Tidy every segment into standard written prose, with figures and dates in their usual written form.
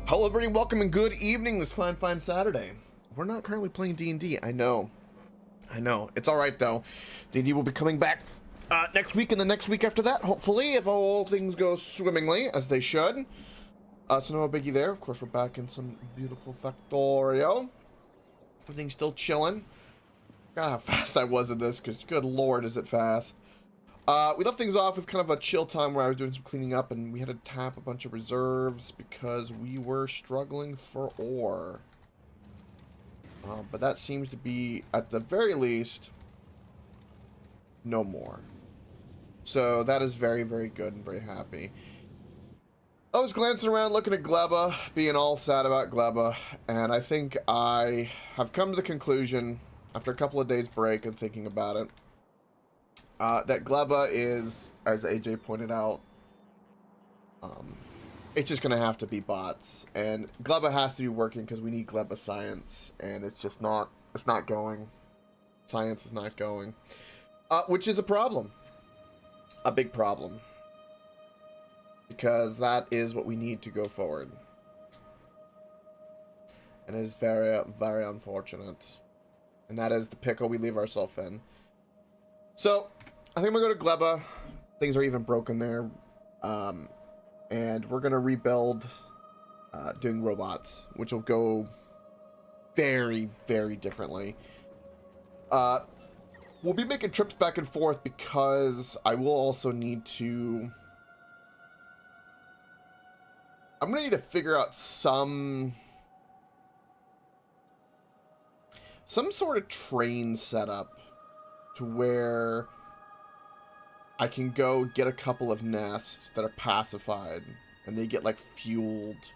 Hello everybody, welcome and good evening this fine Saturday. We're not currently playing D&D, I know. It's alright though. D&D will be coming back next week and the next week after that, hopefully, if all things go swimmingly, as they should. So no biggie there. Of course, we're back in some beautiful Factorio. Everything's still chilling. God, how fast I was in this, because good lord, is it fast. We left things off with kind of a chill time where I was doing some cleaning up and we had to tap a bunch of reserves because we were struggling for ore. But that seems to be, at the very least, no more. So that is very, very good and very happy. I was glancing around looking at Gleba, being all sad about Gleba, and I think I have come to the conclusion, after a couple of days break and thinking about it, that Gleba is, as AJ pointed out, it's just gonna have to be bots, and Gleba has to be working because we need Gleba science, and it's just not, it's not going. Science is not going, which is a problem, a big problem, because that is what we need to go forward, and it is very, very unfortunate, and that is the pickle we leave ourselves in. So, I think I'm gonna go to Gleba. Things are even broken there. And we're gonna rebuild doing robots, which will go very, very differently. We'll be making trips back and forth because I will also need to... I'm gonna need to figure out some sort of train setup to where I can go get a couple of nests that are pacified and they get like fueled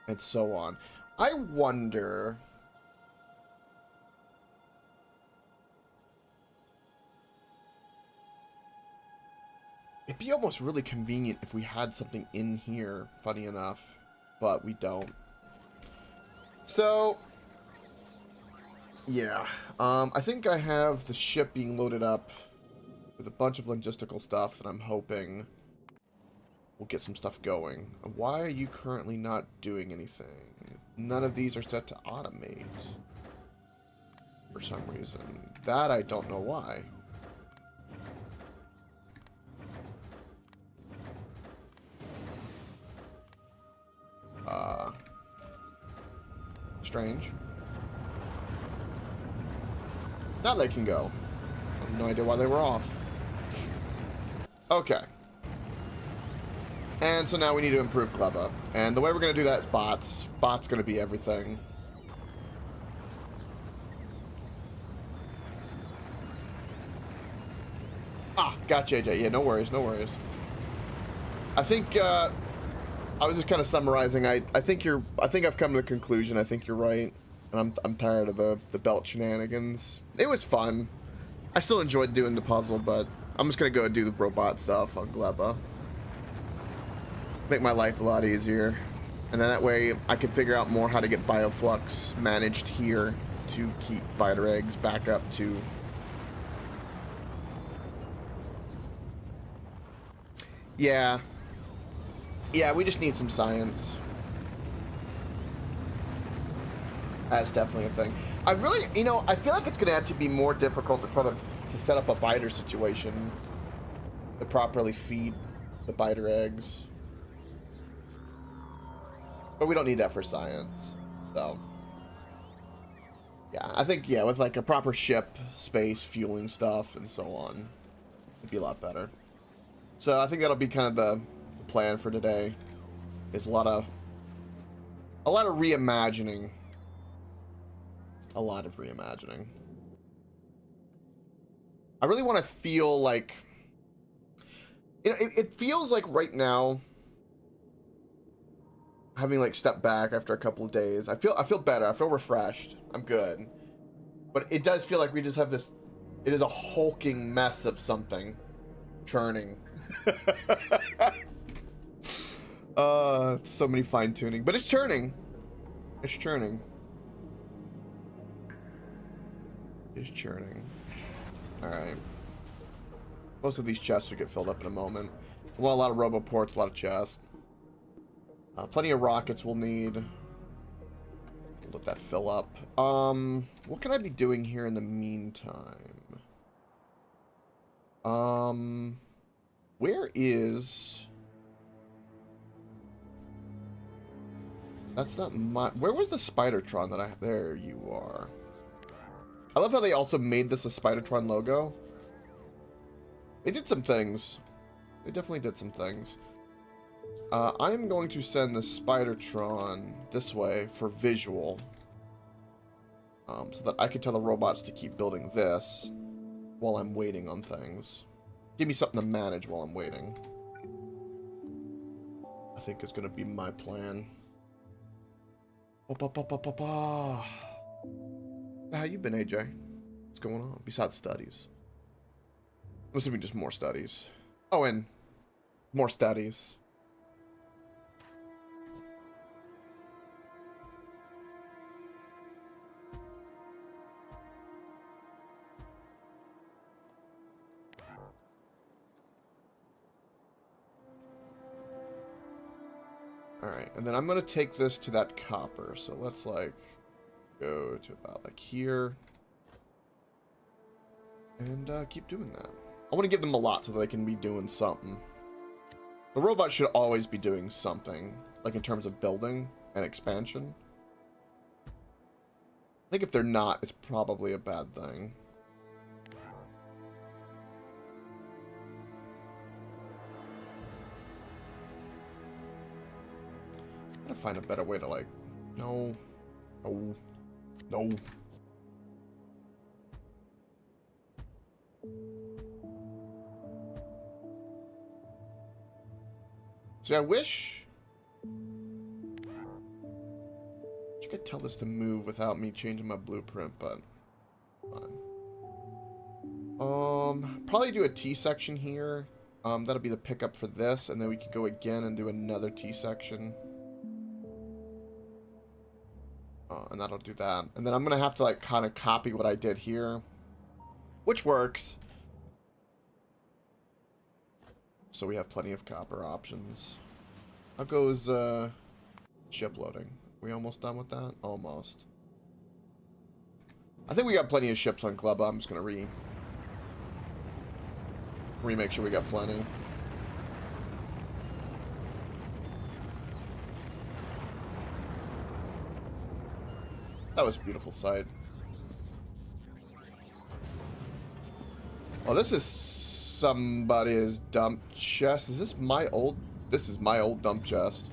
and so on. I wonder it'd be almost really convenient if we had something in here, funny enough, but we don't. So yeah, I think I have the ship being loaded up with a bunch of logistical stuff that I'm hoping will get some stuff going. Why are you currently not doing anything? None of these are set to automate for some reason. That I don't know why. Strange. Now they can go. I have no idea why they were off. Okay. And so now we need to improve Gleba. And the way we're going to do that is bots. Bots going to be everything. Ah, gotcha, AJ. Yeah, no worries, no worries. I think, I was just kind of summarizing. I think I've come to the conclusion. I think you're right. And I'm tired of the belt shenanigans. It was fun. I still enjoyed doing the puzzle, but I'm just gonna go do the robot stuff on Gleba. Make my life a lot easier. And then that way I can figure out more how to get bioflux managed here to keep biter eggs back up to... Yeah. Yeah, we just need some science. That's definitely a thing. I really, you know, I feel like it's gonna actually be more difficult to try to set up a biter situation to properly feed the biter eggs. But we don't need that for science, so. Yeah, I think, yeah, with like a proper ship, space, fueling stuff, and so on, it'd be a lot better. So I think that'll be kind of the plan for today, is a lot of reimagining. A lot of reimagining. I really want to feel like, you know, it feels like right now, having like stepped back after a couple of days, I feel better. I feel refreshed. I'm good. But it does feel like we just have this, it is a hulking mess of something churning. So many fine tuning, but it's churning. It's churning. It's churning. Alright. Most of these chests will get filled up in a moment. Well, a lot of roboports, a lot of chests. Plenty of rockets we'll need. Let that fill up. What can I be doing here in the meantime? Where is... That's not my... Where was the Spidertron that I... There you are. I love how they also made this a Spidertron logo. They did some things. They definitely did some things. I'm going to send the Spidertron this way for visual. So that I can tell the robots to keep building this while I'm waiting on things. Give me something to manage while I'm waiting. I think is going to be my plan. How you been, AJ? What's going on? Besides studies. I'm assuming just more studies. Oh, and more studies. Alright, and then I'm going to take this to that copper. So let's, like, go to about, like, here. And keep doing that. I want to give them a lot so that they can be doing something. The robot should always be doing something, like in terms of building and expansion. I think if they're not, it's probably a bad thing. I'm gonna find a better way to, like... No. No. No. See, I wish I could tell this to move without me changing my blueprint, but fine. Probably do a T section here. That'll be the pickup for this, and then we can go again and do another T section. And that'll do that. And then I'm gonna have to, like, kind of copy what I did here, which works. So we have plenty of copper options. How goes ship loading? We almost done with that? Almost. I think we got plenty of ships on Gleba. I'm just gonna make sure we got plenty. That was a beautiful sight. Oh, this is somebody's dump chest. Is this my old... This is my old dump chest.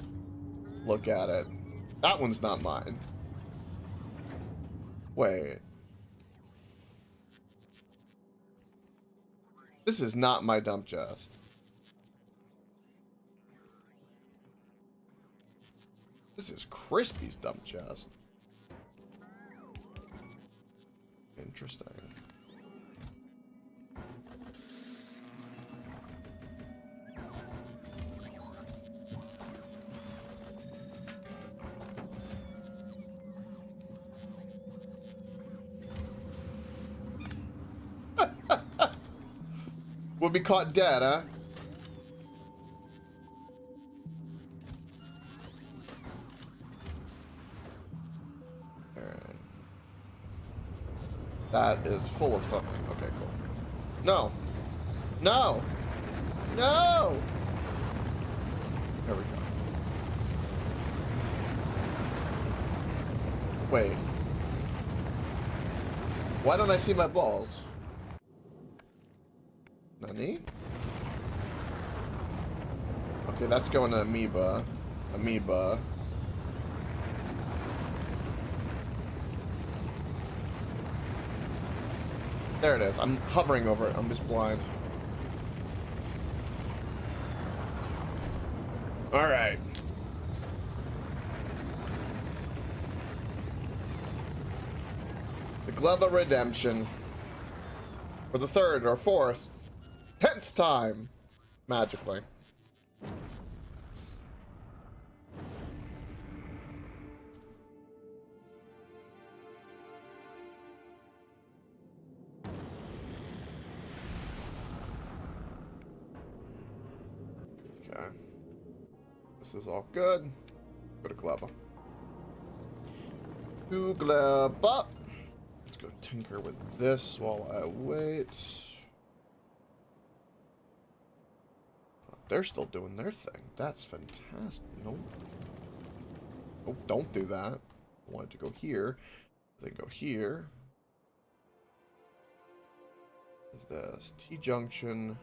Look at it. That one's not mine. Wait. This is not my dump chest. This is Crispy's dump chest. Interesting. We'll be caught dead, huh? Alright. That is full of something. Okay, cool. No! No! No! There we go. Wait. Why don't I see my balls? Nani? Okay, that's going to Amoeba. Amoeba. There it is. I'm hovering over it. I'm just blind. Alright. The Gleba Redemption. For the third or fourth 10th time, magically. Okay. This is all good. Go to Gleba. To Gleba. Let's go tinker with this while I wait. They're still doing their thing. That's fantastic. Nope. Oh, don't do that. I wanted to go here. Then go here. Is this T-junction?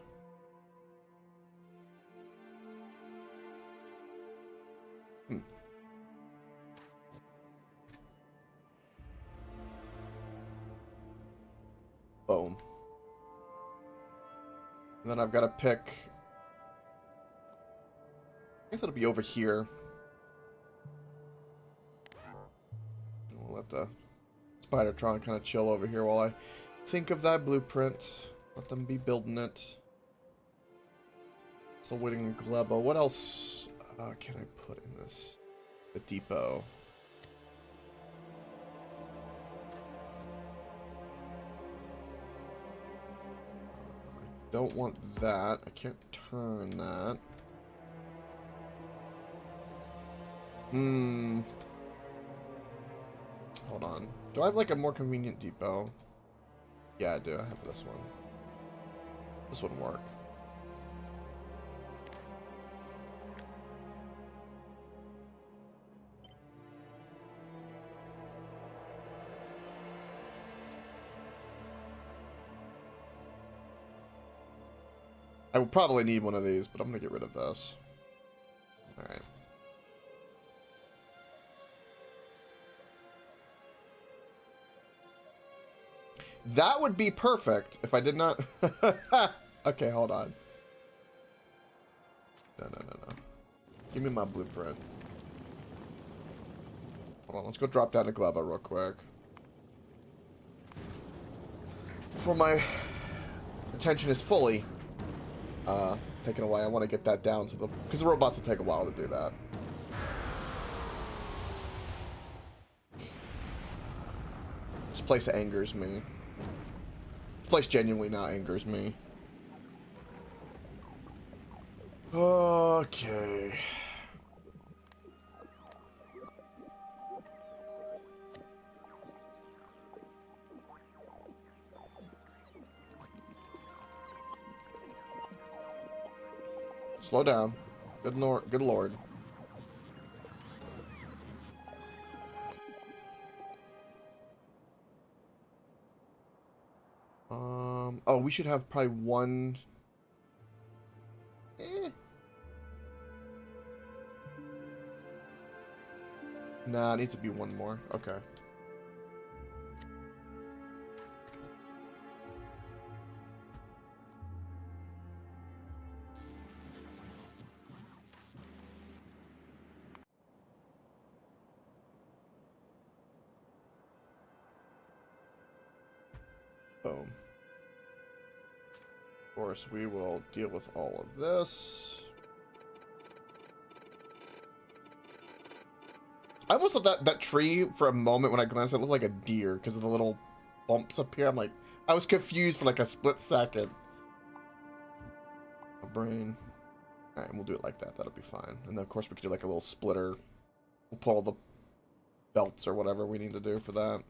Boom. And then I've got to pick... I guess it'll be over here. We'll let the Spidertron kind of chill over here while I think of that blueprint. Let them be building it. Still waiting on Gleba. What else can I put in this? The depot. I don't want that. I can't turn that. Hold on. Do I have like a more convenient depot? Yeah, I do. I have this one. This wouldn't work. I will probably need one of these, but I'm going to get rid of this. Alright. That would be perfect if I did not... Okay, hold on. No. Give me my blueprint. Hold on, let's go drop down to Gleba real quick. Before my attention is fully taken away, I want to get that down so because the robots will take a while to do that. This place angers me. This place genuinely now angers me. Okay. Slow down. Good lord. Good lord. Oh, we should have probably one. Nah, it needs to be one more. Okay. Boom. Of course, we will deal with all of this. I almost thought that tree for a moment when I glanced at it looked like a deer because of the little bumps up here. I'm like, I was confused for like a split second. My brain. Alright, we'll do it like that. That'll be fine. And then of course we could do like a little splitter. We'll pull all the belts or whatever we need to do for that.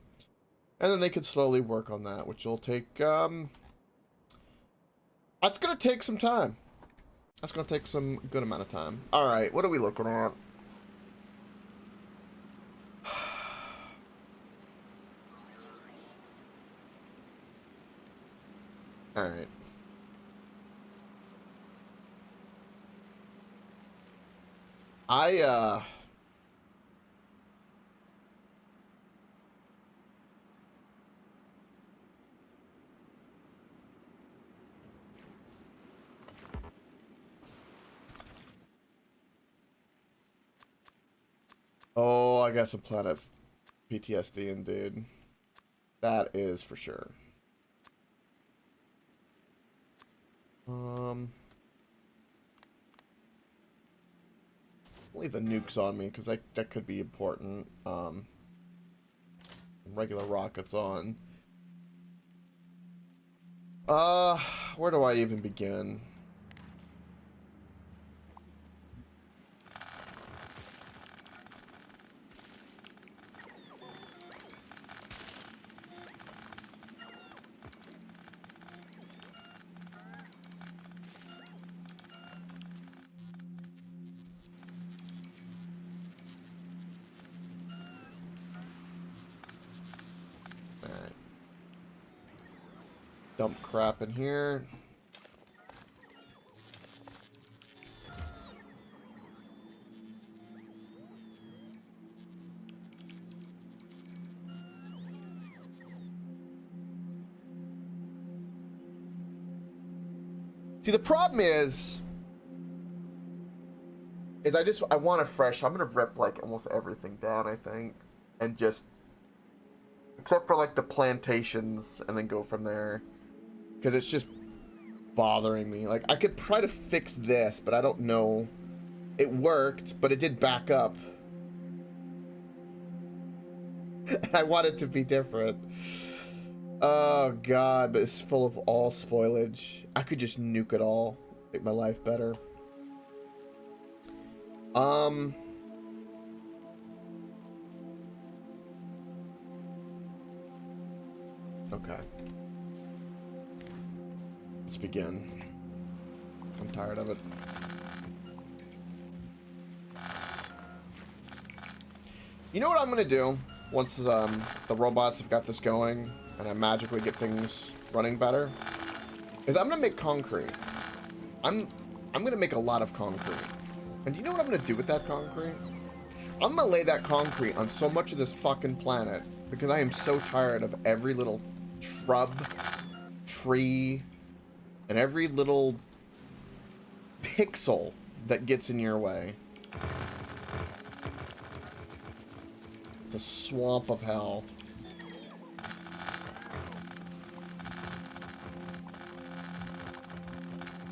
And then they could slowly work on that, which will take, that's gonna take some time. That's gonna take some good amount of time. Alright, what are we looking at? Alright. Oh, I got some Planet PTSD indeed. That is for sure. Leave the nukes on me because that could be important. Regular rockets on. Where do I even begin? Dump crap in here. See, the problem is I want a fresh. I'm gonna rip like almost everything down, I think, and just except for like the plantations, and then go from there, because it's just bothering me. Like I could try to fix this, but I don't know. It worked, but it did back up. And I want it to be different. Oh god, but it's full of all spoilage. I could just nuke it all, make my life better. Okay. Let's begin. I'm tired of it. You know what I'm gonna do once the robots have got this going and I magically get things running better? Is I'm gonna make concrete. I'm gonna make a lot of concrete. And do you know what I'm gonna do with that concrete? I'm gonna lay that concrete on so much of this fucking planet because I am so tired of every little shrub, tree, and every little pixel that gets in your way. It's a swamp of hell.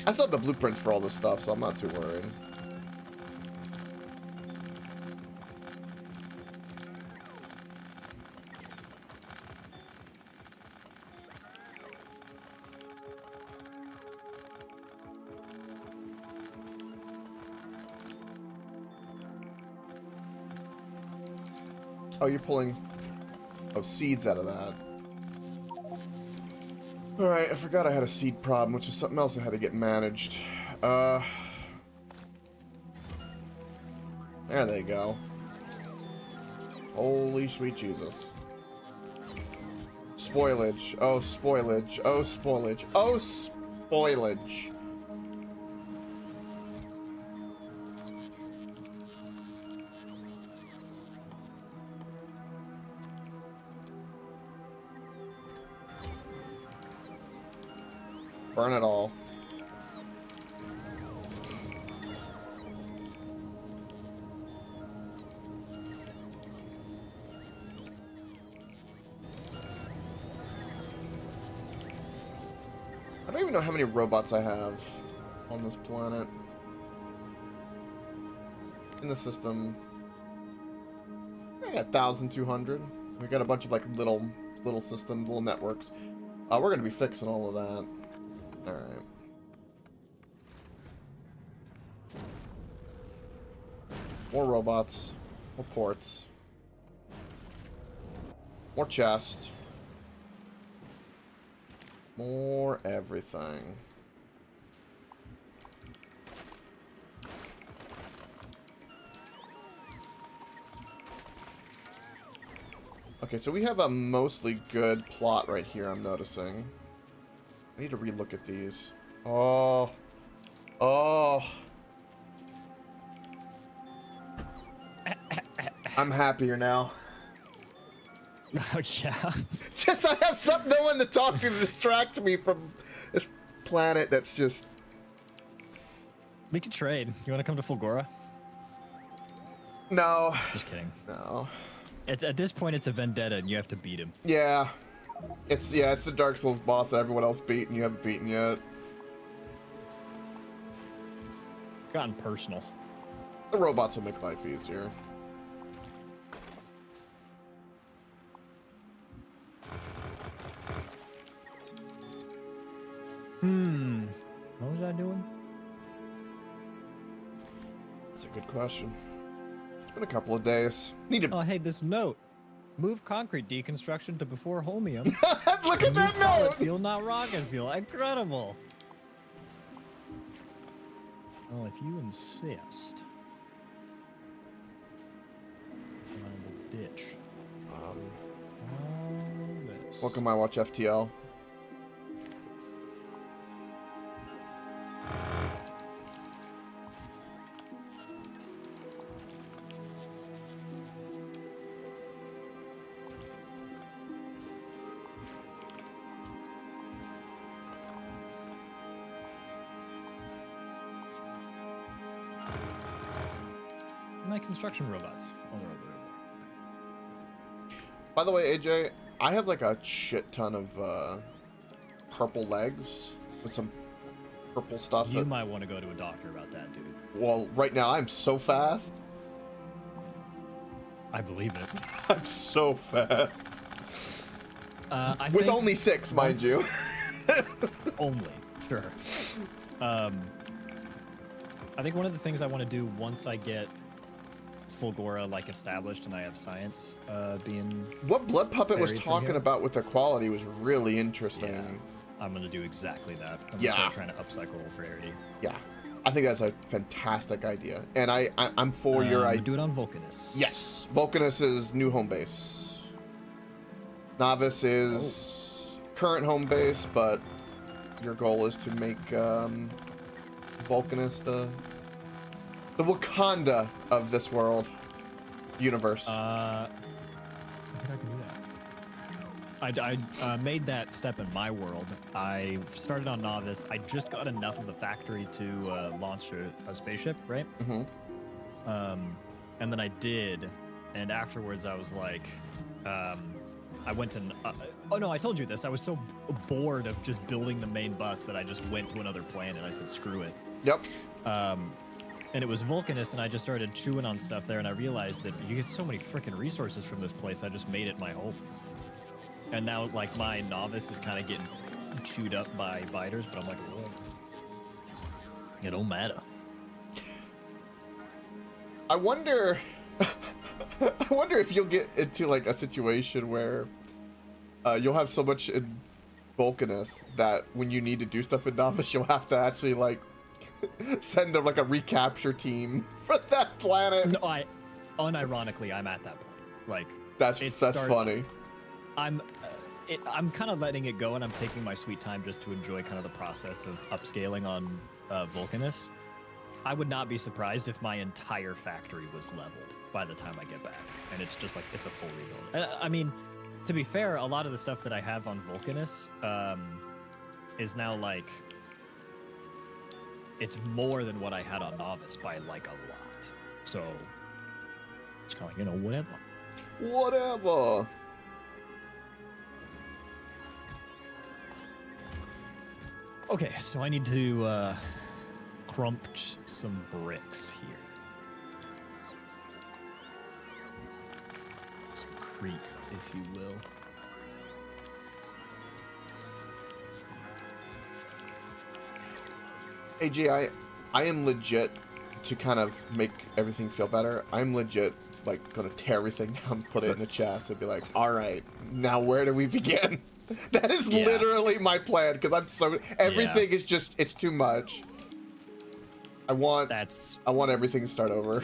I still have the blueprints for all this stuff, so I'm not too worried. Oh, you're pulling seeds out of that. Alright, I forgot I had a seed problem, which is something else that had to get managed. There they go. Holy sweet Jesus. Spoilage. Oh, spoilage. Oh, spoilage. Oh, spoilage. Burn it all. I don't even know how many robots I have on this planet. In the system. I got 1,200. We got a bunch of like little systems, little networks. We're gonna be fixing all of that. Alright. More robots. More ports. More chest. More everything. Okay, so we have a mostly good plot right here, I'm noticing. I need to relook at these. Oh. Oh. I'm happier now. Oh, yeah. Just I have no one to talk to distract me from this planet that's just... We could trade. You want to come to Fulgora? No. Just kidding. No. It's at this point it's a vendetta and you have to beat him. Yeah. It's the Dark Souls boss that everyone else beat and you haven't beaten yet. It's gotten personal. The robots will make life easier. What was I doing? That's a good question. It's been a couple of days. Need to... Oh, hey, this note. Move concrete deconstruction to before holmium. Look at that solid note! fuel, not rocket fuel. Incredible. Well, if you insist. Then I will ditch. All this. Welcome, I watch FTL. my construction robots? Oh, they're over there. By the way, AJ, I have like a shit ton of purple legs with some purple stuff. You might want to go to a doctor about that, dude. Well, right now I'm so fast. I believe it. I'm so fast. I with think only 6, mind you. Only, sure. I think one of the things I want to do once I get Fulgora like established and I have science being what Blood Puppet was buried from talking here. about with the quality was really interesting. Yeah, I'm gonna do exactly that. I'm Yeah. gonna start trying to upcycle rarity. Yeah, I think that's a fantastic idea, and I'm for your idea. Do it on Vulcanus. Yes, Vulcanus is new home base. Novice is current home base, but your goal is to make Vulcanus the Wakanda of this world universe. I think I can do that. I made that step in my world. I started on Novice. I just got enough of a factory to launch a spaceship, right? Mm-hmm. And then I did, and afterwards I was like, I went to. Oh no, I told you this. I was so bored of just building the main bus that I just went to another planet. I said, screw it. Yep. And it was Vulcanus, and I just started chewing on stuff there, and I realized that you get so many freaking resources from this place. I just made it my home. And now, like, my Novice is kind of getting chewed up by biters, but I'm like, well, it don't matter. I wonder. I wonder if you'll get into like a situation where you'll have so much in Vulcanus that when you need to do stuff in Novice, you'll have to actually like send like a recapture team for that planet. No, unironically, I'm at that point. Like, That's funny. I'm kind of letting it go, and I'm taking my sweet time just to enjoy kind of the process of upscaling on Vulcanus. I would not be surprised if my entire factory was leveled by the time I get back, and it's just like it's a full rebuild. I mean, to be fair, a lot of the stuff that I have on Vulcanus is now like it's more than what I had on Novice by like a lot. So it's kind of like, whatever. Whatever. Okay, so I need to crunch some bricks here. Some crete, if you will. AJ, I am legit to kind of make everything feel better. I'm legit like gonna tear everything down, put it in the chest, and be like, all right, now where do we begin? That is literally my plan, because I'm so everything is just it's too much. I want everything to start over.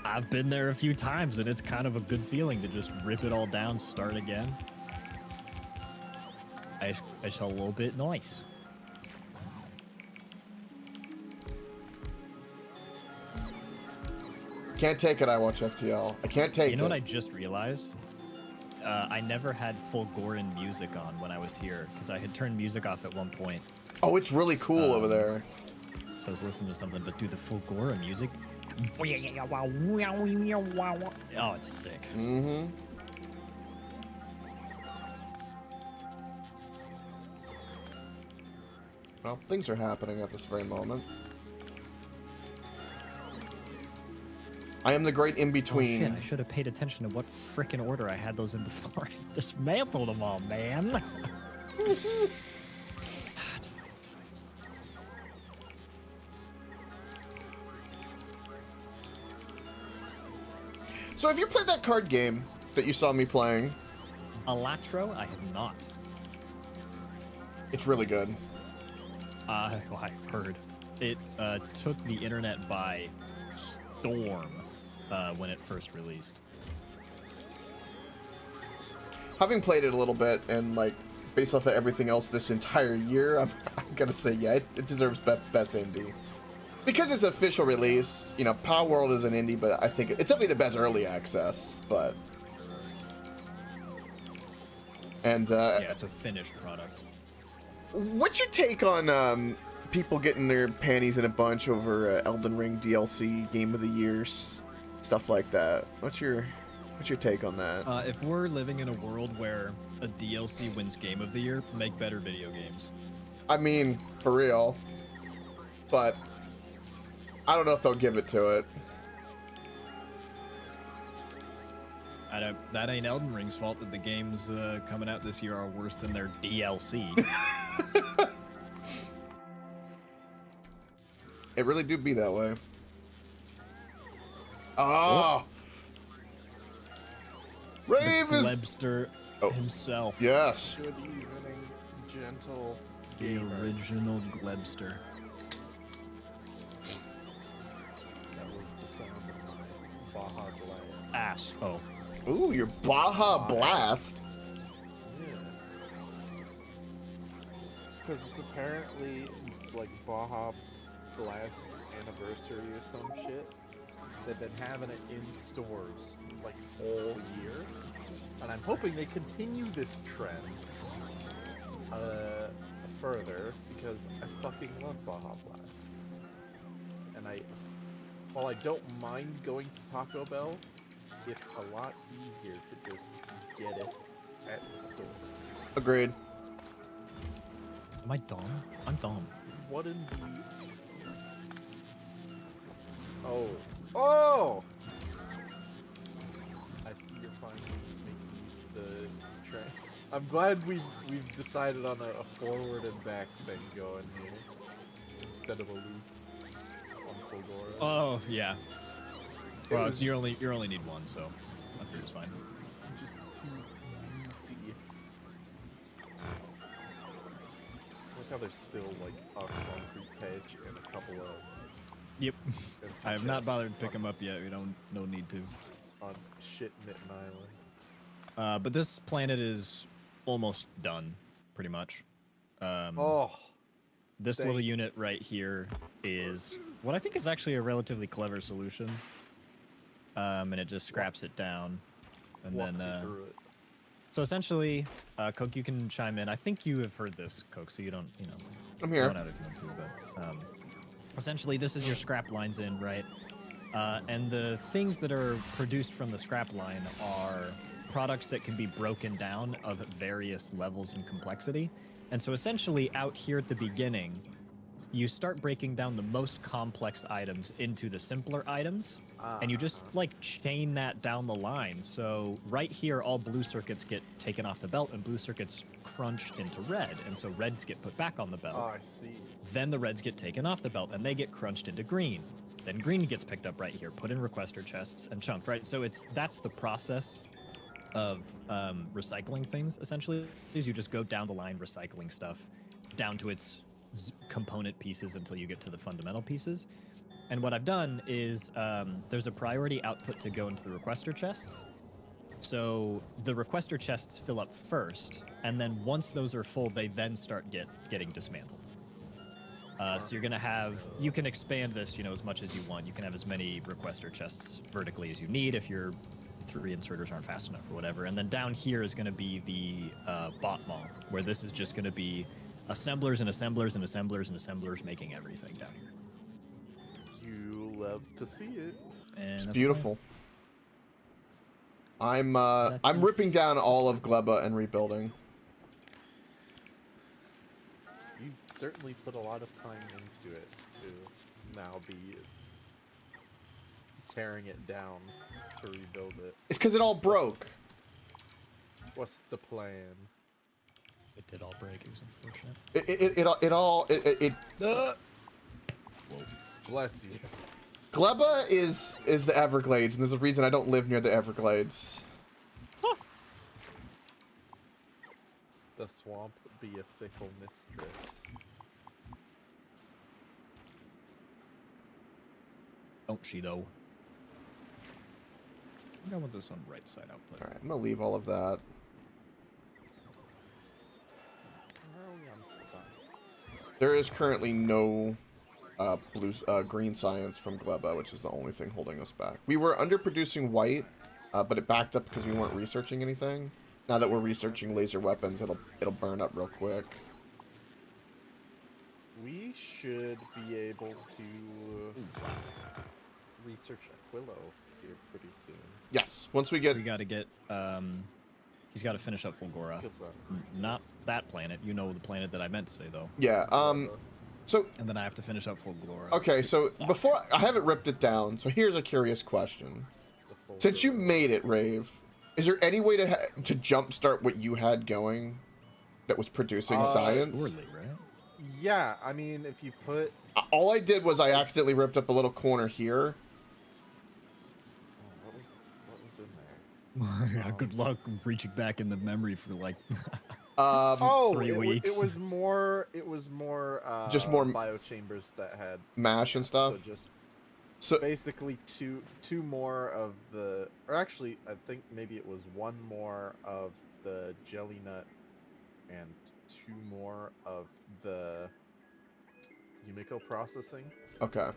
I've been there a few times, and it's kind of a good feeling to just rip it all down, start again. It's a little bit nice. Can't take it. I watch FTL. I can't take it. You know what I just realized? I never had Fulgoran music on when I was here, because I had turned music off at one point. Oh, it's really cool over there. So I was listening to something, but dude, the Fulgora music. Oh, it's sick. Mm-hmm. Well, things are happening at this very moment. I am the great in-between. Oh, shit, I should have paid attention to what frickin' order I had those in before. I dismantled them all, man. It's fine, it's fine, it's fine. So have you played that card game that you saw me playing? Alatro, I have not. It's really good. Well, I've heard. It took the internet by storm when it first released. Having played it a little bit and like based off of everything else this entire year, I'm gonna say yeah, it deserves best indie. Because it's an official release, you know, Power World is an indie, but I think it's definitely the best early access. But and yeah, it's a finished product. what's your take on people getting their panties in a bunch over Elden Ring DLC Game of the Year stuff stuff like that. What's your take on that? If we're living in a world where a DLC wins Game of the Year, make better video games. I mean, for real. But I don't know if they'll give it to it. That ain't Elden Ring's fault that the games coming out this year are worse than their DLC. It really do be that way. Ah! Rave is... Webster himself. Yes. Good evening, gentle The gamer. original Glebster. That was the sound of my Baja Blast. Ass. Oh. Ooh, your Baja Blast. Yeah. Because it's apparently like Baja Blast's anniversary or some shit. They've been having it in stores like all year. And I'm hoping they continue this trend further because I fucking love Baja Blast. And while I don't mind going to Taco Bell, it's a lot easier to just get it at the store. Agreed. Am I dumb? I'm dumb. What in the... Oh. Oh! I see you're finally making use of the train. I'm glad we've decided on a forward and back thing going here. Instead of a loop on Foctorio. Oh yeah. Well, was- you only need one, so I think it's fine. Just too goofy. Look how there's still like a concrete hedge and a couple of Yep. empty I have not chests bothered to pick them up yet. We don't. No need to. on shit Mitten Island. But this planet is almost done, pretty much. Oh, This thank little you. unit right here is what I think is actually a relatively clever solution. And it just scraps it down, and walk then me through it. so essentially, Coke, you can chime in. I think you have heard this, Coke, so you don't, I'm you here. don't have to go through, but essentially, this is your scrap lines in, right? And the things that are produced from the scrap line are products that can be broken down of various levels and complexity. And so essentially out here at the beginning, you start breaking down the most complex items into the simpler items, and you just like chain that down the line. So right here, all blue circuits get taken off the belt and blue circuits crunched into red. And so reds get put back on the belt. Oh, I see. Then the reds get taken off the belt and they get crunched into green. Then green gets picked up right here, put in requester chests and chunked, right? So that's the process of recycling things, essentially, is you just go down the line recycling stuff down to its component pieces until you get to the fundamental pieces. And what I've done is there's a priority output to go into the requester chests. So the requester chests fill up first, and then once those are full, they then start getting dismantled. So you're gonna have, you can expand this, as much as you want. You can have as many requester chests vertically as you need if your 3 inserters aren't fast enough or whatever. And then down here is gonna be the bot mall, where this is just gonna be assemblers and assemblers and assemblers and assemblers making everything down here. You love to see it. And It's that's beautiful. I'm that ripping this- down all of Gleba and rebuilding. You certainly put a lot of time into it to now be tearing it down to rebuild it. It's because it all broke. What's the plan? It did all break. It was unfortunate. Bless you. Gleba is the Everglades, and there's a reason I don't live near the Everglades. The swamp be a fickle mistress. Don't she though? I'm going with this on right side output. All right, I'm gonna leave all of that. Where are we on science? There is currently no green science from Gleba, which is the only thing holding us back. We were underproducing white, but it backed up because we weren't researching anything. Now that we're researching laser weapons, it'll burn up real quick. We should be able to research Aquilo here pretty soon. Yes, once we get... We got to get. He's got to finish up Fulgora. Good luck. Not that planet. You know the planet that I meant to say though. Yeah, so... And then I have to finish up Fulgora. Okay, so before... I haven't ripped it down, so here's a curious question. Since you made it, Rave, is there any way to jumpstart what you had going that was producing science? Surely, right? Yeah, I mean, if you put... All I did was I accidentally ripped up a little corner here. Oh, what was in there? Good luck reaching back in the memory for like. 3 weeks. It was more. Just more biochambers that had mash and stuff. So basically two more of the, or actually I think maybe it was one more of the jelly nut and 2 more of the Yumiko processing. Okay.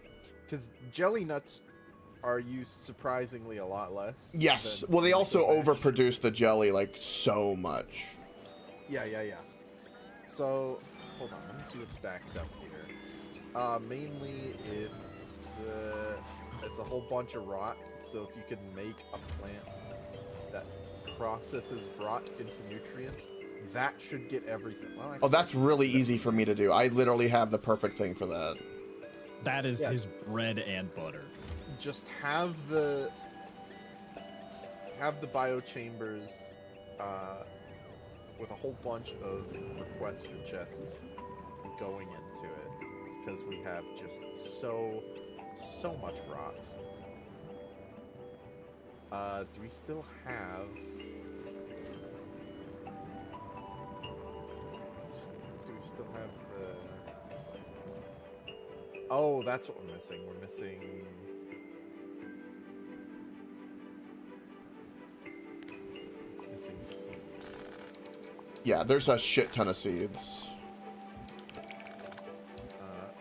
Because jelly nuts are used surprisingly a lot less. Yes. than Well, they also Yumiko mash. overproduce the jelly like so much. Yeah. So hold on, let me see what's backed up here. Mainly it's a whole bunch of rot. So if you could make a plant that processes rot into nutrients, that should get everything. Well, actually, Oh, that's really easy for me to do. I literally have the perfect thing for that. That is his bread and butter. Just have the biochambers with a whole bunch of requester chests going into it, because we have just so much rot. Do we still have? Do we still have the? Oh, that's what we're missing. We're missing. Missing seeds. Yeah, there's a shit ton of seeds.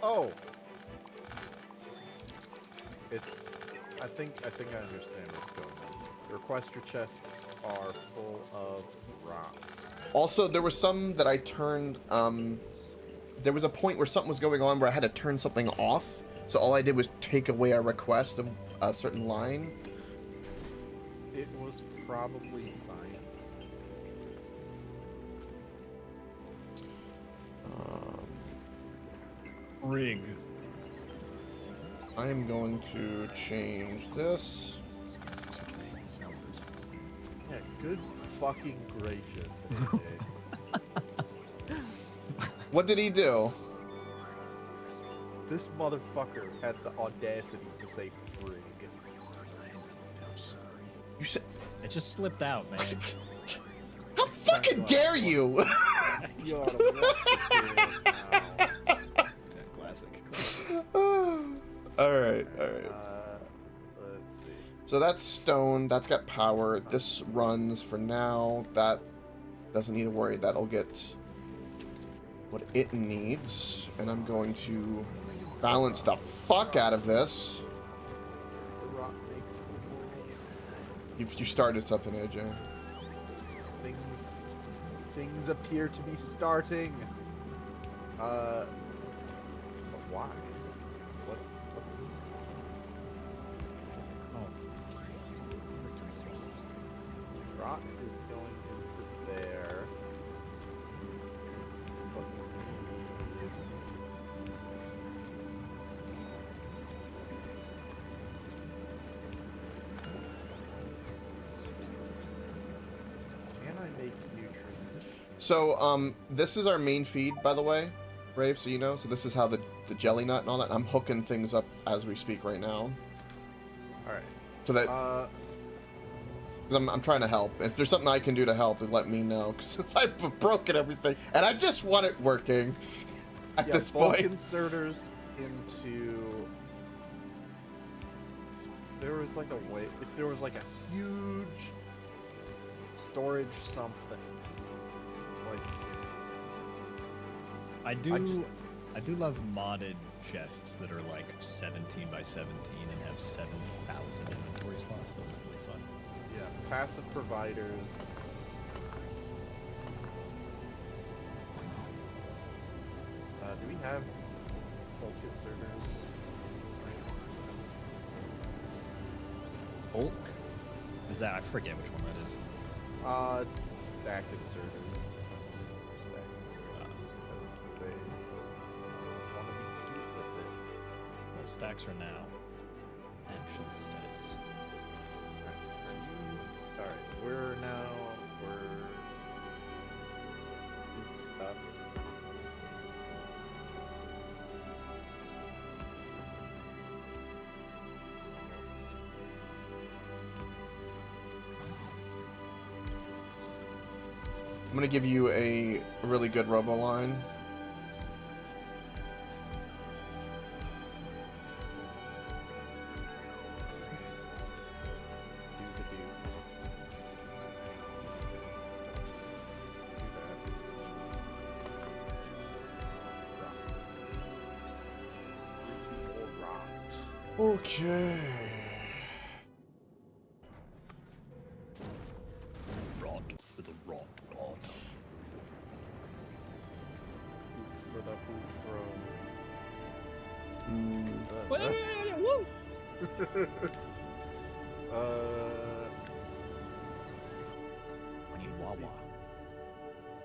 Oh. It's. I think I understand what's going on. The requester chests are full of rot. Also, there was some that I turned. There was a point where something was going on where I had to turn something off. So all I did was take away a request of a certain line. It was probably science. Rig. I am going to change this. Yeah, good fucking gracious, AJ. What did he do? This motherfucker had the audacity to say frig. I'm sorry. You said... It just slipped out, man. How fucking dare you? You ought to watch it now. Classic. Alright. Let's see. So that's stone, that's got power. This runs for now. That doesn't need to worry. That'll get what it needs. And I'm going to balance the fuck out of this. The rock makes the You started something, AJ. Things appear to be starting. But why? What's... Rock is going into there. But can I make nutrients? So, this is our main feed, by the way, Rave, so you know. So this is how the jelly nut and all that. I'm hooking things up as we speak right now. Alright. So that... 'cause I'm trying to help. If there's something I can do to help, then let me know. 'Cause since I've broken everything, and I just want it working at this bulk point. inserters into... If there was like a way... If there was like a huge storage something. Like... I do love modded chests that are like 17 by 17 and have 7,000 inventory slots. Those are really fun. Yeah, passive providers. Do we have bulk inserters? Bulk? Is that? I forget which one that is. It's stack inserters. It's not stack inserters because they want to be cute with it. What stacks are now? Actual stacks. All right, we're up. I'm gonna give you a really good robo line. Okay. Rod for the rod. For the poop throw. Woo! I need let's see. Wawa.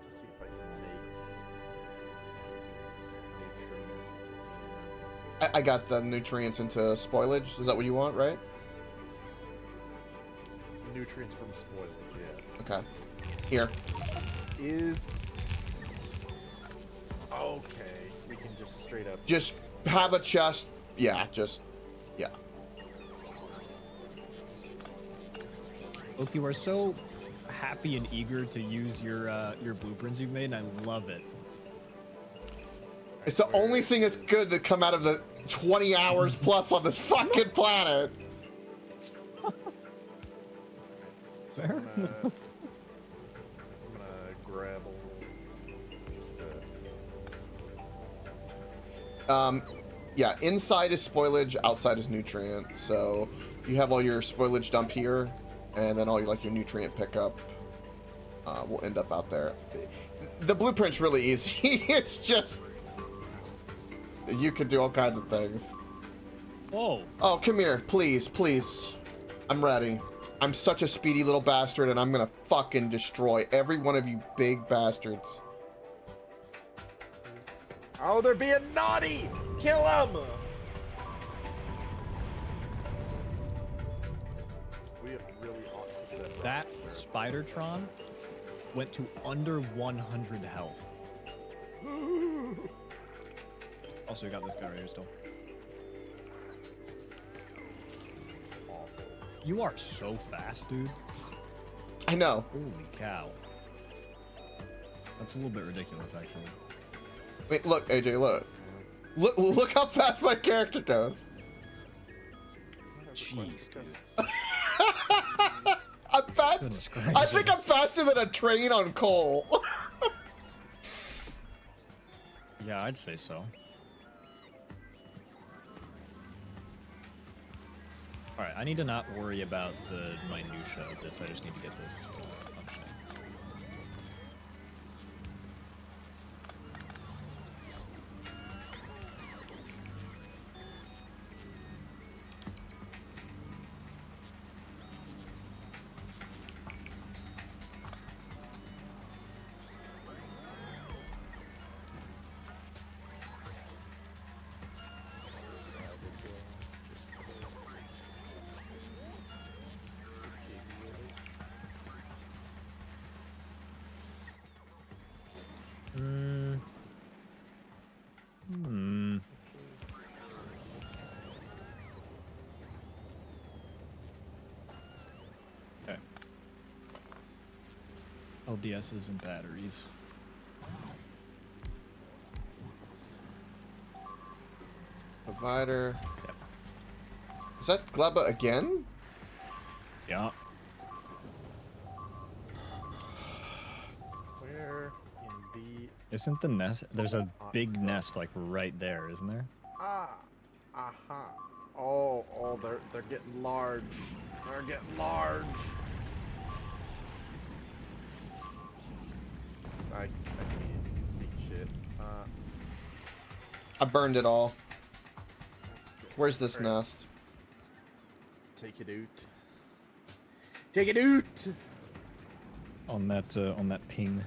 To see if I can make nutrients. I got the nutrients into spoilage. Is that what you want, right? Nutrients from spoilage, yeah. Okay. Here. Is okay. We can just straight up. Just have a chest. Yeah, just. Yeah. Look, you are so happy and eager to use your blueprints you've made, and I love it. It's the only thing that's good to come out of the 20 hours plus on this fucking planet. So I'm gonna grab just Yeah, inside is spoilage, outside is nutrient. So you have all your spoilage dump here, and then all your your nutrient pickup will end up out there. The blueprint's really easy. It's just you can do all kinds of things. Whoa! Oh, come here, please, please. I'm ready. I'm such a speedy little bastard, and I'm gonna fucking destroy every one of you big bastards. Oh, they're being naughty! Kill them! We have really ought to set That Spidertron went to under 100 health. Also, you got this guy right here still. awful. You are so fast, dude. I know. Holy cow. That's a little bit ridiculous, actually. Wait, look, AJ, look. Look how fast my character goes. Jeez, dude. I'm fast. Goodness I think I'm faster than a train on coal. Yeah, I'd say so. Alright, I need to not worry about the minutia of this. I just need to get this functioning. Okay. LDSs and batteries. Provider. Yep. Is that Gleba again? Yeah. Where in the Isn't the nest? There's a big nest like right there, isn't there? Oh, they're getting large. They're getting large. I can't see shit. I burned it all. Let's go. Where's this Alright, nest? Take it out. Take it out! On that ping.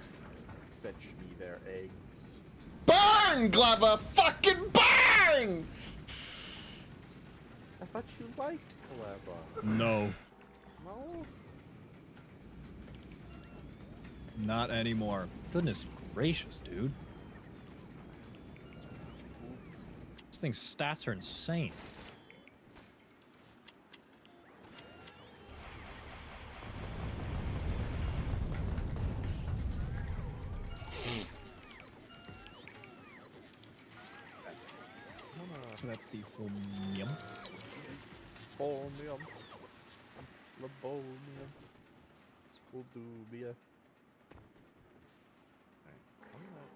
Fetch me their eggs. Burn, Glover! Fucking burn! I thought you liked Clever. No, No? not anymore. Goodness gracious, dude. So much poop. This thing's stats are insane. So that's the Hmmmmmm. Polonium. Labonium. Scoldubia. Alright, I'm gonna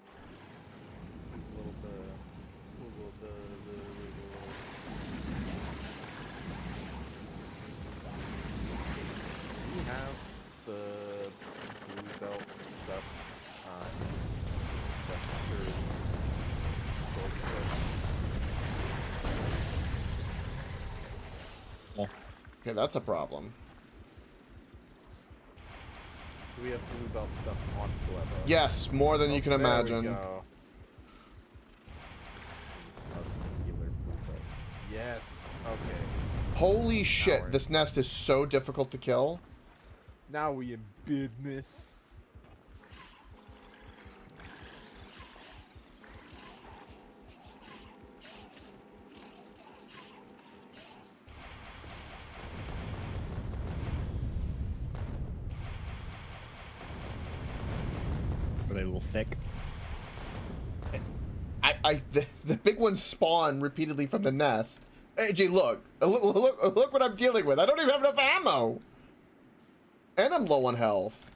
do a little bit. We have the blue belt stuff on Western storage chests. Well, Okay, that's a problem. Do we have blue belt stuff on Gleba? Yes, more than you can There we imagine. go. A singular blue belt. Yes. Okay. Holy shit, we're- this nest is so difficult to kill. Now we in business. are they a little thick? The big ones spawn repeatedly from the nest. AJ, look look what I'm dealing with. I don't even have enough ammo, and I'm low on health.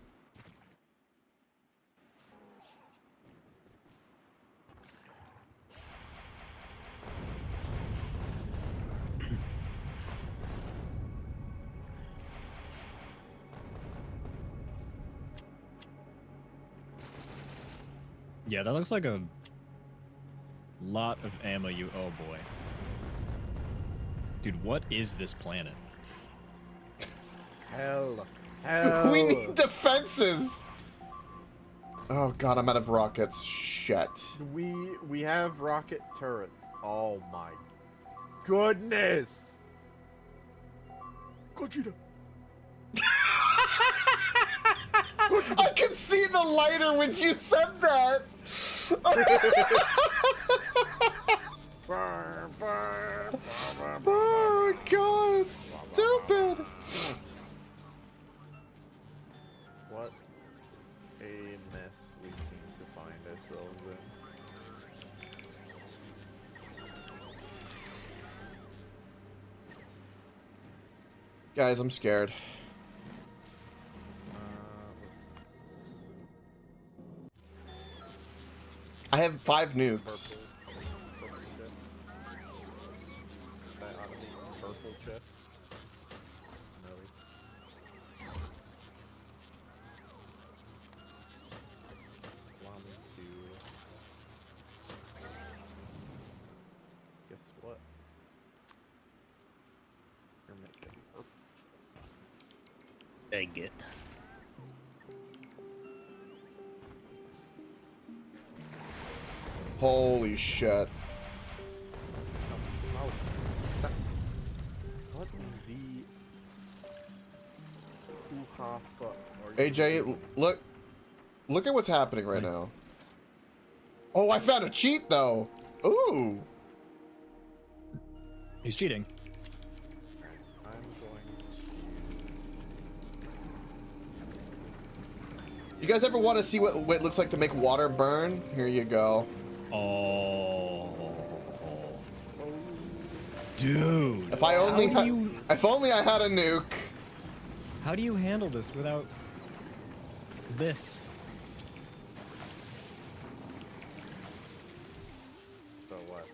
Yeah, that looks like a lot of ammo. Oh boy, dude, what is this planet? Hell. We need defenses. Oh god, I'm out of rockets. Shit. We have rocket turrets. Oh my goodness. Gogeta. I can see the lighter when you said that. Oh god, stupid. What a mess we seem to find ourselves in. Guys, I'm scared. Let's I have 5 nukes. purple chests. That ought to be purple chests. No. Allow me to. Guess what? You're making purple chests. Dang it. Holy shit. Oh, that, what in the hoo-ha fuck are you AJ, doing? look at what's happening right now. Oh, I found a cheat though. Ooh. He's cheating. I'm going You guys ever want to see what it looks like to make water burn? Here you go. Oh, to. dude. If I only How do you- if only I had a nuke. How do you handle this without this? So what?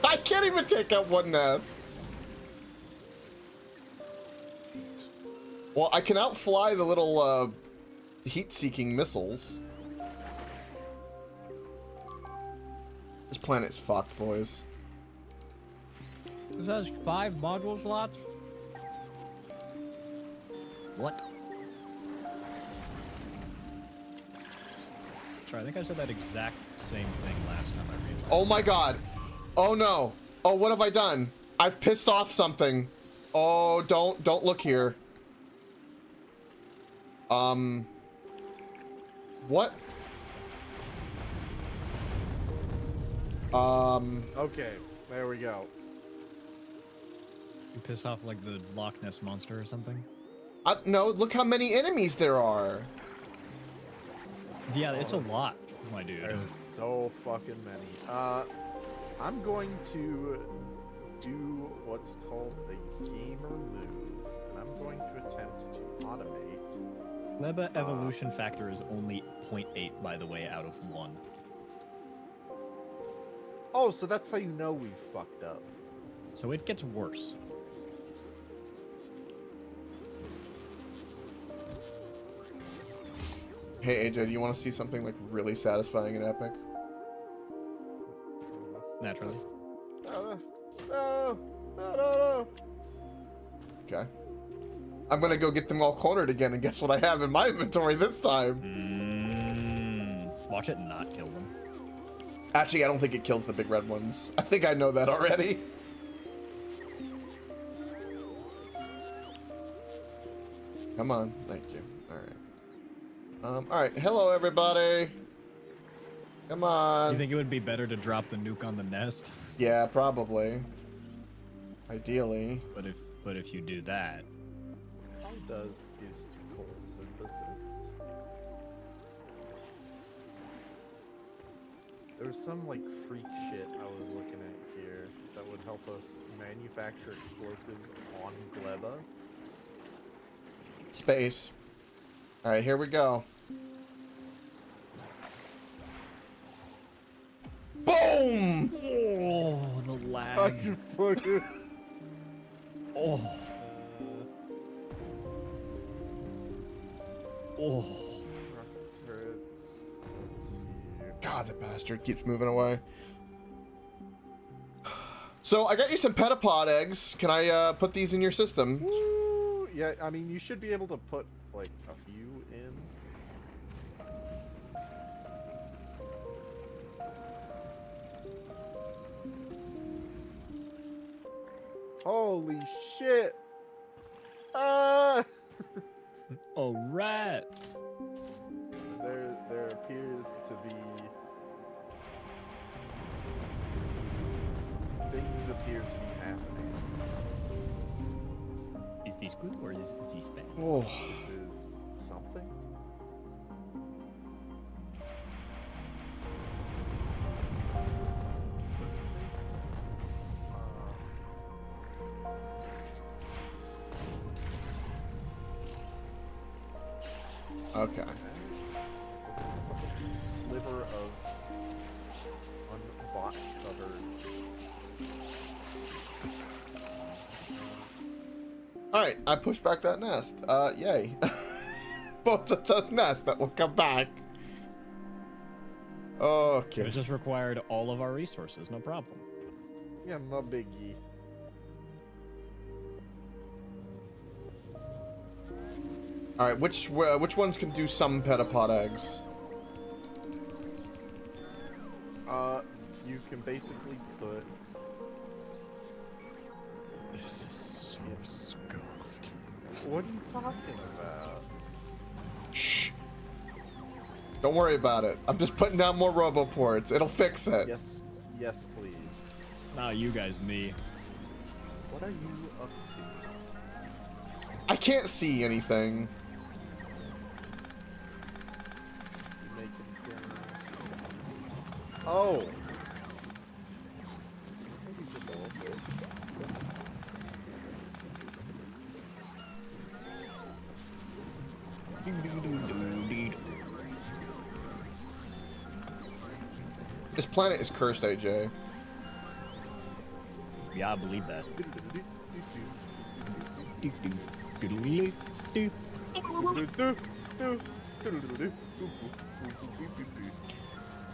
I can't even take out one nest. Jeez. Well, I can outfly the little heat-seeking missiles. This planet's fucked, boys. This has 5 module slots? What? Sorry, I think I said that exact same thing last time I realized. Oh my god. Oh no. Oh, what have I done? I've pissed off something. Oh, don't look here. What? Okay, there we go. You piss off like the Loch Ness monster or something? No, look how many enemies there are. Yeah, it's a lot, my dude. There's so fucking many. I'm going to do what's called a gamer move, and I'm going to attempt to automate. Leba evolution factor is only 0.8, by the way, out of 1. Oh, so that's how you know we fucked up. So it gets worse. Hey AJ, do you want to see something like really satisfying and epic? Naturally. No. Okay. I'm gonna go get them all cornered again, and guess what I have in my inventory this time? Watch it not kill them. Actually, I don't think it kills the big red ones. I think I know that already. Come on, thank you. All right, hello everybody. Come on. You think it would be better to drop the nuke on the nest? Yeah, probably. Ideally. But if you do that, How does is to coal synthesis? There's some like freak shit I was looking at here that would help us manufacture explosives on Gleba. Space. All right, here we go. Boom! oh, the lag. I should fucking. Oh, oh. Turrets. Let's see here. God, the bastard keeps moving away. So I got you some petapod eggs. Can I put these in your system? Woo! Yeah, I mean you should be able to put like a few in. Holy shit! Ah! Oh, rat. There appears to be things appear to be happening. Is this good or is this bad? Oh, This is something. okay. It's a fucking sliver of unbought covered. All right, I pushed back that nest. Yay. Both of those nests that will come back. It Okay. just required all of our resources, no problem. Yeah, no biggie. All right, which ones can do some petapod eggs? You can basically put. This is so scuffed. What are you talking about? Shh. Don't worry about it. I'm just putting down more roboports. It'll fix it. Yes, yes, please. Not you guys, me. What are you up to? I can't see anything. You're making some. Oh. Maybe just a little bit. This planet is cursed, AJ. Yeah, I believe that.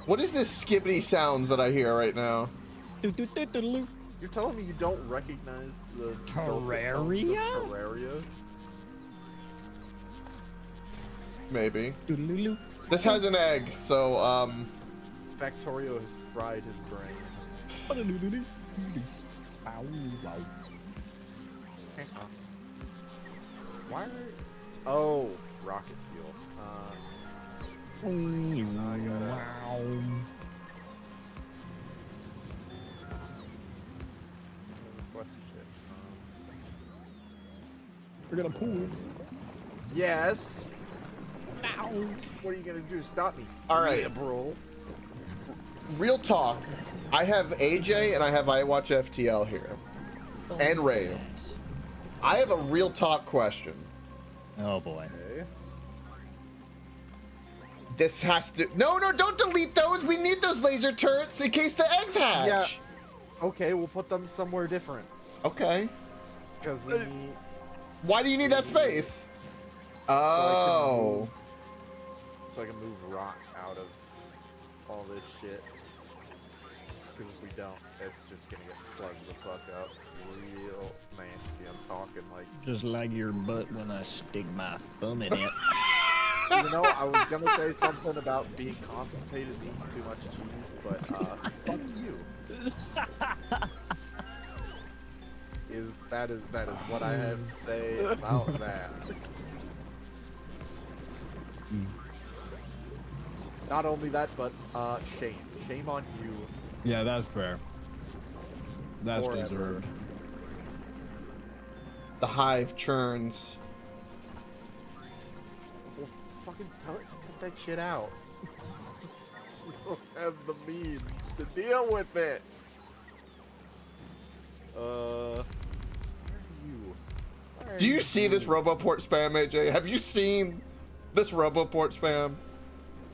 What is this skibbity sounds that I hear right now? You're telling me you don't recognize the Terraria? Terraria? Maybe. Doodaloo. This has an egg, so Factorio has fried his brain. Ow, wow. Why are... Oh, rocket fuel. I gotta... Wow. Question. We're gonna pool. Yes! Now! What are you gonna do? Stop me. Alright. Liberal. real talk. I have AJ and I have I Watch FTL here. And Rave. I have a real talk question. Oh boy. Okay. This has to... No, don't delete those. We need those laser turrets in case the eggs hatch. Yeah. Okay, we'll put them somewhere different. Okay. Because we need... Why do you need that space? Oh. So I can move rock out of all this shit. Because if we don't, it's just gonna get plugged the fuck up real nasty. I'm talking like... Just like your butt when I stick my thumb in it. You know, I was gonna say something about being constipated and eating too much cheese, but fuck you. That is what I have to say about that. Not only that, but shame on you. Yeah, that's fair. That's Forever. deserved. The hive churns. Well, fucking cut that shit out. We don't have the means to deal with it. Where are you? Where Do are you see this Roboport spam, AJ? Have you seen this Roboport spam?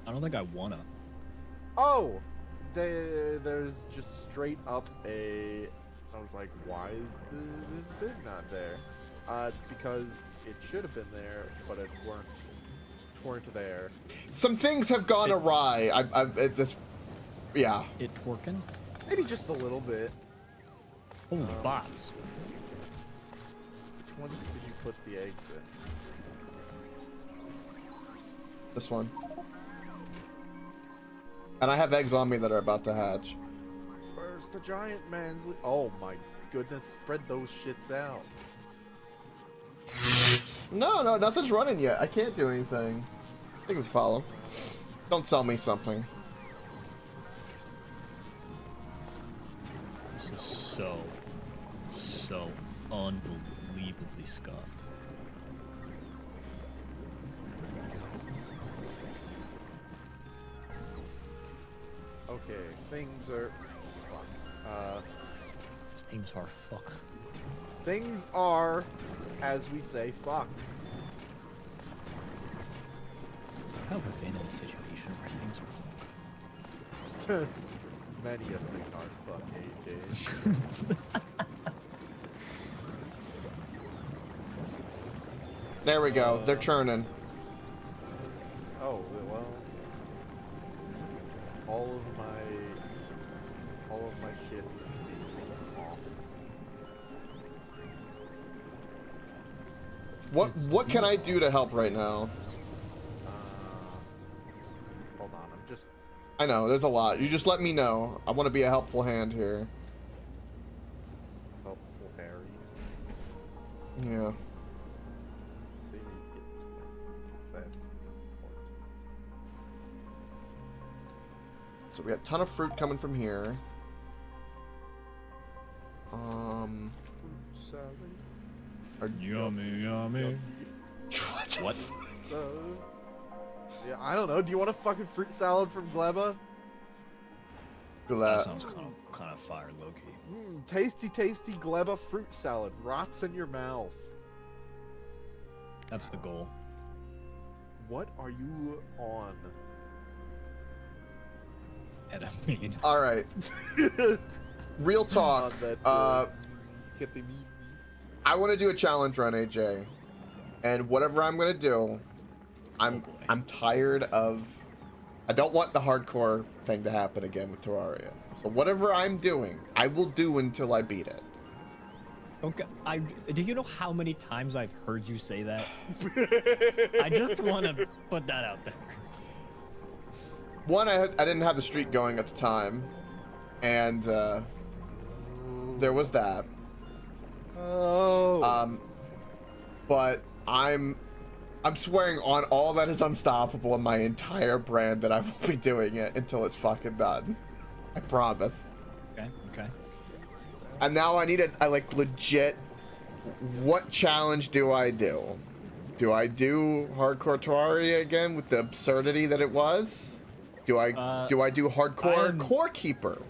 I don't think I wanna. Oh! There's just straight up a... I was like, why is the thing not there? It's because it should have been there, but it weren't there. Some things have gone awry. Yeah. It twerking? Maybe just a little bit. Holy bots. Which ones did you put the eggs in? This one. And I have eggs on me that are about to hatch. Where's the giant man's... Oh my goodness, spread those shits out. No, nothing's running yet. I can't do anything. I think it's follow. Don't sell me something. This is so unbelievably scuffed. Okay, things are... Fuck. Things are fuck. Things are, as we say, fuck. I've never been in a situation where things are fuck. Many of them are fuck, AJ. There we go. They're churning. Oh, well... All of my shit's being off. What can I do to help right now? Hold on, I'm just... I know, there's a lot. You just let me know. I want to be a helpful hand here. Helpful Harry. Yeah. Let's see these get 20, because that's important. So we got a ton of fruit coming from here. Fruit salad. Yummy. What? Yeah, I don't know. Do you want a fucking fruit salad from Gleba? That sounds kind of fire, Loki. Tasty Gleba fruit salad. Rots in your mouth. That's the goal. What are you on? Ketamine. All right. Real talk. Get the meat. I want to do a challenge run, AJ, and whatever I'm gonna do, I'm tired of I don't want the hardcore thing to happen again with Terraria. So whatever I'm doing, I will do until I beat it. Okay, do you know how many times I've heard you say that? I just want to put that out there. One, I didn't have the streak going at the time, and there was that. Oh. But I'm swearing on all that is unstoppable in my entire brand that I will be doing it until it's fucking done. I promise. Okay. And now I like legit, what challenge do I do? Do I do hardcore Terraria again with the absurdity that it was? Do I do hardcore Core Keeper?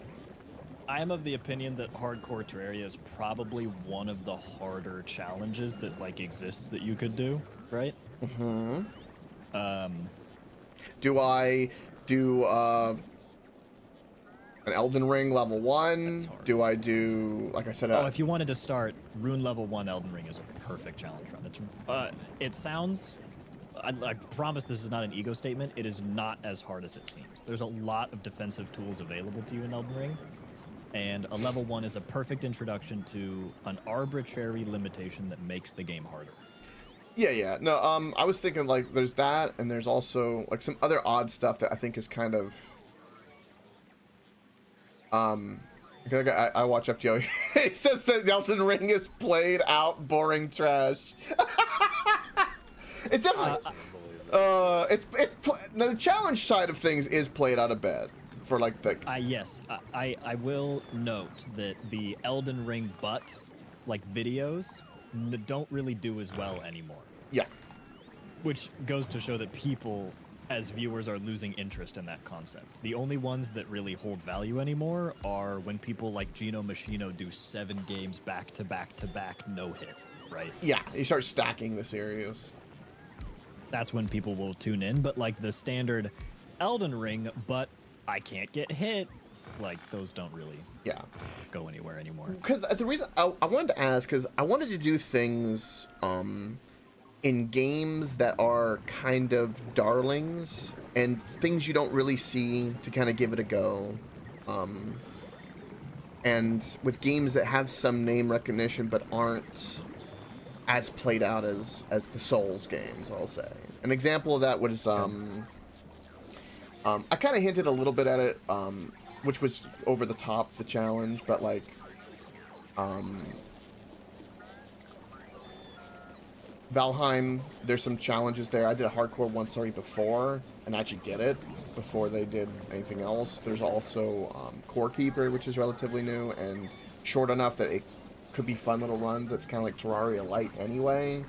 I am of the opinion that hardcore Terraria is probably one of the harder challenges that like exists that you could do, right? Mm-hmm. Do I do an Elden Ring level 1? Do I do, like I said, if you wanted to start, Rune level 1 Elden Ring is a perfect challenge run. It's it sounds, I promise this is not an ego statement, it is not as hard as it seems. There's a lot of defensive tools available to you in Elden Ring, and a level 1 is a perfect introduction to an arbitrary limitation that makes the game harder. Yeah. No, I was thinking like there's that, and there's also like some other odd stuff that I think is kind of I watch FGO. He says that Elden Ring is played out, boring trash. It's definitely the challenge side of things is played out of bed for like the yes, I will note that the Elden Ring like videos don't really do as well anymore. Yeah. Which goes to show that people, as viewers, are losing interest in that concept. The only ones that really hold value anymore are when people like Gino Machino do 7 games back to back to back, no hit, right? Yeah, you start stacking the series. That's when people will tune in, but like the standard Elden Ring, but I can't get hit, like those don't really go anywhere anymore. Because the reason I wanted to ask, because I wanted to do things in games that are kind of darlings and things you don't really see to kind of give it a go. And with games that have some name recognition but aren't as played out as the Souls games, I'll say. An example of that was I kind of hinted a little bit at it, which was over the top, the challenge, but like Valheim, there's some challenges there. I did a hardcore one story before and actually did it before they did anything else. There's also Core Keeper, which is relatively new and short enough that it could be fun little runs. It's kind of like Terraria Light anyway.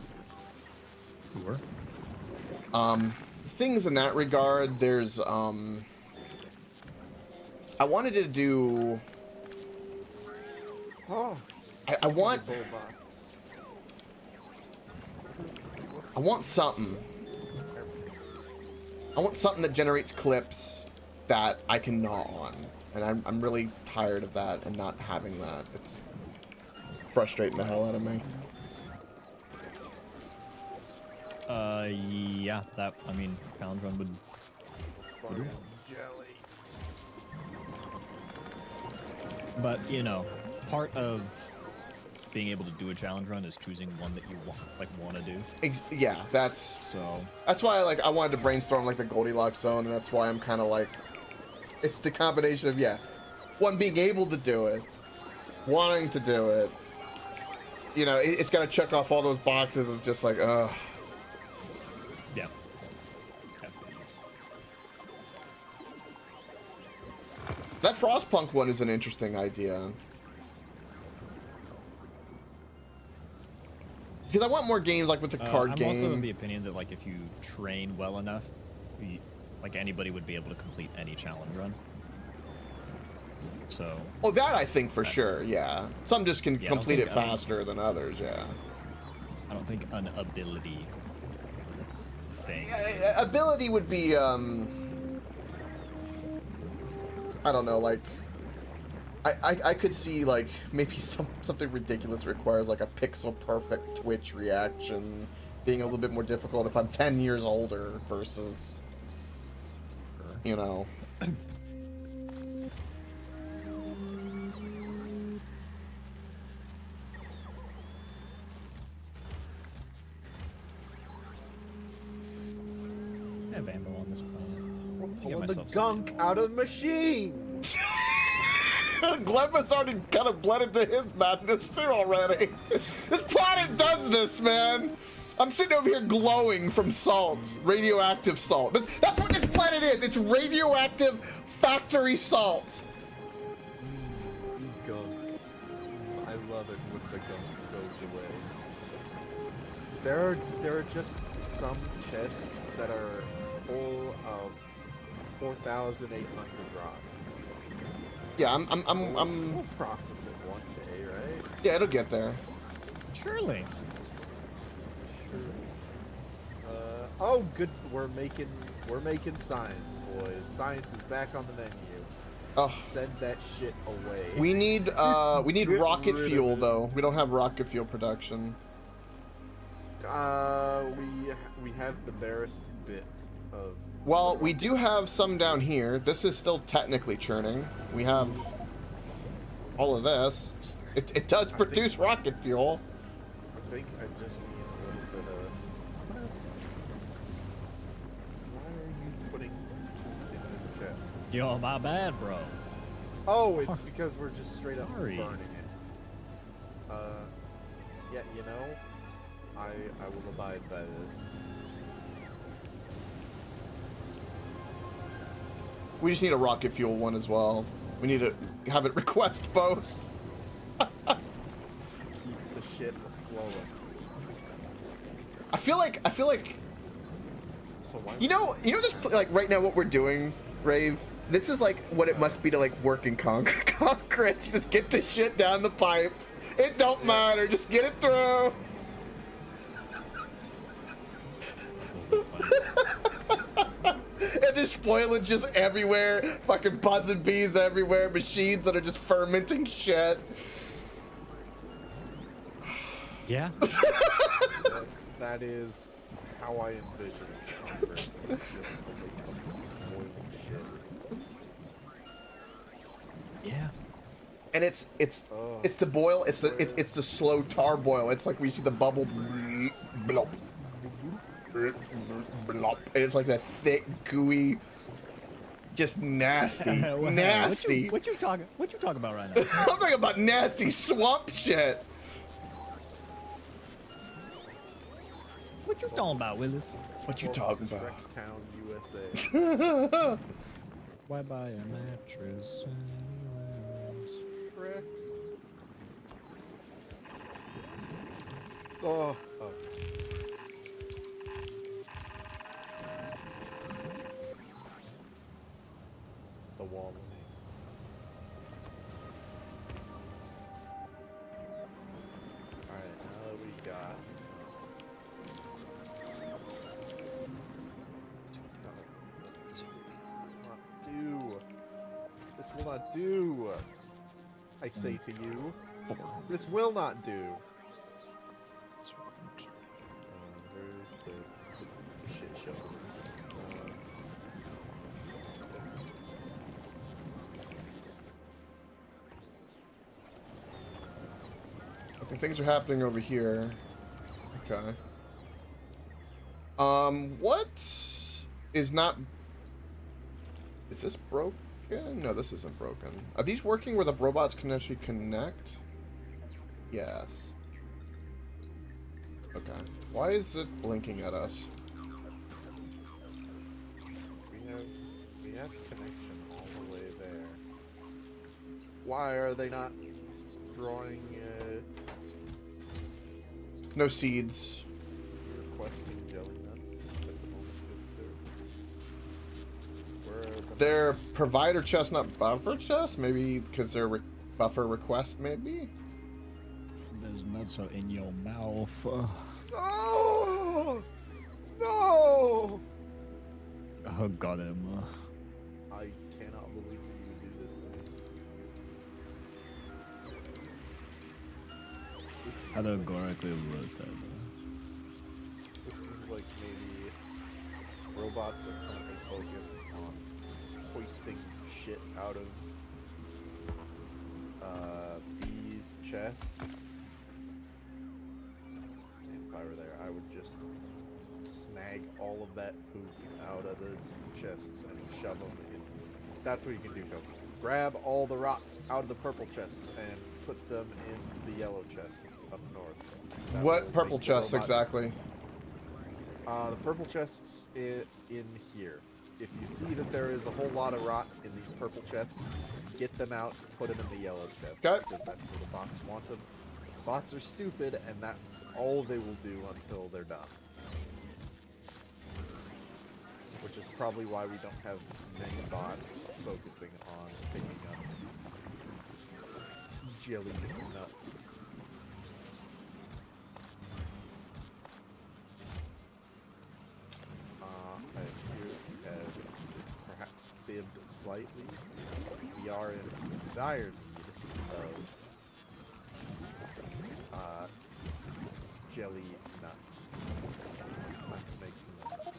Sure. Things in that regard, there's I wanted to do I want something. I want something that generates clips that I can gnaw on. And I'm really tired of that and not having that. It's frustrating the hell out of me. Yeah, that, I mean, challenge run would... Jelly. But, you know, part of being able to do a challenge run is choosing one that you want to do. Yeah, that's so. That's why I wanted to brainstorm like the Goldilocks zone, and that's why I'm kind of like, it's the combination of one being able to do it, wanting to do it. You know, it's got to check off all those boxes of just like, ugh. Yeah. That Frostpunk one is an interesting idea. Because I want more games like with the card game. I'm also of the opinion that like if you train well enough, like anybody would be able to complete any challenge run. So. Oh, that I think for sure, yeah. Some just can complete it faster than others, yeah. I don't think an ability thing. Ability would be, I don't know, like, I could see, like, maybe something ridiculous requires, like, a pixel-perfect Twitch reaction being a little bit more difficult if I'm 10 years older versus... you know. I have ammo on this planet. We're Get pulling the myself some gunk ammo. out of the machine! Glenn already kind of bled into his madness too already. This planet does this, man. I'm sitting over here glowing from salt, radioactive salt. That's what this planet is. It's radioactive factory salt. De-gunk. I love it when the gunk goes away. There are just some chests that are full of 4,800 rock. Yeah, We'll process it one day, right? yeah, it'll get there. Surely. Oh, good. We're making science, boys. Science is back on the menu. Oh, Send that shit away. we need Get rocket rid of fuel it. though. We don't have rocket fuel production. We have the barest bit of. Well, we do have some down here. This is still technically churning. We have all of this. It does produce rocket fuel. I think I just need a little bit of. Why are you putting in this chest? Yo, my bad, bro. Oh, it's because we're just straight up Sorry. burning it. Yeah, you know, I will abide by this. We just need a rocket fuel one as well. We need to have it request both. Keep the shit flowing. I feel like So why? you know this like right now what we're doing, Rave. This is like what it must be to like work in Congress. You just get the shit down the pipes. It don't matter. Just get it through. And this spoilage just everywhere. Fucking buzzing bees everywhere. Machines that are just fermenting shit. Yeah. That is how I envision Congress. It's just a boiling shit. Yeah. And it's Oh. the boil. It's the slow tar boil. It's like we see the bubble blop. Blop. And it's like that thick, gooey, just nasty, nasty. What you talking about right now? I'm talking about nasty swamp shit. What you talking about, Willis? What you Welcome talking to about? Shrek-town, USA. Why buy a mattress anyways? Shrek. Oh. The wall. Alright, now that we got. Not do. This will not do. I say to you, this will not do. There's the shit show. Okay, things are happening over here. Okay. What is not? Is this broken? No, this isn't broken. Are these working where the robots can actually connect? Yes. Okay. Why is it blinking at us? We have connection all the way there. Why are they not drawing No seeds. requesting jelly nuts at the moment, good sir? Where are the Their nuts? provider chest, not buffer chest? Maybe because they're buffer request, maybe? There's nuts in your mouth. No! No! Oh, got him. I cannot believe that you would do this to me. This seems like- Categorically roasted. This seems like maybe robots are currently focused on hoisting shit out of these chests. And if I were there, I would just snag all of that poop out of the chests and shove them in. That's what you can do, Koke. Grab all the rots out of the purple chests and put them in the yellow chests up north. That What will purple make the chests robots- exactly? The purple chests in here. If you see that there is a whole lot of rot in these purple chests, get them out, put them in the yellow chests. Okay. Because that's where the bots want them. Bots are stupid, and that's all they will do until they're done. Which is probably why we don't have many bots focusing on picking up jelly nuts. I appear to have perhaps fibbed slightly. We are in dire need of jelly nut. Let's make some of that.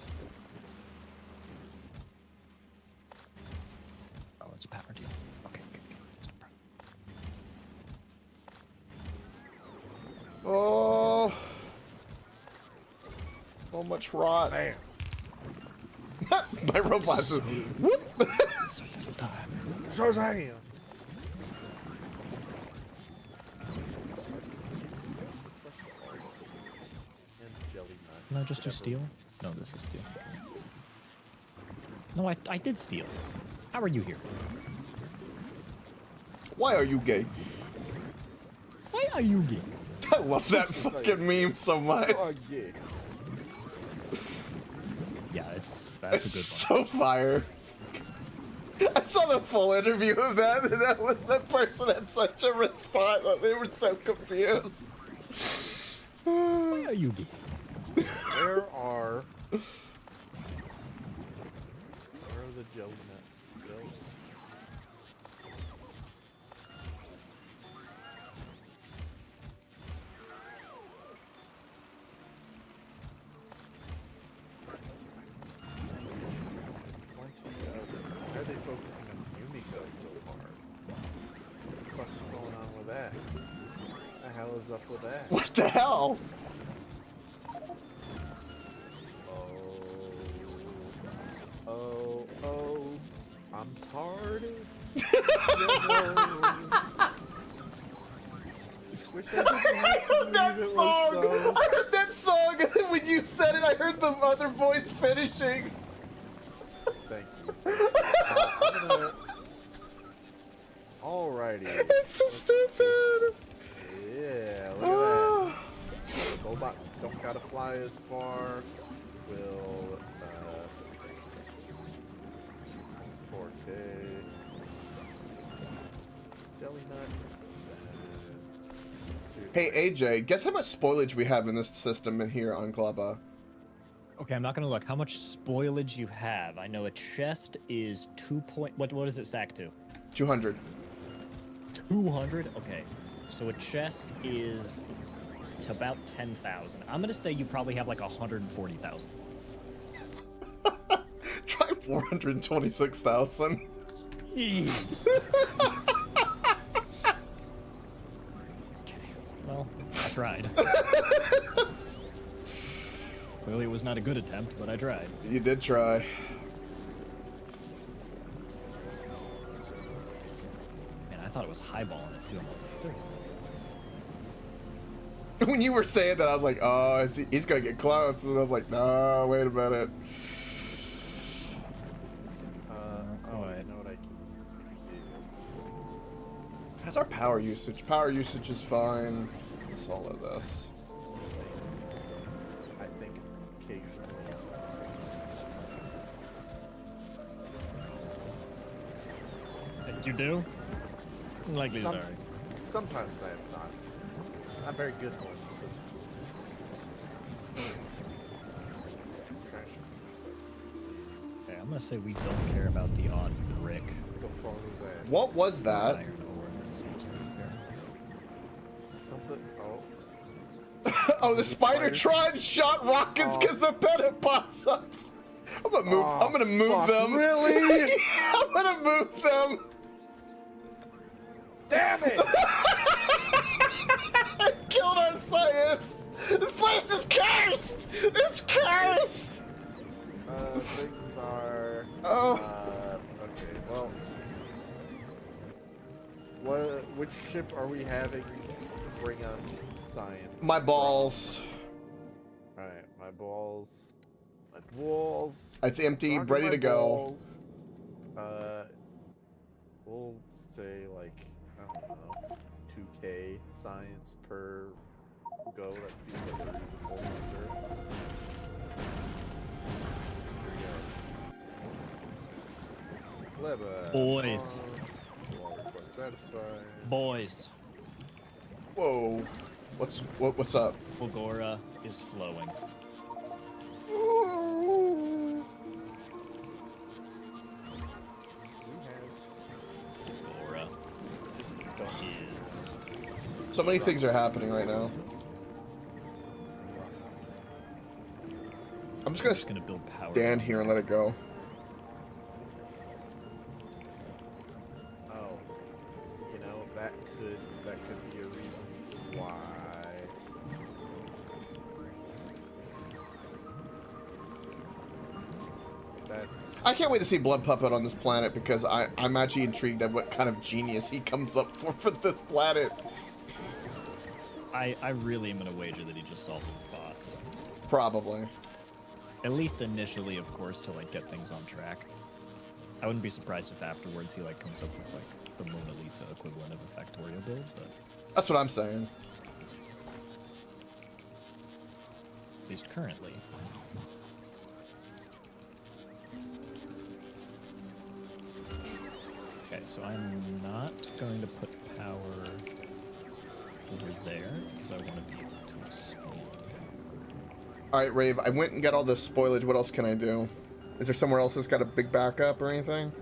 Oh, it's a power deal. Okay, good. It's no problem. Oh, so much rot. Bam! My robots is whoop. So little time. Shazam! And jelly nut. Can I just do steel? No, this is steel. No, I did steal. How are you here? Why are you gay? Why are you gay? I love that fucking meme so much. Oh, yeah. Yeah, that's a It's good so one. fire. I saw the full interview of that, and that was the person had such a response that they were so confused. Why are you gay? Where are the jelly nut jelly? Why are they focusing on Yumiko so hard? What the fuck's going on with that? What the hell is up with that? What the hell? Oh, I'm tarded. Wish I didn't have I to heard that believe it was song. so. I heard that song, and then when you said it, I heard the other voice finishing. Thank you. I'm gonna... Alrighty. It's so stupid. Yeah, look at that. Robots don't gotta fly as far. Will 4K jelly nut. Hey AJ, guess how much spoilage we have in this system in here on Glubba? Okay, I'm not gonna look. How much spoilage you have? I know a chest is 2 point. What does it stack to? 200. 200. Okay, so a chest is to about 10,000. I'm gonna say you probably have like 140,000. Try 426,000. Jeez. Okay. Well, I tried. Clearly, it was not a good attempt, but I tried. You did try. Man, I thought it was highballing it too. I'm like, 30. When you were saying that, I was like, oh, he's gonna get close. And I was like, no, wait a minute. Oh, I know what I can do. How's our power usage? Power usage is fine. What's all of this? Things. I think occasionally. You do? Likely Some- sorry. Sometimes I have not. Not very good ones, but. Trash request, please. Okay, I'm gonna say we don't care about the odd brick. What the fuck was that? What was that? Iron ore that seems through here. Something. Oh. Oh, the Spider-Tron shot rockets Oh. because the peta pops up. I'm gonna move. Oh, I'm gonna move fuck, them. Really? I'm gonna move them. Damn it! Killed our science. This place is cursed. It's cursed. Things are. Oh. Okay. Well. Which ship are we having bring us science? My balls. All right, my balls. My balls. It's empty, Talking ready my to go. balls. We'll say like I don't know, 2K science per go. That seems like a reasonable number. Here we go. Clever. Boys. Request satisfied. Boys, Whoa. What's up? Fulgora is flowing. Fulgora is. So many things are happening right now. I'm just Gonna build power. stand here and let it go. Oh, you know that could be a reason why. That's. I can't wait to see Blood Puppet on this planet because I'm actually intrigued at what kind of genius he comes up for this planet. I really am gonna wager that he just solved it with bots. Probably. At least initially, of course, to like get things on track. I wouldn't be surprised if afterwards he like comes up with like the Mona Lisa equivalent of a Factorio build, but That's what I'm saying. at least currently. Okay, so I'm not going to put power over there because I want to be able to expand. All right, Rave. I went and got all this spoilage. What else can I do? Is there somewhere else that's got a big backup or anything?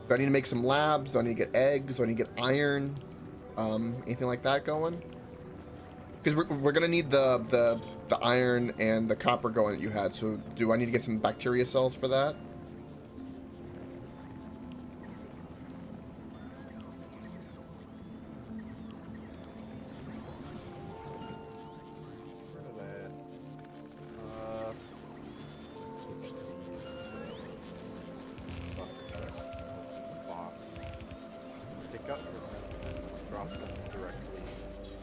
Do I need to make some labs? Do I need to get eggs? Do I need to get iron? Anything like that going? Because we're gonna need the iron and the copper going that you had. So do I need to get some bacteria cells for that? Switch these to bucket chests with bots. Pick up from them and drop them directly into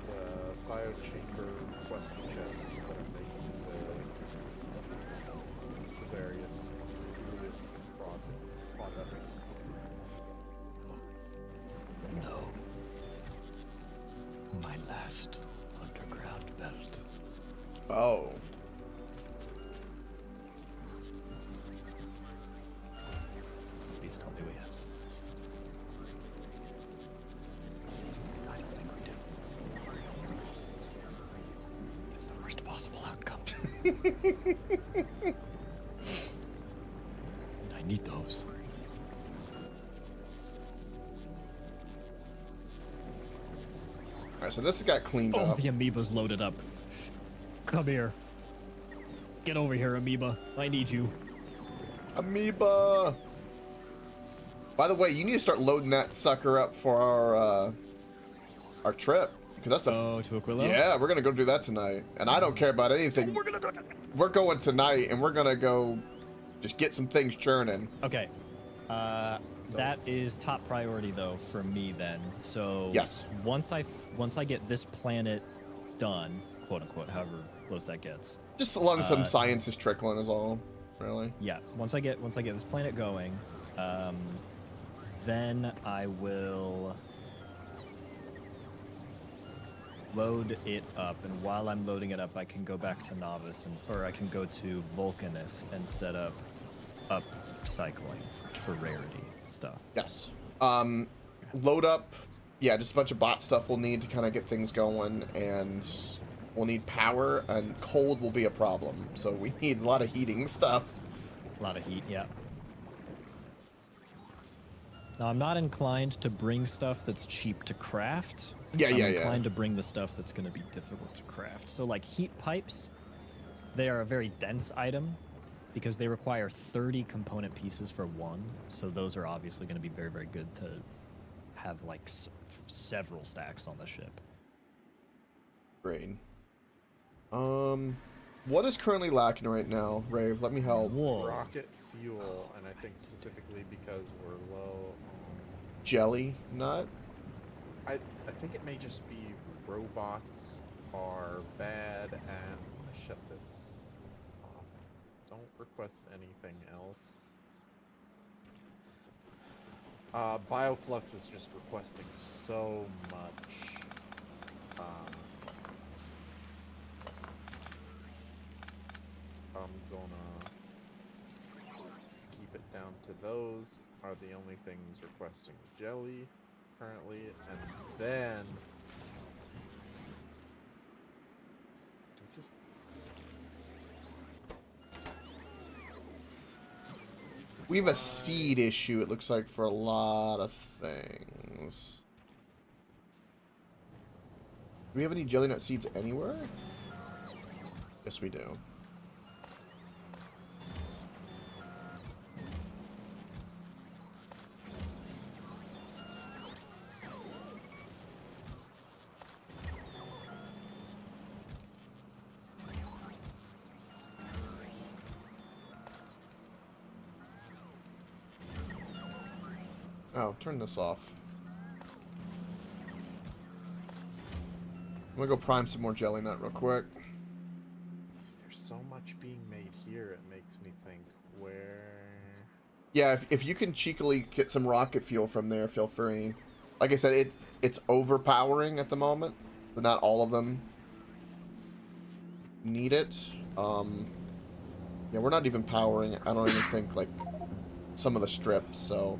the biochamber quest chests that are making the various fluid products. No. My last underground belt. Oh. Please tell me we have some of this. I don't think we do. It's the worst possible outcome. I need those. All right, so this got cleaned Oh, up. the amoeba's loaded up. Come here. Get over here, amoeba. I need you. Amoeba. By the way, you need to start loading that sucker up for our trip, because that's the. Oh, to Aquilo? Yeah, we're gonna go do that tonight, and I don't care about anything. We're gonna do it. We're going tonight, and we're gonna go, just get some things churning. Okay. That is top priority though for me then. So Yes. once I get this planet done, quote unquote, however close that gets. Just as long as some science is trickling is all, really. Yeah. Once I get this planet going, then I will load it up, and while I'm loading it up, I can go back to Novice or I can go to Vulcanus and set up cycling for rarity stuff. Yes. Load up. Yeah, just a bunch of bot stuff we'll need to kind of get things going, and we'll need power, and cold will be a problem. So we need a lot of heating stuff. A lot of heat, yeah. Now, I'm not inclined to bring stuff that's cheap to craft. Yeah, I'm yeah, inclined to bring the stuff that's going to be difficult to craft. So, like, heat pipes They are a very dense item because they require 30 component pieces for one. So those are obviously going to be very, very good to have like several stacks on the ship. Great. What is currently lacking right now, Rave? Let me help. Whoa. Rocket fuel, and I think specifically because we're low on... Jelly nut? I think it may just be robots are bad at... I'm gonna shut this off. Don't request anything else. Bioflux is just requesting so much. I'm gonna keep it down to those are the only things requesting jelly currently, and then just We have a seed issue, it looks like, for a lot of things. Do we have any jelly nut seeds anywhere? Yes, we do. Oh, turn this off. I'm gonna go prime some more jelly nut real quick. see, there's so much being made here. It makes me think where. Yeah, if you can cheekily get some rocket fuel from there, feel free. Like I said, it's overpowering at the moment, but not all of them need it. Yeah, we're not even powering, I don't even think, like, some of the strips, so...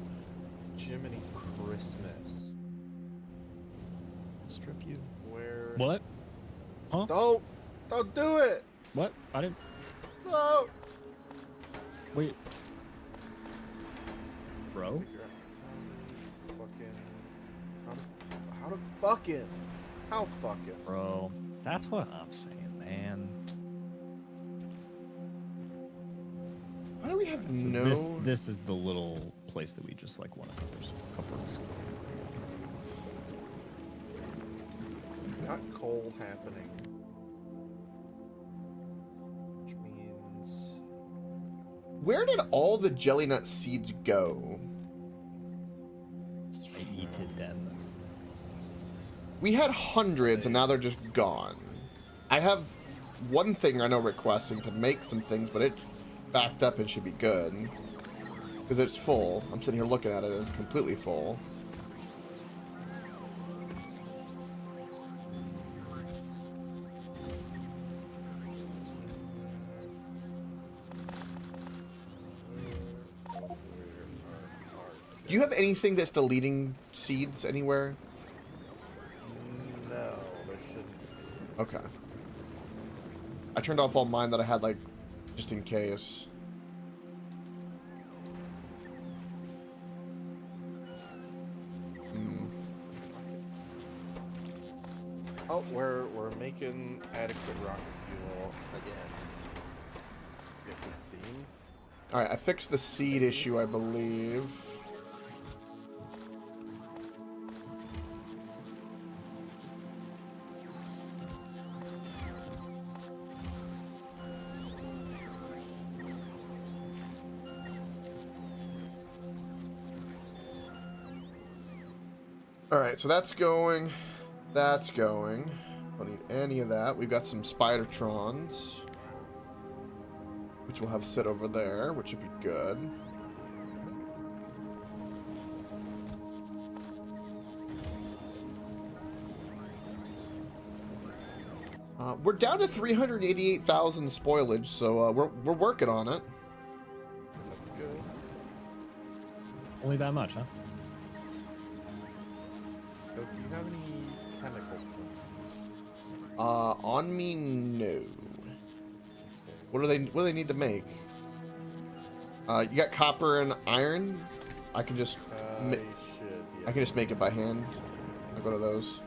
Jiminy Christmas. Strip you. Where? What? Huh? Don't do it! What? I didn't. No! Wait. Bro? Figure out how fucking. Bro. That's what I'm saying, man. Why do we have So no... this is the little place that we just like want to cover us. Got coal happening. Which means... Where did all the jelly nut seeds go? I eated them. We had hundreds, and now they're just gone. I have one thing I know requesting to make some things, but it backed up and should be good. Because it's full. I'm sitting here looking at it, it's completely full. Do you have anything that's deleting seeds anywhere? No, there shouldn't. Okay. I turned off all mine that I had, like, just in case. Oh, we're making adequate rocket fuel again. It would seem. Alright, I fixed the seed issue, I believe. Alright, so that's going. That's going. Don't need any of that. We've got some Spidertrons, which we'll have sit over there, which would be good. We're down to 388,000 spoilage, so we're working on it. Let's go. Only that much, huh? So, do you have any chemical plans? On me, no. What do they need to make? You got copper and iron. I can just Yeah. I can just make it by hand. I'll go to those.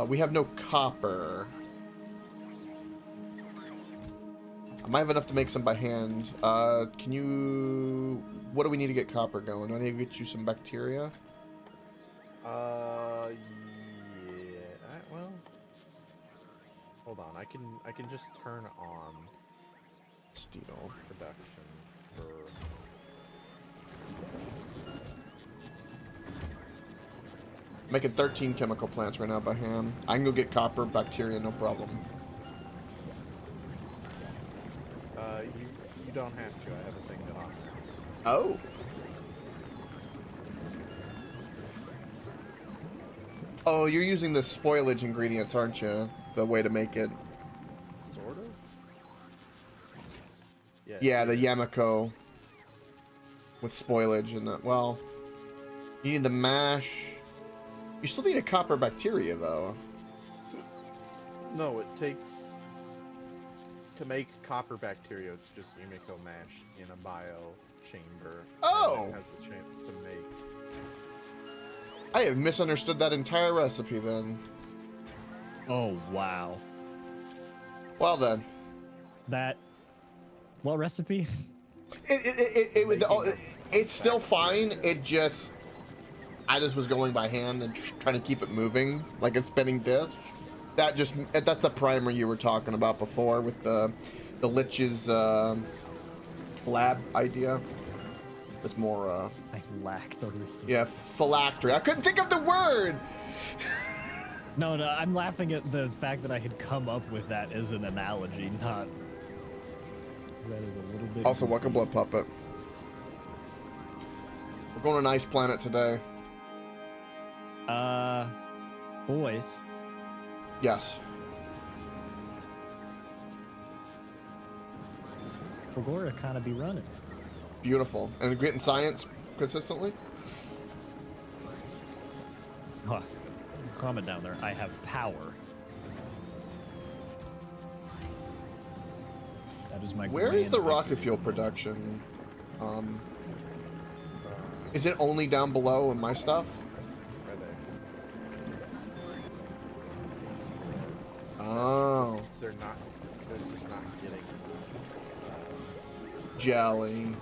We have no copper. I might have enough to make some by hand. Can you... What do we need to get copper going? Do I need to get you some bacteria? Yeah. Well, hold on. I can just turn on Steel. production for. Making 13 chemical plants right now by hand. I can go get copper, bacteria, no problem. You don't have to. I have a thing that offers. Oh. Oh, you're using the spoilage ingredients, aren't you? The way to make it. Sort of. Yeah. Yeah, the Yamako with spoilage and that. Well, you need the mash. You still need a copper bacteria, though. No, it takes to make copper bacteria. It's just Yumiko mash in a bio chamber. Oh. And it has a chance to make. I have misunderstood that entire recipe then. Oh, wow. Well then. That... What recipe? It's still fine. It just... I just was going by hand and trying to keep it moving like a spinning disc. That's the primer you were talking about before with the Lich's lab idea. It's more Phylactery. yeah, phylactery. I couldn't think of the word. No, I'm laughing at the fact that I had come up with that as an analogy, not... That is a little bit... Also, welcome Blood Puppet. We're going to an ice planet today. Boys. Yes. We're kind of be running. Beautiful. And getting science consistently? Huh. Comment down there. I have power. That is my... Where is the grand rocket victory. fuel production? Is it only down below in my stuff? Right there. Oh. They're just not getting Jelly.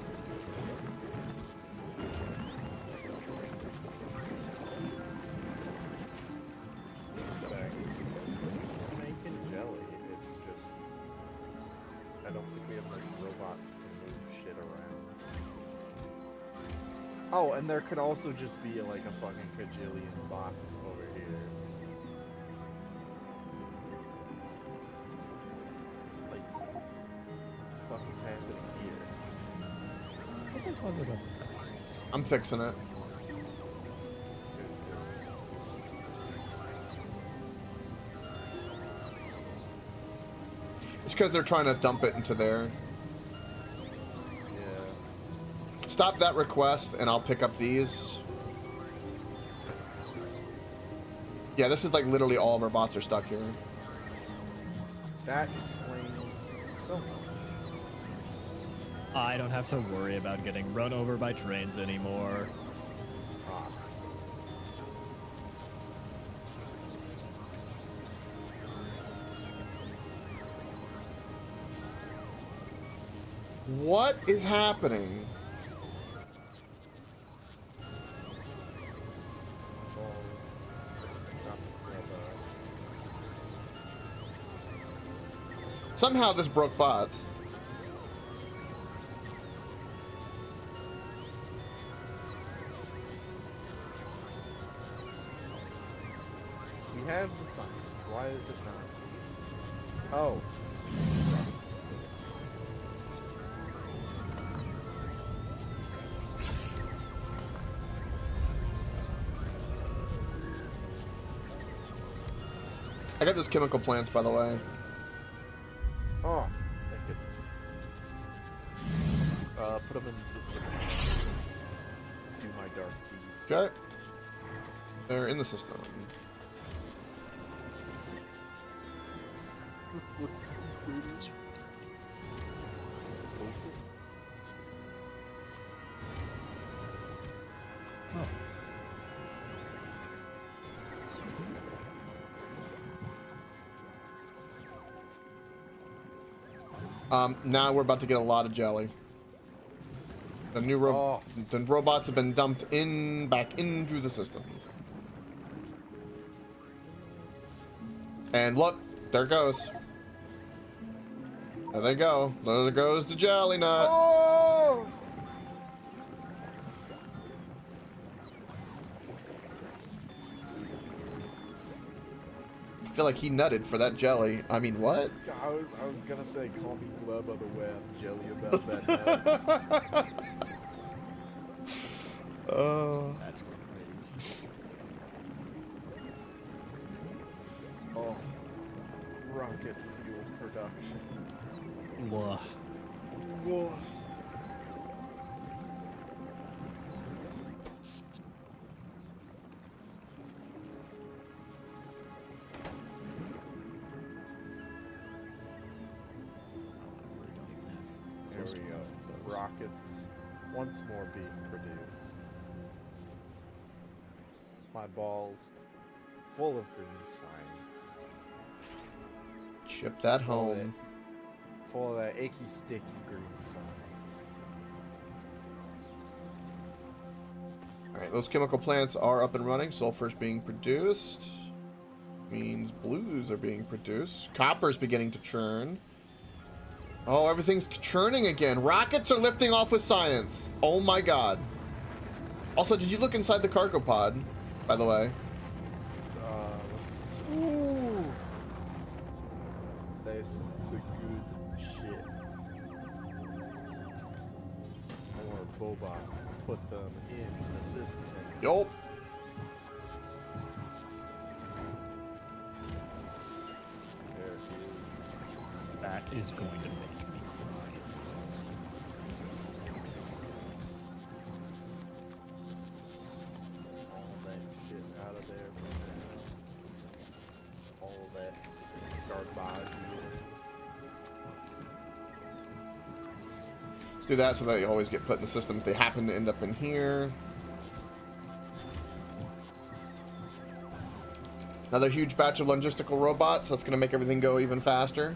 making jelly. It's just I don't think we have enough robots to move shit around. Oh, and there could also just be like a fucking kajillion bots over here. Like, what the fuck is happening here? What the fuck is up? I'm fixing it. It's because they're trying to dump it into there. Yeah. Stop that request and I'll pick up these. Yeah, this is like literally all of our bots are stuck here. That explains so much. I don't have to worry about getting run over by trains anymore. Ah. What is happening? Somehow this broke bots. We have the science. Why is it not? Oh. I got those chemical plants, by the way. Oh, thank goodness. Put them in the system. Do my dark deed. Okay. They're in the system. Oh. Now we're about to get a lot of jelly. The new the robots have been dumped back into the system. And look, there it goes. There they go. There goes the jelly nut. Oh! I feel like he nutted for that jelly. I mean, what? I was gonna say, call me Glub of the way I'm jelly about that nut. Oh. That's crazy. Oh. Rocket fuel production. Whoa. Whoa. There we go. Rockets once more being produced. My balls full of green science. Ship that home. Full of that icky, sticky green science. Alright, those chemical plants are up and running. Sulfur's being produced. Means blues are being produced. Copper's beginning to churn. Oh, everything's churning again. Rockets are lifting off with science. Oh my god. Also, did you look inside the cargo pod, by the way? Let's... Ooh! That's the good shit. More bobots. Put them in the system. Yup. There he is. That is going to make me cry. All that shit out of there for now. All that garbage. Let's do that so that you always get put in the system if they happen to end up in here. Another huge batch of logistical robots. That's going to make everything go even faster.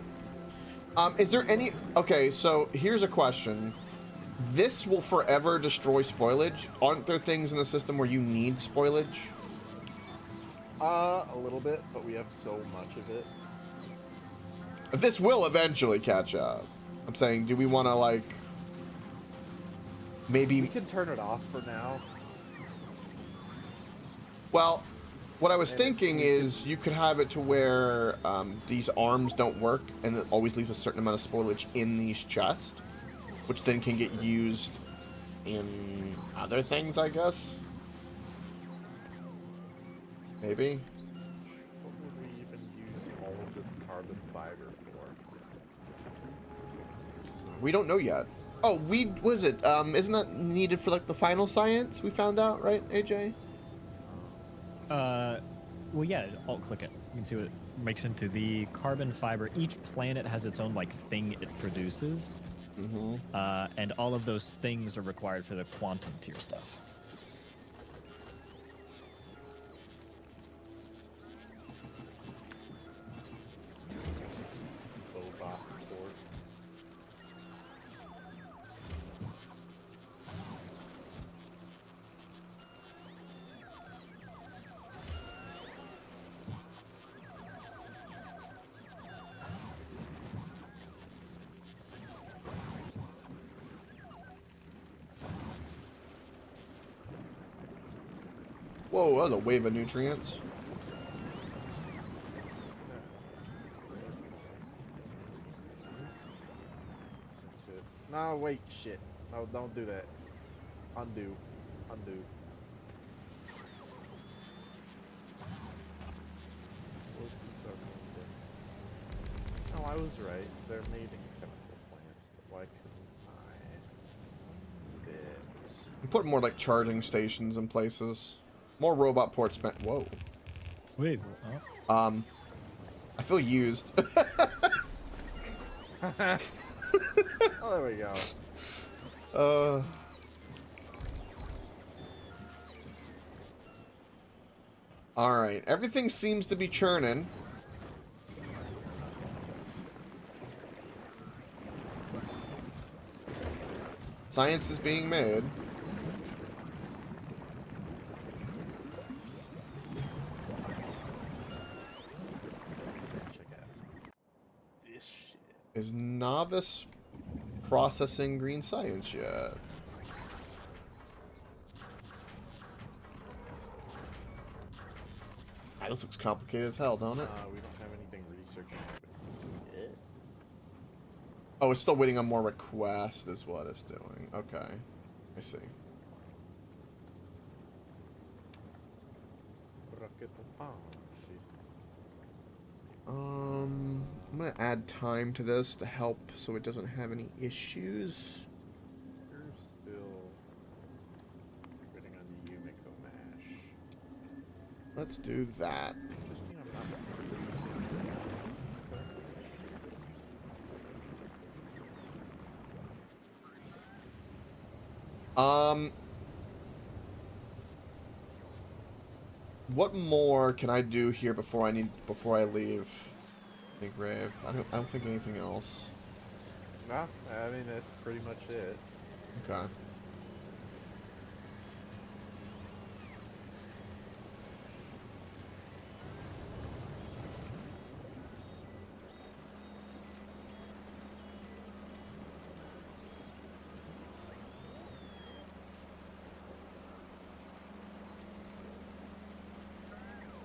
Is there any... Okay, so here's a question. This will forever destroy spoilage. Aren't there things in the system where you need spoilage? A little bit, but we have so much of it. This will eventually catch up. I'm saying, do we want to, like... Maybe... We can turn it off for now. Well... What I was thinking is you could have it to where these arms don't work and it always leaves a certain amount of spoilage in these chests, which then can get used in other things, I guess. Maybe. What would we even use all of this carbon fiber for? We don't know yet. Oh, what is it? Isn't that needed for like the final science we found out, right, AJ? Well, yeah, alt click it. You can see what it makes into the carbon fiber. Each planet has its own, like, thing it produces. Mm-hmm. And all of those things are required for the quantum tier stuff. Bobot ports. Whoa, that was a wave of nutrients. No, wait, shit. No, don't do that. Undo. Undo. Explosives are moving. No, I was right. They're made in chemical plants, but why couldn't I do it? I'm putting more like charging stations in places. More robot ports. Whoa. Wait. I feel used. Oh, there we go. All right. Everything seems to be churning. Science is being made. Check out this shit. Is novice processing green science yet? Ah, this looks complicated as hell, don't it? We don't have anything researching it. Oh, it's still waiting on more requests is what it's doing. Okay. I see. I'm gonna add time to this to help so it doesn't have any issues. You're still waiting on the Yumiko mash. Let's do that. Just mean I'm not producing What more can I do here before I leave? I think Rave. I don't think anything else. No, I mean that's pretty much it. Okay.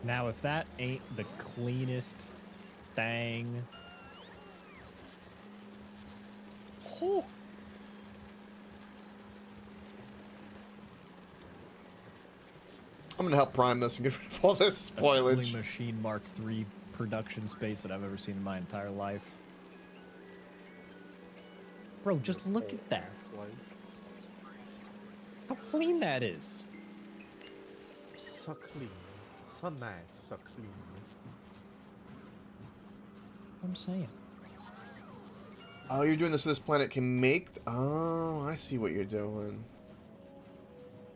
Now, if that ain't the cleanest thing. Oh. I'm gonna help prime this and get rid of all this spoilage. Assembly machine Mark III production space that I've ever seen in my entire life. Bro, just look at that. How clean that is. So clean. So nice. So clean. I'm saying. Oh, you're doing this so this planet can make... Oh, I see what you're doing.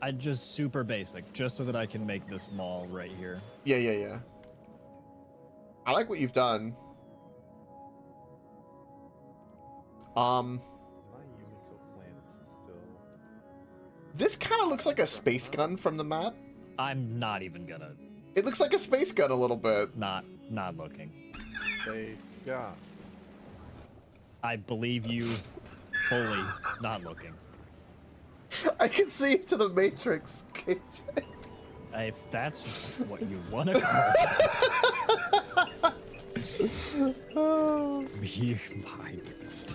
I just super basic, just so that I can make this mall right here. Yeah. I like what you've done. My Yumiko plants still... This kind of looks like a space gun from the map. I'm not even gonna... It looks like a space gun a little bit. Not looking. Space gun. I believe you fully not looking. I can see into the Matrix, KJ. If that's what you want to call it. Be my biggest.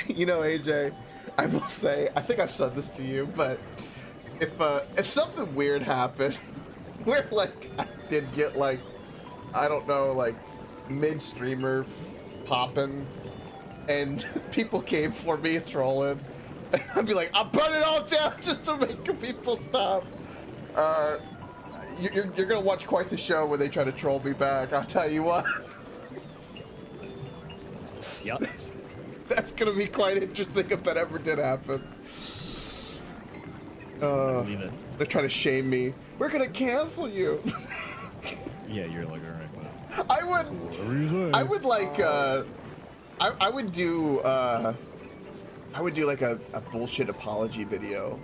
You know, AJ, I will say, I think I've said this to you, but if something weird happened, where like I did get like, I don't know, like mid-streamer popping, and people came for me trolling, and I'd be like, I'll burn it all down just to make people stop. You're gonna watch quite the show when they try to troll me back. I'll tell you what. Yep. That's gonna be quite interesting if that ever did happen. Believe it. They're trying to shame me. We're gonna cancel you. Yeah, you're like, alright, well. I would like, I would do like a bullshit apology video,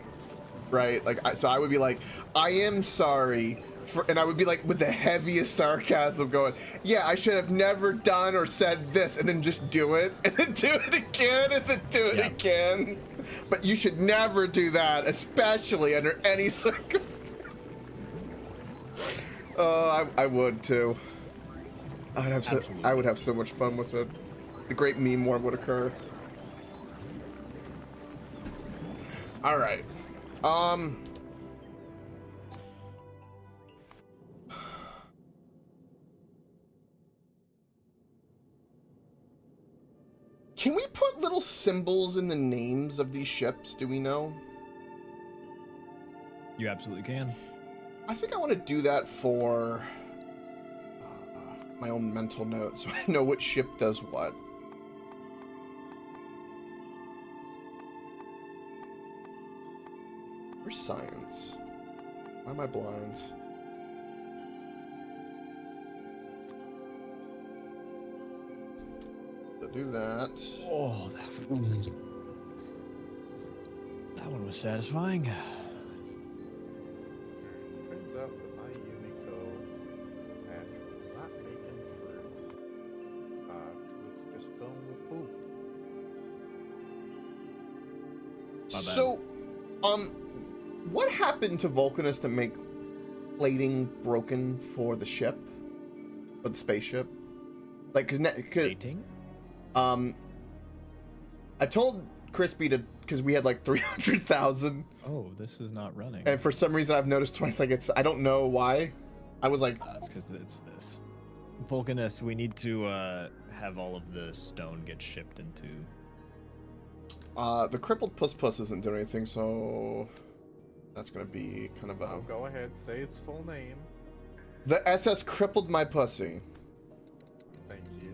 right? Like, so I would be like, I am sorry for, and I would be like with the heaviest sarcasm going, yeah, I should have never done or said this, and then just do it, and then do it again, and then do it again. But you should never do that, especially under any circumstances. I would too. I would have so much fun with it. The great meme war would occur. All right. Can we put little symbols in the names of these ships? Do we know? You absolutely can. I think I want to do that for my own mental note, so I know what ship does what. Where's science? Why am I blind? do that. Oh, that one was satisfying. Turns out that my Unico battery is not making fruit. Because it was just filled with poop. My bad. So, what happened to Vulcanus to make plating broken for the ship? For the spaceship? Like, cause Dating? I told Crispy to, because we had like 300,000. Oh, this is not running. And for some reason I've noticed twice, like I don't know why. I was like, It's because it's this. Vulcanus, we need to have all of the stone get shipped into. the crippled puss isn't doing anything, so that's gonna be kind of a... Oh, go ahead, say its full name. The SS crippled my pussy. Thank you.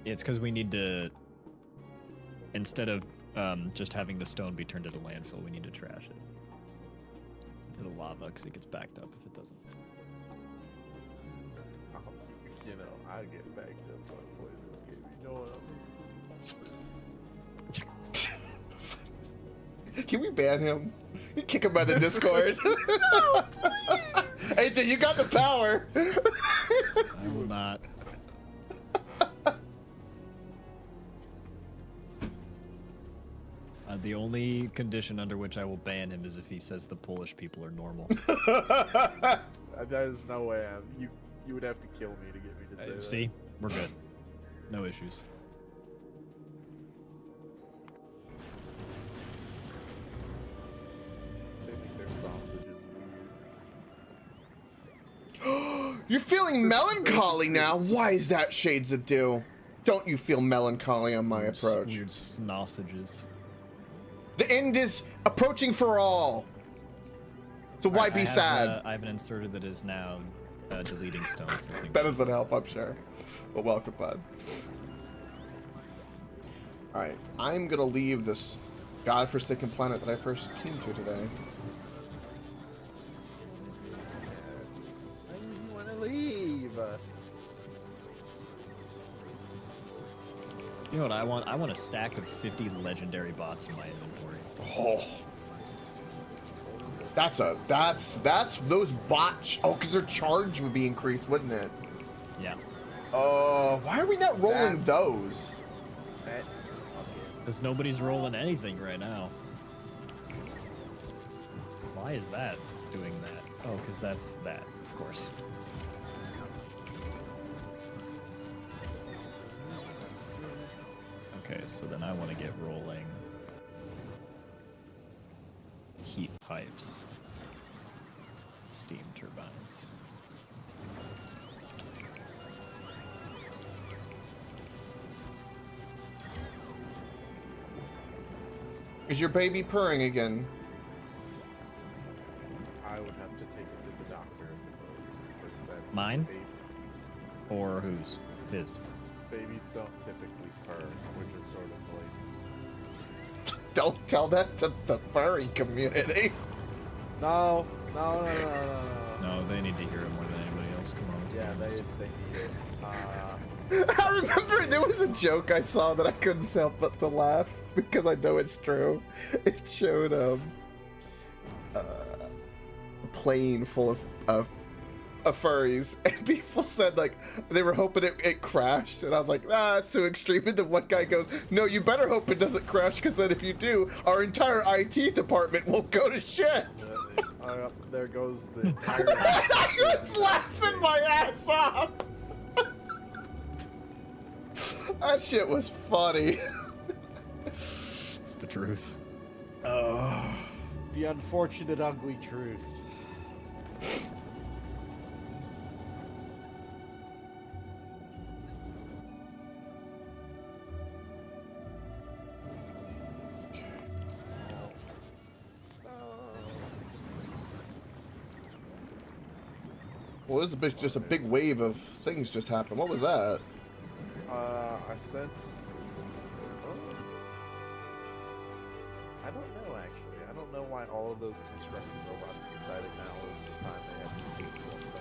It's because we need to, instead of just having the stone be turned to the landfill, we need to trash it to the lava because it gets backed up if it doesn't. You know, I get backed up when I play this game. You know what I mean? Can we ban him? You kick him by the Discord. AJ, you got the power. I will not. The only condition under which I will ban him is if he says the Polish people are normal. There's no way you would have to kill me to get me to say that. See? We're good. No issues. They make their sausages weird. You're feeling melancholy now. Why is that, Shades of Dew? Don't you feel melancholy on my approach? Weird sausages. The end is approaching for all. So why be sad? I have an inserter that is now deleting stones. I think. That doesn't help, I'm sure. But welcome, bud. Alright, I'm gonna leave this godforsaken planet that I first came to today. Why do you want to leave? You know what I want? I want a stack of 50 legendary bots in my inventory. Oh. That's those bots. Oh, because their charge would be increased, wouldn't it? Yeah. Why are we not rolling those? That's Because nobody's rolling anything right now. Why is that doing that? Oh, because that's that, of course. Okay, so then I want to get rolling heat pipes, steam turbines. Is your baby purring again? I would have to take it to the doctor if it was, because that Mine? baby, Or whose? His. babies don't typically purr, which is sort of like Don't tell that to the furry community. no. No, they need to hear it more than anybody else. Come on. let's be Yeah, honest. they need it. I remember there was a joke I saw that I couldn't help but to laugh because I know it's true. It showed a plane full of furries, and people said like they were hoping it crashed, and I was like, ah, that's too extreme. And then one guy goes, no, you better hope it doesn't crash, because then if you do, our entire IT department will go to shit. There goes the entire. I was laughing my ass off. That shit was funny. It's the truth. Oh. The unfortunate, ugly truth. Well, this is just a big wave of things just happened. What was that? I sent. I don't know actually. I don't know why all of those construction robots decided now was the time they had to do something.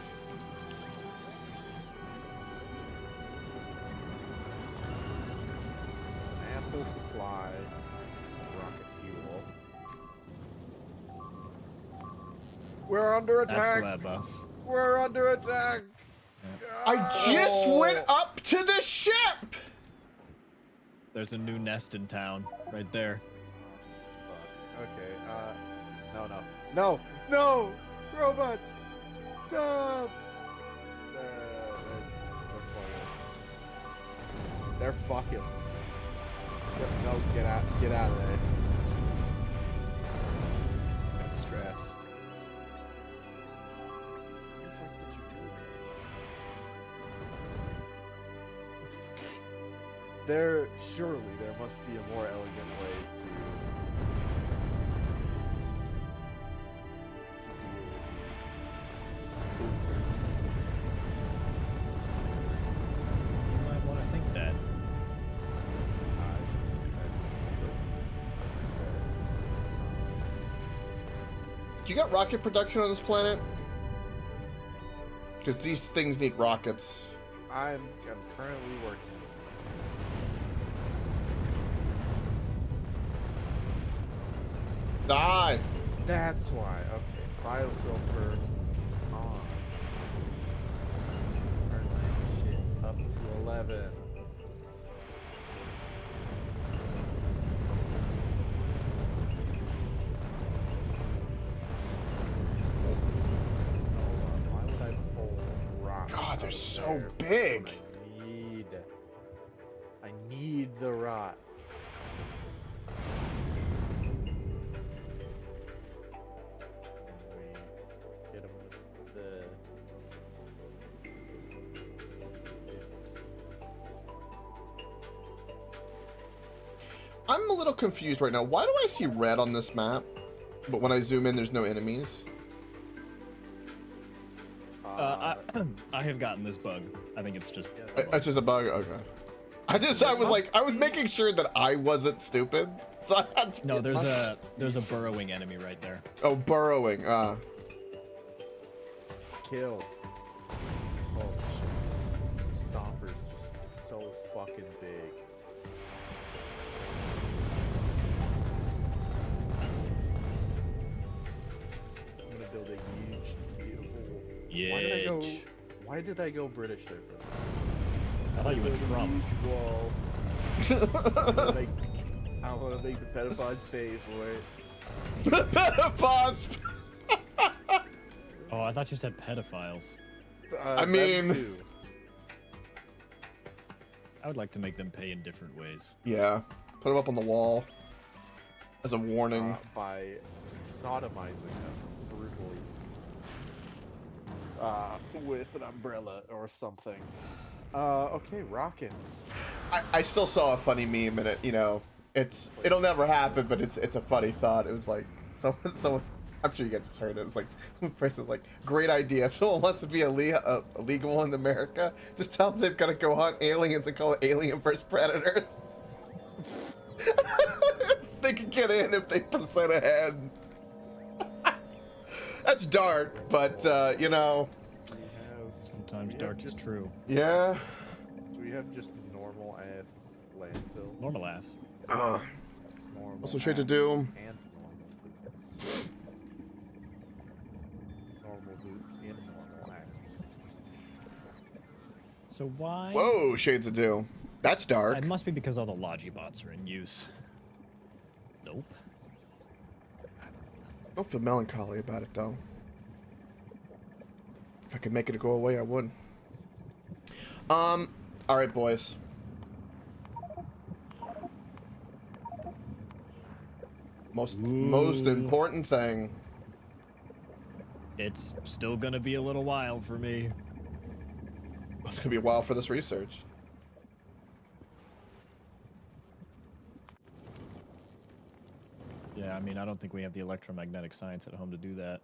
plentiful supply of rocket fuel. We're under That's attack! Gleba. We're under attack! I just went Oh! up to the ship! There's a new nest in town, right there. Fuck. Okay, no, no. No! No! Robots! Stop! They're fucking. No, get out of there. Got the strats. What the fuck did you do? Surely there must be a more elegant way to deal with these filters. You might want to think that. Do you got rocket production on this planet? Because these things need rockets. I'm currently working Die! on it. That's why. Okay. Biosulfur on. Turn that shit up to 11. Why would I pull rock? God, they're out of so there big. when I need the rot. And we hit him with the. I'm a little confused right now. Why do I see red on this map? But when I zoom in, there's no enemies. I have gotten this bug. I think it's just. It's just a bug? Okay. I was making sure that I wasn't stupid. So I had to No, there's a burrowing enemy right there. Oh, burrowing. Kill. Holy shit. This Stomper's just so fucking big. I'm gonna build a huge, beautiful. Yeah. Why did I go British there for a second? I thought you went Build a Trump. huge wall. I wanna make the pedophiles pay for it. Pause. Oh, I thought you said pedophiles. I Them mean- too. I would like to make them pay in different ways. Yeah. Put them up on the wall. As a warning. By sodomizing them brutally. With an umbrella or something. Okay, rockets. I still saw a funny meme in it, you know. It'll never happen, but it's a funny thought. It was like someone I'm sure you guys have heard it. It's like one person's like, great idea. If someone wants to be illegal in America, just tell them they've got to go hunt aliens and call it alien vs predators. They can get in if they percent ahead. That's dark, but you know. Sometimes dark is true. Yeah. Do we have just normal ass landfill? Normal ass. Normal Also, Shades of ass Doom. And normal boots. Normal boots and normal ass. So why? Whoa, Shades of Doom. That's dark. It must be because all the Logibots are in use. Nope. I don't feel melancholy about it though. If I could make it go away, I would. All right, boys. Most important thing. It's still gonna be a little while for me. It's gonna be a while for this research. Yeah, I mean, I don't think we have the electromagnetic science at home to do that.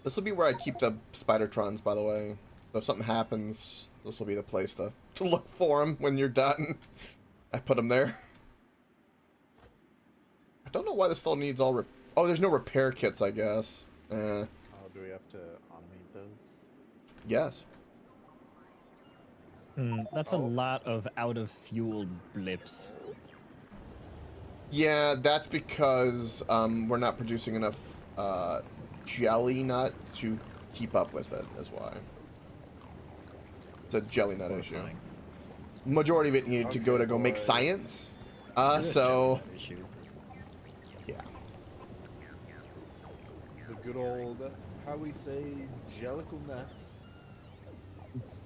This will be where I keep the Spidertrons, by the way. So if something happens, this will be the place to look for them when you're done. I put them there. I don't know why this still needs all. Oh, there's no repair kits, I guess. Oh, do we have to unmute those? Yes. That's a lot of out of fuel blips. Yeah, that's because we're not producing enough jelly nut to keep up with it. Is why. It's a jelly nut issue. Majority of it needed to go make science. So. Yeah. The good old, how we say, jellicle nuts.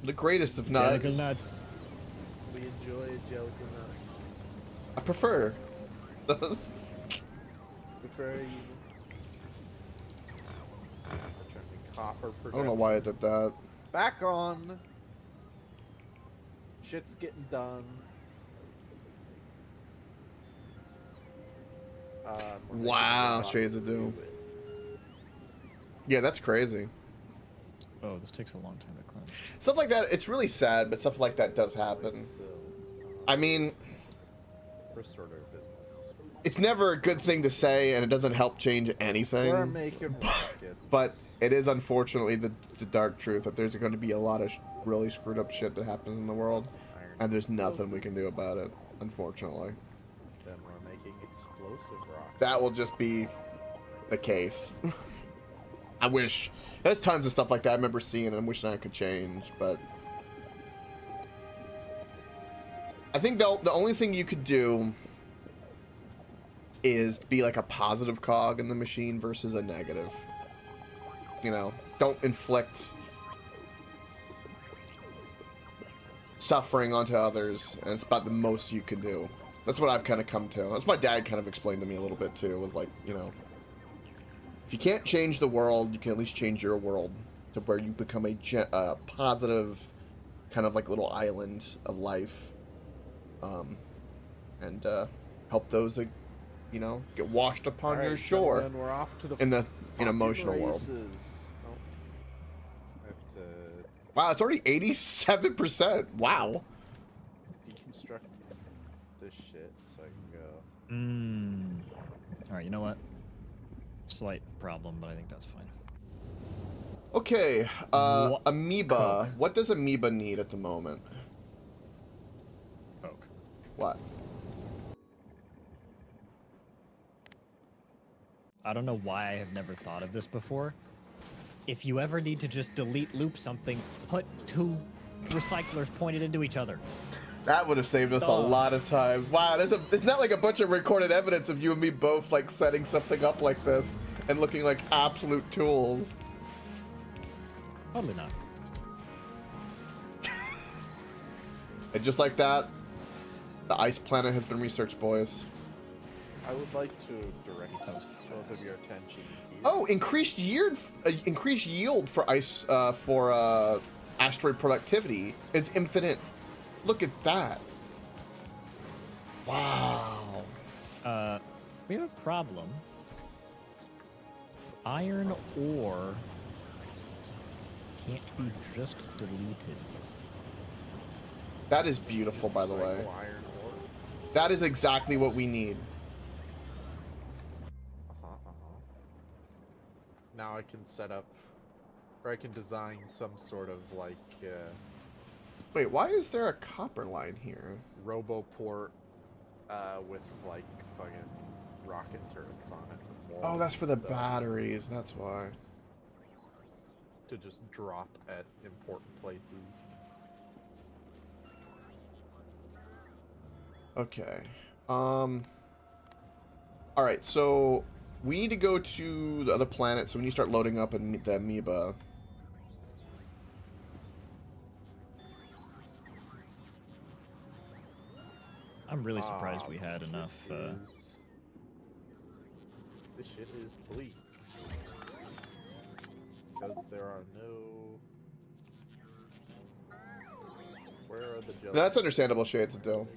The greatest of nuts. Jellicle nuts. We enjoy a jellicle nut. I prefer those. Prefer you. Turning copper I production. don't know why I did that. Back on. Shit's getting done. Wow, Shades of Doom. Yeah, that's crazy. Oh, this takes a long time to climb. Stuff like that, it's really sad, but stuff like that does happen. So, I mean, first order of business. it's never a good thing to say, and it doesn't help change We're anything. making rockets. But it is unfortunately the dark truth that there's going to be a lot of really screwed up shit that happens in the world, and there's nothing we can do about it, unfortunately. Then we're making explosive rockets. That will just be the case. I wish. There's tons of stuff like that I remember seeing, and I'm wishing I could change, but I think the only thing you could do is be like a positive cog in the machine versus a negative. You know, don't inflict suffering onto others, and it's about the most you can do. That's what I've kind of come to. That's what my dad kind of explained to me a little bit too. It was like, you know, if you can't change the world, you can at least change your world to where you become a positive kind of like little island of life, and help those that, you know, get washed upon your shore We're off to the in the emotional world. races. Oh. I have to Wow, it's already 87%. Wow. deconstruct this shit so I can go. All right, you know what? Slight problem, but I think that's fine. Okay, Amoeba. Coke. What does Amoeba need at the moment? Coke. What? I don't know why I have never thought of this before. If you ever need to just delete loop something, put two recyclers pointed into each other. That would have saved us a lot of time. Wow, it's not like a bunch of recorded evidence of you and me both like setting something up like this and looking like absolute tools. Totally not. And just like that, the ice planet has been researched, boys. I would like to direct That was both of fast. your attention here. Oh, increased yield for ice for asteroid productivity is infinite. Look at that. Wow. We have a problem. Iron ore can't be just deleted. That is beautiful, by the way. Recycle iron ore. That is exactly what we need. Now I can set up, or I can design some sort of like Wait, why is there a copper line here? RoboPort with like fucking rocket turrets on it. With Oh, that's for the stuff batteries. That's why. to just drop at important places. Okay. All right, so we need to go to the other planet, so we need to start loading up the amoeba. I'm really surprised we had This enough. shit is- This shit is bleak. Because there are no. Where are the jelly? That's understandable shit to do.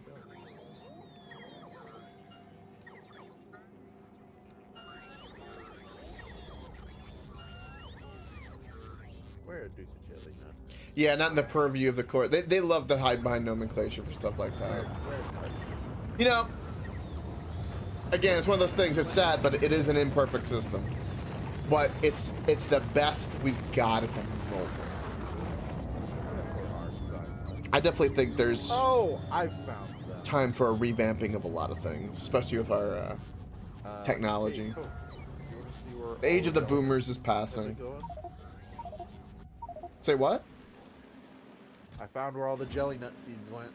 Where do the jelly nut? Yeah, not in the purview of the court. They love to hide behind nomenclature for stuff like that. Where You know, Again, it's one of those things. It's sad, but it is an imperfect system. But it's the best we've got at the moment. I definitely think there's Oh, I found them. time for a revamping of a lot of things, especially with our technology. Hey, Coke, do you want to see where The age all of the jelly boomers is nuts are passing. going? Say what? I found where all the jelly nut seeds went.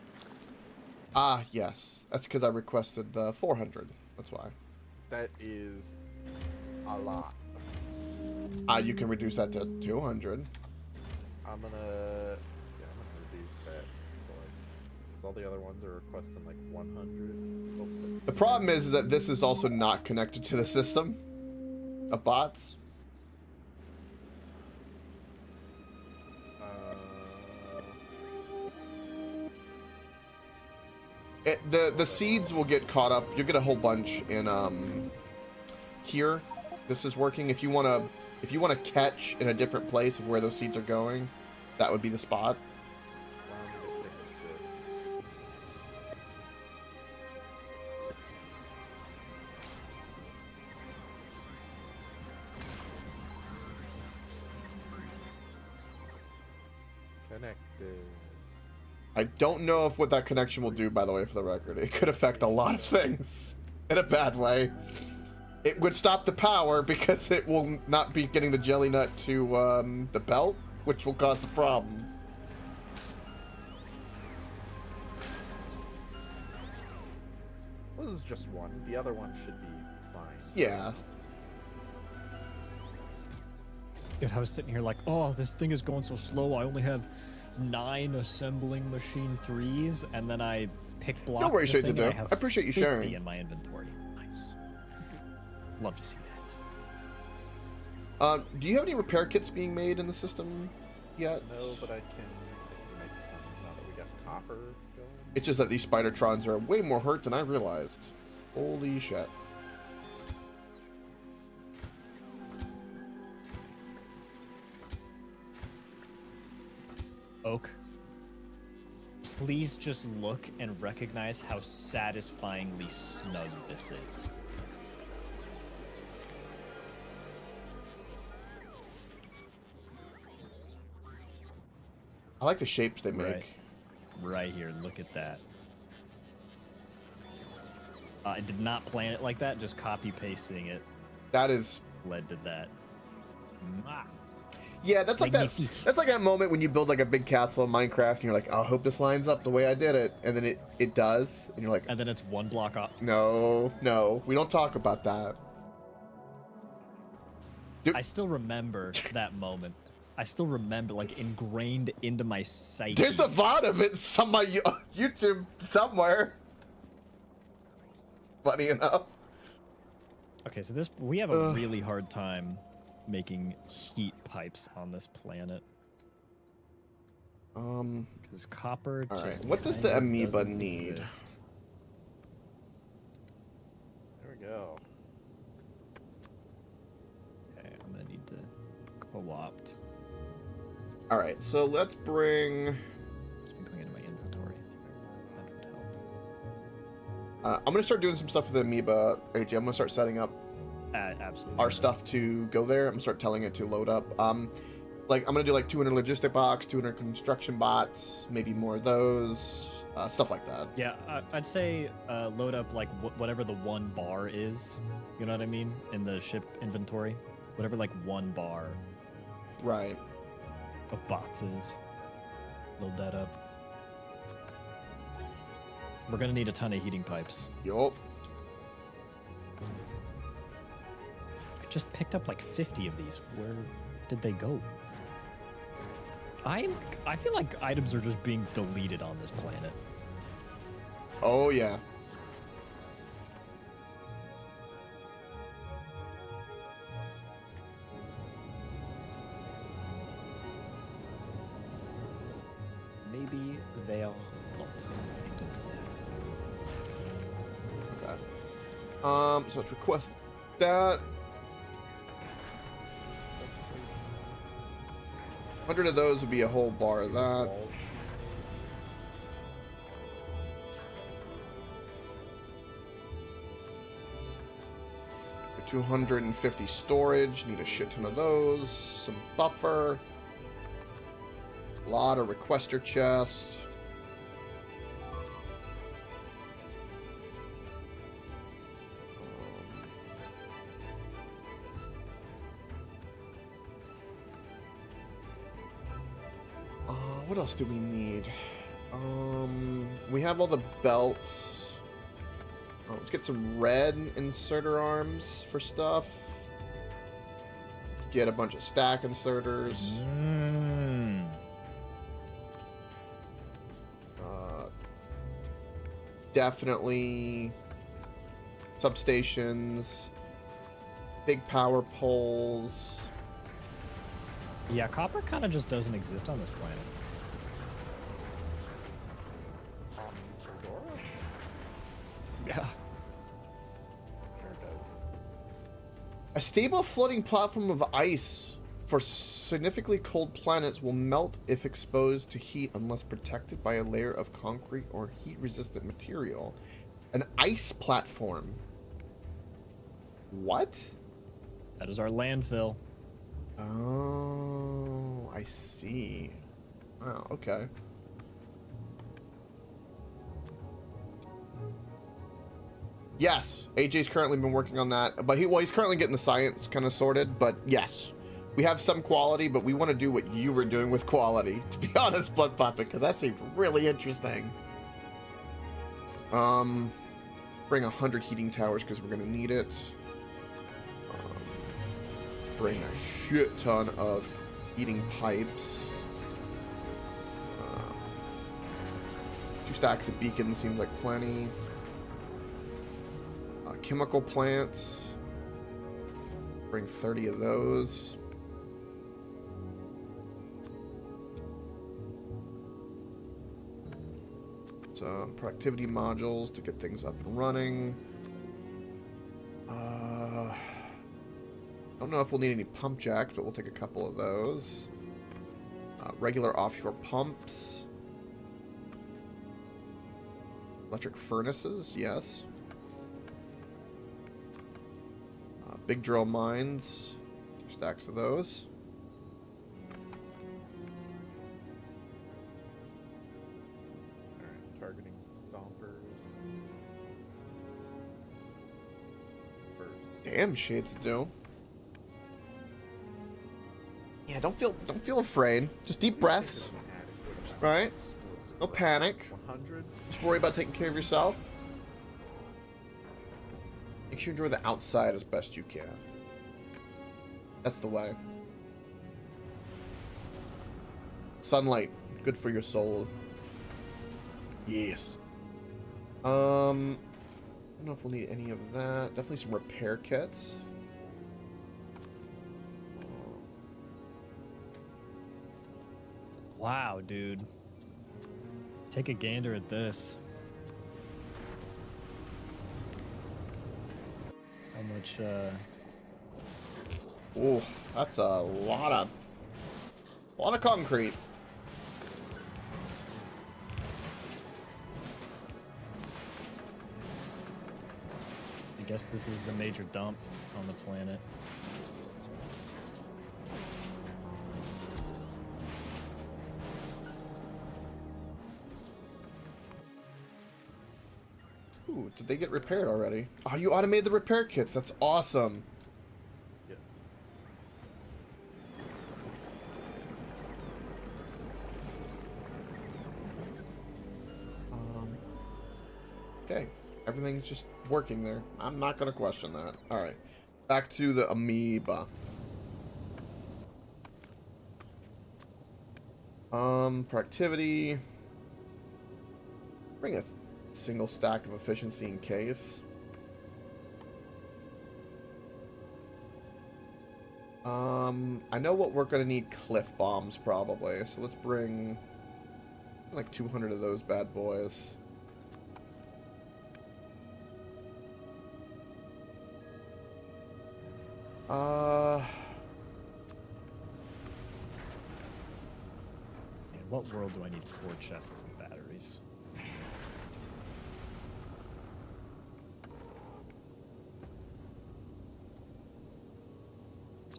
Ah, yes. That's because I requested 400. That's why. That is a lot. You can reduce that to 200. I'm gonna reduce that to like, because all the other ones are requesting like 100. Hopefully The problem is that this is also not connected to the system of bots. The seeds will get caught up. You'll get a whole bunch in here. This is working. If you wanna catch in a different place of where those seeds are going, that would be the spot. Allow me to fix this. Connected. I don't know if what that connection will do, by the way, for the record. It could affect a lot of things in a bad way. It would stop the power because it will not be getting the jelly nut to the belt, which will cause a problem. Well, this is just one. The other one should be fine. Yeah. Dude, I was sitting here like, oh, this thing is going so slow. I only have 9 assembling machine 3s, and then I pick block. No worries, the Shade to thing, and do. I have I appreciate you 50 sharing. in my inventory. Nice. Love to see that. Do you have any repair kits being made in the system yet? No, but I can make some now that we got copper going. It's just that these Spidertrons are way more hurt than I realized. Holy shit. Oak, please just look and recognize how satisfyingly snug this is. I like the shapes they make. Right here, look at that. I did not plan it like that, just copy pasting it That is... led to that. Mwah. Yeah, that's like that. Magnifique. That's like that moment when you build like a big castle in Minecraft, and you're like, "Oh, I hope this lines up the way I did it," and then it does, and you're like, And then it's one block off. "No, we don't talk about that." Dude. I still remember that moment. I still remember, like, ingrained into my psyche. There's a VOD of it on my YouTube somewhere. Funny enough. Okay, so this we have a really hard time making heat pipes on this planet because copper. All right. Just What does the kinda amoeba doesn't need? exist. There we go. Okay, I'm gonna need to co-opt. All right, so let's bring. It's been going into my inventory. That would help. I'm gonna start doing some stuff with the amoeba. AJ, I'm gonna start setting up Absolutely. our stuff to go there. I'm gonna start telling it to load up. Like I'm gonna do like 200 logistic box, 200 construction bots, maybe more of those, stuff like that. Yeah, I'd say load up like whatever the 1 bar is. You know what I mean? In the ship inventory, whatever like 1 bar Right. of bots is. Load that up. We're gonna need a ton of heating pipes. Yup. I just picked up like 50 of these. Where did they go? I feel like items are just being deleted on this planet. Oh yeah. Maybe they are not. I don't know. Okay. So let's request that. 100 of those would be a whole bar of that. Balls. 250 storage. Need a shit ton of those. Some buffer. A lot of requester chest. What else do we need? We have all the belts. Oh, let's get some red inserter arms for stuff. Get a bunch of stack inserters. Definitely substations. Big power poles. Yeah, copper kind of just doesn't exist on this planet. Foctorio? Yeah. Sure does. A stable floating platform of ice for significantly cold planets will melt if exposed to heat unless protected by a layer of concrete or heat-resistant material. An ice platform. What? That is our landfill. Oh, I see. Wow, okay. Yes, AJ's currently been working on that, but he's currently getting the science kind of sorted, but yes. We have some quality, but we want to do what you were doing with quality, to be honest, Blood Puppet, because that seemed really interesting. Bring 100 heating towers because we're going to need it. Bring a shit ton of heating pipes. 2 stacks of beacons seems like plenty. Chemical plants. Bring 30 of those. Some productivity modules to get things up and running. Don't know if we'll need any pump jacks, but we'll take a couple of those. Regular offshore pumps. Electric furnaces, yes. Big drill mines. Stacks of those. Alright, targeting stompers. First. Damn shades to do. Yeah, don't feel afraid. Just deep breaths. Right? No panic. 100. Just worry about taking care of yourself. Make sure you enjoy the outside as best you can. That's the way. Sunlight, good for your soul. Yes. I don't know if we'll need any of that. Definitely some repair kits. Wow, dude. Take a gander at this. How much, Oh, that's a lot of concrete. I guess this is the major dump on the planet. Ooh, did they get repaired already? Oh, you automated the repair kits. That's awesome. Yeah. Okay. Everything's just working there. I'm not going to question that. All right. Back to the amoeba. Productivity. Bring a single stack of efficiency in case. I know what we're going to need cliff bombs probably. So let's bring like 200 of those bad boys. In what world do I need 4 chests of batteries?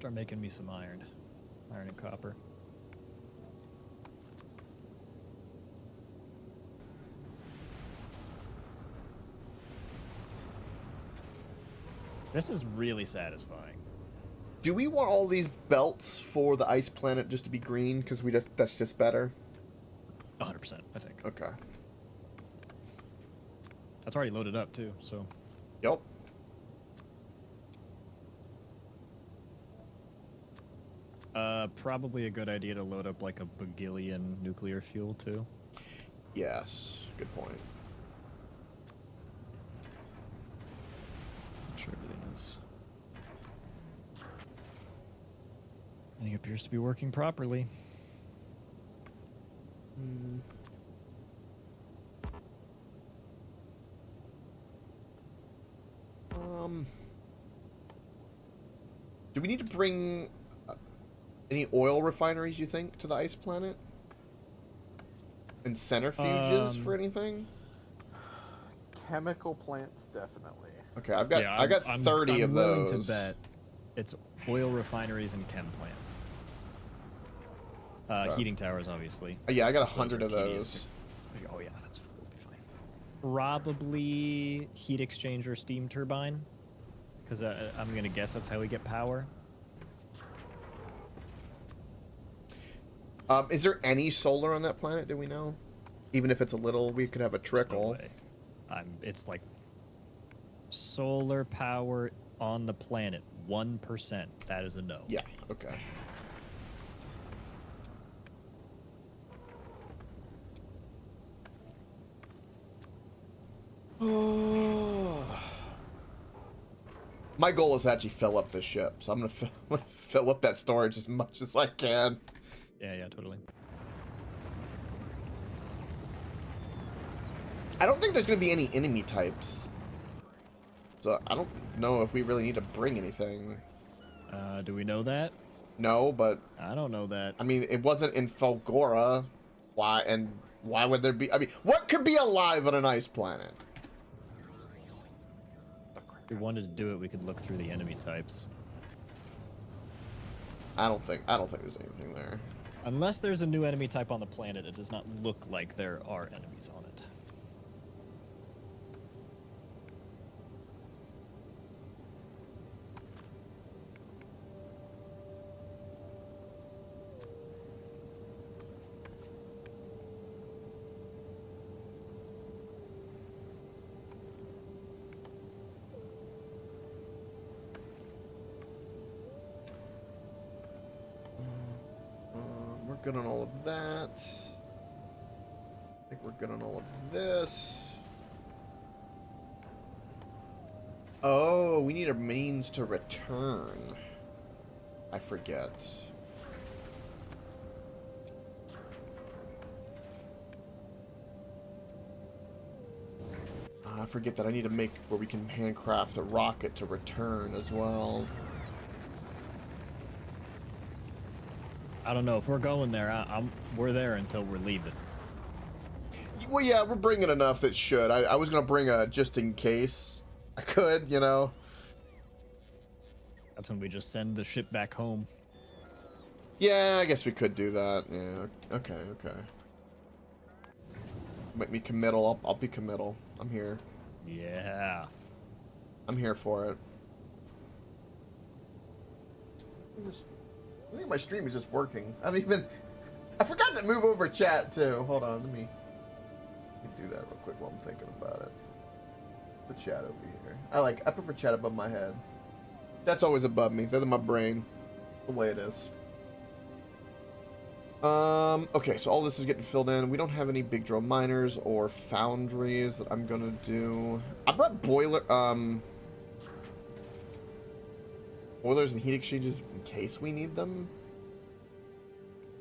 Start making me some iron and copper. This is really satisfying. Do we want all these belts for the ice planet just to be green? Because that's just better. 100%, I think. Okay. That's already loaded up too, so. Yep. Probably a good idea to load up like a bagillion nuclear fuel too. Yes. Good point. Make sure everything is. Everything appears to be working properly. Do we need to bring any oil refineries, you think, to the ice planet? And centrifuges for anything? Chemical plants, definitely. Okay, I got 30 of those. I'm willing to bet it's oil refineries and chem plants. Heating towers, obviously. Yeah, I got Those 100 are of tedious. those. Oh yeah, we'll be fine. Probably heat exchanger steam turbine, because I'm gonna guess that's how we get power. Is there any solar on that planet? Do we know? Even if it's a little, we could have a trickle. No way. It's like solar power on the planet 1%. That is a no. Yeah. Okay. My goal is to actually fill up this ship, so I'm gonna fill up that storage as much as I can. Yeah, totally. I don't think there's gonna be any enemy types, so I don't know if we really need to bring anything. Do we know that? No, but I don't know that. I mean, it wasn't in Fulgora. Why would there be? I mean, what could be alive on an ice planet? If we wanted to do it, we could look through the enemy types. I don't think there's anything there. Unless there's a new enemy type on the planet, it does not look like there are enemies on it. We're good on all of that. I think we're good on all of this. Oh, we need a means to return. I forget. I forget that I need to make where we can handcraft a rocket to return as well. I don't know if we're going there. We're there until we're leaving. Well, yeah, we're bringing enough that should. I was gonna bring a just in case. I could, you know. That's when we just send the ship back home. Yeah, I guess we could do that. Yeah. Okay. Make me committal. I'll be committal. I'm here. Yeah. I'm here for it. I think my stream is just working. I forgot to move over chat too. Hold on, let me do that real quick while I'm thinking about it. The chat over here. I prefer chat above my head. That's always above me. They're in my brain. The way it is. Okay, so all this is getting filled in. We don't have any big drill miners or foundries that I'm gonna do. I brought boilers and heat exchangers in case we need them.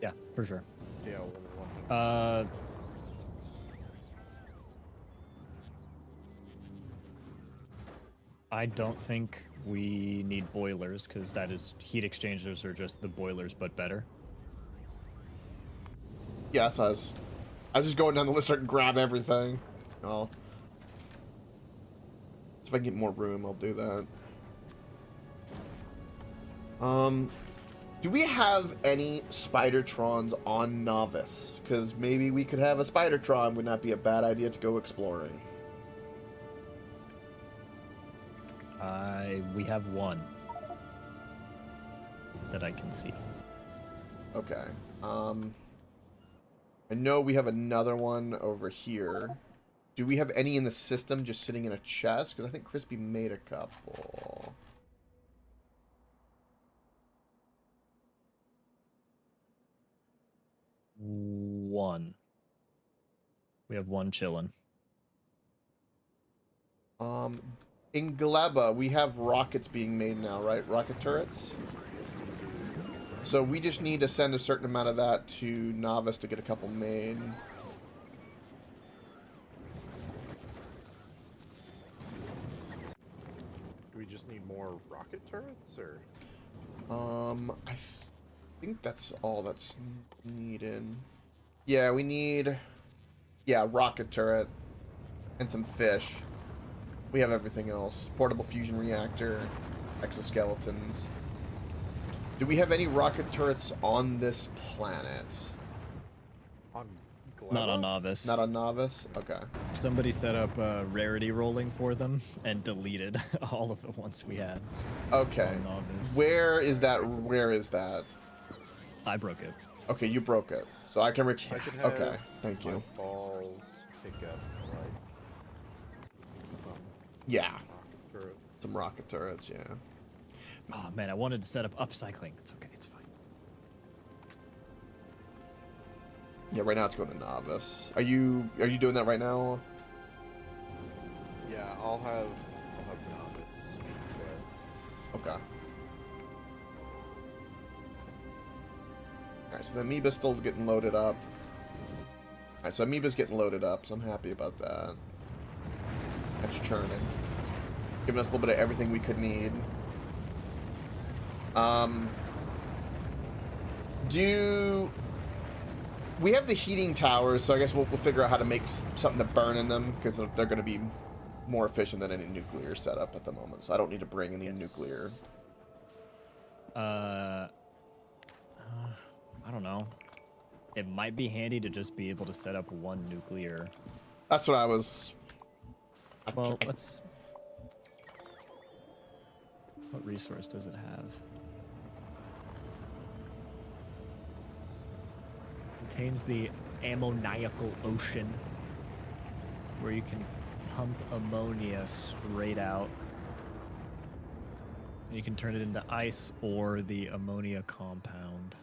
Yeah, for sure. Yeah, well, I don't think we need boilers, because that is heat exchangers are just the boilers but better. Yeah, that's us. I was just going down the list, start and grab everything. If I can get more room, I'll do that. Do we have any Spidertrons on Novice? Because maybe we could have a Spidertron. Would not be a bad idea to go exploring. We have one that I can see. Okay. I know we have another one over here. Do we have any in the system just sitting in a chest? Because I think Crispy made a couple. One. We have one chilling. In Gleba, we have rockets being made now, right? Rocket turrets? So we just need to send a certain amount of that to Novice to get a couple made. Do we just need more rocket turrets, or? I think that's all that's needed. Yeah, we need... Yeah, rocket turret. And some fish. We have everything else. Portable fusion reactor. Exoskeletons. Do we have any rocket turrets on this planet? On Gleba? Not on Novice. Not on Novice? Okay. Somebody set up rarity rolling for them and deleted all of the ones we had. Okay. On Novice. Where is that? Where is that? I broke it. Okay, you broke it. So I can I could have Okay, thank my you. balls pick up, like, some Yeah, rocket turrets. some rocket turrets, yeah. Oh man, I wanted to set up upcycling. It's okay, it's fine. Yeah, right now it's going to Novice. Are you doing that right now? Yeah, I'll have Novice quest. Okay. Alright, so the amoeba's still getting loaded up. Alright, so amoeba's getting loaded up, so I'm happy about that. That's churning. Giving us a little bit of everything we could need. We have the heating towers, so I guess we'll figure out how to make something to burn in them, because they're going to be more efficient than any nuclear setup at the moment, so I don't need to bring any nuclear. I don't know. It might be handy to just be able to set up one nuclear. That's what I was... Well, let's... What resource does it have? Contains the ammoniacal ocean, where you can pump ammonia straight out. And you can turn it into ice or the ammonia compound.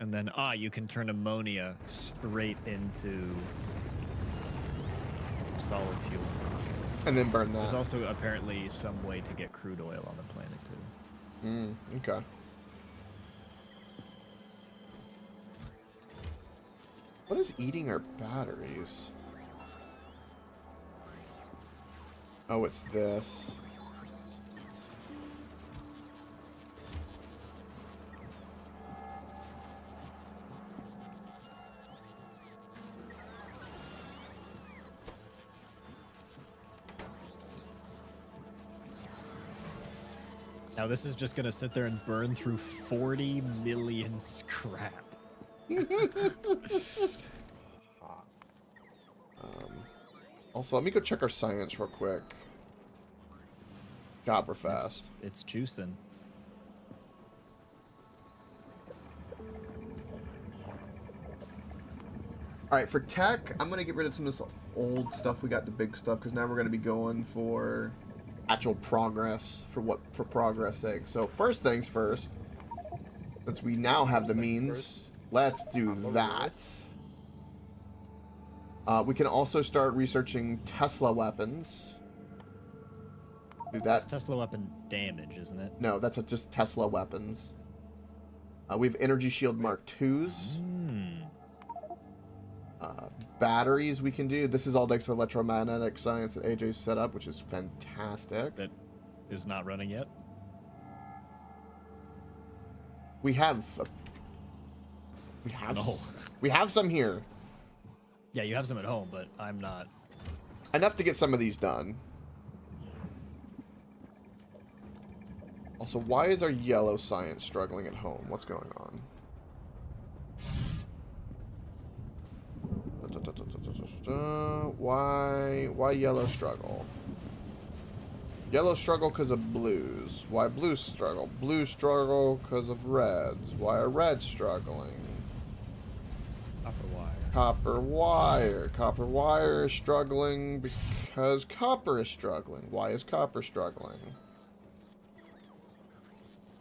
And then, you can turn ammonia straight into solid fuel rockets. And then burn that. There's also apparently some way to get crude oil on the planet too. Okay. What is eating our batteries? Oh, it's this. Now this is just gonna sit there and burn through 40 million scrap. Also, let me go check our science real quick. God, we're fast. It's juicing. Alright, for tech, I'm going to get rid of some of this old stuff. We got the big stuff, because now we're going to be going for actual progress, for progress sake. So, first things first, since we now have the means, let's do that. We can also start researching Tesla weapons. Do that. That's Tesla weapon damage, isn't it? No, that's just Tesla weapons. We have Energy Shield Mark IIs. Batteries we can do. This is all thanks to electromagnetic science that AJ's set up, which is fantastic. That is not running yet. We have No. We have some here. Yeah, you have some at home, but I'm not. Enough to get some of these done. Also, why is our yellow science struggling at home? What's going on? Why yellow struggle? Yellow struggle because of blues. Why blues struggle? Blues struggle because of reds. Why are reds struggling? Copper wire. Copper wire. Copper wire is struggling because copper is struggling. Why is copper struggling?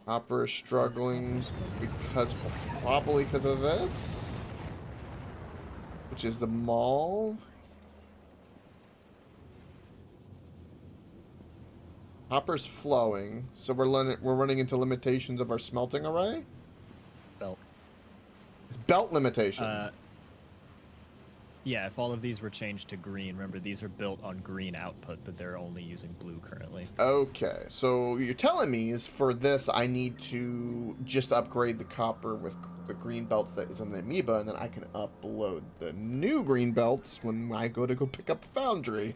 Copper is struggling because probably because of this, which is the mall. Copper's flowing, so we're running into limitations of our smelting array. Belt. Belt limitation. Yeah, if all of these were changed to green, remember these are built on green output, but they're only using blue currently. Okay, so you're telling me is for this I need to just upgrade the copper with the green belts that is in the amoeba, and then I can upload the new green belts when I go pick up the foundry.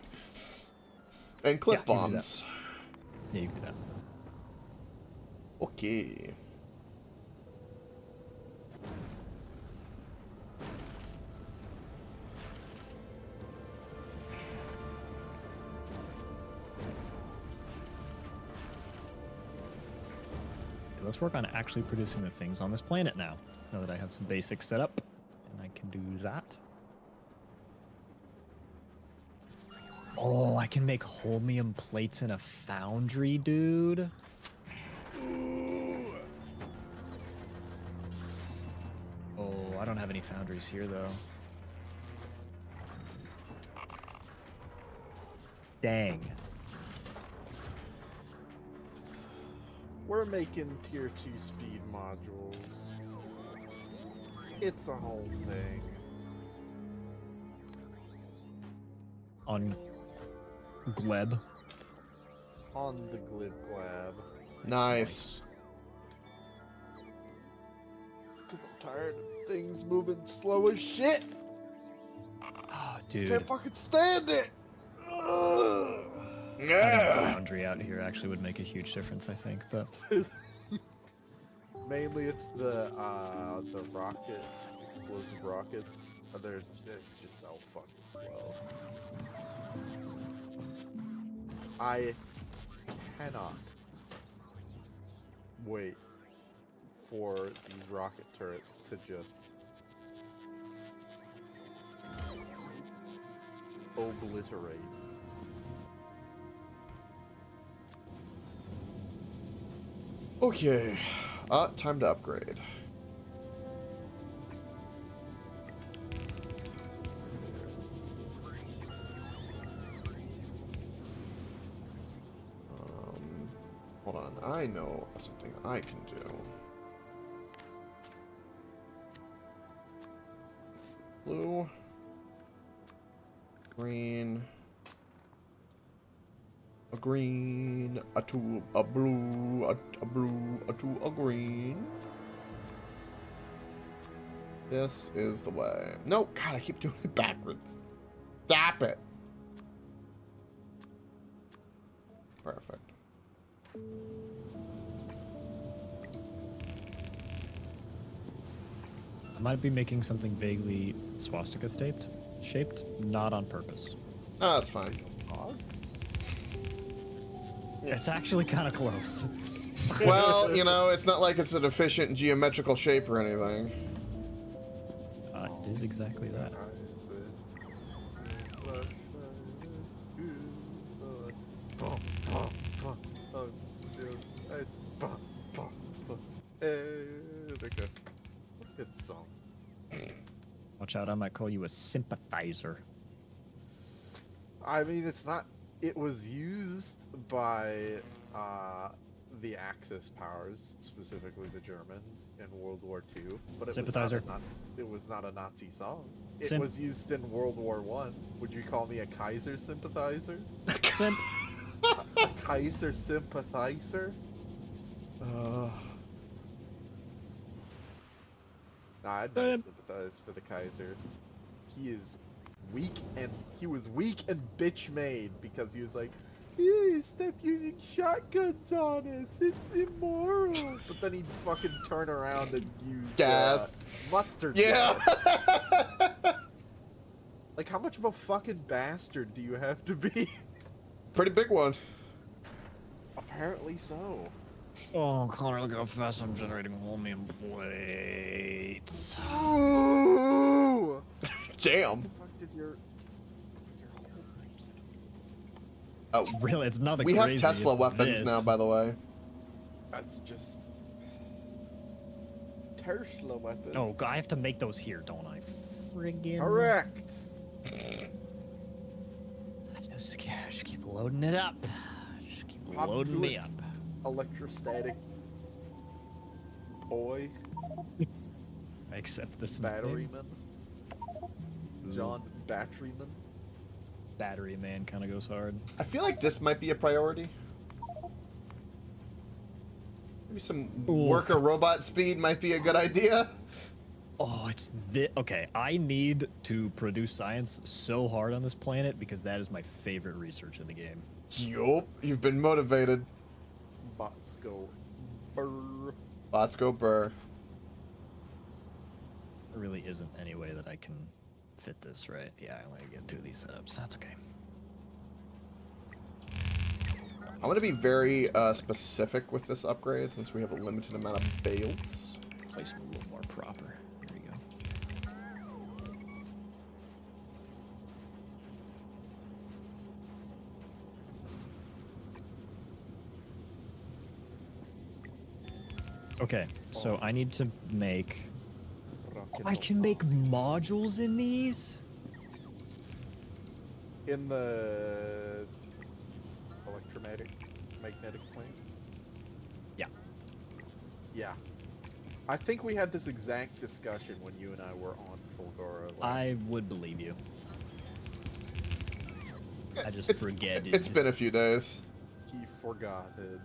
And cliff bombs. Yeah, you can do that. Okay. Let's work on actually producing the things on this planet now that I have some basics set up, and I can do that. Oh, I can make holmium plates in a foundry, dude. Oh, I don't have any foundries here, though. Dang. We're making tier 2 speed modules. It's a whole thing. On Gleb. On the Glib Glab. Nice. Because I'm tired of things moving slow as shit. Oh, dude. Can't fucking stand it. Ugh. Having a foundry out here actually would make a huge difference, I think, but... Mainly it's the rocket, explosive rockets. It's just so fucking slow. I cannot wait for these rocket turrets to just obliterate. Okay. Time to upgrade. Hold on. I know something I can do. Blue. Green. A green, a two, a blue, a blue, a two, a green. This is the way. No, God, I keep doing it backwards. Stop it. Perfect. I might be making something vaguely swastika shaped, not on purpose. Oh, that's fine. It's actually kind of close. Well, you know, it's not like it's a deficient geometrical shape or anything. It is exactly that. Good song. Watch out, I might call you a sympathizer. I mean, it's not. It was used by the Axis powers, specifically the Germans, in World War II. But Sympathizer. It was not a Nazi song. It Simp. was used in World War I. Would you call me a Kaiser sympathizer? Simp. A Kaiser sympathizer? Uh, Nah, I'd never sympathize for the Kaiser. He is weak, and he was weak and bitch made because he was like, Ew, stop using shotguns on us. It's immoral. But then he'd fucking turn around and use Gas. mustard Yeah. gas. Like, how much of a fucking bastard do you have to be? Pretty big one. Apparently so. Oh, Connor, look how fast I'm generating Hmmmmmm plates. Ooh! Damn. What the fuck does your whole percent? Oh, It's really, it's nothing we crazy. have Tesla it's weapons this. now, by the way. That's just Tesla weapons. Oh, I have to make those here, don't I? Friggin'. Correct. Just keep loading it up. Just keep Hop loading to me it, up. Electrostatic boy, Except this batteryman, Ooh, John Batteryman. Battery man kind of goes hard. I feel like this might be a priority. Maybe some worker robot speed might be a good idea. Oh, it's this. Okay, I need to produce science so hard on this planet because that is my favorite research in the game. Yup, you've been motivated. Bots go brr. Let's go, Burr. There really isn't any way that I can fit this right. Yeah, I only get 2 of these setups. That's okay. I want to be very specific with this upgrade since we have a limited amount of bales. Place them a little more proper. Here we go. Okay, so I need to make... I can make modules in these? In the magnetic plane. Yeah. Yeah. I think we had this exact discussion when you and I were on Fulgora last. I would believe you. I just forget it. It's been a few days. He forgotted.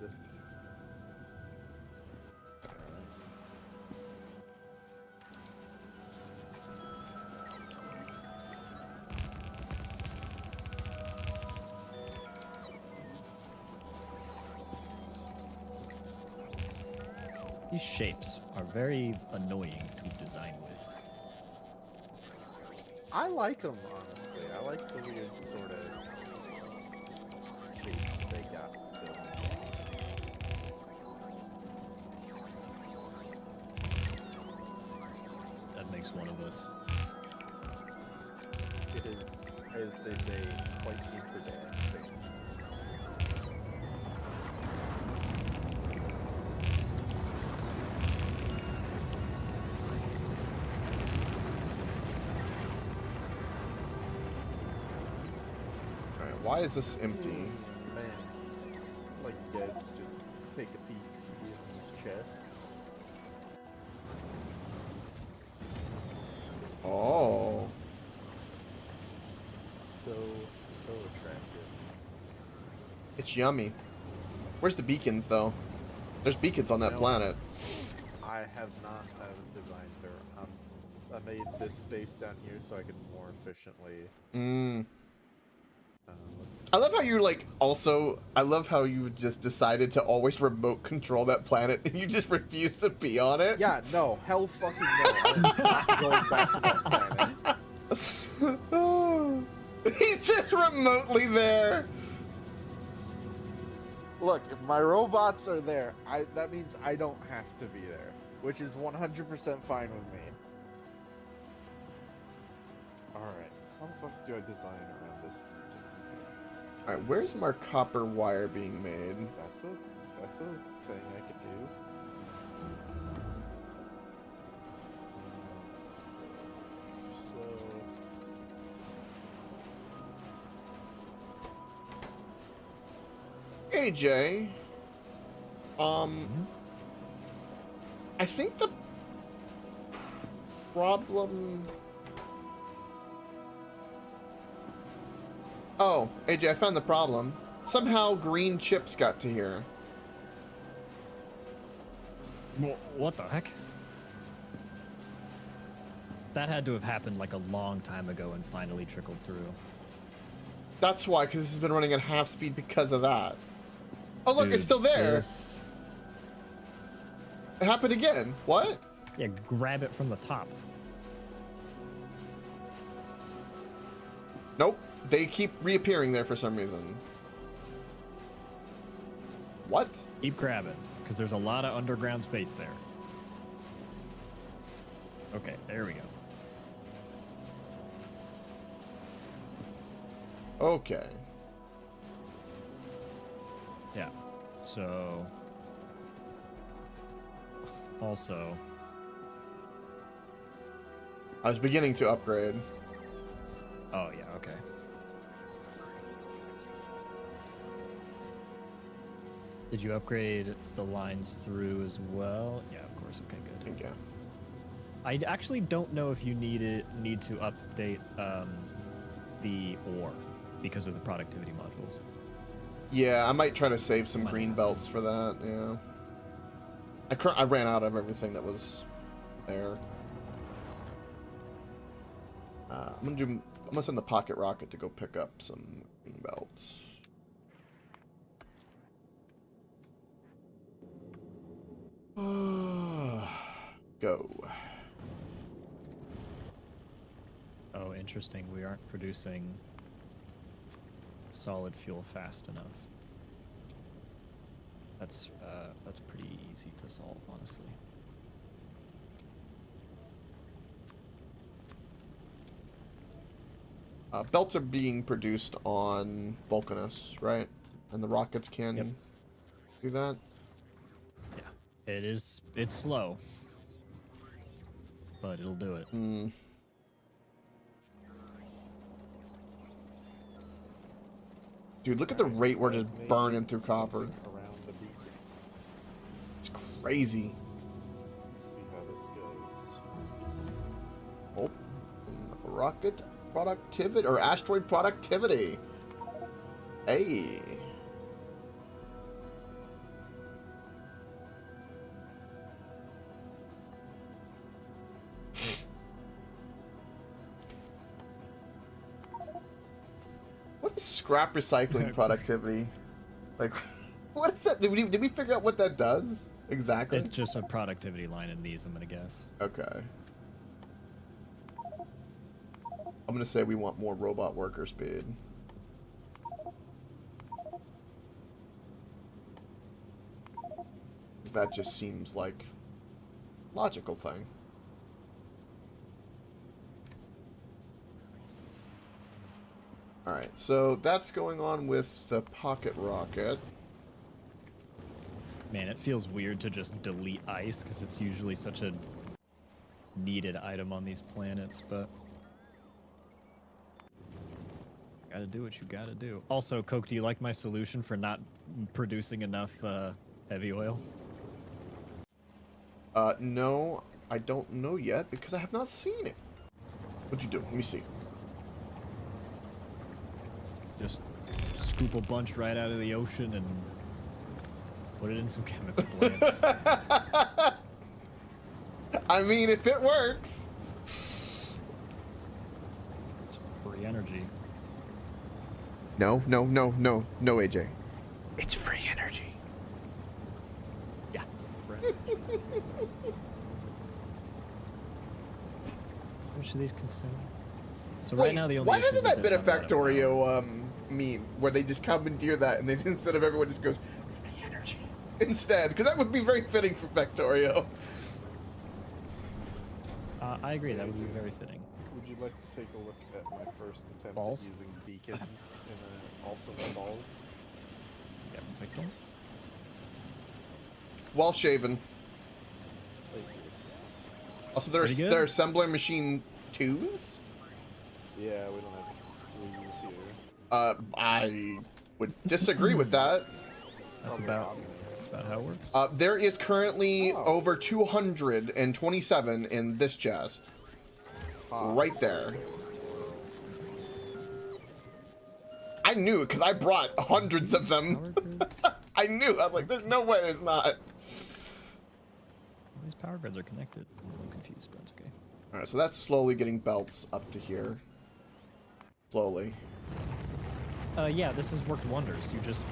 These shapes are very annoying to design with. I like them, honestly. I like the weird sort of shapes they got still. That makes one of us. It is, as they say, quite interesting. Alright, why is this empty? Man, I'd like you guys to just take a peek, see these chests. Oh. So attractive. It's yummy. Where's the beacons, though? There's beacons on that No. planet. I haven't designed her. I made this space down here so I can more efficiently. Let's I love how you're like, also, I love how you just decided to always remote control that planet and you just refuse to be on it. Yeah, no, hell fucking no. I'm not going back to that planet. He's just remotely there. Look, if my robots are there, that means I don't have to be there, which is 100% fine with me. Alright, how the fuck do I design around this? Alright, where's my copper wire being made? That's a thing I could do. So AJ, I think the problem... Oh, AJ, I found the problem. Somehow green chips got to here. What the heck? That had to have happened like a long time ago and finally trickled through. That's why, because this has been running at half speed because of that. Oh, look, Dude, it's still there. this- It happened again. What? Yeah, grab it from the top. Nope. They keep reappearing there for some reason. What? Keep grabbing, because there's a lot of underground space there. Okay, there we go. Okay. Yeah. So also I was beginning to upgrade. oh yeah, okay. Did you upgrade the lines through as well? Yeah, of course. Okay, good. Yeah. I actually don't know if you need to update the ore because of the productivity modules. Yeah, I might try to save some Might green have belts for that. Yeah. I ran out of everything that was there. I'm gonna send the pocket rocket to go pick up some green belts. Go. Oh, interesting. We aren't producing solid fuel fast enough. That's pretty easy to solve, honestly. Belts are being produced on Vulcanus, right? And the rockets can do that. Yeah, it's slow, but it'll do it. Dude, look at the rate we're just Maybe burning through copper. something around the beacon. It's crazy. See how this goes. Oh, rocket productivity or asteroid productivity. Hey. What is scrap recycling productivity? Like, what is that? Did we figure out what that does exactly? It's just a productivity line in these, I'm gonna guess. Okay. I'm gonna say we want more robot worker speed. Because that just seems like logical thing. Alright, so that's going on with the pocket rocket. Man, it feels weird to just delete ice because it's usually such a needed item on these planets, but gotta do what you gotta do. Also, Coke, do you like my solution for not producing enough heavy oil? No, I don't know yet because I have not seen it. What'd you do? Let me see. Just scoop a bunch right out of the ocean and put it in some chemical plants. I mean, if it works. It's free energy. No, AJ. It's free energy. Yeah. Friend. How much do these consume? So right now the only why issue is hasn't that been a there's not lot of power. Factorio meme where they just commandeer that and they instead of everyone just goes free energy instead? Because that would be very fitting for Factorio. I agree, that would be very fitting. Would you like to take a look at my first attempt Balls? at using beacons in also balls? Yeah, one second. Well shaven. Thank you. Also, Pretty good. they're assembler machine 2s. Yeah, we don't have threes here. I would disagree with that. That's Okay, about how it works. There is currently Oh. over 227 in this chest. Right there. I knew it because I brought hundreds of them. Power grids? I knew. I was like, there's no way there's not. All these power grids are connected. I'm confused, but it's okay. Alright, so that's slowly getting belts up to here. Slowly. Yeah, this has worked wonders. You just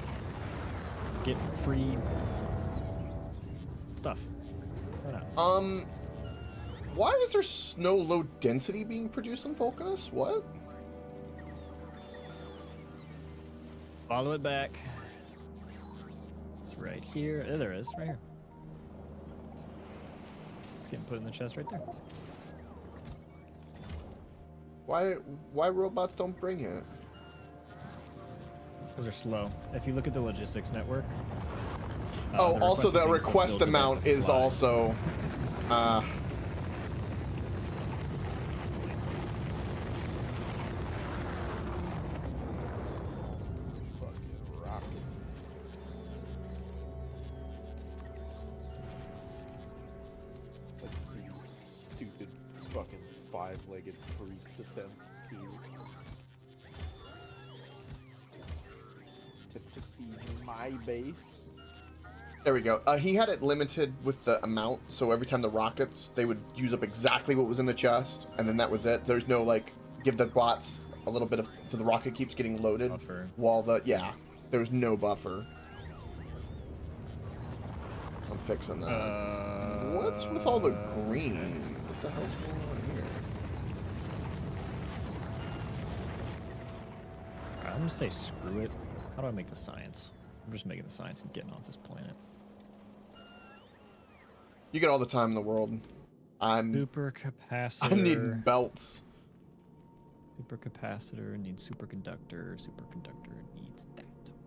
get free stuff. Why not? Why is there snow low density being produced on Vulcanus? What? Follow it back. It's right here. Oh, there it is, right here. It's getting put in the chest right there. Why robots don't bring it? Because they're slow. If you look at the logistics network. Oh, also the being request fulfilled amount about to is fly. also Fucking rocket. Like to see these stupid fucking five-legged freaks attempt to see my base. there we go. He had it limited with the amount, so every time the rockets, they would use up exactly what was in the chest, and then that was it. There's no like give the bots a little bit of so the rocket keeps getting loaded Buffer. while there's no buffer. I'm fixing that. What's with all the green? What the hell's going on here? Alright, I'm gonna say screw it. How do I make the science? I'm just making the science and getting off this planet. You get all the time in the world. Super capacitor. I need belts. Super capacitor needs superconductor. Superconductor needs that.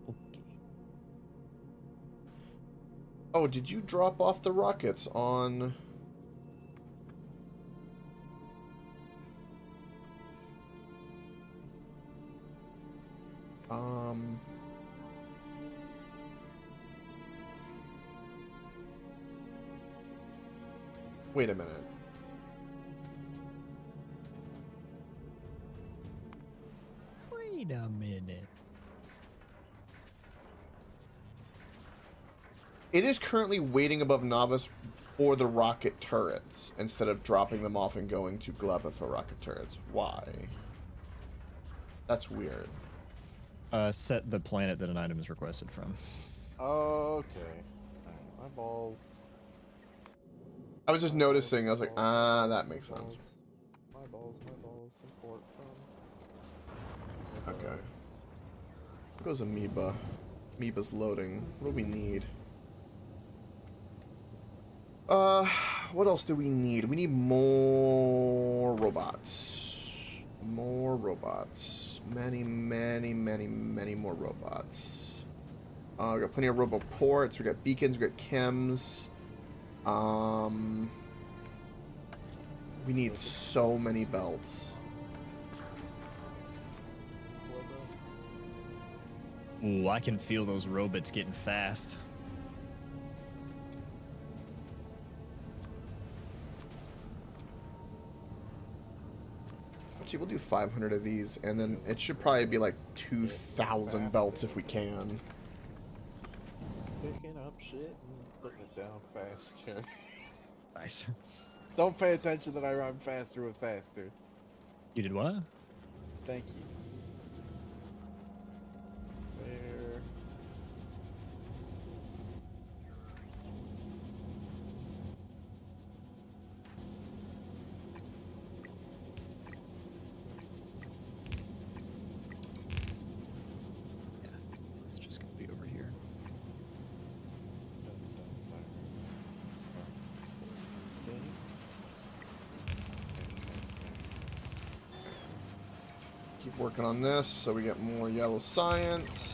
Okay. Oh, did you drop off the rockets on... Wait a minute. Wait a minute. It is currently waiting above Novice for the rocket turrets, instead of dropping them off and going to Gleba for rocket turrets. Why? That's weird. Set the planet that an item is requested from. Okay. Alright, my balls. I was just noticing, I was like, that makes sense. My balls, import from... Okay. Here goes Amoeba. Amoeba's loading. What do we need? What else do we need? We need more robots. More robots. Many more robots. We got plenty of roboports. We got beacons. We got chems. We need so many belts. Ooh, I can feel those robots getting fast. Actually, we'll do 500 of these, and then it should probably be like 2,000 belts if we can. Picking up shit and putting it down faster. Nice. Don't pay attention that I rhyme faster with faster. You did what? Thank you. There. Yeah, it's just gonna be over here. Keep working on this so we get more yellow science.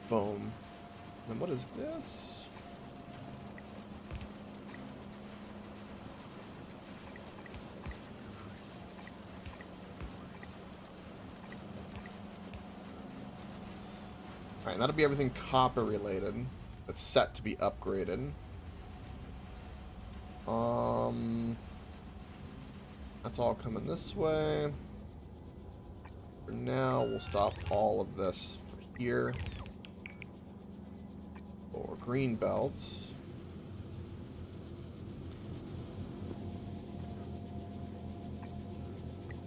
Boom. And what is this? Alright, that'll be everything copper related. That's set to be upgraded. That's all coming this way. For now, we'll stop all of this for here. green belts.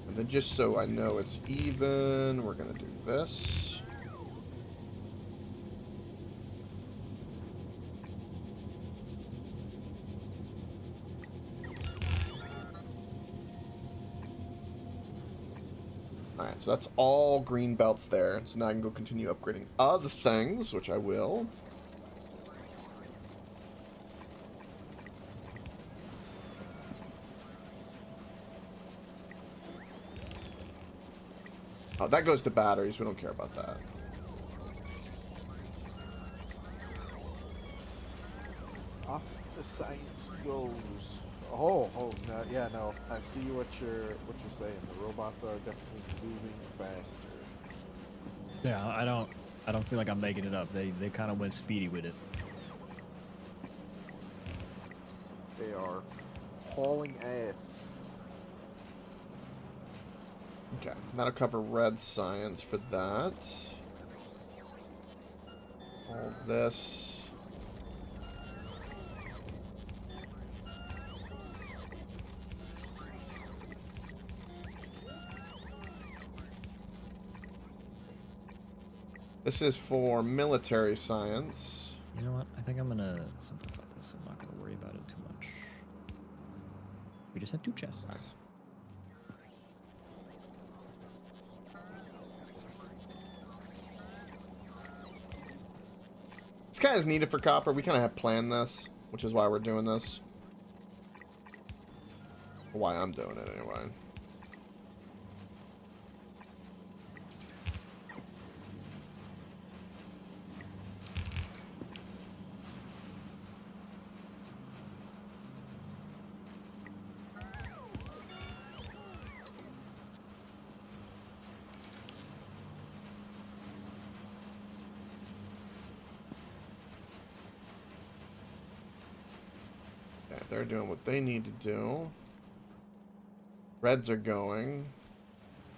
And then just so I know it's even, we're gonna do this. Alright, so that's all green belts there. So now I can go continue upgrading other things, which I will. Oh, that goes to batteries. We don't care about that. Off the science goes. Oh, no, yeah, no. I see what you're saying. The robots are definitely moving faster. Yeah, I don't feel like I'm making it up. They kind of went speedy with it. They are hauling ass. Okay, that'll cover red science for that. All this. This is for military science. You know what? I think I'm gonna simplify this. I'm not gonna worry about it too much. We just have 2 chests. This guy is needed for copper. We kind of have planned this, which is why we're doing this. Why I'm doing it anyway. They're doing what they need to do. Reds are going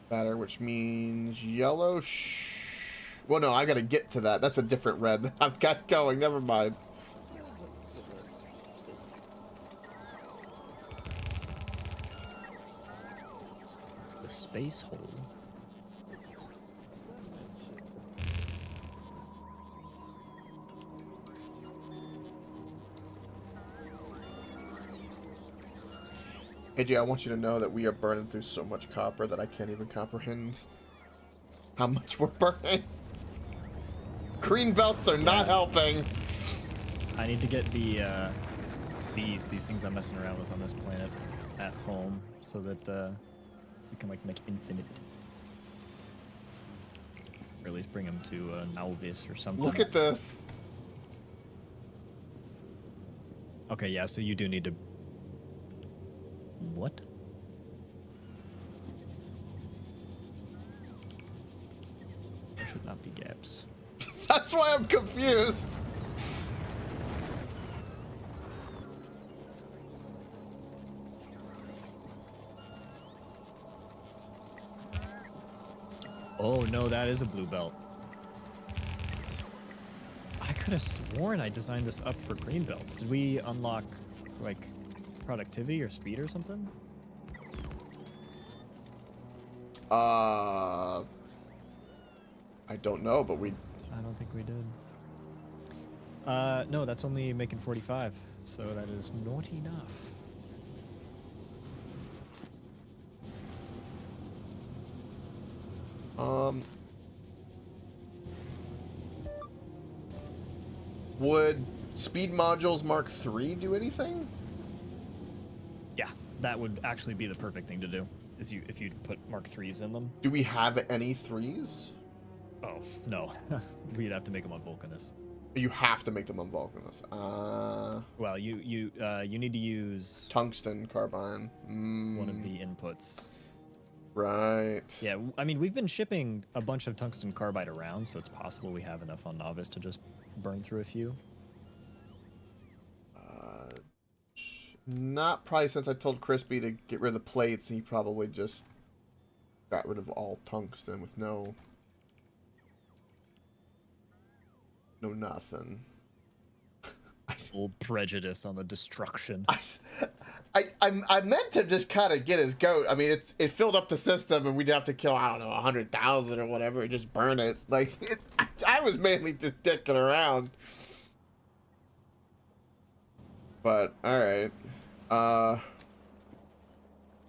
better, which means yellow. Well, no, I gotta get to that. That's a different red that I've got going. Never mind. The space hole. AJ, I want you to know that we are burning through so much copper that I can't even comprehend how much we're burning. Green belts are not helping. I need to get the these things I'm messing around with on this planet at home so that we can like make infinite. Or at least bring them to Nauvis or something. Look at this. Okay, yeah. So you do need to. What? There should not be gaps. That's why I'm confused. Oh no, that is a blue belt. I could have sworn I designed this up for green belts. Did we unlock like productivity or speed or something? I don't know, but we. I don't think we did. No, that's only making 45, so that is not enough. Would speed modules Mark III do anything? Yeah, that would actually be the perfect thing to do. Is if you put Mark IIIs in them. Do we have any threes? Oh no, we'd have to make them on Vulcanus. You have to make them on Vulcanus. Well, you need to use Tungsten carbine. one of the inputs. Right. Yeah, I mean we've been shipping a bunch of tungsten carbide around, so it's possible we have enough on Novice to just burn through a few. Not probably since I told Crispy to get rid of the plates, he probably just got rid of all tungsten with no nothing. full prejudice on the destruction. I meant to just kind of get his goat. I mean, it filled up the system, and we'd have to kill, I don't know, 100,000 or whatever, and just burn it. Like, I was mainly just dicking around. But all right,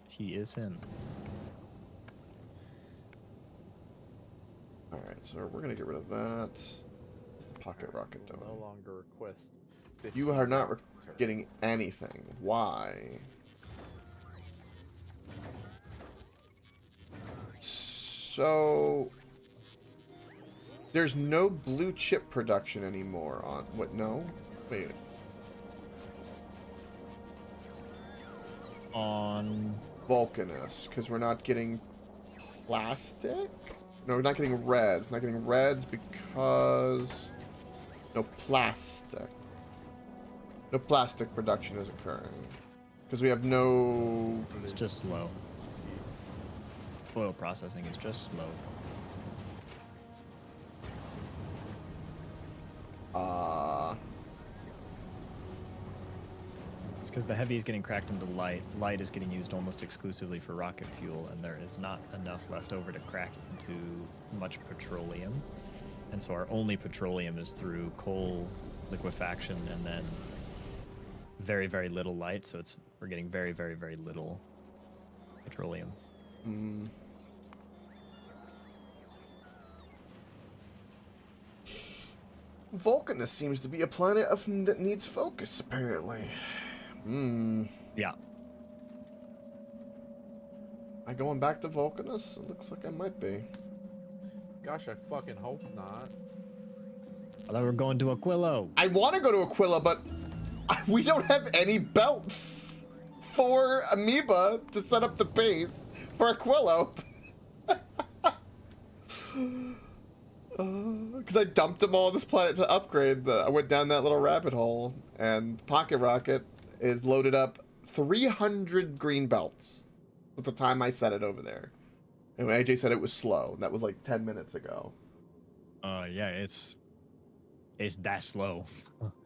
He is him. all right. So we're gonna get rid of that. What's the pocket rocket Will doing? no longer request. 50 You are not rocket getting turrets. anything. Why? So there's no blue chip production anymore on what? No, wait. On Vulcanus, because we're not getting plastic. No, we're not getting reds. Not getting reds because no plastic. No plastic production is occurring because we have no. it's just slow. Oil processing is just slow. It's because the heavy is getting cracked into light. Light is getting used almost exclusively for rocket fuel, and there is not enough left over to crack into much petroleum. And so our only petroleum is through coal liquefaction and then very, very little light. So we're getting very, very, very little petroleum. Mm. Vulcanus seems to be a planet that needs focus, apparently. Hmm. Yeah. Am I going back to Vulcanus? It looks like I might be. Gosh, I fucking hope not. I thought we were going to Aquilo. I want to go to Aquila, but we don't have any belts for Amoeba to set up the base for Aquilo. Because I dumped them all on this planet to upgrade. I went down that little rabbit hole, and Pocket Rocket is loaded up 300 green belts at the time I set it over there. And when AJ said it was slow, that was like 10 minutes ago. Yeah, it's that slow.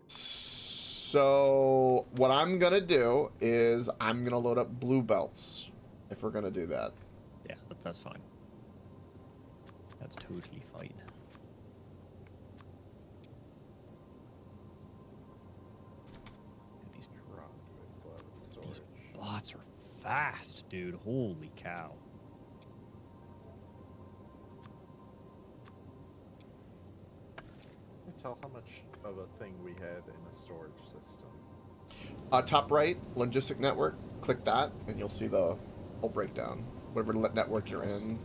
So what I'm gonna do is I'm gonna load up blue belts if we're gonna do that. Yeah, that's fine. That's totally fine. These Rock, do I still have in storage? bots are fast, dude. Holy cow. Can you tell how much of a thing we had in the storage system? Top right, logistic network. Click that, and you'll see the whole breakdown. Whatever network you're in.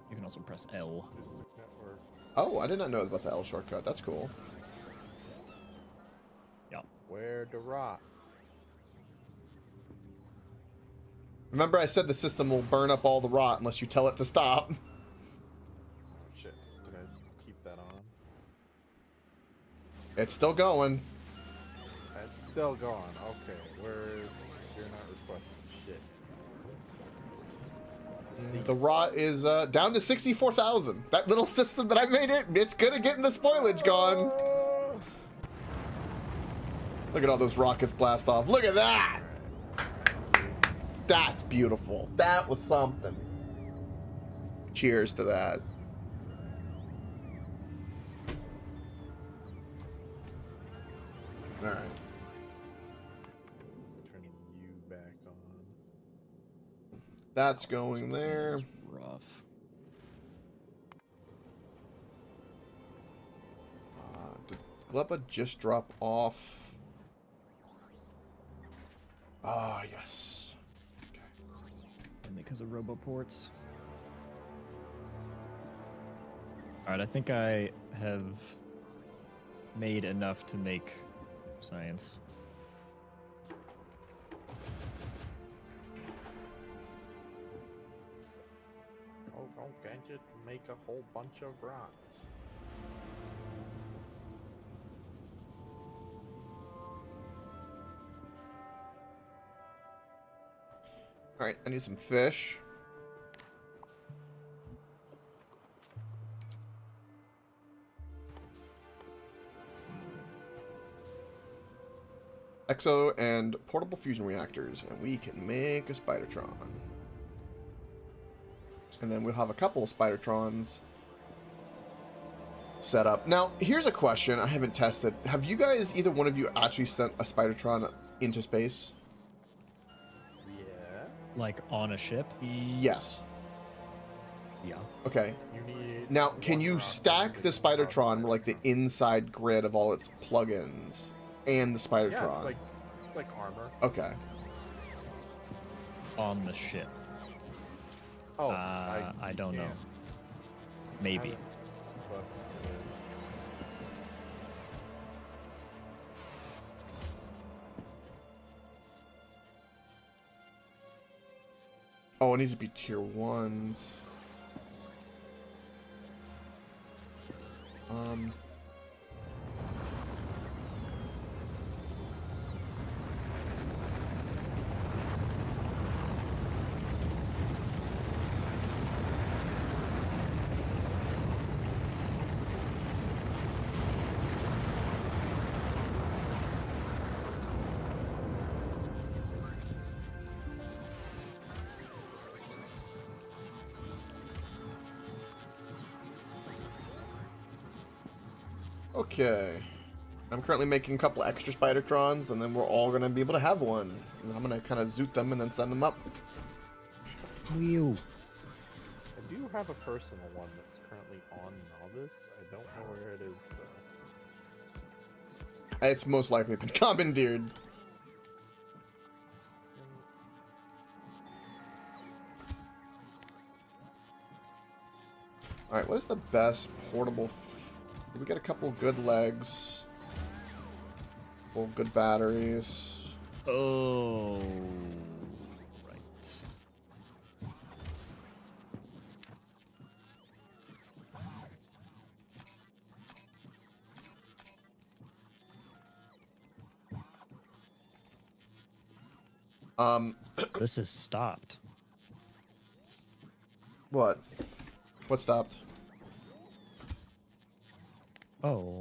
You can also press L. Acoustic network. Oh, I did not know about the L shortcut. That's cool. Yep. Where to rock? Remember, I said the system will burn up all the rot unless you tell it to stop. Oh shit. Did I keep that on? It's still going. It's still going. Okay, you're not requesting shit. The rot is down to 64,000. That little system that I made it's good at getting the spoilage gone. Look at all those rockets blast off. Look at that. That's beautiful. That was something. Cheers to that. All right. Turning you back on. That's going there. It's rough. Did Glepa just drop off? Ah, yes. Okay. And because of roboports. Alright, I think I have made enough to make science. Oh, can't you make a whole bunch of rot? All right, I need some fish. exo and portable fusion reactors, and we can make a Spidertron. And then we'll have a couple of Spidertrons set up. Now, here's a question I haven't tested. Have you guys, either one of you, actually sent a Spidertron into space? Yeah. Like on a ship? Yes. Yeah. Okay. You need. Now, can one you rocket stack to the get across Spidertron, like the inside grid of all its plugins, and the Spidertron? Yeah, it's like armor. Okay. On the ship. Oh, I don't know. can't. Maybe. Haven't- but, Oh, it needs to be tier 1s. Okay. I'm currently making a couple extra Spidertrons, and then we're all going to be able to have one. And I'm going to kind of zoot them and then send them up. Whew. I do have a personal one that's currently on Novice. I don't know where it is though. It's most likely been commandeered. Alright, what is the best portable... Did we get a couple good legs? Couple good batteries. Oh, right. This is stopped. What? What stopped? Oh,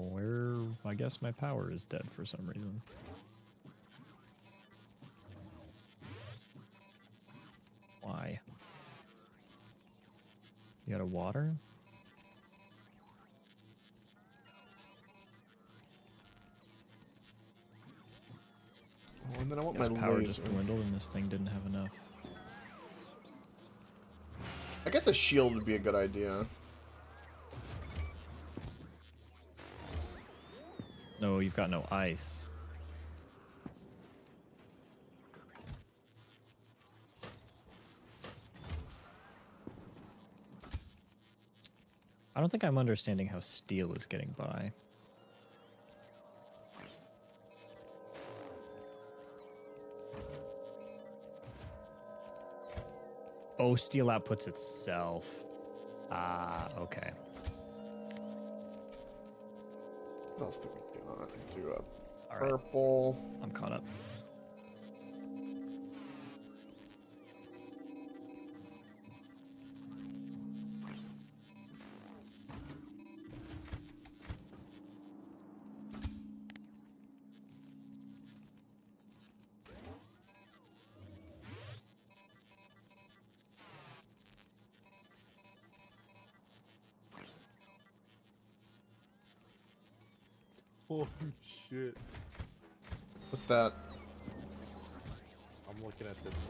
I guess my power is dead for some reason. Why? You got a water? Oh, and then I want Guess my power laser. just dwindled and this thing didn't have enough. I guess a shield would be a good idea. No, you've got no ice. I don't think I'm understanding how steel is getting by. Oh, steel outputs itself. Ah, okay. What else did we got? Do a All right. purple. I'm caught up. Holy shit. What's that? I'm looking at this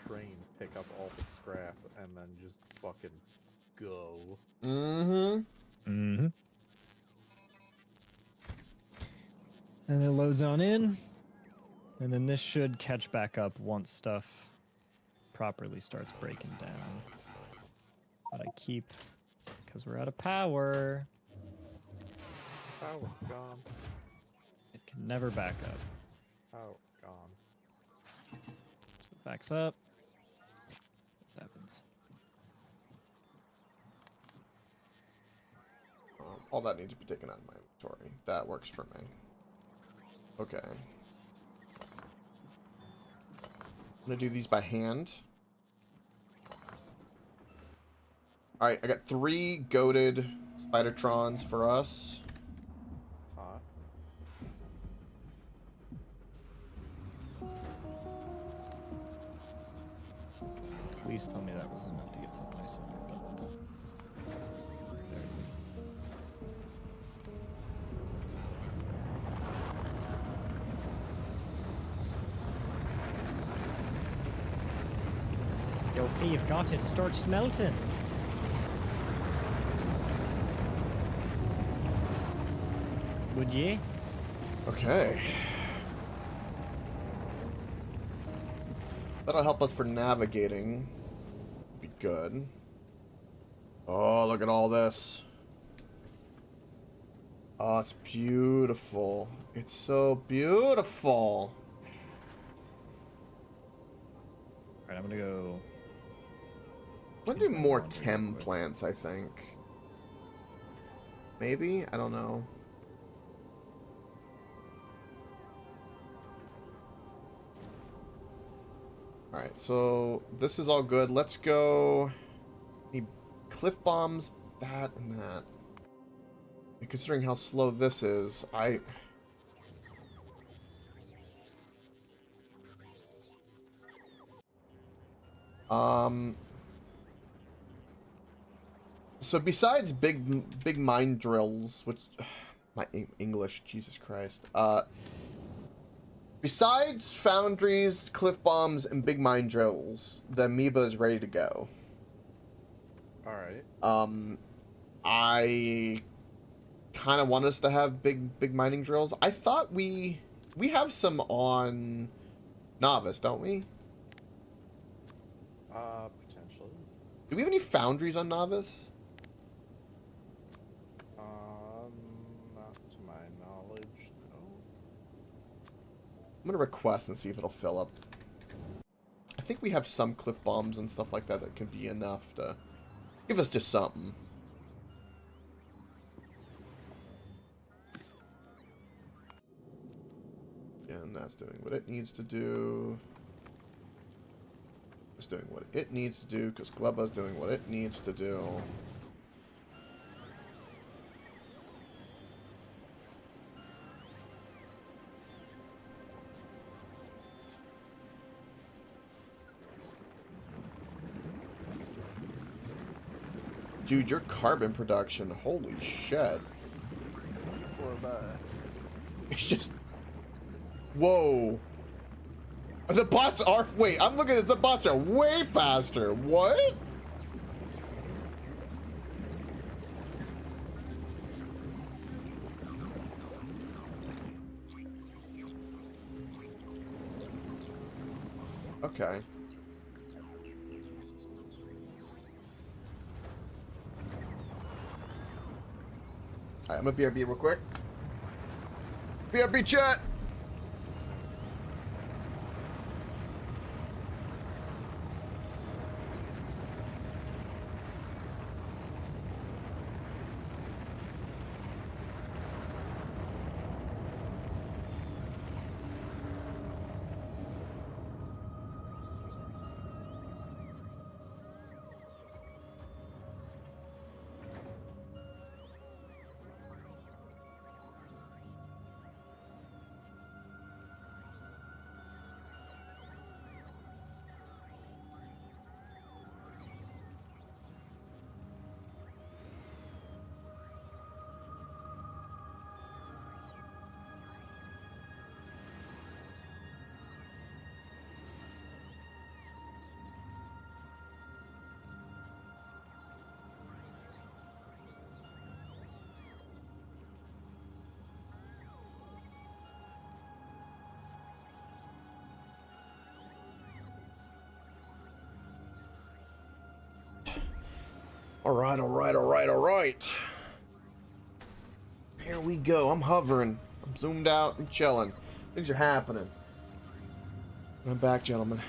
train pick up all the scrap and then just fucking go. Mm-hmm. Mm-hmm. And it loads on in. And then this should catch back up once stuff properly starts breaking down. But I keep... because we're out of power. Power gone. It can never back up. Power gone. So it backs up. This happens. All that needs to be taken out of my inventory. That works for me. Okay. I'm gonna do these by hand. Alright, I got 3 goated Spidertrons for us. Hot. Please tell me that was enough to get some ice on your belt. There. Okay, you've got it. Start smelting. Would ye? Okay. That'll help us for navigating. Be good. Oh, look at all this. Oh, it's beautiful. It's so beautiful. Alright, I'm gonna go. I'm gonna do more chem plants, I think. Maybe? I don't know. Alright, so this is all good. Let's go. Need cliff bombs, that and that. And considering how slow this is, so besides big mine drills, which my English, Jesus Christ. Besides foundries, cliff bombs, and big mine drills, the amoeba is ready to go. Alright. I kind of want us to have big mining drills. I thought we have some on Novice, don't we? Potentially. Do we have any foundries on Novice? Not to my knowledge, no. I'm gonna request and see if it'll fill up. I think we have some cliff bombs and stuff like that that can be enough to give us just something. And that's doing what it needs to do. It's doing what it needs to do because Gleba's doing what it needs to do. Dude, your carbon production, holy shit. It's just... Whoa. The bots are... Wait, I'm looking at the bots are way faster. What? Okay. Alright, I'm gonna BRB real quick. BRB chat! Alright, alright, alright, alright. Here we go. I'm hovering. I'm zoomed out. I'm chilling. Things are happening. I'm back, gentlemen.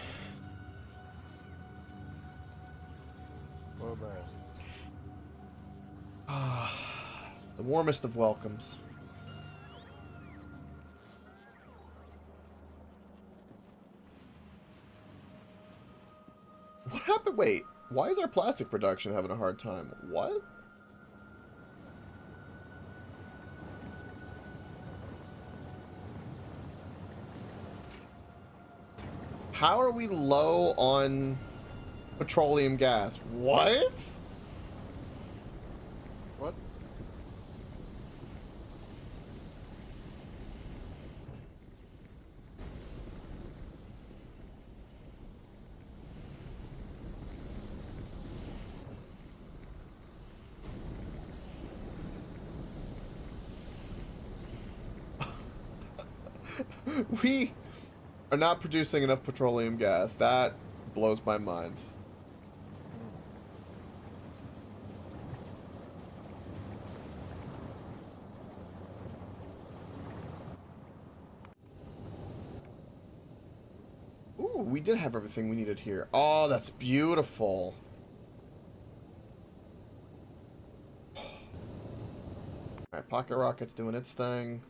Well, bad. The warmest of welcomes. What happened? Wait. Why is our plastic production having a hard time? What? How are we low on Petroleum gas. What? What? We are not producing enough petroleum gas. That blows my mind. Ooh, we did have everything we needed here. Oh, that's beautiful. Alright, Pocket Rocket's doing its thing.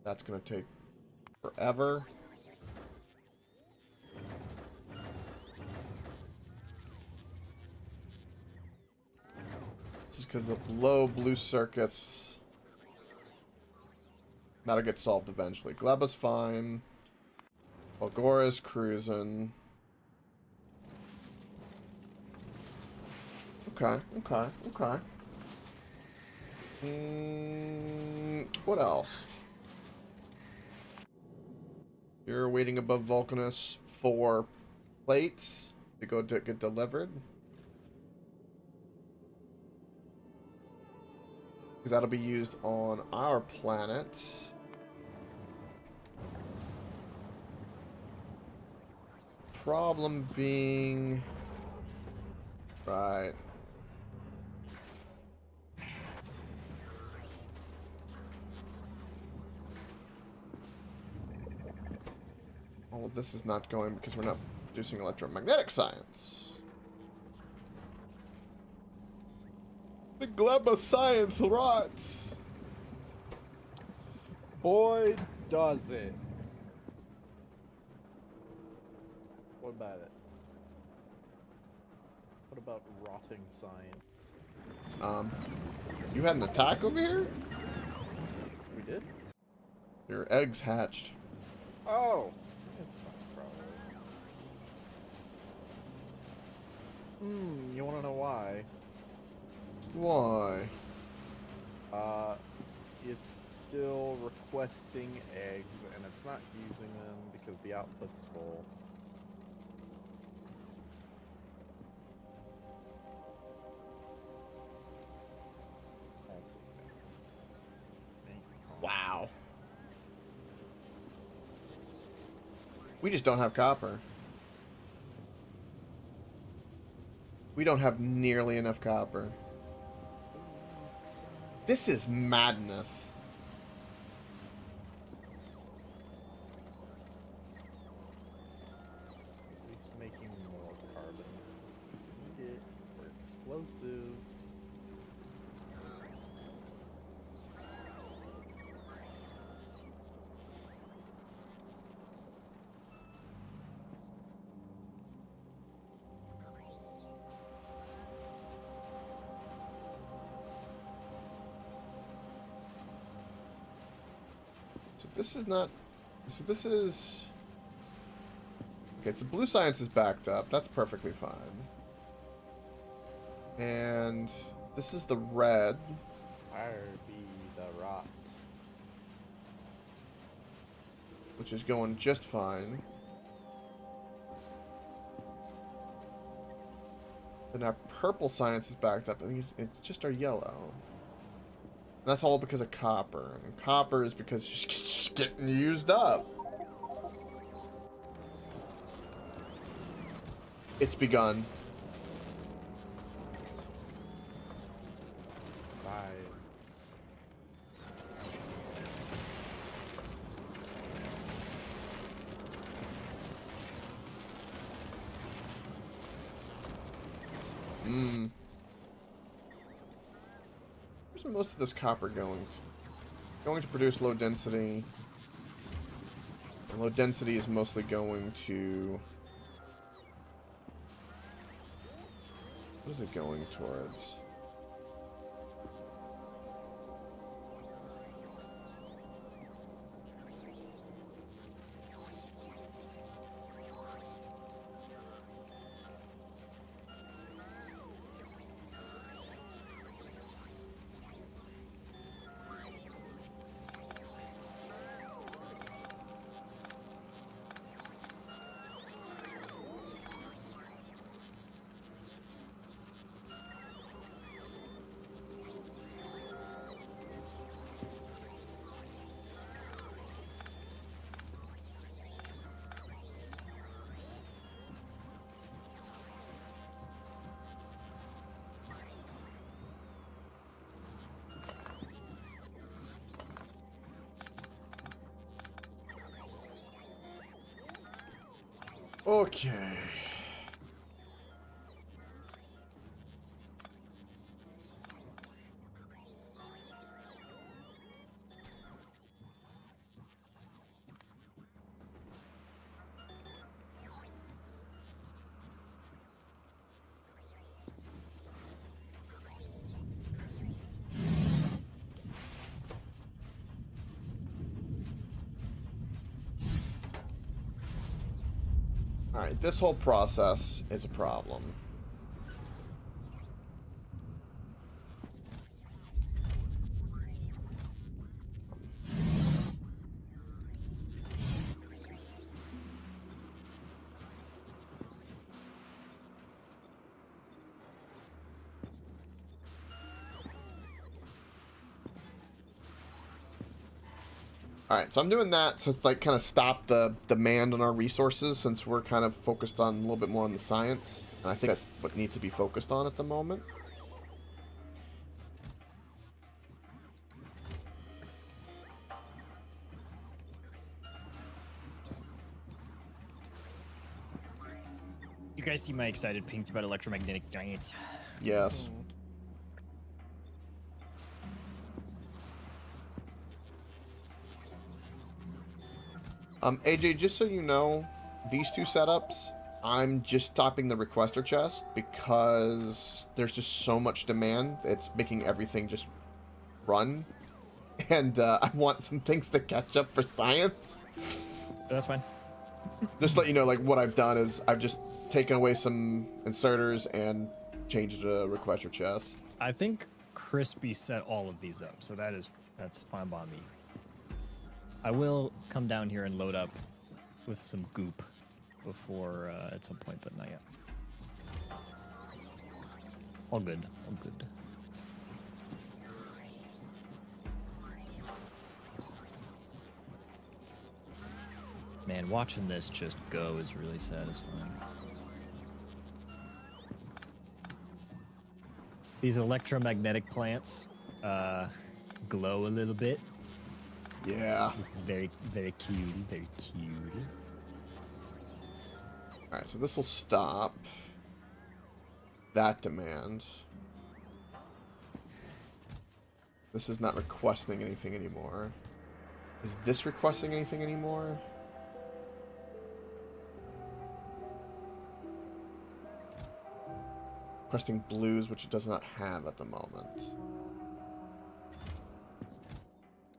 That's gonna take forever. This is because of the low blue circuits. That'll get solved eventually. Gleba's fine. Algora's cruising. Okay, okay, okay. What else? You're waiting above Vulcanus for plates to go to get delivered. Because that'll be used on our planet. Problem being... Right. All of this is not going because we're not producing electromagnetic science. The Gleba science rots. Boy, does it. What about it? What about rotting science? You had an attack over here? We did? Your eggs hatched. Oh! It's fine, probably. You wanna know why? Why? It's still requesting eggs, and it's not using them because the output's full. Also, Wow. We just don't have copper. We don't have nearly enough copper. This is madness. At least making more carbon. Need it for explosives. So this is not... So this is... Okay, so blue science is backed up. That's perfectly fine. And this is the red. Fire be the rot. Which is going just fine. Then our purple science is backed up. I think it's just our yellow. And that's all because of copper. And copper is because it's just getting used up. It's begun. Science. Where's most of this copper going? Going to produce low density. And low density is mostly going to... What is it going towards? Okay. All right, this whole process is a problem. All right, so I'm doing that to like kind of stop the demand on our resources since we're kind of focused on a little bit more on the science. And I think that's what needs to be focused on at the moment. You guys see my excited pinks about electromagnetic giants? Yes. AJ, just so you know, these two setups, I'm just stopping the requester chest because there's just so much demand. It's making everything just run. And I want some things to catch up for science. That's fine. Just to let you know, like, what I've done is I've just taken away some inserters and changed the requester chest. I think Crispy set all of these up, so that's fine by me. I will come down here and load up with some goop before at some point, but not yet. All good. All good. Man, watching this just go is really satisfying. These electromagnetic plants glow a little bit. Yeah. It's very, very cute. Very cute. Alright, so this will stop that demand. This is not requesting anything anymore. Is this requesting anything anymore? Requesting blues, which it does not have at the moment.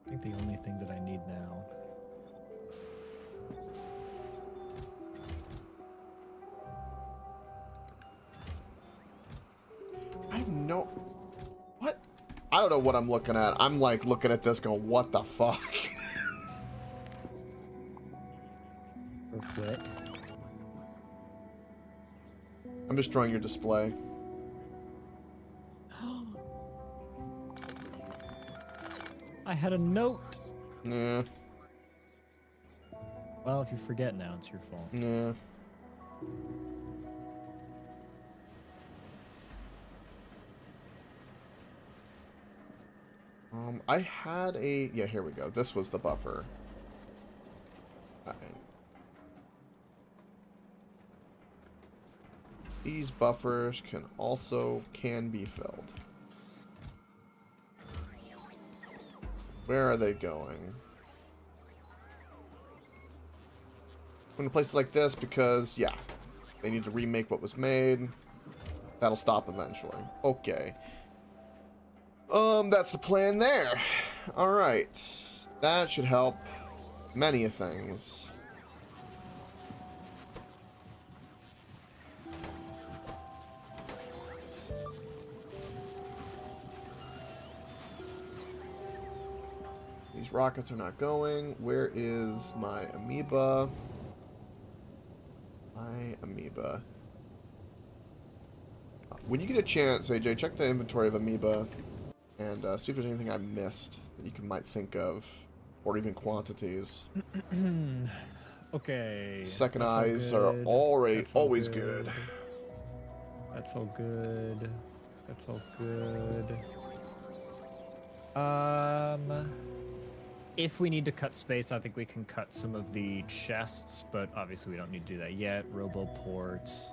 I think the only thing that I need now. I have no... What? I don't know what I'm looking at. I'm like looking at this going, what the fuck? What? I'm destroying your display. I had a note. Yeah. Well, if you forget now, it's your fault. Yeah. I had a... Yeah, here we go. This was the buffer. These buffers can be filled. Where are they going? Going to places like this because, yeah, they need to remake what was made. That'll stop eventually. Okay. That's the plan there. Alright. That should help many things. These rockets are not going. Where is my amoeba? My amoeba. When you get a chance, AJ, check the inventory of amoeba and see if there's anything I missed that you might think of, or even quantities. Okay. Second eyes are always good. That's all good. That's all good. If we need to cut space, I think we can cut some of the chests, but obviously we don't need to do that yet. Roboports,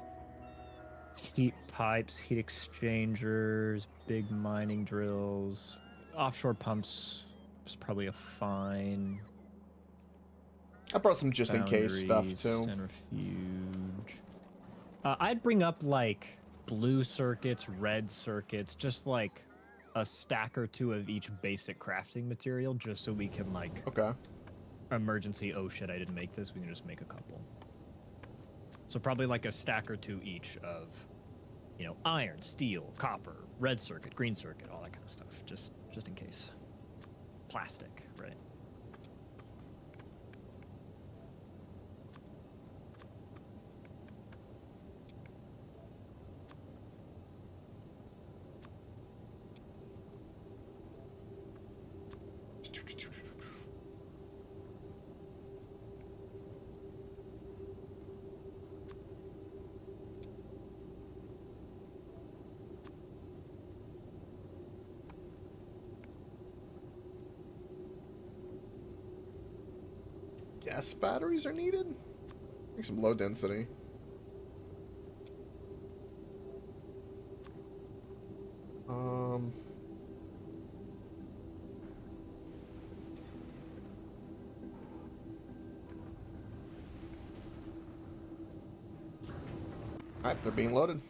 heat pipes, heat exchangers, big mining drills, offshore pumps is probably a fine. I brought some just in case stuff Boundaries, too. Centrifuge. I'd bring up like blue circuits, red circuits, just like a stack or two of each basic crafting material, just so we can like Okay. emergency. Oh shit! I didn't make this. We can just make a couple. So probably like a stack or two each of, you know, iron, steel, copper, red circuit, green circuit, all that kind of stuff, just in case. Plastic, right? Gas batteries are needed? I think some low density. Alright, they're being loaded.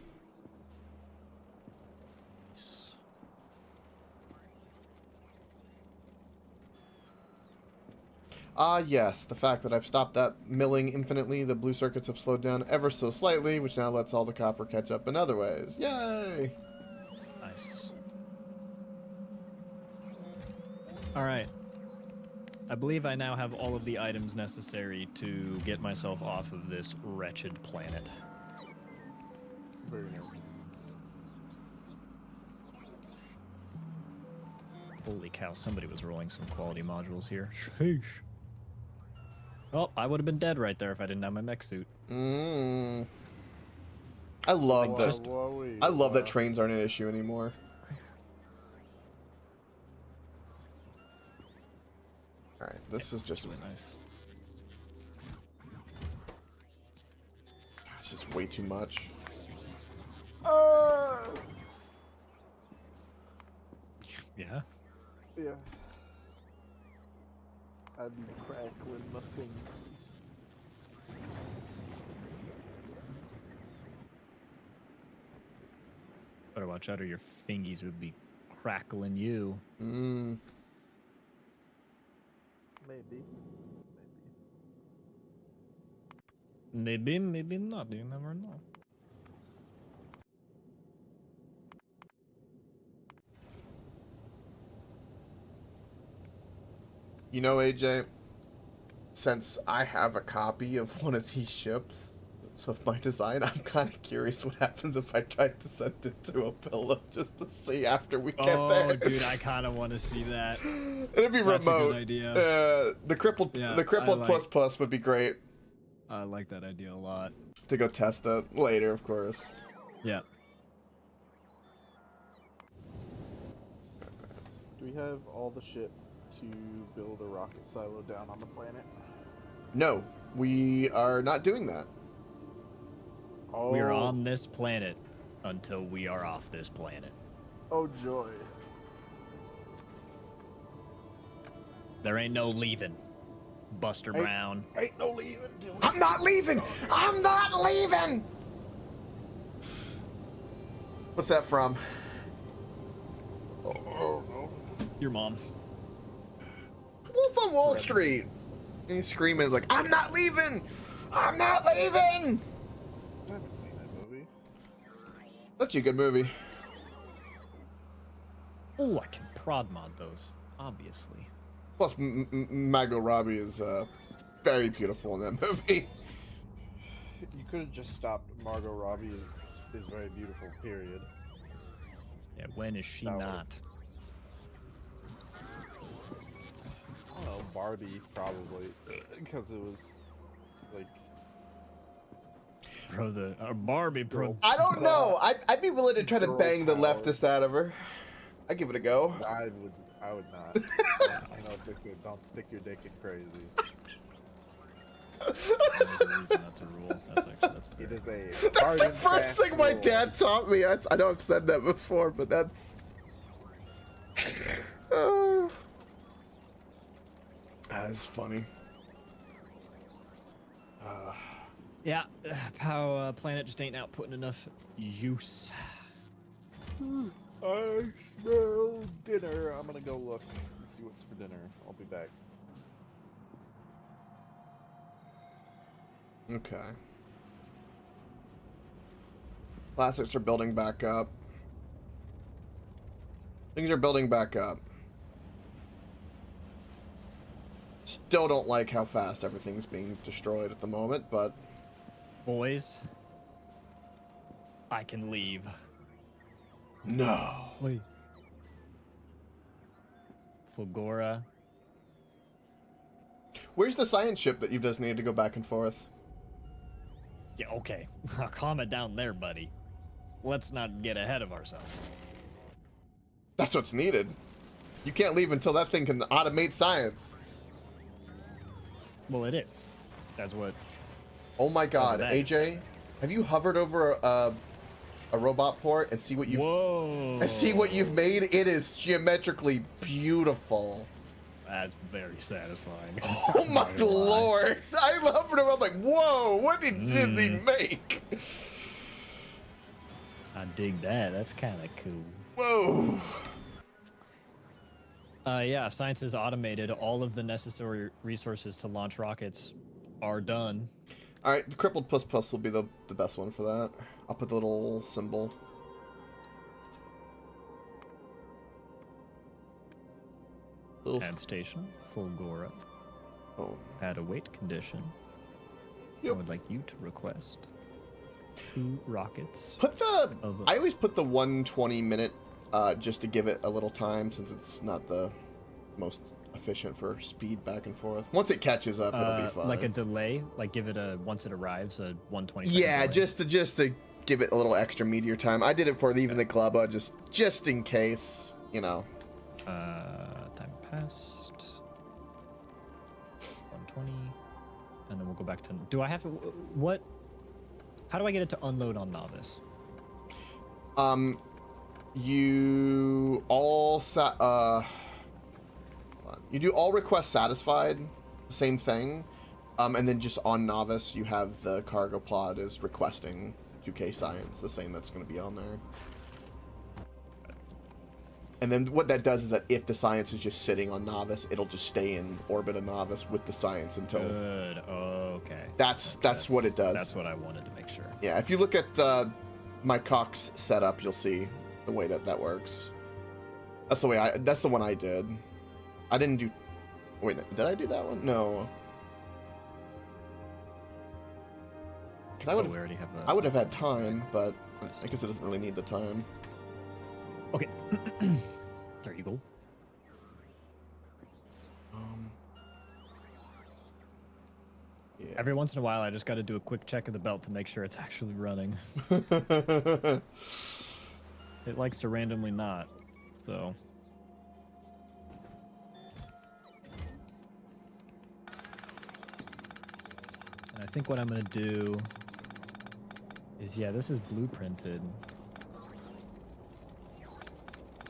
Ah, yes, the fact that I've stopped that milling infinitely, the blue circuits have slowed down ever so slightly, which now lets all the copper catch up in other ways. Yay! Nice. All right. I believe I now have all of the items necessary to get myself off of this wretched planet. Very nice. Holy cow, somebody was rolling some quality modules here. Sheesh. Oh, I would have been dead right there if I didn't have my mech suit. I love that. I love that trains aren't an issue anymore. Alright, this is just really nice. It's just way too much. Yeah. Yeah. I'd be crackling my fingers. Better watch out or your fingies would be crackling you. Mmm. Maybe. Maybe, maybe not. You never know. You know, AJ, since I have a copy of one of these ships of my design, I'm kind of curious what happens if I tried to send it to a pillow just to see after we get there. Oh, dude, I kind of want to see that. It'd be That's remote. a good idea. The crippled, plus plus would be great. I like that idea a lot. To go test that later, of course. Yeah. Do we have all the shit to build a rocket silo down on the planet? No, we are not doing that. Oh. We are on this planet until we are off this planet. Oh, joy. There ain't no leaving. Buster Brown. Ain't no leaving, dude. I'm not leaving! I'm not leaving! What's that from? Oh, no. Your mom. Wolf on Wall Street! And he's screaming like, I'm not leaving! I'm not leaving! I haven't seen that movie. That's a good movie. Oh, I can prod mod those, obviously. Plus, Margot Robbie is very beautiful in that movie. You could have just stopped Margot Robbie is very beautiful, period. Yeah, when is she No. not? I don't know, Barbie, probably. Because it was, like... Bro, the Barbie pro. I don't know. I'd be willing to try to Girl bang the power. leftist out of her. I'd give it a go. I would I would not. I know what they say, don't stick your dick in crazy. There's a reason that's a rule. That's fair. It is a That's hard the and first fast thing my rule. dad taught me. I know I've said that before, but that's... That's funny. Yeah, how planet just ain't outputting enough use. I smell dinner. I'm gonna go look and see what's for dinner. I'll be back. Okay. Plastics are building back up. Things are building back up. Still don't like how fast everything's being destroyed at the moment, but... Boys, I can leave. No. Wait. Fulgora. Where's the science ship that you just needed to go back and forth? Yeah, okay. Calm it down there, buddy. Let's not get ahead of ourselves. That's what's needed. You can't leave until that thing can automate science. Well, it is. That's what... Oh my god, that. AJ, have you hovered over a robot port and see what you've... Whoa! And see what you've made? It is geometrically beautiful. That's very satisfying. Oh my lord! I love it. I'm like, whoa! What did Disney make? I dig that. That's kind of cool. Whoa! Yeah, science is automated. All of the necessary resources to launch rockets are done. All right, the crippled plus plus will be the best one for that. I'll put the little symbol. Add station, Fulgora. Oh. Add a wait condition. Yep. I would like you to request 2 rockets. Put the... I always put the 120 minute just to give it a little time, since it's not the most efficient for speed back and forth. Once it catches up, it'll be fine. Like a delay, like give it a once it arrives a 120. Yeah, delay. just to give it a little extra meteor time. I did it for even the club, just in case, you know. Time passed. 120, and then we'll go back to. Do I have to? What? How do I get it to unload on novice? You all you do all requests satisfied, same thing, and then just on novice you have the cargo pod is requesting 2K science, the same that's going to be on there. And then what that does is that if the science is just sitting on novice, it'll just stay in orbit of novice with the science until. Good. Okay. That's what it does. That's what I wanted to make sure. Yeah, if you look at my Cox setup, you'll see the way that works. That's the way that's the one I did. I didn't do. Wait, did I do that one? No. Cause I would have had time, but I guess it doesn't really need the time. Okay. There you go. Yeah. Every once in a while, I just got to do a quick check of the belt to make sure it's actually running. It likes to randomly not, so. And I think what I'm going to do is, yeah, this is blueprinted.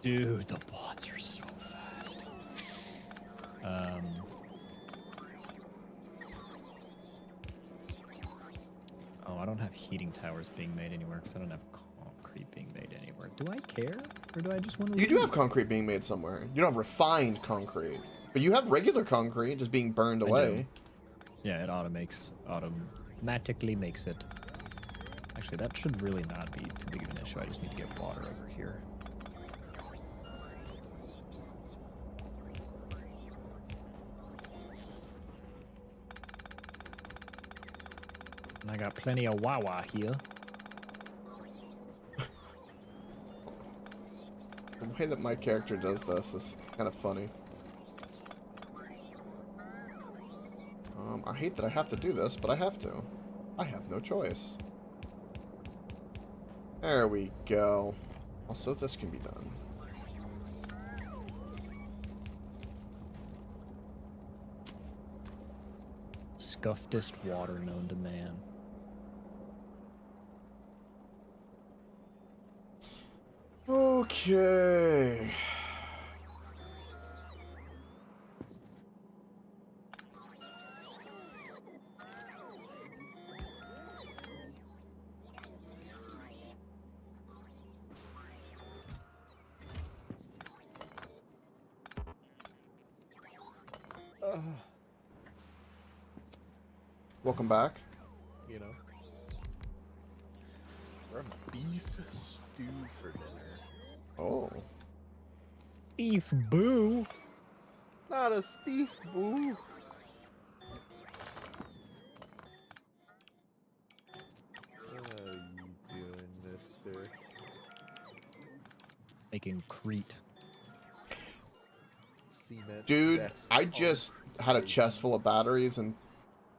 Dude, the bots are so fast. Oh, I don't have heating towers being made anywhere because I don't have concrete being made anywhere. Do I care? Or do I just want to... You do have concrete being made somewhere. You don't have refined concrete. But you have regular concrete just being burned away. Yeah, it automatically makes it. Actually, that should really not be too big of an issue. I just need to get water over here. And I got plenty of Wawa here. The way that my character does this is kind of funny. I hate that I have to do this, but I have to. I have no choice. There we go. Also, this can be done. Scufftest water known to man. Okay. Welcome back. You know, we're having beef stew for dinner. Oh. Beef boo. Not a Steve boo. What are you doing, mister? Making Crete. Cement. Dude, that's I just had a concrete. chest full of batteries and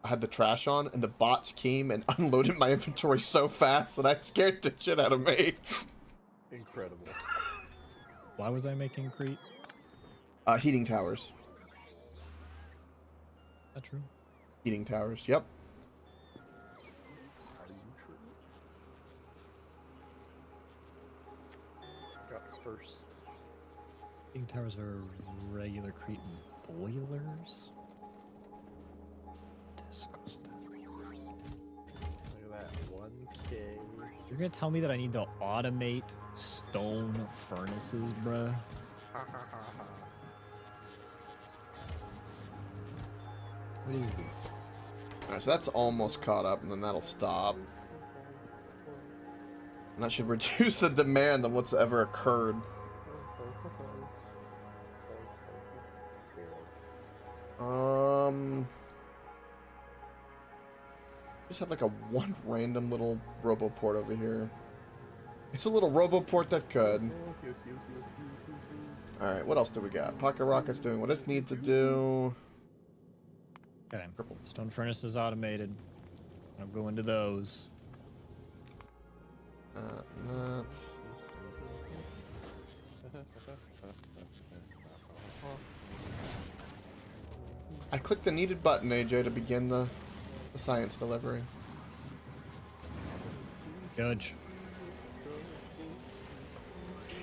I had the trash on, and the bots came and unloaded my inventory so fast that I scared the shit out of me. Incredible. Why was I making Crete? Heating towers. Is that true? Heating towers, yep. Are you true? Got first. Heating towers are regular Cretan boilers? Disgusting. Look at that. 1K. You're gonna tell me that I need to automate stone furnaces, bruh? What is this? Alright, so that's almost caught up, and then that'll stop. And that should reduce the demand of what's ever occurred. Just have like a one random little roboport over here. It's a little roboport that could. Alright, what else do we got? Pocket Rocket's doing what it needs to do. Okay, stone furnace is automated. I'll go into those. Nuts. I clicked the needed button, AJ, to begin the science delivery. Judge.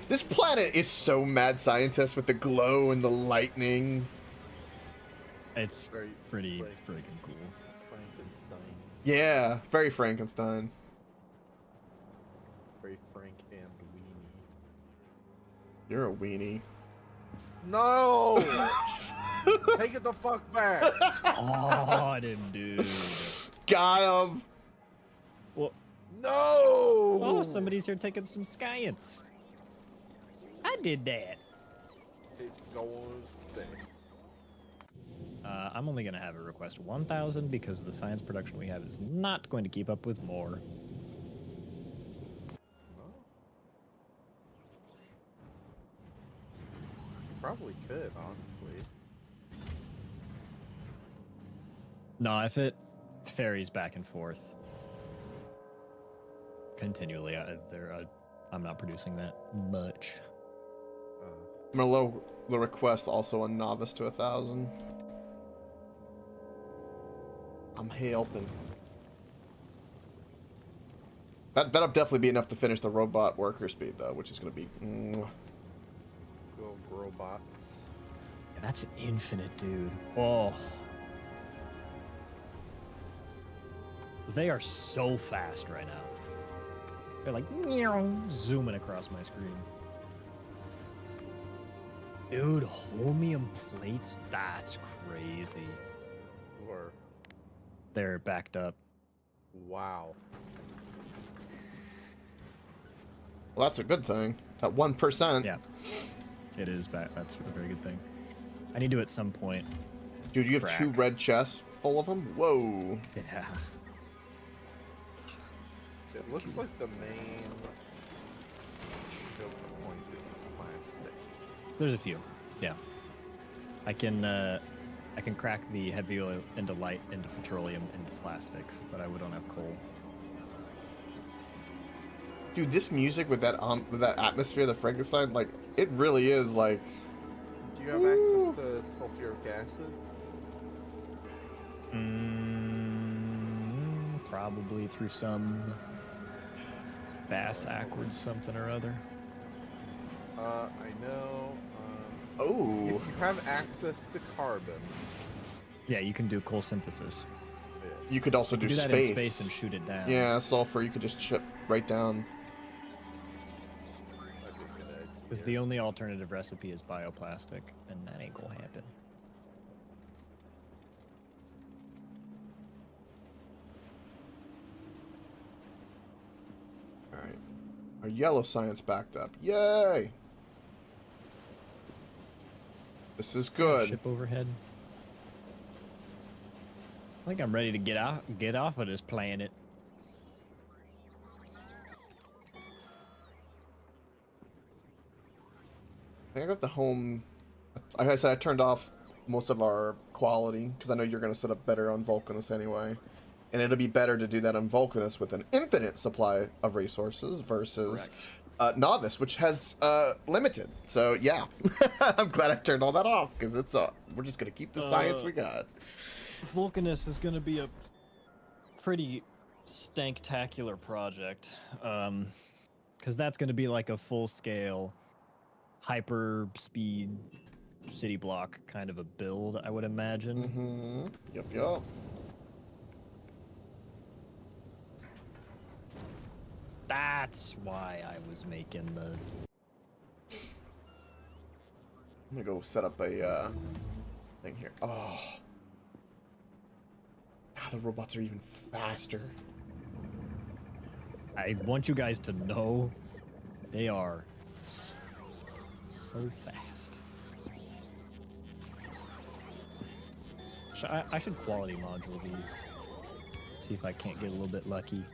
This planet is so mad scientist with the glow and the lightning. It's Very pretty Frank- freaking cool. Frankenstein. Yeah, very Frankenstein. Very Frank and weenie. You're a weenie. No! Take it the fuck back! Got him, dude. Got him! Well, No! oh, somebody's here taking some science. I did that. It's going to space. I'm only gonna have it request 1,000 because the science production we have is not going to keep up with more. No. Probably could, honestly. No, if it ferries back and forth continually, I'm not producing that much. I'm gonna lower the request also a novice to 1,000. I'm helping. That'll definitely be enough to finish the robot worker speed though, which is gonna be. Go robots. Yeah, that's infinite, dude. Oh. They are so fast right now. They're like zooming across my screen. Dude, holmium plates? That's crazy. Or They're backed up. wow. Well, that's a good thing. At 1%. Yeah. It is back. That's a very good thing. I need to at some point. Dude, you have Crack. 2 red chests full of them? Whoa. Yeah. It looks like the main choke point is plastic. There's a few. Yeah. I can crack the heavy oil into light, into petroleum, into plastics, but I don't have coal. Dude, this music with that atmosphere, the Frankenstein, like, it really is like. Do you have access to sulfuric acid? Mm, probably through some backwards something or other. I know. Oh. If you have access to carbon, Yeah, you can do coal synthesis. yeah. You could also do that space. in space and shoot it down. Yeah, sulfur. You could just chip right down. That'd be a good idea. Because the only alternative recipe is bioplastic, and that ain't gonna happen. All right. Our yellow science backed up. Yay! This is good. Ship overhead. I think I'm ready to get off of this planet. I think I got the home. Like I said, I turned off most of our quality because I know you're going to set up better on Vulcanus anyway. And it'll be better to do that on Vulcanus with an infinite supply of resources versus Novice, which has limited. So yeah, I'm glad I turned all that off because it's we're just going to keep the science we got. Vulcanus is going to be a pretty stanktacular project, because that's going to be like a full-scale hyper speed city block kind of a build, I would imagine. Mm-hmm. Yep. That's why I was making the... I'm gonna go set up a thing here. Oh, the robots are even faster. I want you guys to know they are so fast. I should quality module these. See if I can't get a little bit lucky.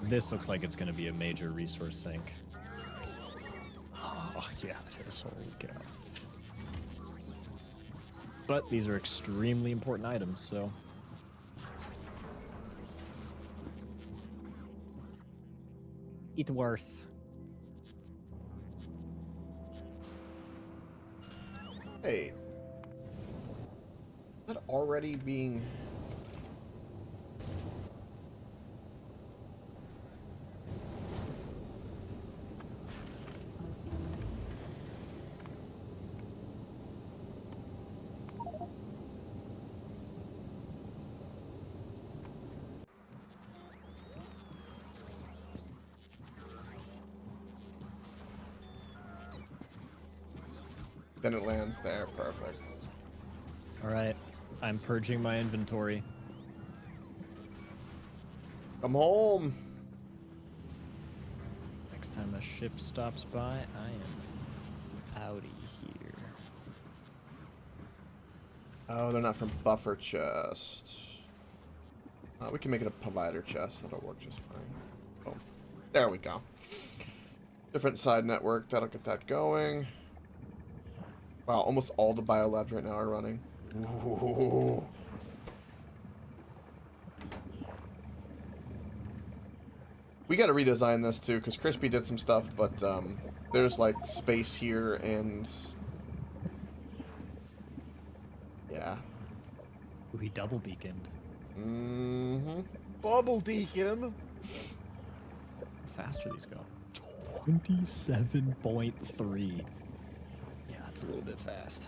This looks like it's going to be a major resource sink. Oh, yeah, it is. Holy cow. But these are extremely important items, so... It's worth. Hey. Is that already being... Then it lands there. Perfect. Alright, I'm purging my inventory. Come home. Next time a ship stops by, I am outie here. Oh, they're not from buffer chest. We can make it a provider chest. That'll work just fine. Oh, there we go. Different side network. That'll get that going. Wow, almost all the biolabs right now are running. Ooh. We got to redesign this too, because Crispy did some stuff, but there's like space here and yeah. Ooh, he double beaconed. Mm-hmm. Bubble Deacon. How fast are these going? 27.3. Yeah, that's a little bit fast.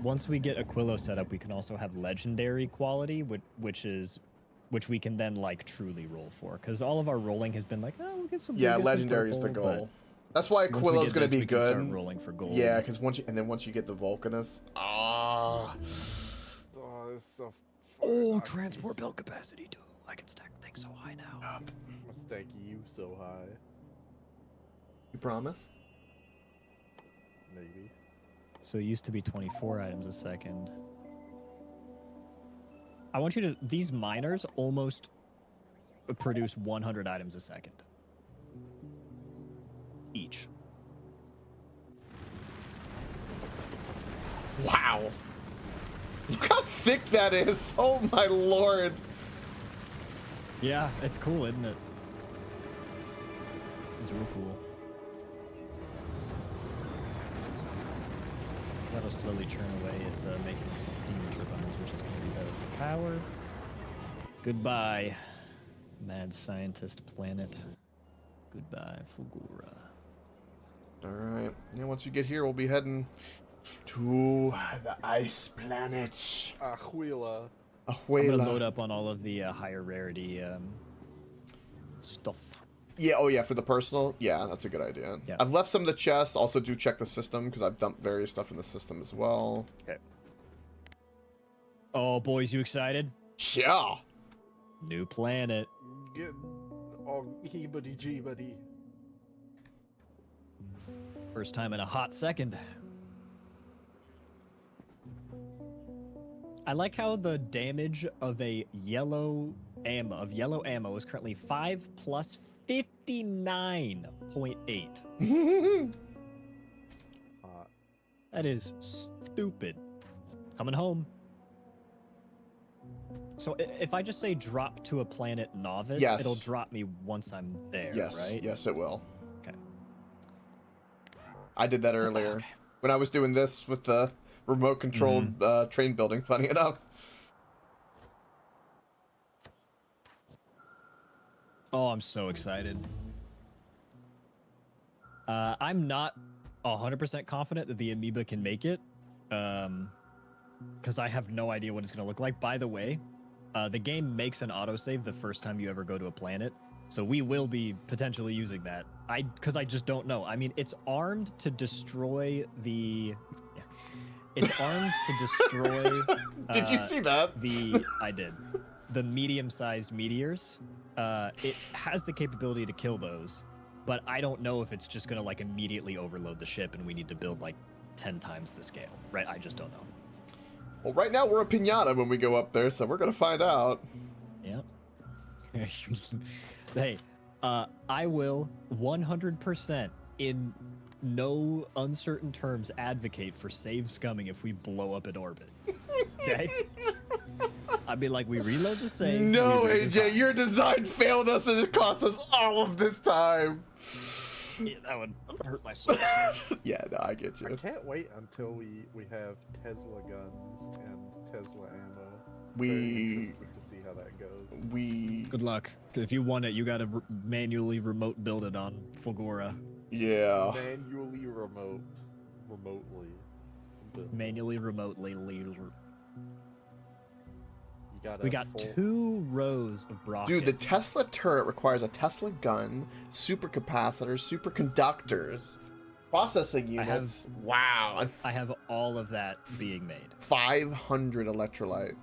Once we get Aquilo set up, we can also have legendary quality, which we can then like truly roll for. Because all of our rolling has been like, oh, we'll get some. Yeah, we'll get some legendary is the purple, goal. That's why once we Aquilo's get going to this, be we can good. start rolling for gold. Yeah, because once you get the Vulcanus. Ah. Oh, this is so. Oh, transport build capacity too. I can stack things so high now. I'm gonna stack you so high. You promise? Maybe. So it used to be 24 items a second. I want you to... These miners almost produce 100 items a second. Each. Wow. Look how thick that is. Oh my lord. Yeah, it's cool, isn't it? It's real cool. Let's let That'll slowly churn away at making some steam turbines, which is going to be better for power. Goodbye, mad scientist planet. Goodbye, Fugura. All right. Yeah, once you get here, we'll be heading to the ice planet. Ahuila. I'm Ahuela. gonna load up on all of the higher rarity stuff. Yeah, oh yeah, for the personal? Yeah, that's a good idea. Yeah. I've left some of the chest. Also, do check the system, because I've dumped various stuff in the system as well. Okay. Oh, boys, you excited? Yeah! New planet. Get all he-buddy G-buddy. First time in a hot second. I like how the damage of a yellow ammo is currently 5 plus 59.8. That is stupid. Coming home. So if I just say drop to a planet novice, Yes. it'll drop me once I'm there, Yes, right? yes, it will. Okay. I did that earlier. Okay. When I was doing this with the remote-controlled train building, funny enough. Oh, I'm so excited. I'm not 100% confident that the amoeba can make it, because I have no idea what it's going to look like. By the way, the game makes an autosave the first time you ever go to a planet, so we will be potentially using that. Because I just don't know. I mean, it's armed to destroy the... Yeah. It's armed to destroy... Did you see that? I did. The medium-sized meteors. It has the capability to kill those, but I don't know if it's just gonna like immediately overload the ship and we need to build like 10 times the scale, right? I just don't know. Well, right now we're a pinata when we go up there, so we're gonna find out. Yep. Hey, I will 100% in no uncertain terms advocate for save scumming if we blow up in orbit. Okay? I'd be like, we reload the save. No, we redesign. AJ, your design failed us and it cost us all of this time. Yeah, that would hurt my soul. Yeah, no, I get you. I can't wait until we have Tesla guns and Tesla ammo. Very interested to see how that goes. Good luck. If you want it, you gotta manually remote build it on Fulgora. Yeah. Manually remotely. Manually, remotely. You We got 2 rows of rockets. Dude, the Tesla turret requires a Tesla gun, supercapacitors, superconductors, processing units. Wow. And I have all of that being made. 500 electrolyte.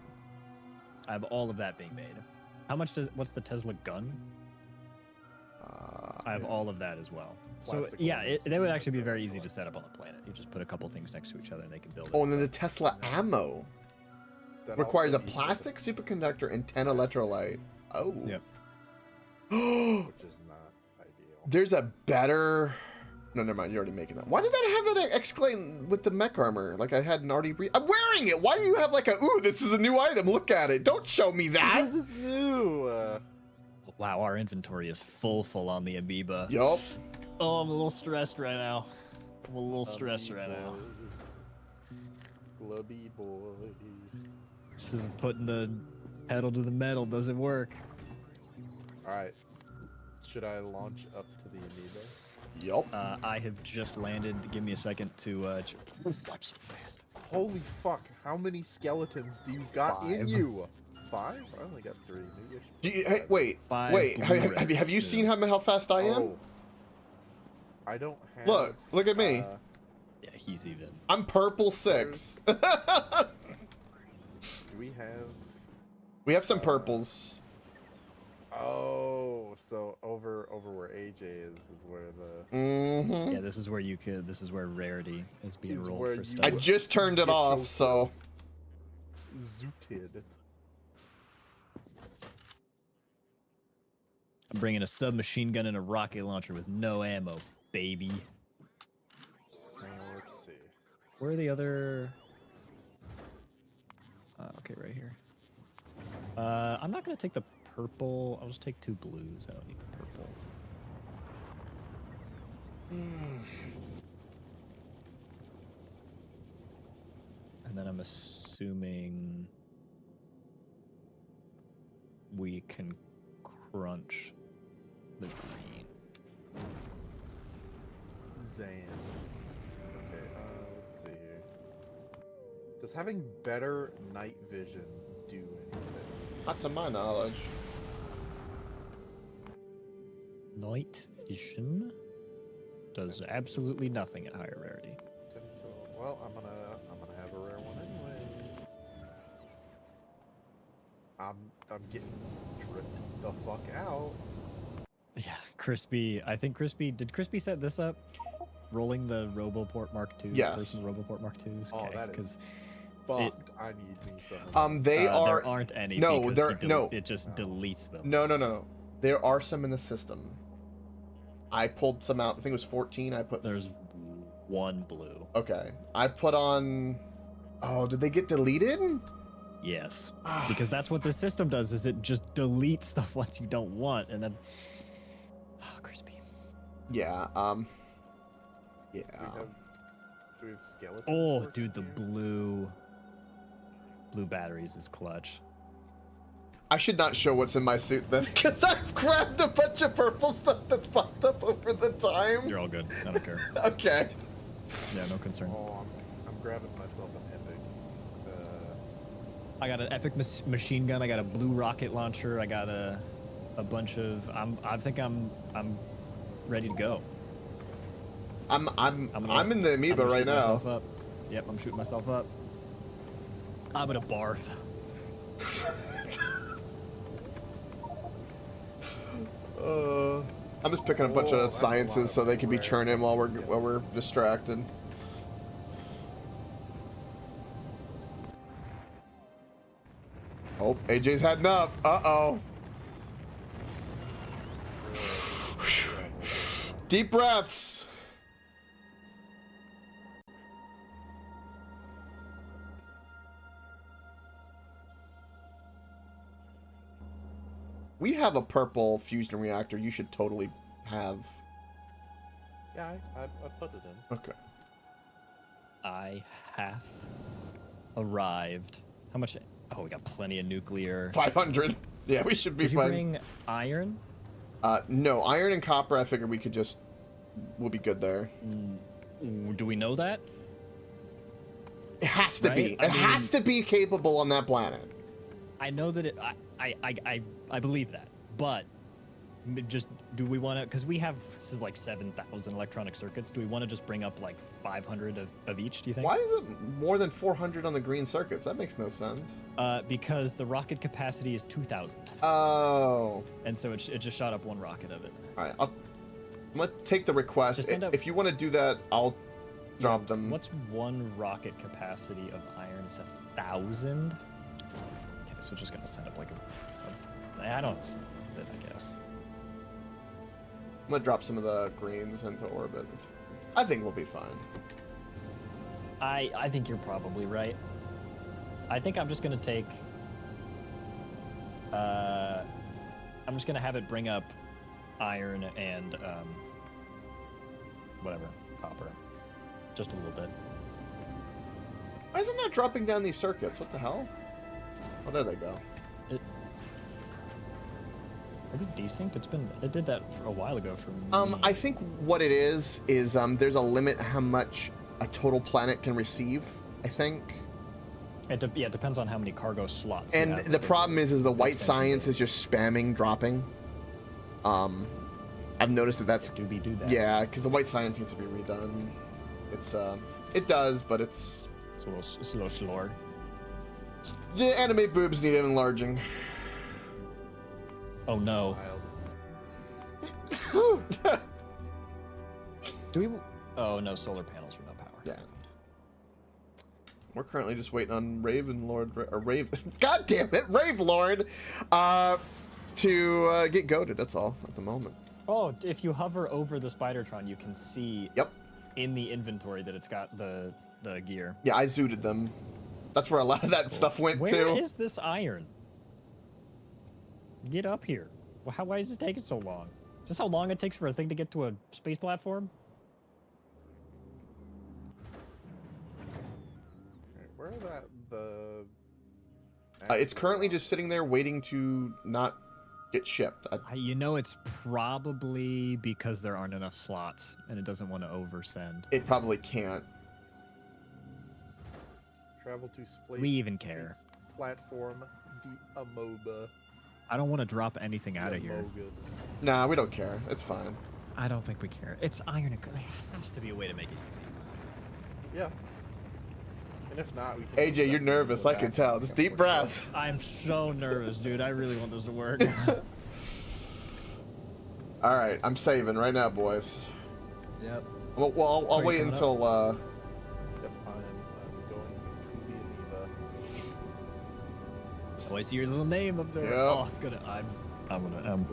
I have all of that being made. What's the Tesla gun? I have all of that as well. Plastic so yeah, ones. they would actually be very easy to set up on the planet. You just put a couple things next to each other and they can build it. Oh, and then the Tesla ammo That requires a also needs plastic superconductor and 10 electrolyte. Oh. Yep. which is not ideal. There's a better... No, never mind. You're already making that. Why did that have that exclaim with the mech armor? Like I hadn't already... I'm wearing it! Why do you have like a... Ooh, this is a new item. Look at it. Don't show me that! This is new. Wow, our inventory is full on the amoeba. Yup. Oh, I'm a little stressed right now. I'm a little stressed right now. Glubby boy. This is putting the pedal to the metal doesn't work. Alright. Should I launch up to the amoeba? Yup. I have just landed. Give me a second to wipe so fast. Holy fuck, how many skeletons do you got in 5. you? 5? I only got 3. Maybe I should... Hey, wait. 5 Wait. blue Have you reds, seen too. how fast I am? Oh. I don't have... Look at me. Yeah, he's even. I'm purple 6. Do we have... We have some purples. Oh, so over where AJ is where the... Mm-hmm. Yeah, this is where rarity is being Is rolled where for you- stuff. I just turned it Get off, yourself so... Zooted. I'm bringing a submachine gun and a rocket launcher with no ammo, baby. Now, let's see. Where are the other... okay, right here. I'm not going to take the purple. I'll just take 2 blues. I don't need the purple. And then I'm assuming we can crunch the green. Zan. Okay, let's see here. Does having better night vision do anything? Not to my knowledge. Night vision does absolutely nothing at higher rarity. Well, I'm gonna have a rare one anyway. I'm getting dripped the fuck out. Yeah, Crispy. I think Crispy. Did Crispy set this up? Rolling the RoboPort Mark II. Yes. Versus RoboPort Mark IIs. Oh, Okay, that is 'cause fucked. I need me some. They are. There aren't any. No, because there no. It just deletes them. No. There are some in the system. I pulled some out. I think it was 14. I put. There's one blue. Okay. I put on. Oh, did they get deleted? Yes, Ah, because that's what the system does. Is it just deletes the ones you don't want, and then. Oh, Crispy. Yeah. Yeah. Do we have skeletons? Oh, working dude, the here? blue batteries is clutch. I should not show what's in my suit then, because I've grabbed a bunch of purple stuff that's popped up over the time. You're all good. I don't care. Okay. Yeah, no concern. Oh, I'm grabbing myself an epic. I got an epic machine gun. I got a blue rocket launcher. I got a bunch of. I think I'm ready to go. I'm in the amoeba I'm gonna right shoot now. myself up. Yep, I'm shooting myself up. I'm gonna barf. I'm just picking a bunch Oh, of that's a sciences lot so of they can be rare churning while things, yeah. we're distracted. Oh, AJ's heading up. Uh-oh. Deep breaths. We have a purple fusion reactor you should totally have. Yeah, I put it in. Okay. I have arrived. How much? Oh, we got plenty of nuclear. 500. Yeah, we should be Did you fine. bring iron? No, iron and copper, I figured we could just... We'll be good there. Do we know that? It has to be. Right? It has to be capable on that planet. I know that it. I believe that, but just do we want to? Because we have, this is like 7,000 electronic circuits. Do we want to just bring up like 500 of each? Do you think? Why is it more than 400 on the green circuits? That makes no sense. Because the rocket capacity is 2,000, Oh. and so it just shot up one rocket of it. All right. I'm going to take the request. Just send up- If you want to do that, I'll drop them. What's one rocket capacity of iron? It's 1,000. Okay, so we're just gonna send up like I don't see it, I guess. I'm going to drop some of the greens into orbit. I think we'll be fine. I think you're probably right. I think I'm just gonna take. I'm just gonna have it bring up iron and whatever, copper, just a little bit. Why isn't that dropping down these circuits? What the hell? Oh, there they go. Are we desynced? It did that for a while ago for me. I think what it is there's a limit how much a total planet can receive, I think. It depends on how many cargo slots. you And have the with problem those is the white extension science is gates. just spamming dropping. I've noticed that's do that. yeah, because the white science needs to be redone. It's it does, but it's It's a little slower. the anime boobs need enlarging. Oh no. Wild. Do we? Oh no, solar panels are no power. Yeah. We're currently just waiting on Ravenlord or Raven. God damn it, Ravelord, to get goaded. That's all at the moment. Oh, if you hover over the Spidertron, you can see Yep. in the inventory that it's got the gear. Yeah, I zooted them. That's where a lot of that stuff went Where to. is this iron? Get up here. Well, why is it taking so long? Is this how long it takes for a thing to get to a space platform? Alright, where sure that the... It's currently just sitting there waiting to not get shipped. You know, it's probably because there aren't enough slots and it doesn't want to oversend. It probably can't. Travel to space. We even care. Space platform, the Amoeba. I don't want to drop anything out of here. Amogus. Nah, we don't care. It's fine. I don't think we care. It's iron. There has to be a way to make it easy. Yeah. And if not, we can... AJ, you're nervous. I can tell. Just deep breaths. I'm so nervous, dude. I really want this to work. All right, I'm saving right now, boys. Yep. Well, I'll wait until. Yep, I'm going to the Amoeba. Oh, I see your little name up there. Yep. Oh, I'm gonna.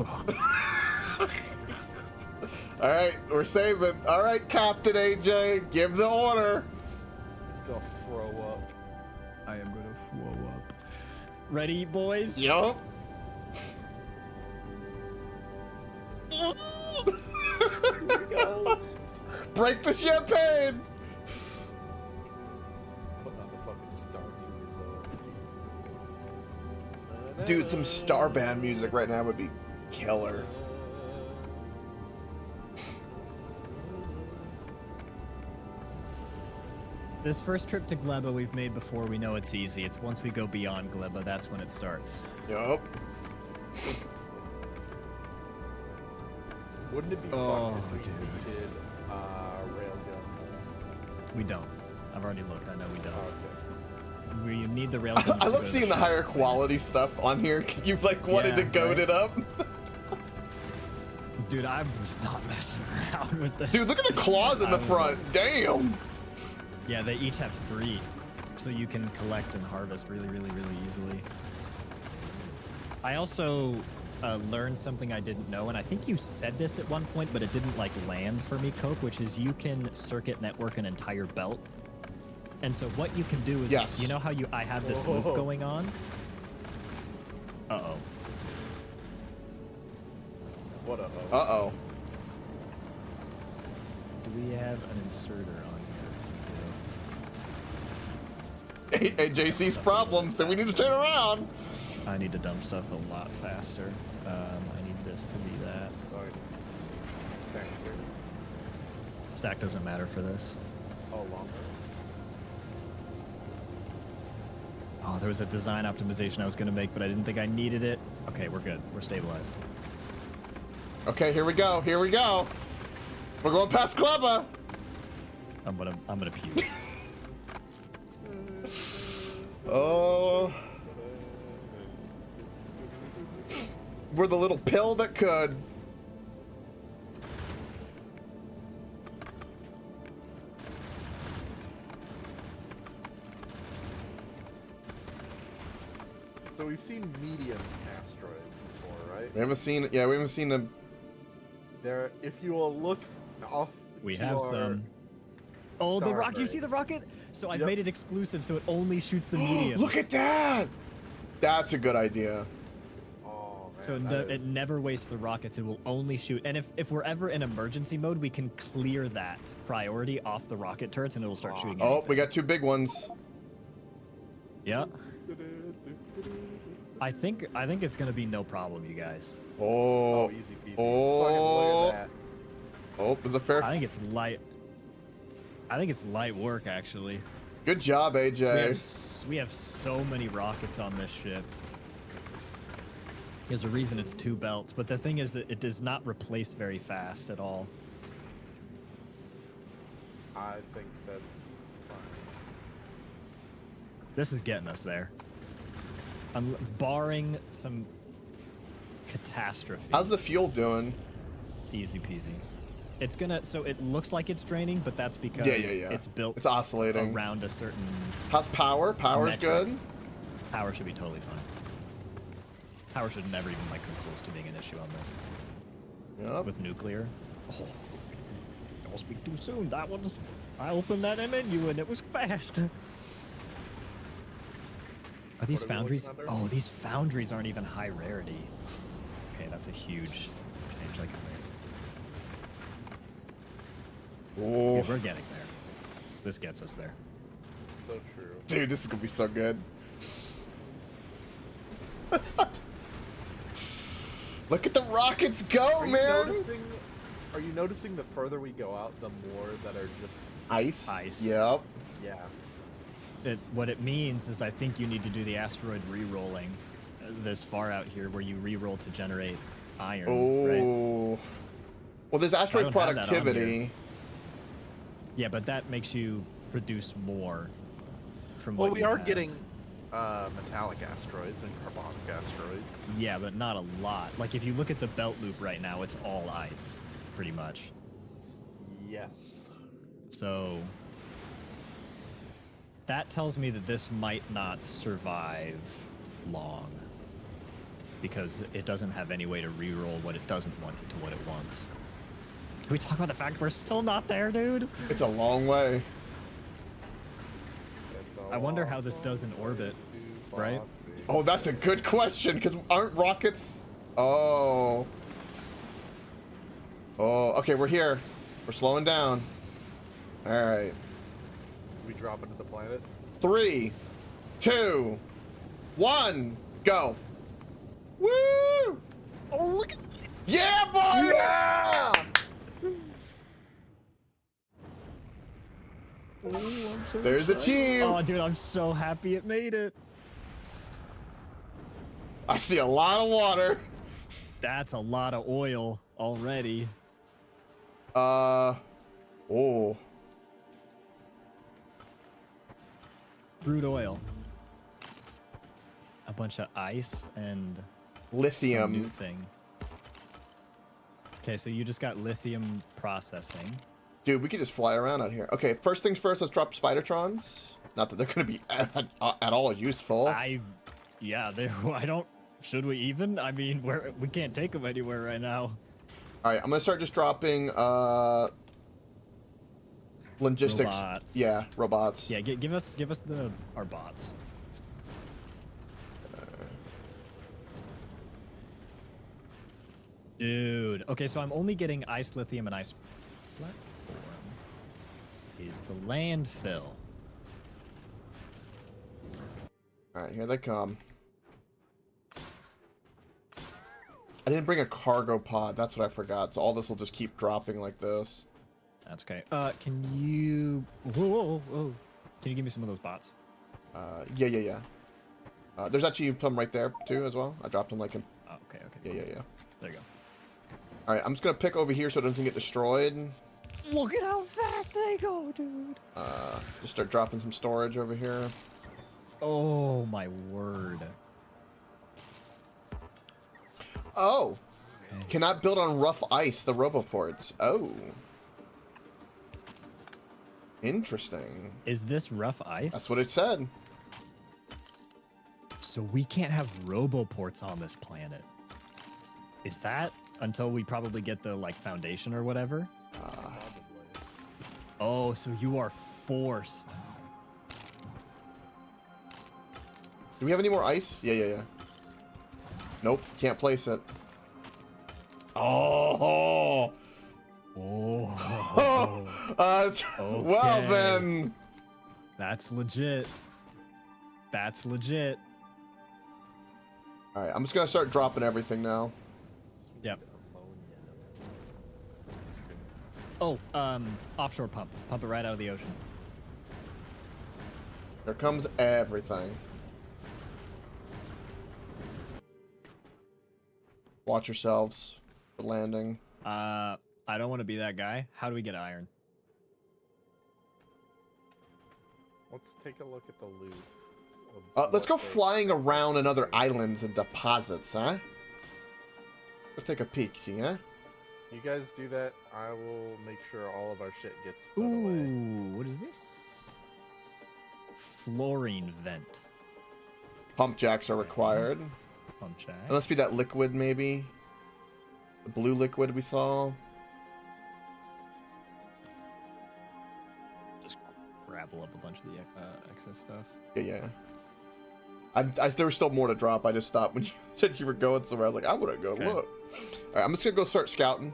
All right, we're saving. All right, Captain AJ, give the order. He's gonna throw up. I am gonna throw up. Ready, boys? Yup. Break the champagne. Putting on the fucking Star Tours OST. Dude, some Star Band music right now would be killer. This first trip to Gleba we've made before, we know it's easy. It's once we go beyond Gleba, that's when it starts. Yup. Wouldn't it be Oh, fun if we dude. needed railguns? We don't. I've already looked. I know we don't. Oh, We need the railguns. I to go love to seeing the shop. higher quality stuff on here. You've like wanted to Yeah, goat right? it up. Dude, I'm just not messing around with this. Dude, look at the claws in the front. Damn. Yeah, they each have 3, so you can collect and harvest really, really, really easily. I also learned something I didn't know, and I think you said this at one point, but it didn't like land for me, Coke, which is you can circuit network an entire belt. And so what you can do is, Yes. you know how I have this loop Whoa. going on? Uh-oh. What a Uh-oh. Do we have an inserter on here? AJC's problems, then we need to turn around. I need to dump stuff a lot faster. I need this to be that. Alright. Thank you. Stack doesn't matter for this. Oh, longer. Oh, there was a design optimization I was going to make, but I didn't think I needed it. Okay, we're good. We're stabilized. Okay, here we go. Here we go. We're going past Gleba. I'm gonna puke. Oh. We're the little pill that could. So we've seen medium asteroid before, right? We haven't seen. Yeah, we haven't seen them. There, if you will look off. We to have our some. Oh, the rocket! Do you Starboard. see the rocket? So I've Yep. made it exclusive, so it only shoots the medium. Look at that. That's a good idea. Oh man. So that it is- never wastes the rockets. It will only shoot. And if we're ever in emergency mode, we can clear that priority off the rocket turrets, and it will start shooting. Oh, anything. we got 2 big ones. Yeah. I think it's gonna be no problem, you guys. Oh. Oh, easy peasy. Oh. Fucking look at that. Oh, is a fair. I think it's light. I think it's light work, actually. Good job, AJ. We have so many rockets on this ship. There's a reason it's 2 belts, but the thing is, it does not replace very fast at all. I think that's fine. This is getting us there. Barring some catastrophe. How's the fuel doing? Easy peasy. It's gonna. So it looks like it's draining, but that's because Yeah. it's built It's oscillating. around a certain. How's power? Power's metric. good. Power should be totally fine. Power should never even like come close to being an issue on this. Yep. With nuclear. Oh, don't speak too soon. That was. I opened that menu and it was fast. Are these What are we foundries? looking under? Oh, these foundries aren't even high rarity. Okay, that's a huge change. Like Oh. we're getting there. This gets us there. so true. Dude, this is gonna be so good. Look at the rockets go, man! Are you noticing the further we go out, the more that are just Ice? Ice. Yep. yeah. What it means is I think you need to do the asteroid re-rolling this far out here where you re-roll to generate iron, right? Oh. Well, there's asteroid don't have that on productivity. Yeah, but that makes you produce more from Well, what we you are have. getting metallic asteroids and carbonic asteroids. Yeah, but not a lot. Like, if you look at the belt loop right now, it's all ice, pretty much. Yes. So that tells me that this might not survive long because it doesn't have any way to re-roll what it doesn't want into what it wants. Can we talk about the fact we're still not there, dude? It's a long way. I wonder how this does in orbit, right? Oh, that's a good question, because aren't rockets... Oh. Oh, okay, we're here. We're slowing down. Alright. We drop into the planet. 3, 2, 1, go. Woo! Oh, look at Yeah, boys! Yeah! Oh, I'm so There's the excited. chief. Oh, dude, I'm so happy it made it. I see a lot of water. That's a lot of oil already. Oh. Crude oil. A bunch of ice and some new Lithium. thing. Okay, so you just got lithium processing. Dude, we could just fly around out here. Okay, first things first, let's drop Spidertrons. Not that they're going to be at all useful. Yeah, I don't. Should we even? I mean, we can't take them anywhere right now. All right, I'm gonna start just dropping logistics. Robots. Yeah, robots. Yeah, give us our bots. Dude. Okay, so I'm only getting ice, lithium, and ice platform. Is the landfill. All right, here they come. I didn't bring a cargo pod. That's what I forgot. So all this will just keep dropping like this. That's okay. Can you? Whoa. Can you give me some of those bots? Yeah. There's actually some right there too as well. I dropped them like in. Oh, okay. Yeah. There you go. All right, I'm just gonna pick over here so it doesn't get destroyed. Look at how fast they go, dude. Just start dropping some storage over here. Oh my word. Oh, Okay. cannot build on rough ice. The roboports. Oh, interesting. Is this rough ice? That's what it said. So we can't have roboports on this planet. Is that until we probably get the like foundation or whatever? Probably. Oh, so you are forced. Do we have any more ice? Yeah. Nope, can't place it. Oh. Oh. Well Okay. then. That's legit. That's legit. All right, I'm just gonna start dropping everything now. Yep. Ammonia. Oh, offshore pump. Pump it right out of the ocean. Here comes everything. Watch yourselves for landing. I don't want to be that guy. How do we get iron? Let's take a look at the loot. Let's go flying around in other islands and deposits, huh? Let's take a peek, see, huh? You guys do that. I will make sure all of our shit gets put away. Ooh, what is this? Fluorine vent. Pump jacks are required. Pump jack. It must be that liquid, maybe. The blue liquid we saw. Just grapple up a bunch of the excess stuff. Yeah. There was still more to drop. I just stopped when you said you were going somewhere. I was like, I want to go Okay. look. All right, I'm just gonna go start scouting.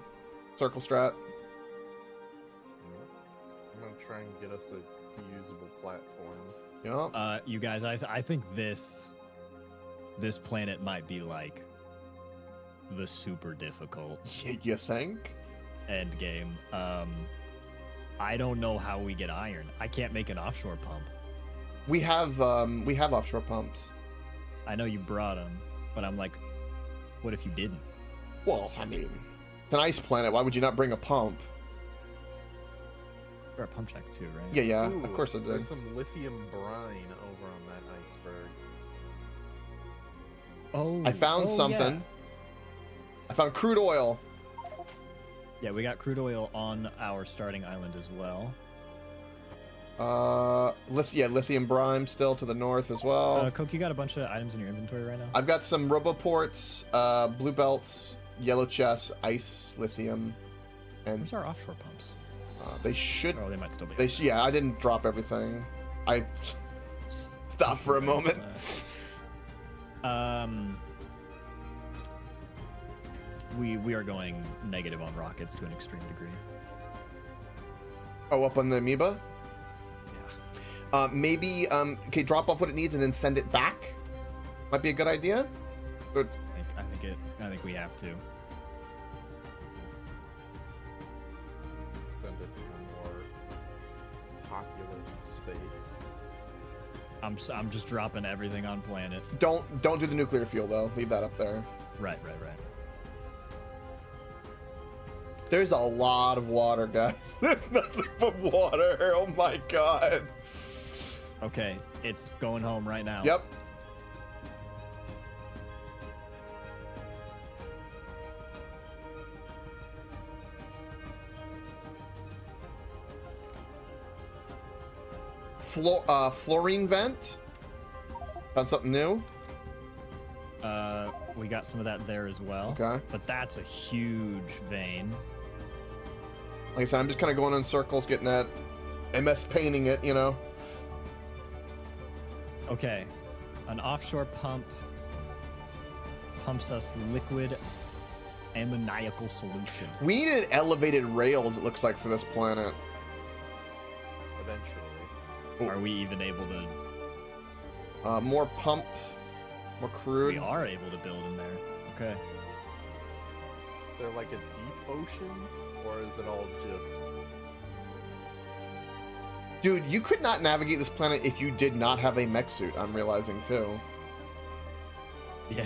Circle strat. I'm gonna try and get us a usable platform. Yeah. You guys, I think this planet might be like the super difficult You think? end game. I don't know how we get iron. I can't make an offshore pump. We have offshore pumps. I know you brought them, but I'm like, what if you didn't? Well, I mean, it's an ice planet. Why would you not bring a pump? There are pump checks too, right? Yeah, Ooh, of course I did. There's some lithium brine over on that iceberg. Oh, I found oh, something. Yeah. I found crude oil. Yeah, we got crude oil on our starting island as well. Lithium brine still to the north as well. Coke, you got a bunch of items in your inventory right now? I've got some roboports, blue belts, yellow chests, ice, lithium, and Where's our offshore pumps? they should. Oh, they might still be. Yeah, I didn't drop everything. I stopped for a moment. We are going negative on rockets to an extreme degree. Oh, up on the amoeba? Yeah. Maybe, okay, drop off what it needs and then send it back. Might be a good idea. Good. I think we have to. Send it to more populous space. I'm just dropping everything on planet. Don't do the nuclear fuel though. Leave that up there. Right. There's a lot of water, guys. There's nothing but water. Oh my god. Okay, it's going home right now. Yep. Fluorine vent. Found something new. We got some of that there as well. Okay. But that's a huge vein. Like I said, I'm just kind of going in circles, getting that MS painting it, you know. Okay, an offshore pump pumps us liquid ammoniacal solution. We needed elevated rails, it looks like, for this planet. Eventually. Are we even able to? More pump, more crude. We are able to build in there. Okay. Is there like a deep ocean, or is it all just... Dude, you could not navigate this planet if you did not have a mech suit, I'm realizing, too. Yeah.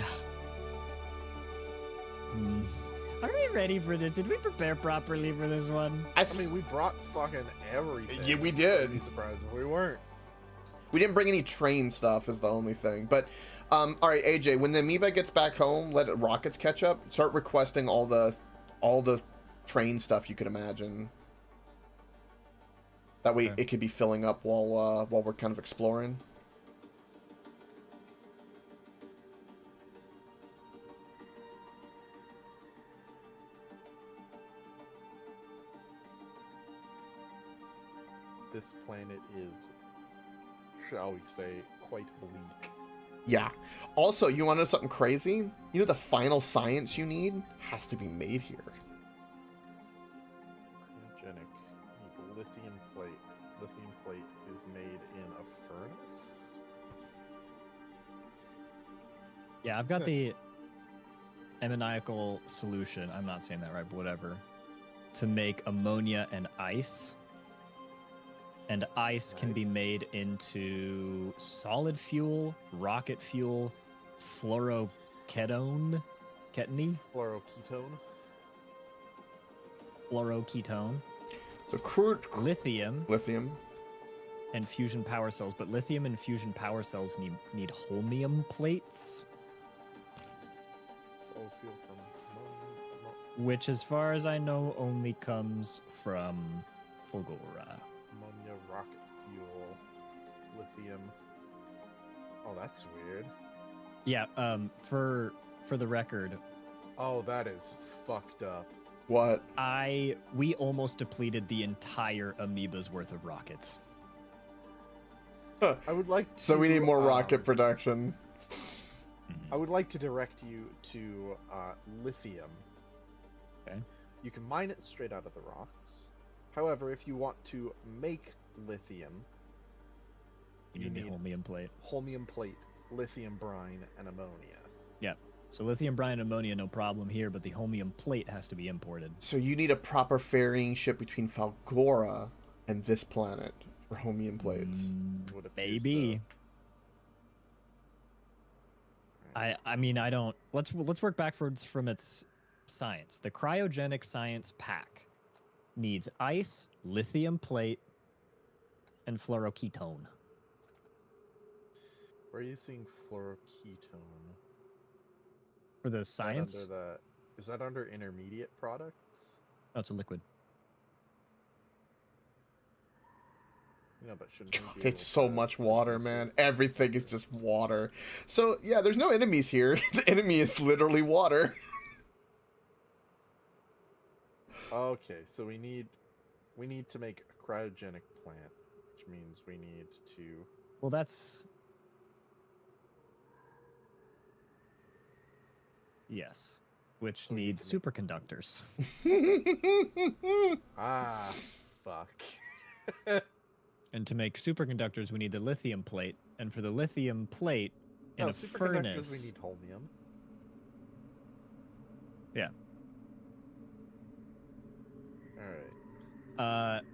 Are we ready for this? Did we prepare properly for this one? I mean, we brought fucking everything. Yeah, we did. I'd be surprised if we weren't. We didn't bring any train stuff is the only thing. But, all right, AJ, when the amoeba gets back home, let rockets catch up. Start requesting all the train stuff you could imagine. That way Okay. it could be filling up while we're kind of exploring. This planet is, shall we say, quite bleak. Yeah. Also, you want to know something crazy? You know the final science you need has to be made here. Cryogenic. Need lithium plate. Lithium plate is made in a furnace? Yeah, I've got the ammoniacal solution. I'm not saying that right, but whatever. To make ammonia and ice. And ice can be made into solid fuel, rocket fuel, fluoroketone, Fluoroketone. fluoroketone, So crude lithium, lithium. and fusion power cells. But lithium and fusion power cells need holmium plates, Solid fuel from which, as far as I know, only comes from Fulgora. ammonia, rocket fuel, lithium. Oh, that's weird. Yeah. For the record, Oh, that is fucked up. What? we almost depleted the entire amoeba's worth of rockets. I would like to... So we need more rocket production. I would like to direct you to lithium. Okay. You can mine it straight out of the rocks. However, if you want to make lithium, You need the holmium plate. Holmium plate, lithium brine, and ammonia. Yeah. So lithium brine and ammonia, no problem here, but the holmium plate has to be imported. So you need a proper ferrying ship between Falgora and this planet for holmium plates. Would appear Maybe. so. I mean, I don't. Let's work backwards from its science. The cryogenic science pack needs ice, lithium plate, and fluoroketone. Where are you seeing fluoroketone? For the science? Is that under intermediate products? Oh, it's a liquid. No, but shouldn't we be It's able so to much water, produce man. it? Everything is just water. So, yeah, there's no enemies here. The enemy is literally water. Okay, so we need to make a cryogenic plant, which means we need to. Well, that's. Yes. Which So we need needs to make- superconductors. Ah, fuck. And to make superconductors, we need the lithium plate. And for the lithium plate, in No, a superconductors, furnace. we need holmium. Yeah. Alright.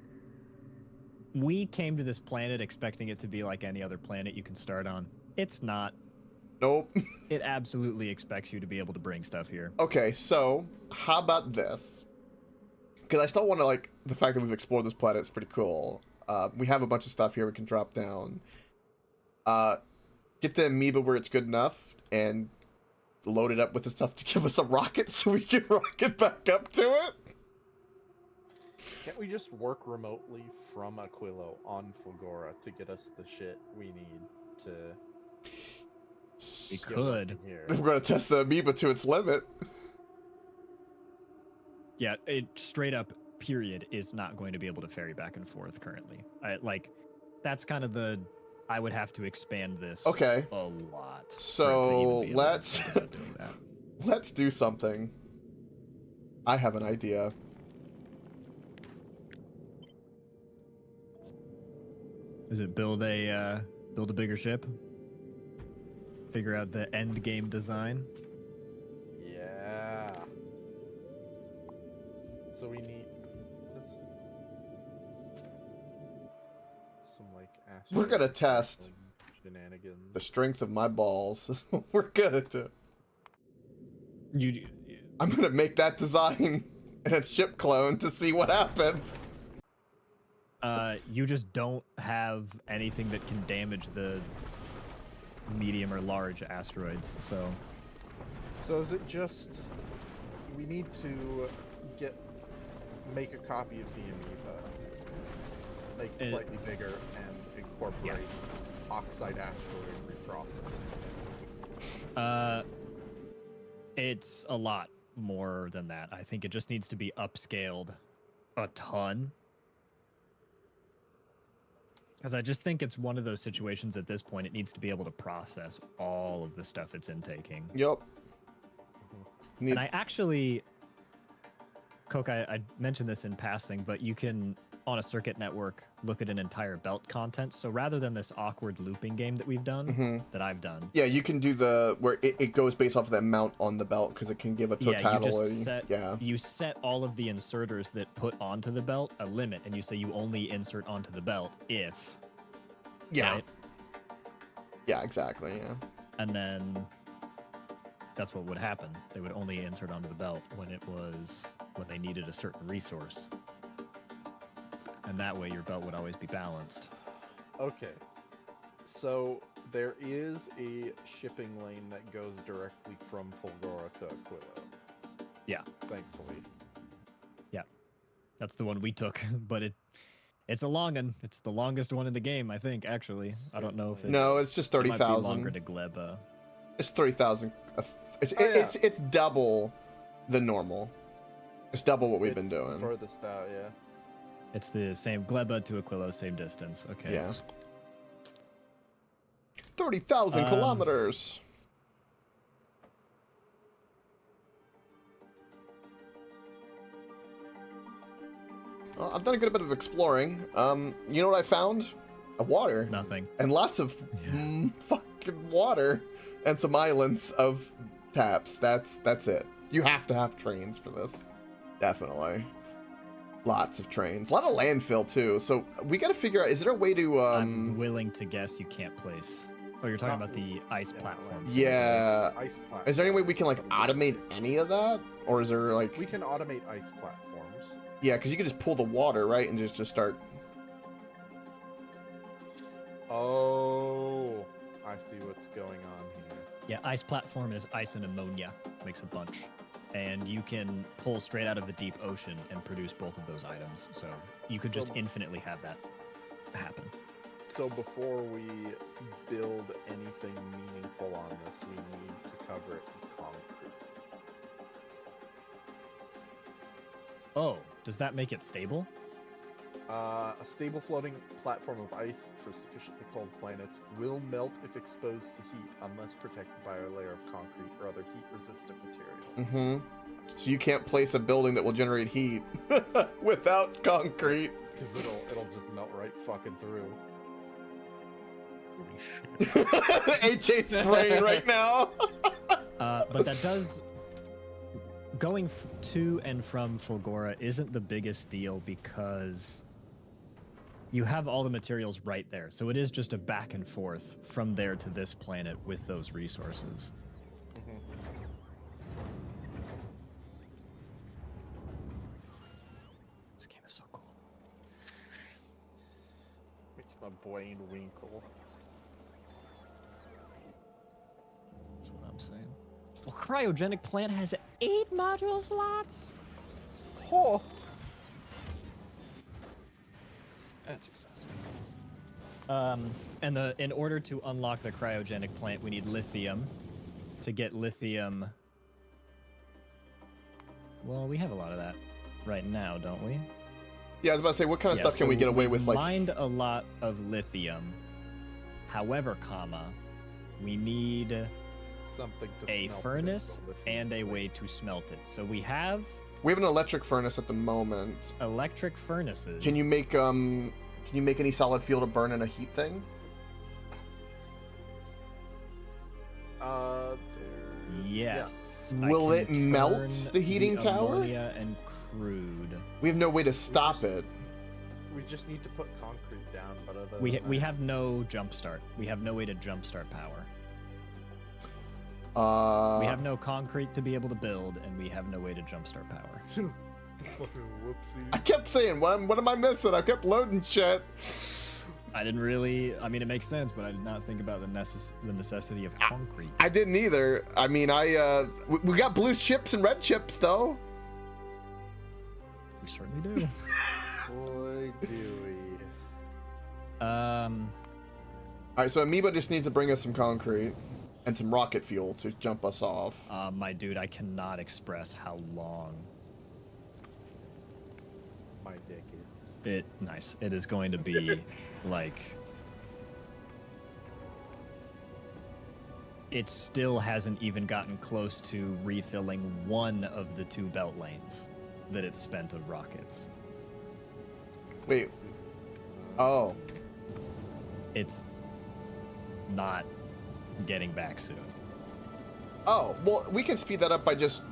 We came to this planet expecting it to be like any other planet you can start on. It's not. Nope. It absolutely expects you to be able to bring stuff here. Okay, so how about this? Because I still want to, like, the fact that we've explored this planet is pretty cool. We have a bunch of stuff here we can drop down. Get the amoeba where it's good enough and load it up with the stuff to give us a rocket so we can rocket back up to it. Can't we just work remotely from Aquilo on Fulgora to get us the shit we need to We get could. working here? We're going to test the amoeba to its limit. Yeah, it straight up, period, is not going to be able to ferry back and forth currently. That's kind of the. I would have to expand this Okay. a lot. for it to So, even be able to let's- think about doing that. Let's do something. I have an idea. Is it build a bigger ship? Figure out the end game design. Yeah. So we need this. Some like We're gonna asteroid test tackling shenanigans. The strength of my balls is what we're gonna do. I'm gonna make that design in a ship clone to see what happens. You just don't have anything that can damage the medium or large asteroids, so So is it just we need to make a copy of the amoeba, make it slightly bigger, and incorporate oxide asteroid reprocessing? It's a lot more than that. I think it just needs to be upscaled a ton. Because I just think it's one of those situations at this point, it needs to be able to process all of the stuff it's intaking. Yep. And I actually, Coke, I mentioned this in passing, but you can, on a circuit network, look at an entire belt content. So rather than this awkward looping game that we've done, that I've done. Yeah, you can do where it goes based off of the amount on the belt because it can give a totality. You set all of the inserters that put onto the belt a limit, and you say you only insert onto the belt if. Yeah. Right? Yeah, exactly, yeah. And then that's what would happen. They would only insert onto the belt when they needed a certain resource. And that way your belt would always be balanced. Okay. So there is a shipping lane that goes directly from Fulgora to Aquilo. Yeah. Thankfully. Yeah. That's the one we took, but it's a long one. It's the longest one in the game, I think, actually. I don't know if it's... No, it's just 30,000. It might be longer to Gleba. It's 30,000. It's double the normal. It's double what we've been doing. Furthest out, yeah. It's the same Gleba to Aquilo, same distance. Okay. Yeah. 30,000 kilometers. Well, I've done a good bit of exploring. You know what I found? Of water. Nothing. And lots of fucking water. And some islands of taps. That's it. You have to have trains for this. Definitely. Lots of trains. A lot of landfill, too. So we got to figure out, is there a way to... I'm willing to guess you can't place... Oh, you're talking about the ice platform. Yeah. Ice platform. Is there any way we can, like, automate any of that? Or is there, like... We can automate ice platforms. Yeah, because you could just pull the water, right? And just start... Oh, I see what's going on here. Yeah, ice platform is ice and ammonia. Makes a bunch. And you can pull straight out of the deep ocean and produce both of those items. So you could just infinitely have that happen. So before we build anything meaningful on this, we need to cover it with concrete. Oh, does that make it stable? A stable floating platform of ice for sufficiently cold planets will melt if exposed to heat unless protected by a layer of concrete or other heat-resistant material. So you can't place a building that will generate heat without concrete. Because it'll just melt right fucking through. Holy shit. HA's brain right now. But that does... Going to and from Fulgora isn't the biggest deal because you have all the materials right there. So it is just a back and forth from there to this planet with those resources. This game is so cool. Makes my brain winkle. That's what I'm saying. Well, cryogenic plant has 8 module slots. Oh. That's excessive. And in order to unlock the cryogenic plant, we need lithium. To get lithium, well, we have a lot of that right now, don't we? Yeah, I was about to say, what kind of stuff can we get away with? Like, mined a lot of lithium. However, we need Something to a smelt furnace it into and a lithium. way to smelt it. So we have we have an electric furnace at the moment. electric furnaces. Can you make any solid fuel to burn in a heat thing? Yes. Will I it can melt turn the heating tower? Ammonia and crude. We have no way to stop it. We just need to put concrete down, but other We than that- have no jump start. We have no way to jump start power. We have no concrete to be able to build, and we have no way to jump start power. Fucking whoopsies. I kept saying, what am I missing? I kept loading shit. I didn't really. I mean, it makes sense, but I did not think about the necessity of concrete. I didn't either. I mean, we got blue chips and red chips though. We certainly do. Boy, do we. All right, so Amoeba just needs to bring us some concrete and some rocket fuel to jump us off. My dude, I cannot express how long My dick is. Nice. It is going to be like. It still hasn't even gotten close to refilling one of the 2 belt lanes that it's spent of rockets. Wait. Oh. It's not getting back soon. Oh, well, we can speed that up by just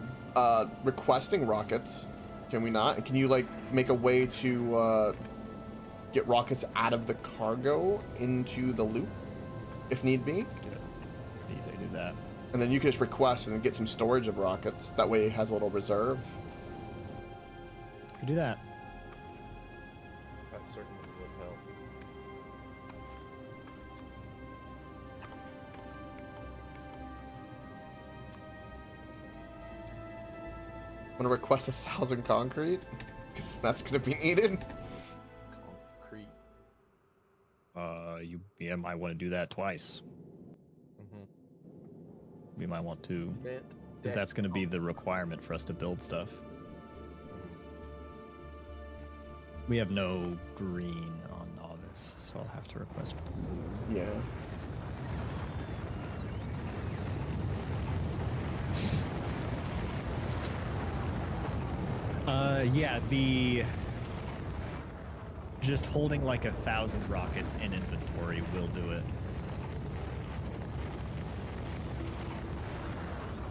requesting rockets. Can we not? Can you, like, make a way to get rockets out of the cargo into the loop, if need be? Easy to do that. And then you can just request and get some storage of rockets. That way it has a little reserve. You do that. That certainly would help. I'm gonna request 1,000 concrete, because that's gonna be needed. Concrete. You might want to do that twice. We might want to, because that's going to be the requirement for us to build stuff. We have no green on all this, so I'll have to request blue. Yeah. Yeah, Just holding like 1,000 rockets in inventory will do it.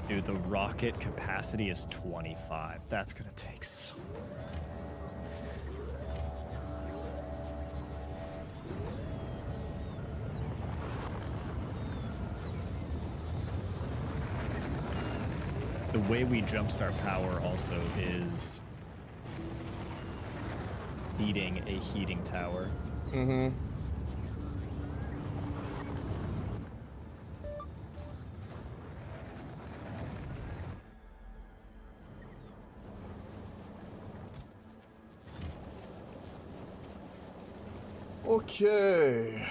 Dude, the rocket capacity is 25. That's gonna take so... The way we jumpstart power also is feeding a heating tower. Mm-hmm. Okay.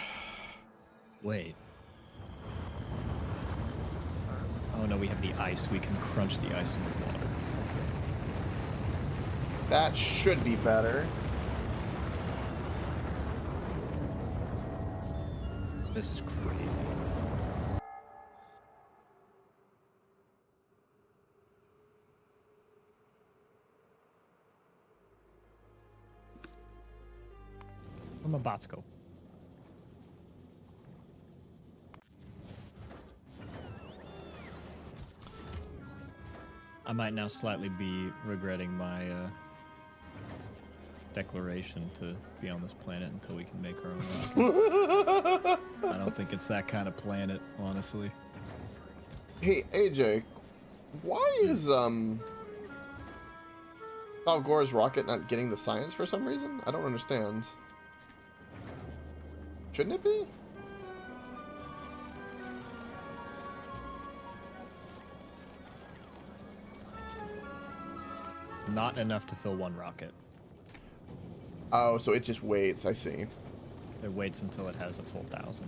Wait. Oh no, we have the ice. We can crunch the ice in the water. Okay. That should be better. This is crazy. I'm a Botsko. I might now slightly be regretting my declaration to be on this planet until we can make our own rocket. I don't think it's that kind of planet, honestly. Hey, AJ, why is Al Gore's rocket not getting the science for some reason? I don't understand. Shouldn't it be? Not enough to fill one rocket. Oh, so it just waits, I see. It waits until it has a full 1,000.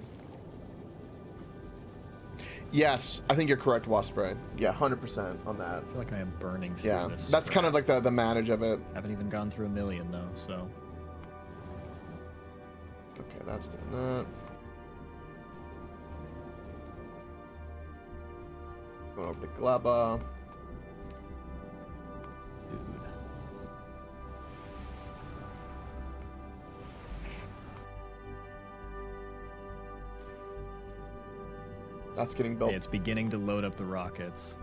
Yes, I think you're correct, Wasspray. Yeah, 100% on that. I feel like I am burning through Yeah, this. that's kind of like the manage of it. I haven't even gone through 1,000,000 though, so. Okay, that's doing that. Going over to Gleba. Dude. That's getting built. Okay, it's beginning to load up the rockets.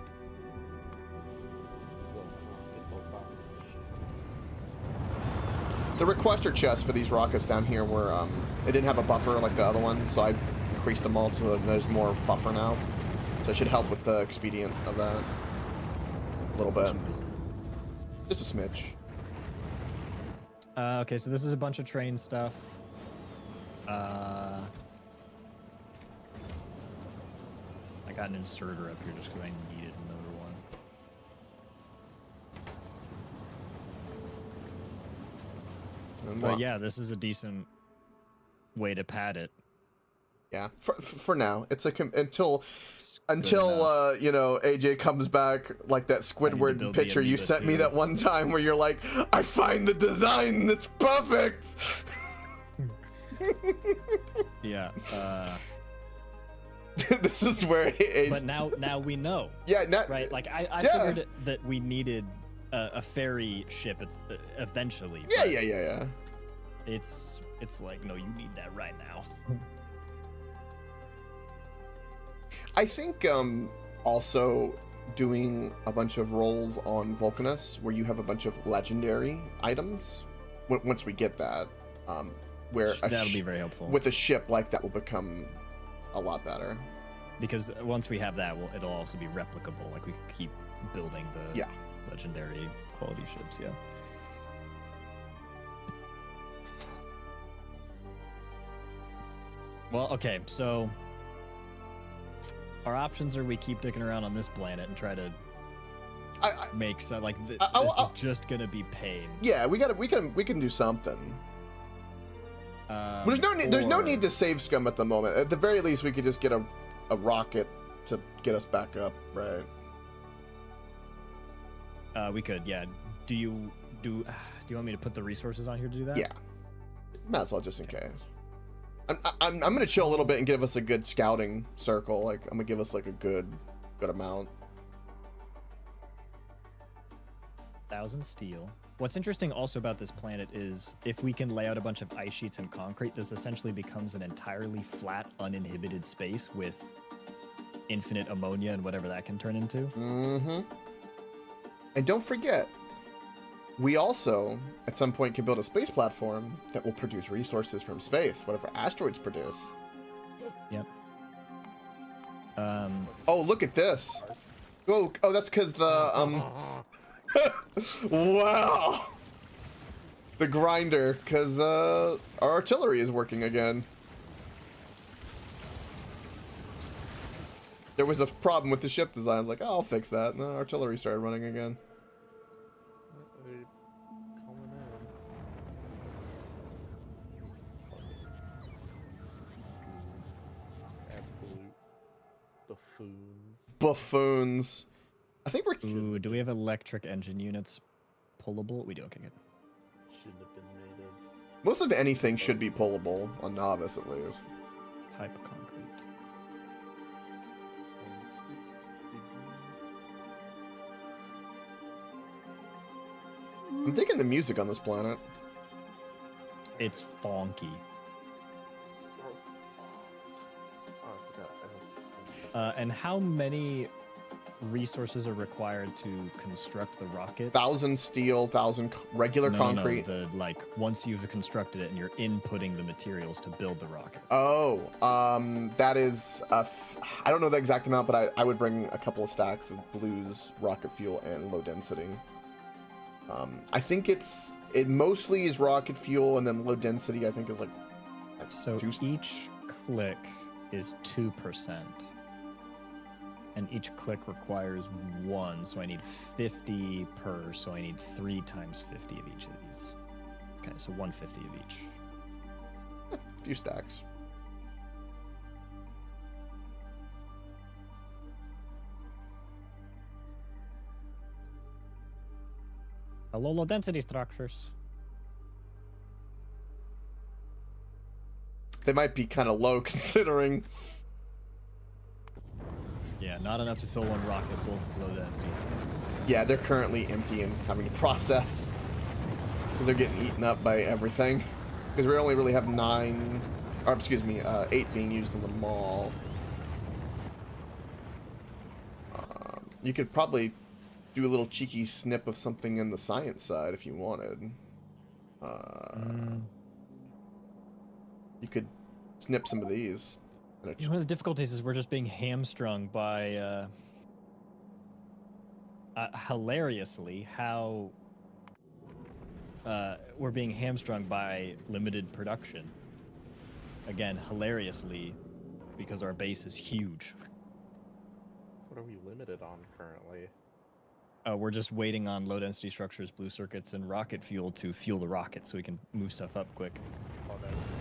The requester chests for these rockets down here were, it didn't have a buffer like the other one, so I increased them all so there's more buffer now. So it should help with the expedient of that. A little bit. Just a smidge. Okay, so this is a bunch of train stuff. I got an inserter up here just because I needed another one. But yeah, this is a decent way to pad it. Yeah, for now, it's like until enough. you know, AJ comes back like that Squidward build the picture you amoeba sent me too. that one time where you're like, I find the design that's perfect. Yeah. This is where But now we know. Yeah, Right? Like I Yeah. figured that we needed a ferry ship eventually. Yeah, but yeah. It's like, no, you need that right now. I think also doing a bunch of rolls on Vulcanus where you have a bunch of legendary items once we get that, where That'll be very helpful. with a ship like that will become a lot better. Because once we have that, it'll also be replicable. Like we could keep building the legendary quality ships. Yeah. Well, okay, so our options are we keep dicking around on this planet and try to make so like this is just gonna be pain. Yeah, we can do something. There's no need to save scum at the moment. At the very least, we could just get a rocket to get us back up, right? We could, yeah. Do you want me to put the resources on here to do that? Yeah, might as well just in case. I'm gonna chill a little bit and give us a good scouting circle. Like I'm gonna give us like a good amount. 1,000 steel. What's interesting also about this planet is if we can lay out a bunch of ice sheets and concrete, this essentially becomes an entirely flat, uninhibited space with infinite ammonia and whatever that can turn into. Mm-hmm. And don't forget, we also, at some point, can build a space platform that will produce resources from space, whatever asteroids produce. Yep. Oh, look at this. Oh, that's because the, wow. The grinder, because, our artillery is working again. There was a problem with the ship design. I was like, oh, I'll fix that. And the artillery started running again. They're coming in. Goons. Absolute buffoons. Buffoons. I think we're... Ooh, do we have electric engine units pullable? We do. Okay, good. Shouldn't have been made of. Most of anything should be pullable, on Novice at least. Pipe concrete. I'm digging the music on this planet. It's funky. Oh, I forgot. I don't- And how many resources are required to construct the rocket? 1,000 steel, 1,000 regular concrete. No, like once you've constructed it and you're inputting the materials to build the rocket. Oh, that is, I don't know the exact amount, but I would bring a couple of stacks of blues, rocket fuel, and low density. I think it mostly is rocket fuel, and then low density I think is like So each click is 2%. And each click requires 1, so I need 50 per, so I need 3 times 50 of each of these. Okay, so 150 of each. a few stacks. Hello, low density structures. They might be kind of low considering. Yeah, not enough to fill one rocket, both low density. Yeah, they're currently empty and having to process because they're getting eaten up by everything. Because we only really have 8 being used in the mall. You could probably do a little cheeky snip of something in the science side if you wanted. You could snip some of these. One of the difficulties is we're just being hamstrung by, hilariously, how we're being hamstrung by limited production. Again, hilariously, because our base is huge. What are we limited on currently? We're just waiting on low-density structures, blue circuits, and rocket fuel to fuel the rocket so we can move stuff up quick. Oh, that was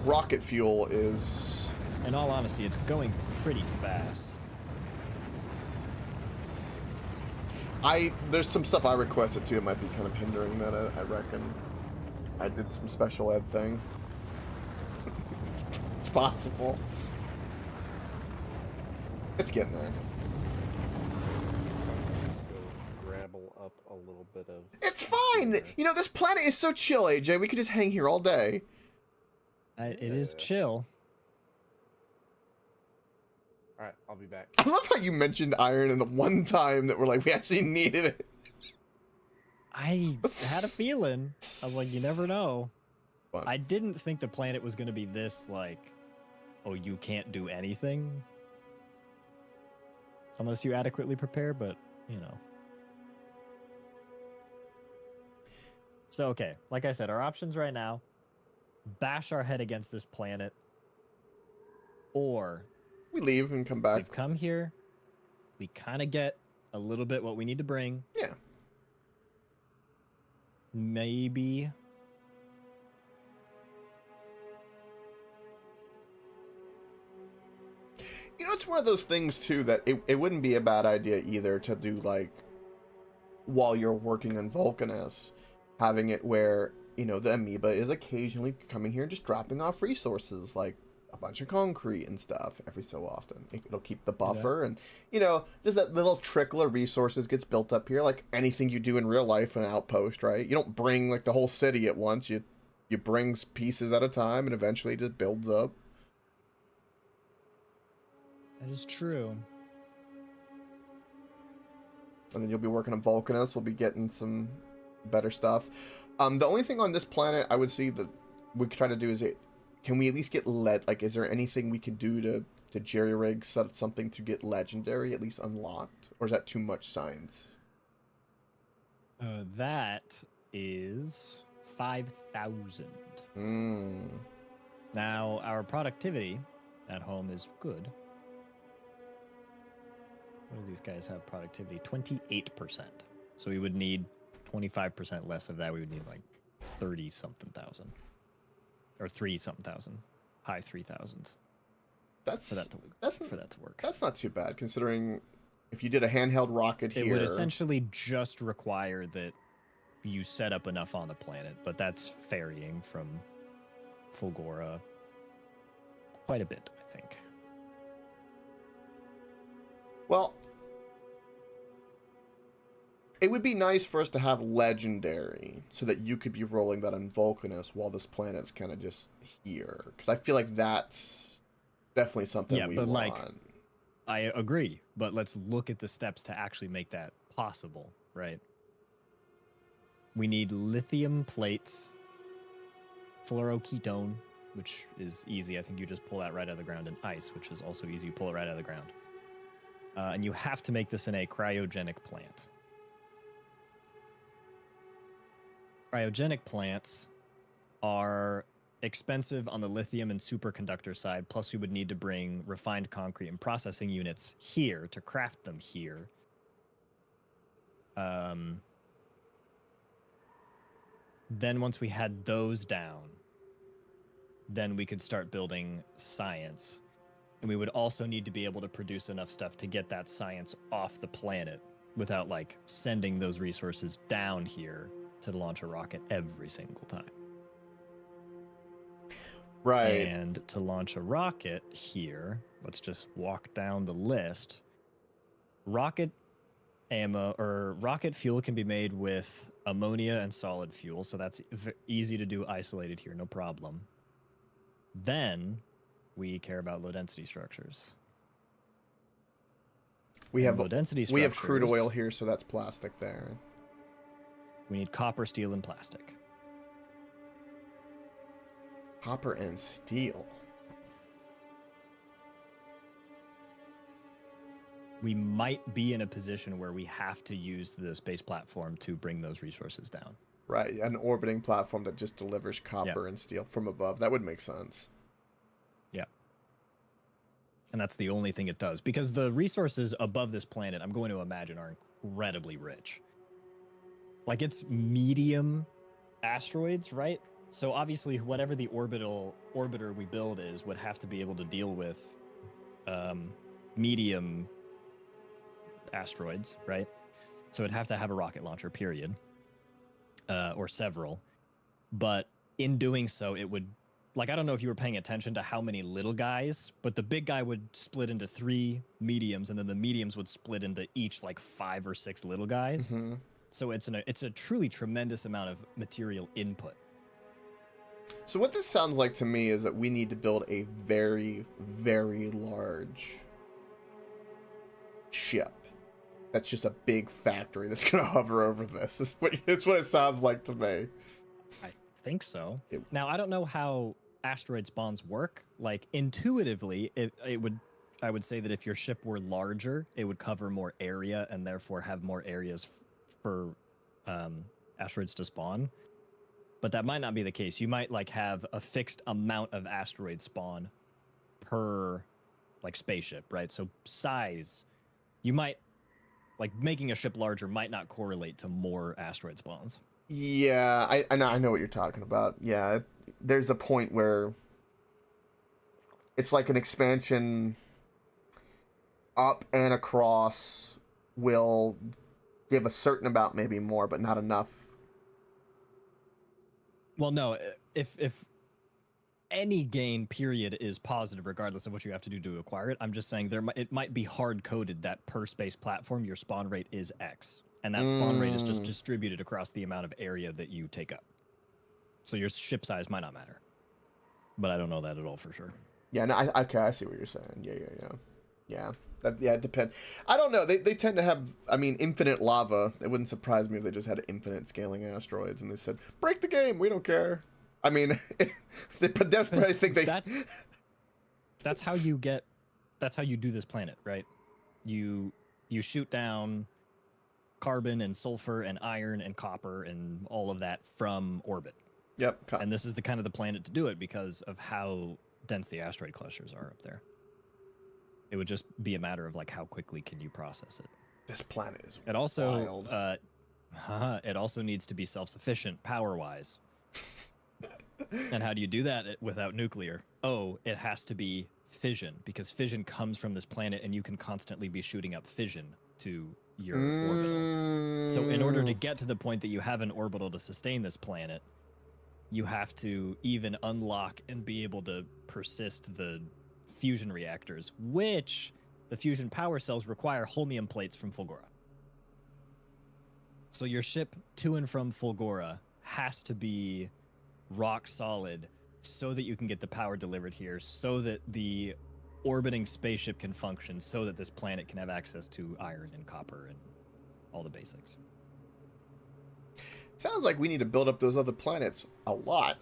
Rocket fuel is... In all honesty, it's going pretty fast. There's some stuff I requested too that might be kind of hindering that, I reckon. I did some special ed thing. It's possible. It's getting there. go grabble up a little bit of. It's fine! You know, this planet is so chill, AJ. We could just hang here all day. It is chill. Alright, I'll be back. I love how you mentioned iron and the one time that we're like, we actually needed it. I had a feeling. I was like, you never know. Fun. I didn't think the planet was going to be this, like, oh, you can't do anything. Unless you adequately prepare, but, you know. So, okay, like I said, our options right now, bash our head against this planet, or We leave and come back. we've come here, we kind of get a little bit what we need to bring. Yeah. Maybe. You know, it's one of those things, too, that it wouldn't be a bad idea either to do, like, while you're working on Vulcanus, having it where, you know, the amoeba is occasionally coming here and just dropping off resources, like a bunch of concrete and stuff every so often. It'll keep the buffer, and you know, just that little trickle of resources gets built up here, like anything you do in real life in an outpost, right? You don't bring like the whole city at once. You bring pieces at a time, and eventually it just builds up. That is true. And then you'll be working on Vulcanus. We'll be getting some better stuff. The only thing on this planet I would see that we could try to do is can we at least get like, is there anything we could do to jerry rig something to get legendary at least unlocked, or is that too much science? That is 5,000. Mm. Now our productivity at home is good. What do these guys have productivity? 28%. So we would need 25% less of that. We would need like 30-something thousand. Or 3-something thousand. High 3,000s. For that to work. That's not too bad, considering if you did a handheld rocket here... It would essentially just require that you set up enough on the planet, but that's varying from Fulgora quite a bit, I think. Well, it would be nice for us to have legendary so that you could be rolling that on Vulcanus while this planet's kind of just here. Because I feel like that's definitely something we want. Like, I agree, but let's look at the steps to actually make that possible, right? We need lithium plates, fluoroketone, which is easy. I think you just pull that right out of the ground, and ice, which is also easy. You pull it right out of the ground. And you have to make this in a cryogenic plant. Cryogenic plants are expensive on the lithium and superconductor side, plus we would need to bring refined concrete and processing units here to craft them here. Then once we had those down, then we could start building science. And we would also need to be able to produce enough stuff to get that science off the planet without like sending those resources down here to launch a rocket every single time. Right. And to launch a rocket here, let's just walk down the list. Rocket ammo or rocket fuel can be made with ammonia and solid fuel, so that's easy to do isolated here, no problem. Then we care about low density structures. We have low density structures. We have crude oil here, so that's plastic there. We need copper, steel, and plastic. Copper and steel. We might be in a position where we have to use the space platform to bring those resources down. Right, an orbiting platform that just delivers copper and steel from above. That would make sense. Yeah. And that's the only thing it does. Because the resources above this planet, I'm going to imagine, are incredibly rich. Like, it's medium asteroids, right? So obviously, whatever the orbiter we build would have to be able to deal with medium asteroids, right? So it'd have to have a rocket launcher, period, or several. But in doing so, it would, like, I don't know if you were paying attention to how many little guys, but the big guy would split into 3 mediums, and then the mediums would split into each like 5 or 6 little guys. Mm-hmm. So it's a truly tremendous amount of material input. So what this sounds like to me is that we need to build a very, very large ship. That's just a big factory that's going to hover over this. It's what it sounds like to me. I think so. Now, I don't know how asteroid spawns work. Like, intuitively, I would say that if your ship were larger, it would cover more area and therefore have more areas for asteroids to spawn. But that might not be the case. You might like have a fixed amount of asteroid spawn per like spaceship, right? So size, you might like making a ship larger might not correlate to more asteroid spawns. Yeah, I know what you're talking about. Yeah, there's a point where it's like an expansion up and across will give a certain amount, maybe more, but not enough. Well, no, if any gain period is positive regardless of what you have to do to acquire it. I'm just saying it might be hard coded that per space platform your spawn rate is X, and that spawn rate is just distributed across the amount of area that you take up. So your ship size might not matter, but I don't know that at all for sure. Yeah, no, I see what you're saying. Yeah. It depends. I don't know. They tend to have, I mean, infinite lava. It wouldn't surprise me if they just had infinite scaling asteroids and they said, break the game. We don't care. I mean, they definitely think they. That's how you do this planet, right? You shoot down carbon and sulfur and iron and copper and all of that from orbit. Yep. And this is the kind of the planet to do it because of how dense the asteroid clusters are up there. It would just be a matter of like how quickly can you process it. This planet is it also wild. It also needs to be self-sufficient power-wise. And how do you do that without nuclear? Oh, it has to be fission, because fission comes from this planet and you can constantly be shooting up fission to your orbital. So in order to get to the point that you have an orbital to sustain this planet, you have to even unlock and be able to persist the fusion reactors, which the fusion power cells require Hmmmmmm plates from Fulgora. So your ship to and from Fulgora has to be rock solid so that you can get the power delivered here, so that the orbiting spaceship can function, so that this planet can have access to iron and copper and all the basics. Sounds like we need to build up those other planets a lot.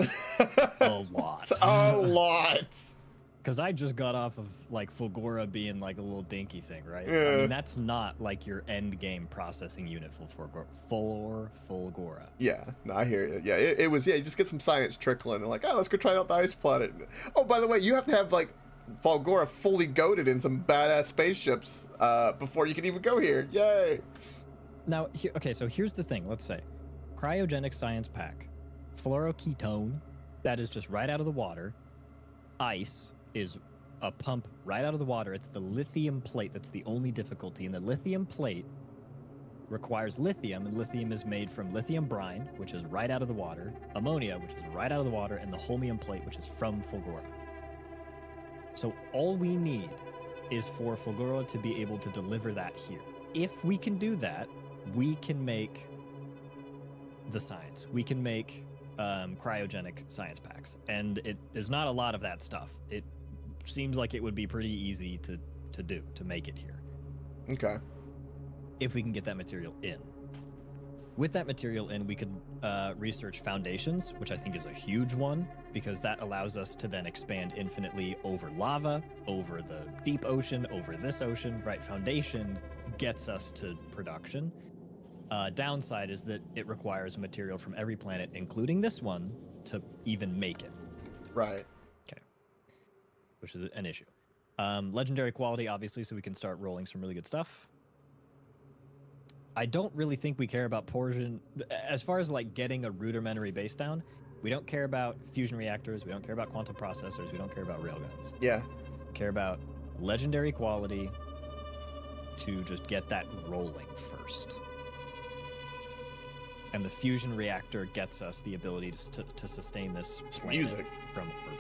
A lot. A lot. Because I just got off of like Fulgora being like a little dinky thing, right? Yeah. I mean, that's not like your end game processing unit for Fulgora. Yeah, no, I hear you. Yeah, it was, you just get some science trickling and like, oh, let's go try out the ice planet. Oh, by the way, you have to have like Fulgora fully goated in some badass spaceships before you can even go here. Yay. Now, so here's the thing. Let's say cryogenic science pack, fluoroketone, that is just right out of the water. Ice is a pump right out of the water. It's the lithium plate that's the only difficulty, and the lithium plate requires lithium, and lithium is made from lithium brine, which is right out of the water, ammonia, which is right out of the water, and the Hmmmmmm plate, which is from Fulgora. So all we need is for Fulgora to be able to deliver that here. If we can do that, we can make the science. We can make cryogenic science packs, and it is not a lot of that stuff. It seems like it would be pretty easy to make it here. Okay. If we can get that material in. With that material in, we could research foundations, which I think is a huge one, because that allows us to then expand infinitely over lava, over the deep ocean, over this ocean, right? Foundation gets us to production. Downside is that it requires material from every planet, including this one, to even make it. Right. Okay. Which is an issue. Legendary quality, obviously, so we can start rolling some really good stuff. I don't really think we care about portion. As far as like getting a rudimentary base down, we don't care about fusion reactors, we don't care about quantum processors, we don't care about railguns. Yeah. We care about legendary quality to just get that rolling first. And the fusion reactor gets us the ability to sustain this music from orbit.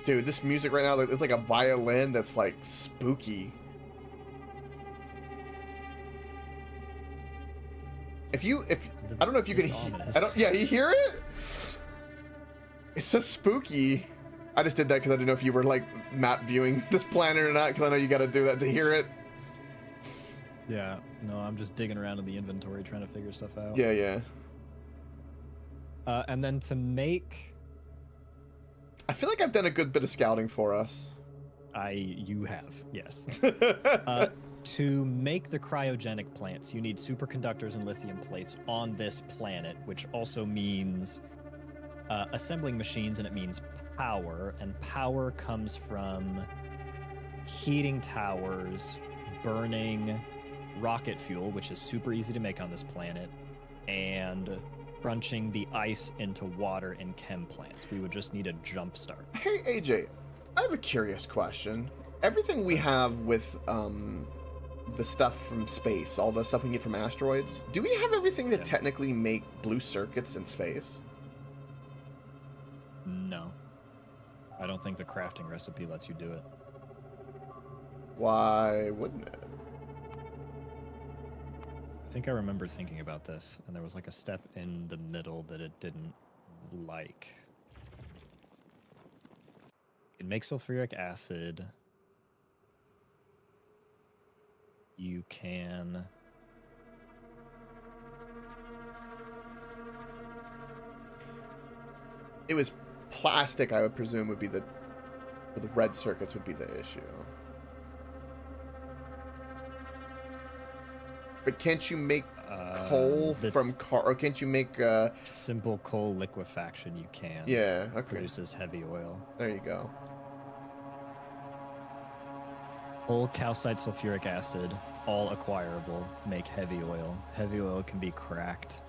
Dude, this music right now, it's like a violin that's like spooky. I don't know if you can hear, you hear it? It's so spooky. I just did that because I didn't know if you were like map viewing this planet or not, because I know you got to do that to hear it. Yeah, no, I'm just digging around in the inventory trying to figure stuff out. Yeah. And then to make... I feel like I've done a good bit of scouting for us. You have, yes. To make the cryogenic plants, you need superconductors and lithium plates on this planet, which also means assembling machines, and it means power. And power comes from heating towers, burning rocket fuel, which is super easy to make on this planet, and crunching the ice into water in chem plants. We would just need a jump start. Hey, AJ, I have a curious question. Everything we have with the stuff from space, all the stuff we get from asteroids, do we have everything to technically make blue circuits in space? No. I don't think the crafting recipe lets you do it. Why wouldn't it? I think I remember thinking about this, and there was like a step in the middle that it didn't like. It makes sulfuric acid. You can... It was plastic, I would presume, would be the... Or the red circuits would be the issue. But can't you make coal from car? Or can't you make simple coal liquefaction? You can. Yeah. Okay. Produces heavy oil. There you go. Coal, calcite, sulfuric acid, all acquirable. Make heavy oil. Heavy oil can be cracked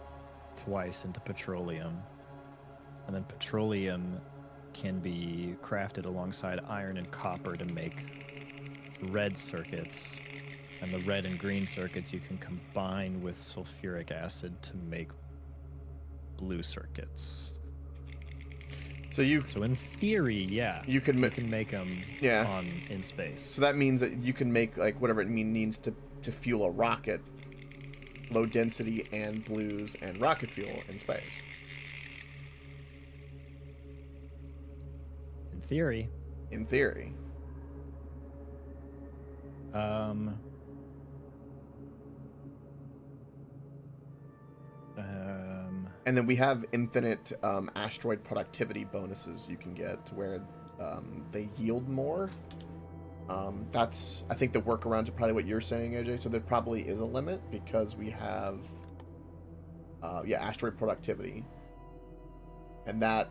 twice into petroleum, and then petroleum can be crafted alongside iron and copper to make red circuits. And the red and green circuits you can combine with sulfuric acid to make blue circuits. So in theory, yeah, you can make them in space. So that means that you can make like whatever it means to fuel a rocket, low density and blues and rocket fuel in space. In theory. In theory. And then we have infinite asteroid productivity bonuses you can get to where they yield more. That's, I think, the workaround to probably what you're saying, AJ. So there probably is a limit because we have, asteroid productivity. And that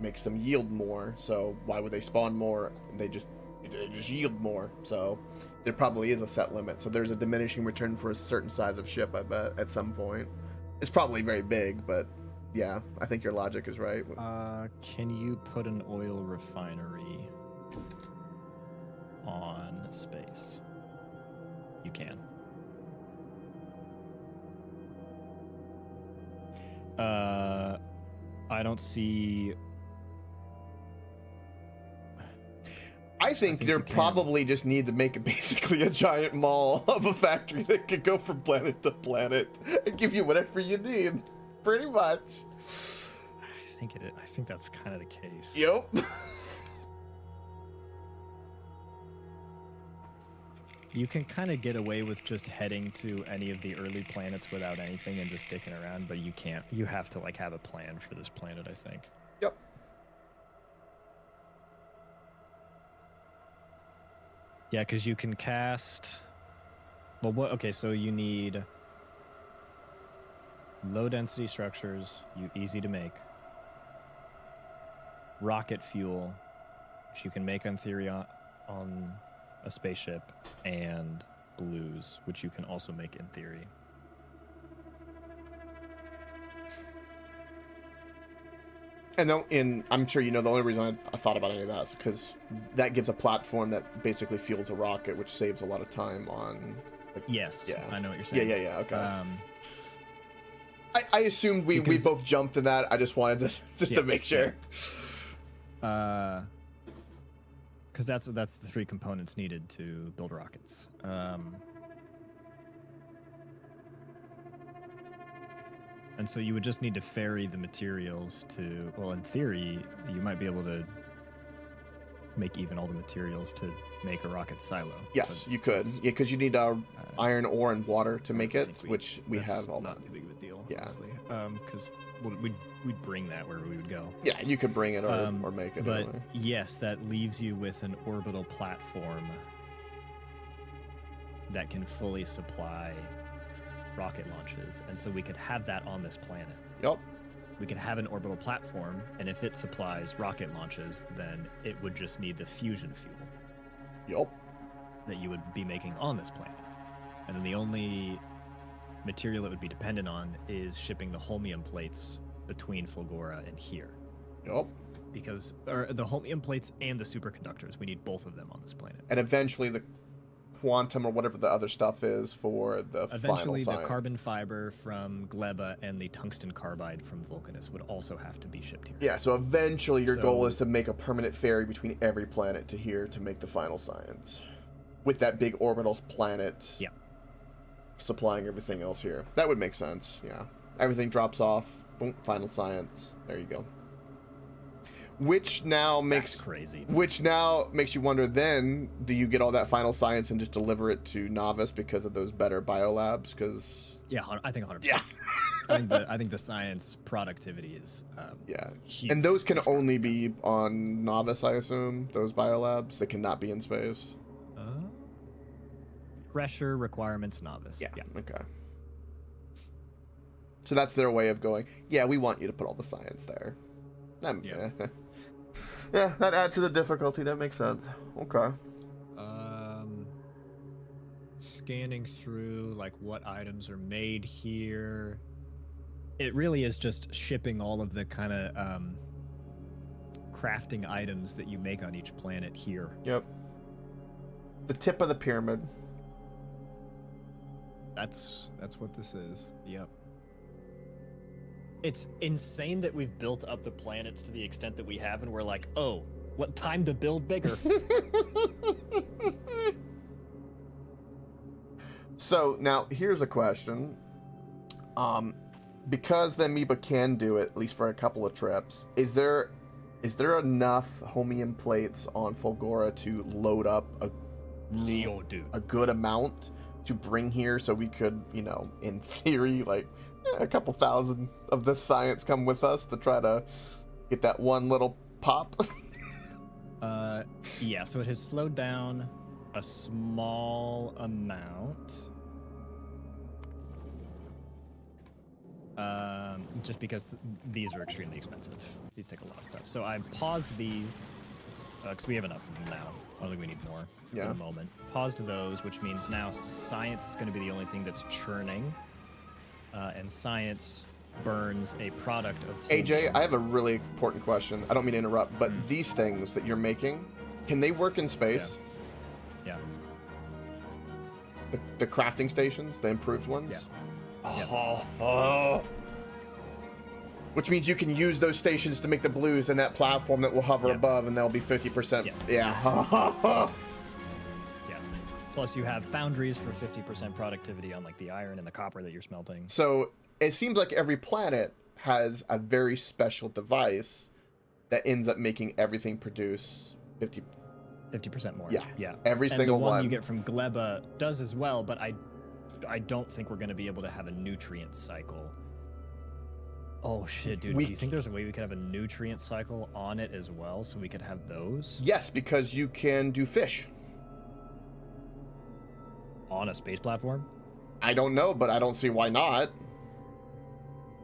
makes them yield more. So why would they spawn more? They just yield more. So there probably is a set limit. So there's a diminishing return for a certain size of ship, I bet, at some point. It's probably very big, but yeah, I think your logic is right. Can you put an oil refinery on space? You can. I don't see... I think they probably just need to make basically a giant mall of a factory that could go from planet to planet and give you whatever you need, pretty much. I think that's kind of the case. Yep. You can kind of get away with just heading to any of the early planets without anything and just dicking around, but you can't. You have to like have a plan for this planet, I think. Yep. Yeah, because you can cast... Well, okay, so you need low-density structures, easy to make. Rocket fuel, which you can make in theory on a spaceship. And blues, which you can also make in theory. And I'm sure you know the only reason I thought about any of that is because that gives a platform that basically fuels a rocket, which saves a lot of time on. Like, yes. Yeah. I know what you're saying. Yeah. Okay. I assumed we both jumped to that. I just wanted to make sure. Because that's the three components needed to build rockets. And so you would just need to ferry the materials to, well, in theory, you might be able to make even all the materials to make a rocket silo. Yes, you could. Yeah, because you need iron ore and water to make it, which we have all not that. too big of a deal, yeah. Honestly. Because we'd bring that wherever we would go. Yeah, you could bring it or make it. But anyway. yes, that leaves you with an orbital platform that can fully supply rocket launches, and so we could have that on this planet. Yep. We could have an orbital platform, and if it supplies rocket launches, then it would just need the fusion fuel. Yep. That you would be making on this planet. And then the only material it would be dependent on is shipping the holmium plates between Fulgora and here. Yep. Because the holmium plates and the superconductors, we need both of them on this planet. And eventually the quantum or whatever the other stuff is for the Eventually, final the sign. carbon fiber from Gleba and the tungsten carbide from Vulcanus would also have to be shipped here. Yeah, so eventually your goal So- is to make a permanent ferry between every planet to here to make the final science. With that big orbital planet Yeah. supplying everything else here. That would make sense, yeah. Everything drops off, boom, final science. There you go. Which now makes That's crazy. Which now makes you wonder then, do you get all that final science and just deliver it to Novice because of those better biolabs? Because Yeah, I think 100%. yeah. I think the science productivity is Yeah. huge. And those can only be on Novice, I assume, those biolabs. They cannot be in space. Pressure requirements novice. Yeah. Okay. So that's their way of going, yeah, we want you to put all the science there. Yeah. Yeah, that adds to the difficulty. That makes sense. Okay. Scanning through like what items are made here. It really is just shipping all of the kind of crafting items that you make on each planet here. Yep. The tip of the pyramid. That's what this is. Yep. It's insane that we've built up the planets to the extent that we have, and we're like, oh, what time to build bigger? So now here's a question. Because the amoeba can do it, at least for a couple of trips, is there enough Hmmmmmm plates on Fulgora to load up Leo, dude. a good amount to bring here so we could, you know, in theory, like a couple thousand of this science come with us to try to get that one little pop? Yeah, so it has slowed down a small amount. Just because these are extremely expensive. These take a lot of stuff. So I paused these, because we have enough of them now. I don't think we need more Yeah. for the moment. Paused those, which means now science is going to be the only thing that's churning. And science burns a product of... AJ, I have a really important question. I don't mean to interrupt, but these things that you're making, can they work in space? Yeah. The crafting stations, the improved ones? Yeah. Oh. Which means you can use those stations to make the blues in that platform that will hover Yeah. above, and they'll be 50%. Yeah. Yeah. Yeah. Plus, you have foundries for 50% productivity on like the iron and the copper that you're smelting. So it seems like every planet has a very special device that ends up making everything produce 50% more. Yeah. Yeah. Every And single the one one. you get from Gleba does as well, but I don't think we're going to be able to have a nutrient cycle. Oh shit, dude. Do you think there's a way we could have a nutrient cycle on it as well so we could have those? Yes, because you can do fish. On a space platform? I don't know, but I don't see why not.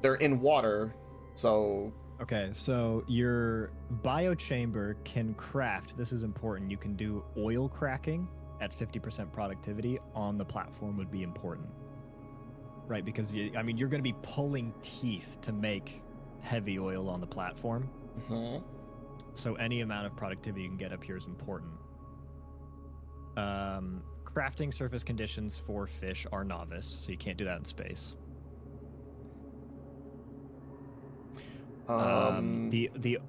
They're in water, so... Okay, so your biochamber can craft, this is important, you can do oil cracking at 50% productivity on the platform would be important. Right, because you're going to be pulling teeth to make heavy oil on the platform. Mhm. So any amount of productivity you can get up here is important. Crafting surface conditions for fish are novice, so you can't do that in space. The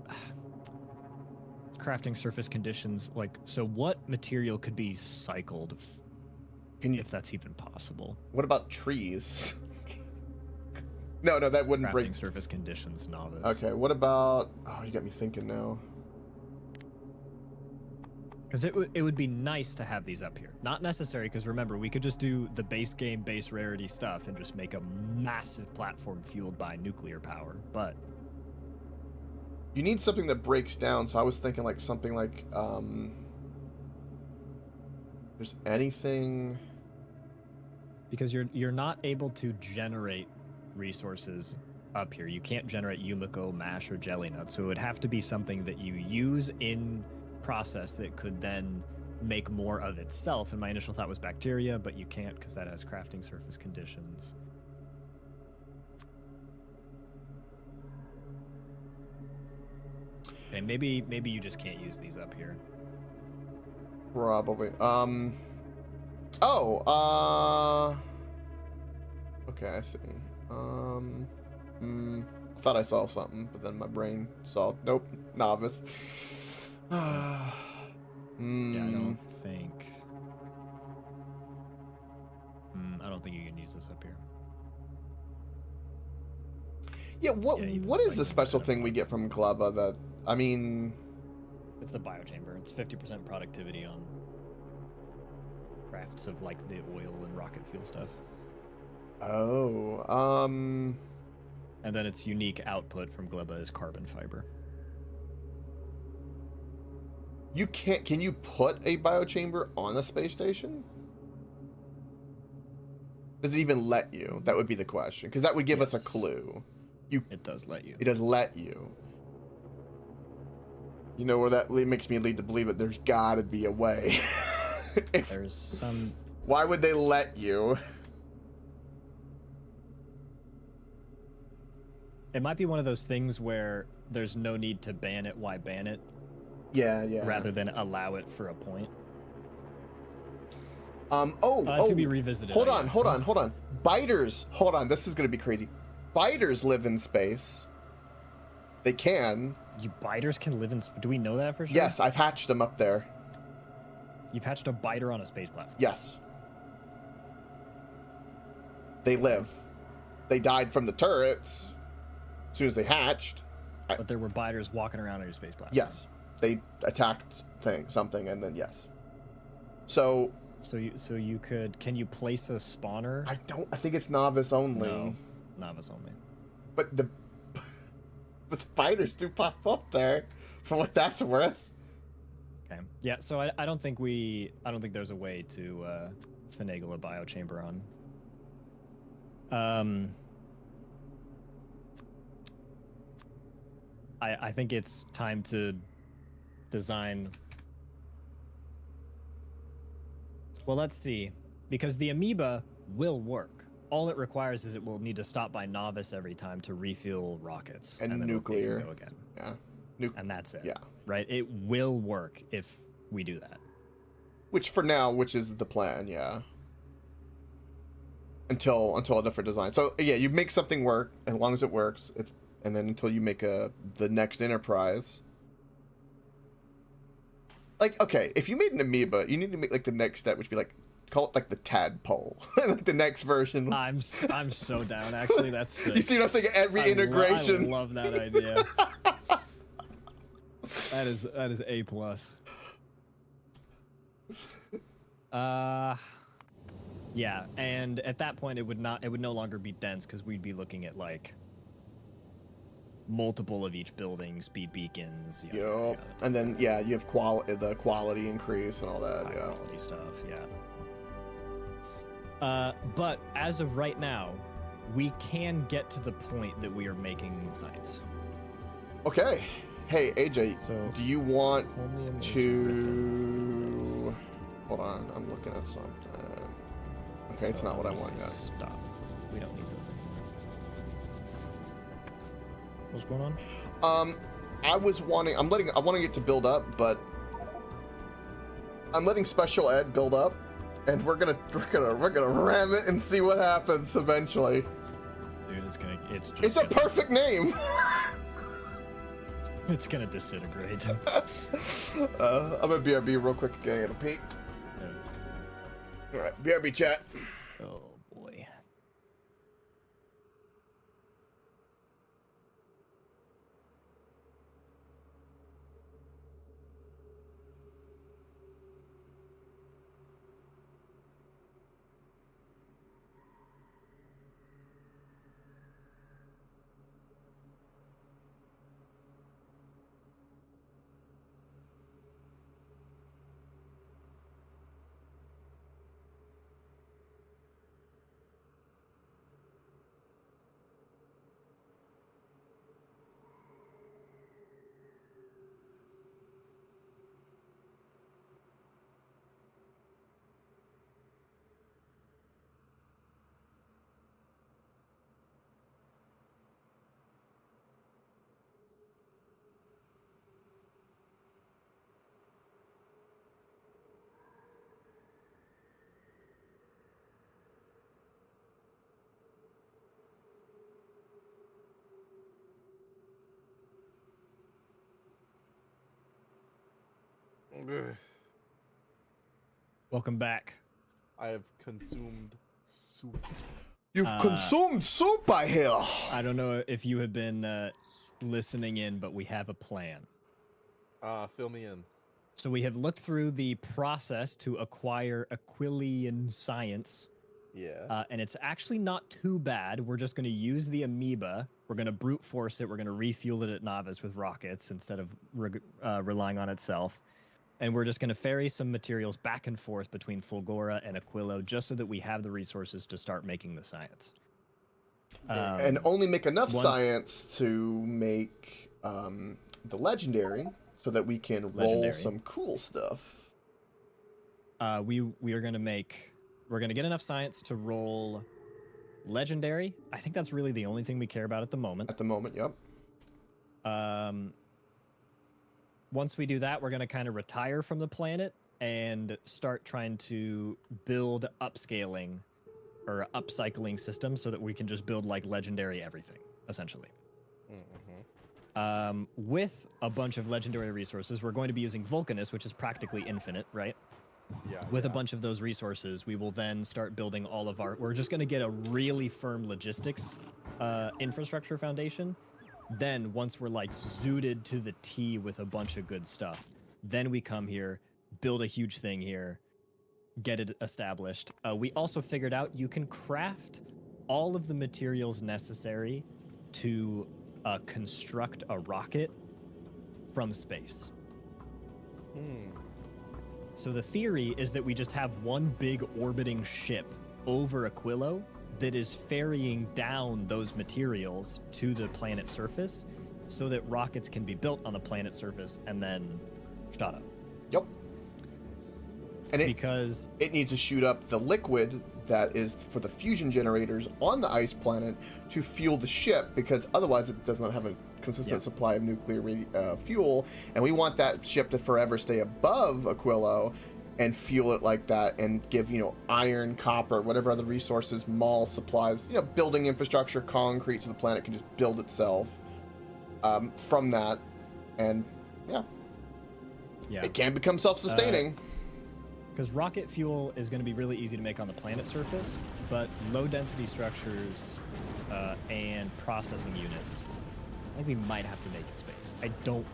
crafting surface conditions, like, so what material could be cycled, if that's even possible? What about trees? No, that wouldn't Crafting break. surface conditions, novice. Okay, what about... Oh, you got me thinking now. Because it would be nice to have these up here. Not necessary, because remember, we could just do the base game, base rarity stuff and just make a massive platform fueled by nuclear power, but... You need something that breaks down, so I was thinking like something like, there's anything... Because you're not able to generate resources up here. You can't generate Yumiko, mash, or jelly nuts, so it would have to be something that you use in process that could then make more of itself. And my initial thought was bacteria, but you can't because that has crafting surface conditions. Okay, maybe you just can't use these up here. Probably. Oh, okay, I see. I thought I saw something, but then my brain saw, nope, novice. Yeah, I don't think. I don't think you can use this up here. Yeah, what Yeah, even what is the cycling special thing we metapods. get from Gleba that, I mean... It's the biochamber. It's 50% productivity on crafts of like the oil and rocket fuel stuff. Oh, And then its unique output from Gleba is carbon fiber. can you put a biochamber on a space station? Does it even let you? That would be the question, because that would give us a Yes. clue. It does let you. It does let you. You know where that makes me lead to believe that there's gotta be a way. There's some. Why would they let you? It might be one of those things where there's no need to ban it. Why ban it? Yeah, yeah. Rather than allow it for a point. To be revisited. Hold on. Biters, hold on. This is gonna be crazy. Biters live in space. They can. You biters can live in. Do we know that for sure? Yes, I've hatched them up there. You've hatched a biter on a space platform. Yes. They live. They died from the turrets as soon as they hatched. But there were biters walking around on your space platform. Yes. They attacked something, and then yes. So you could. Can you place a spawner? I think it's novice only. No, novice only. But the spiders do pop up there, for what that's worth. Okay. Yeah. So I don't think there's a way to finagle a biochamber on. I think it's time to design. Well, let's see, because the amoeba will work. All it requires is it will need to stop by novice every time to refuel rockets And then nuclear. it can go again. Yeah. And that's it. Yeah. Right. It will work if we do that. Which is the plan. Yeah. Until a different design. So yeah, you make something work as long as it works. And then until you make the next enterprise. Like, okay, if you made an amoeba, you need to make like the next step, which would be like, call it like the tadpole. Like the next version. I'm so down. Actually, that's sick. You see what I'm saying? Every integration. I love that idea. That is A+. Yeah, and at that point it would no longer be dense because we'd be looking at like multiple of each building, speed beacons. Yep. And then you have the quality increase and all that. High quality stuff. Yeah. But as of right now, we can get to the point that we are making science. Okay. Hey AJ, So do you want Holmium is to? written. Hold on, I'm looking at something. Okay, it's not what I want yet. Stop. We don't need those anymore. What's going on? I wanting it to build up, but I'm letting special ed build up, and we're gonna ram it and see what happens eventually. Dude, It's a perfect name. It's gonna disintegrate. I'm at BRB real quick again. Get a peek. All right, BRB chat. Oh boy. Ugh. Welcome back. I have consumed soup. You've consumed soup, I hear. I don't know if you have been listening in, but we have a plan. Fill me in. So we have looked through the process to acquire Aquilian science. Yeah. And it's actually not too bad. We're just going to use the amoeba. We're going to brute force it. We're going to refuel it at Novice with rockets instead of relying on itself. And we're just going to ferry some materials back and forth between Fulgora and Aquilo just so that we have the resources to start making the science. And only make enough science to make the legendary so that we can roll some cool stuff. We are going to make... We're going to get enough science to roll legendary. I think that's really the only thing we care about at the moment. At the moment, yep. Once we do that, we're going to kind of retire from the planet and start trying to build upscaling or upcycling systems so that we can just build like legendary everything, essentially. With a bunch of legendary resources, we're going to be using Vulcanus, which is practically infinite, right? Yeah. With a bunch of those resources, we will then start building all of our... We're just going to get a really firm logistics infrastructure foundation. Then, once we're like zooted to the T with a bunch of good stuff, then we come here, build a huge thing here, get it established. We also figured out you can craft all of the materials necessary to construct a rocket from space. So the theory is that we just have one big orbiting ship over Aquilo that is ferrying down those materials to the planet's surface so that rockets can be built on the planet's surface and then shot up. Yep. And because it needs to shoot up the liquid that is for the fusion generators on the ice planet to fuel the ship, because otherwise it does not have a consistent supply of nuclear fuel, and we want that ship to forever stay above Aquilo and fuel it like that and give, you know, iron, copper, whatever other resources, mall supplies, you know, building infrastructure, concrete, so the planet can just build itself from that. And yeah, it can become self-sustaining. Because rocket fuel is going to be really easy to make on the planet's surface, but low-density structures and processing units, I think we might have to make in space. I don't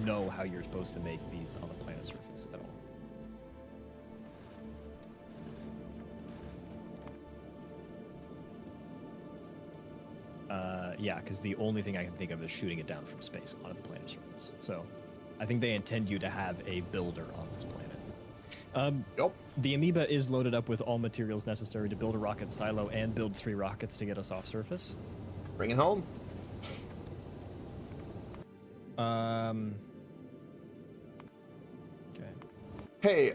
know how you're supposed to make these on the planet's surface at all. Yeah, because the only thing I can think of is shooting it down from space onto the planet's surface. So I think they intend you to have a builder on this planet. The amoeba is loaded up with all materials necessary to build a rocket silo and build 3 rockets to get us off surface. Bring it home. Okay. Hey,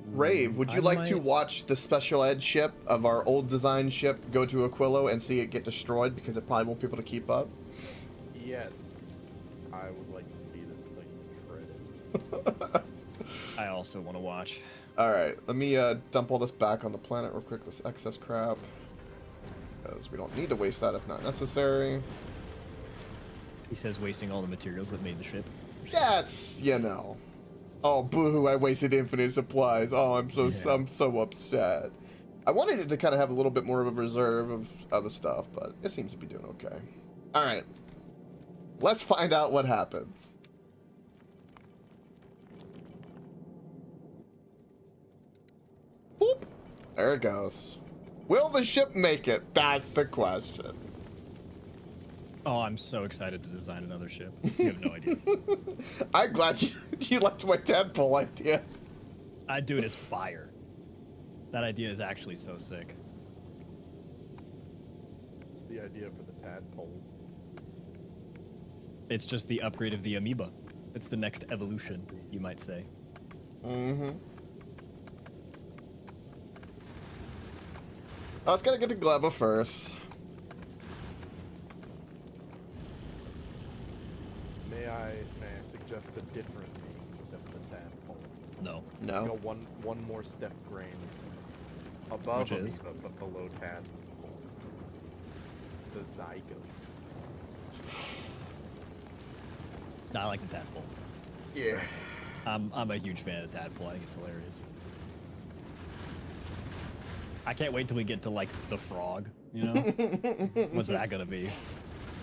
Rave, would you like to watch the special ed ship of our old design ship go to Aquilo and see it get destroyed because it probably won't be able to keep up? Yes, I would like to see this thing shredded. I also want to watch. Alright, let me dump all this back on the planet real quick, this excess crap. Because we don't need to waste that if not necessary. He says wasting all the materials that made the ship. That's, you know. Oh, boo, I wasted infinite supplies. Oh, I'm so upset. I wanted it to kind of have a little bit more of a reserve of other stuff, but it seems to be doing okay. Alright. Let's find out what happens. Boop. There it goes. Will the ship make it? That's the question. Oh, I'm so excited to design another ship. You have no idea. I'm glad you liked my tadpole idea. Dude, it's fire. That idea is actually so sick. It's the idea for the tadpole. It's just the upgrade of the amoeba. It's the next evolution, you might say. Mm-hmm. I was gonna get the Gleba first. May I suggest a different name instead of the tadpole? No. No. Go one more step grain above Which is? amoeba, but below tadpole. The zygote. I like the tadpole. Yeah. I'm a huge fan of Tadpole. I think it's hilarious. I can't wait till we get to like the frog. You know, what's that gonna be?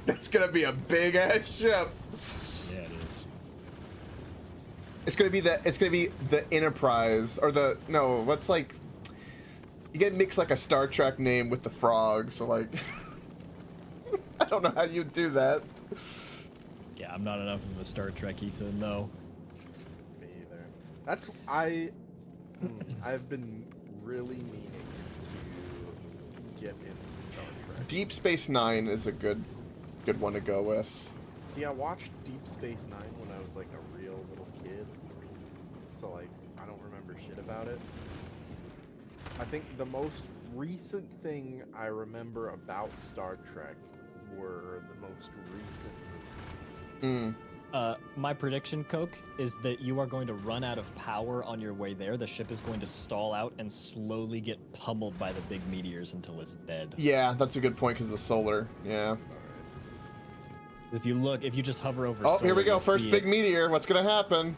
That's gonna be a big ass ship. Yeah, it is. It's gonna be the Enterprise or the no. What's like? You get mixed like a Star Trek name with the frog. So like, I don't know how you do that. Yeah, I'm not enough of a Star Trekkie to know. Me either. That's I've been really meaning to get into Star Trek. Deep Space Nine is a good one to go with. See, I watched Deep Space Nine when I was like a real little kid, so like I don't remember shit about it. I think the most recent thing I remember about Star Trek were the most recent movies. My prediction, Coke, is that you are going to run out of power on your way there. The ship is going to stall out and slowly get pummeled by the big meteors until it's dead. Yeah, that's a good point because of the solar. Yeah. If you just hover over. Oh, solar, here we go. you'll First see big meteor. What's gonna happen?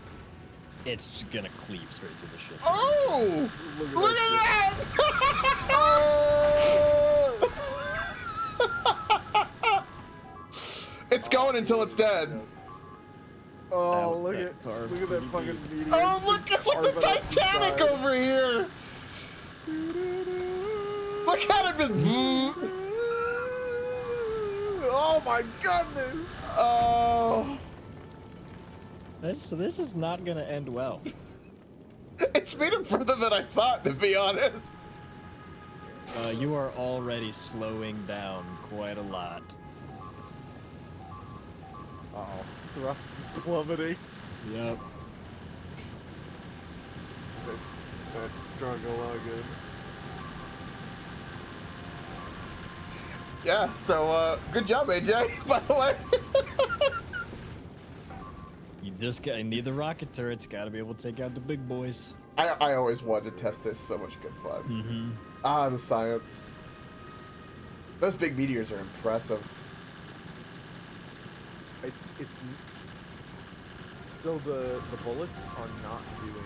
It's just gonna cleave straight to the ship. Oh! Look at that! It's going until it's dead. Oh, That look at that pretty fucking meteor. Oh, look! It's like the carving up the Titanic side. over here. Look at it! Oh my goodness! Oh. This is not gonna end well. It's made it further than I thought, to be honest. You are already slowing down quite a lot. Uh-oh. Thrust is plummeting. Yep. Don't struggle again. Yeah, so, good job, AJ, by the way. You just need the rocket turrets. Got to be able to take out the big boys. I always wanted to test this. So much good fun. Mm-hmm. Ah, the science. Those big meteors are impressive. It's so the bullets are not doing.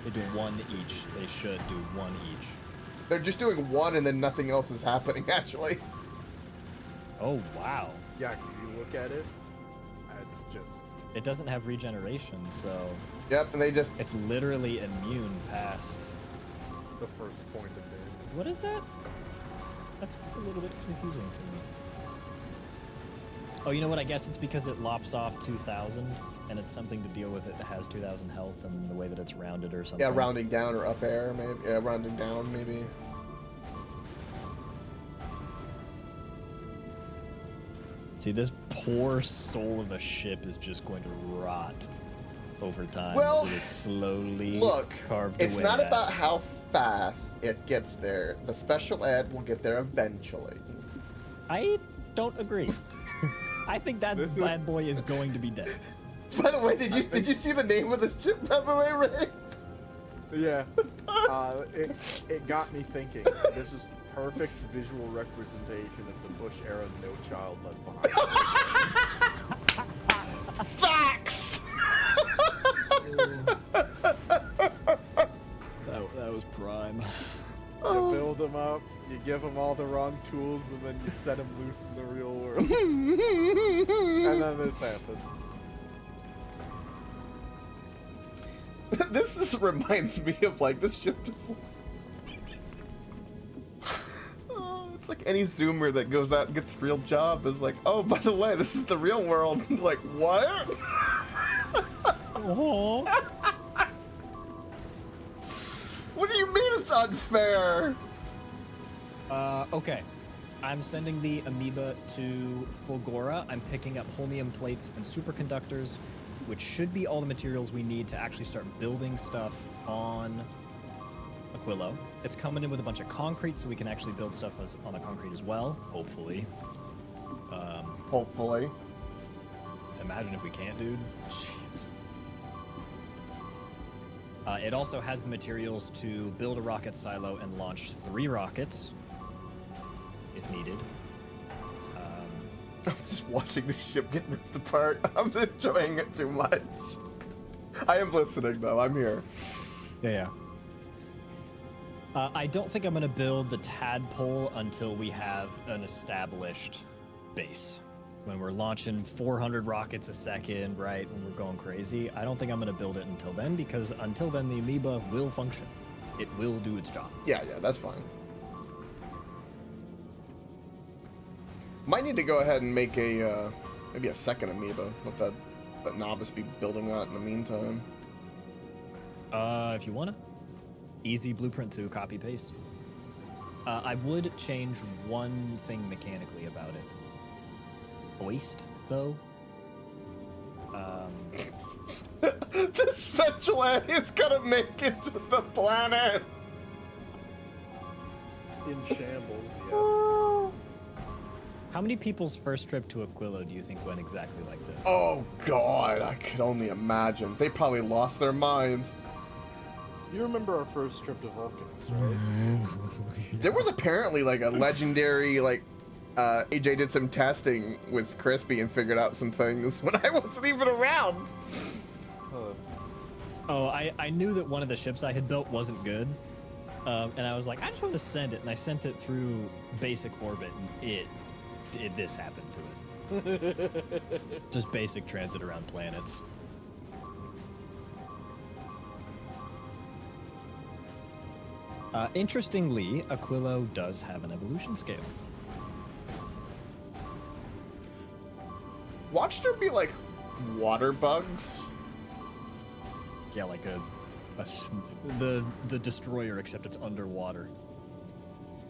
They do one each. They should do one each. They're just doing one and then nothing else is happening, actually. Oh, wow. Yeah, because if you look at it, it's just. It doesn't have regeneration, so Yep, and they just... it's literally immune past. The first point of it. What is that? That's a little bit confusing to me. Oh, you know what? I guess it's because it lops off 2,000, and it's something to deal with it that has 2,000 health and the way that it's rounded or something. Yeah, rounding down or up air, maybe. Yeah, rounding down, maybe. See, this poor soul of a ship is just going to rot over time. Well, as it is slowly Look, carved it's away not at. about how fast it gets there. The special ed will get there eventually. I don't agree. I think that This is- bad boy is going to be dead. By the way, did you see the name of this ship, by the way, Ray? Yeah. It got me thinking. This is the perfect visual representation of the Bush era No Child Left Behind. Facts! That was prime. You build them up, you give them all the wrong tools, and then you set them loose in the real world. And then this happens. This reminds me of like this ship is. Oh, it's like any Zoomer that goes out and gets a real job is like, oh, by the way, this is the real world. Like, what? Oh. What do you mean it's unfair? Okay. I'm sending the amoeba to Fulgora. I'm picking up holmium plates and superconductors, which should be all the materials we need to actually start building stuff on Aquilo. It's coming in with a bunch of concrete, so we can actually build stuff on the concrete as well, hopefully. Hopefully. Imagine if we can't, dude. It also has the materials to build a rocket silo and launch 3 rockets, if needed. I'm just watching the ship get ripped apart. I'm enjoying it too much. I am listening though. I'm here. Yeah. I don't think I'm going to build the tadpole until we have an established base. When we're launching 400 rockets a second, right? When we're going crazy, I don't think I'm going to build it until then, because until then the amoeba will function. It will do its job. Yeah, that's fine. Might need to go ahead and make a maybe a second amoeba. Let that novice be building that in the meantime. If you wanna, easy blueprint to copy paste. I would change one thing mechanically about it. Hoist, though. The special ed is gonna make it to the planet. In shambles, yes. How many people's first trip to Aquilo do you think went exactly like this? Oh God, I could only imagine. They probably lost their mind. You remember our first trip to Vulcanus, right? There was apparently like a legendary AJ did some testing with Crispy and figured out some things when I wasn't even around. Oh, I knew that one of the ships I had built wasn't good. And I was like, I just want to send it. And I sent it through basic orbit, and this happened to it. Just basic transit around planets. Interestingly, Aquilo does have an evolution scale. Watch there be like water bugs. Yeah, like the destroyer, except it's underwater.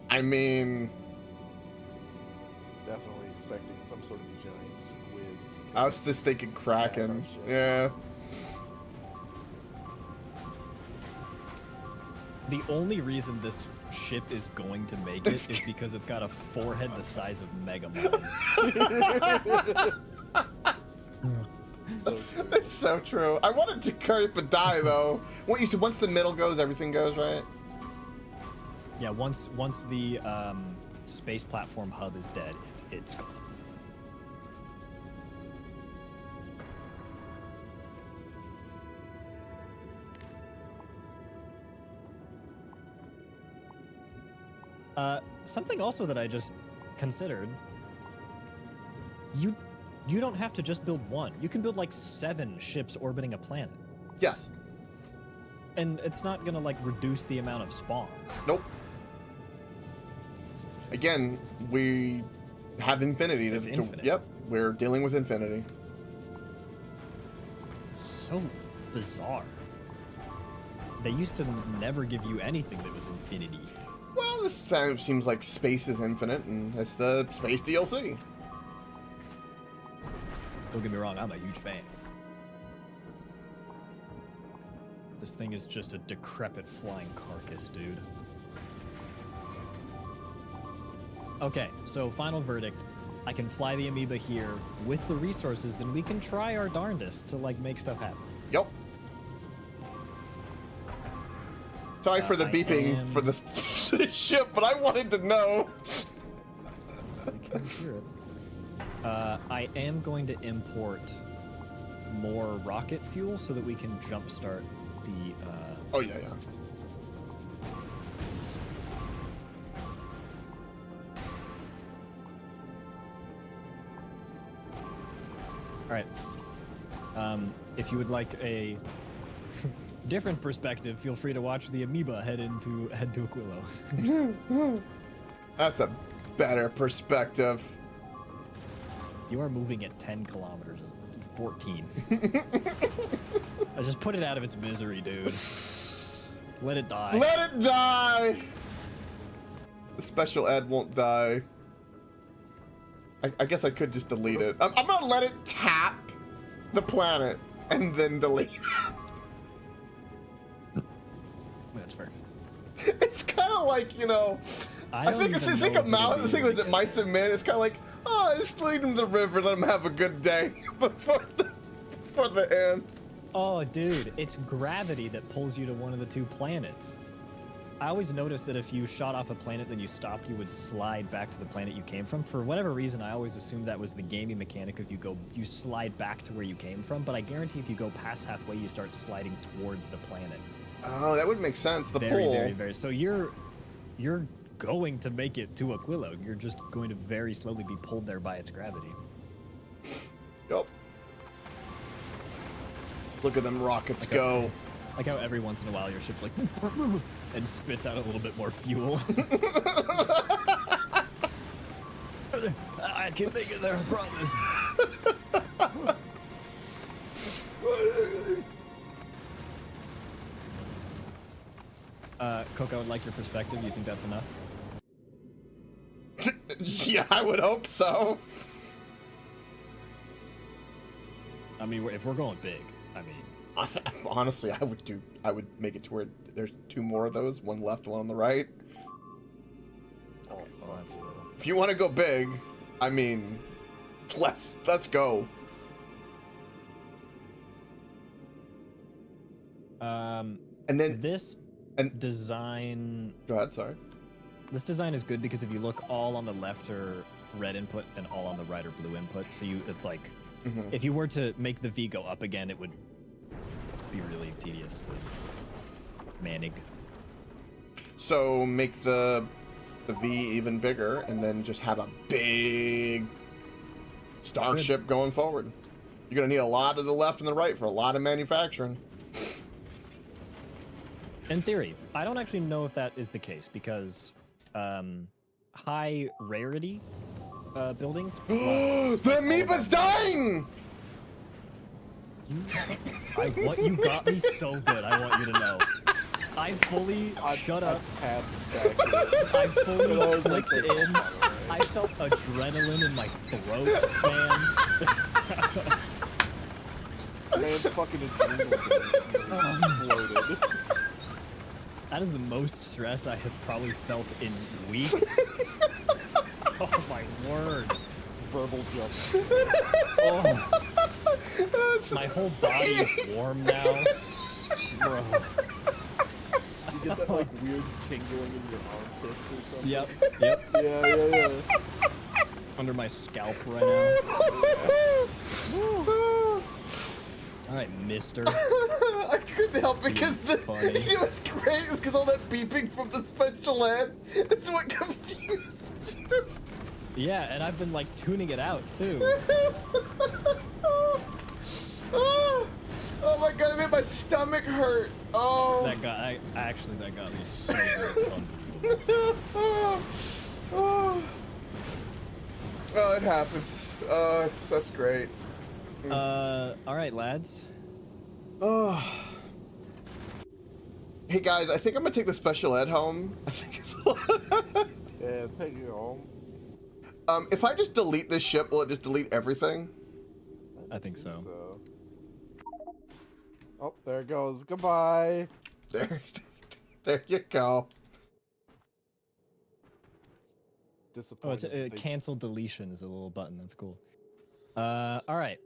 I mean, Definitely expecting some sort of giant squid. I was just thinking Kraken. ship. Yeah. The only reason this ship is going to make it is because it's got a forehead the size of Megamon. So true. It's so true. I wanted to curry but die though. What you said? Once the middle goes, everything goes, right? Yeah, once the space platform hub is dead, it's gone. Something also that I just considered. You don't have to just build one. You can build like 7 ships orbiting a planet. Yes. And it's not gonna like reduce the amount of spawns. Nope. Again, we have infinity. It's infinite. Yep, we're dealing with infinity. It's so bizarre. They used to never give you anything that was infinity. Well, this time it seems like space is infinite, and it's the Space DLC. Don't get me wrong, I'm a huge fan. This thing is just a decrepit flying carcass, dude. Okay, so final verdict. I can fly the amoeba here with the resources, and we can try our darndest to like make stuff happen. Yep. Sorry for the I beeping for this ship, but I wanted to know. I can hear it. I am going to import more rocket fuel so that we can jumpstart the. Oh yeah. All right. If you would like a different perspective, feel free to watch the amoeba head to Aquilo. That's a better perspective. You are moving at 10 kilometers. 14. I just put it out of its misery, dude. Let it die. Let it die! The special ed won't die. I guess I could just delete it. I'm gonna let it tap the planet and then delete it. That's fair. It's kind of like, you know, I think the thing was at Mice and Men. It's kind of like, oh, just lead them to the river, let them have a good day before the end. Oh, dude, it's gravity that pulls you to one of the 2 planets. I always noticed that if you shot off a planet, then you stopped, you would slide back to the planet you came from. For whatever reason, I always assumed that was the gaming mechanic of you slide back to where you came from, but I guarantee if you go past halfway, you start sliding towards the planet. Oh, that would make sense. The Very, pull. very, very. So you're going to make it to Aquilo. You're just going to very slowly be pulled there by its gravity. Yep. Look at them rockets go. Like how every once in a while your ship's like and spits out a little bit more fuel. I can make it there, I promise. Coke, I would like your perspective. You think that's enough? Yeah, I would hope so. I mean, if we're going big, I mean... Honestly, I would make it to where there's 2 more of those, one left, one on the right. Oh, well, that's a little... If you want to go big, I mean, let's go. And then this design... Go ahead, sorry. This design is good because if you look, all on the left are red input and all on the right are blue input. So it's like, if you were to make the V go up again, it would be really tedious to manage. So make the V even bigger, and then just have a big starship going forward. You're gonna need a lot of the left and the right for a lot of manufacturing. In theory, I don't actually know if that is the case because high rarity buildings. The amoeba's dying! You got me so good. I want you to know. I fully shut up. I fully clicked in. I felt adrenaline in my throat, man. Man's fucking adrenaline exploded. That is the most stress I have probably felt in weeks. Oh my word. Verbal jump. Oh. My whole body is warm now. Bro. You get that like weird tingling in your armpits or something? Yep. Yeah. Under my scalp right now. Alright, mister. I couldn't help because it was great. It's because all that beeping from the special ed is what confused you. Yeah, and I've been like tuning it out too. Oh my god, it made my stomach hurt. Oh. That got me so good. It's unbelievable. Oh, it happens. Oh, that's great. Alright, lads. Oh. Hey guys, I think I'm gonna take the special ed home. I think it's Yeah, take it home. If I just delete this ship, will it just delete everything? I think so. Oh, there it goes. Goodbye. There you go. Oh, Disappointed. it's a cancel deletion is a little button. That's cool. Alright.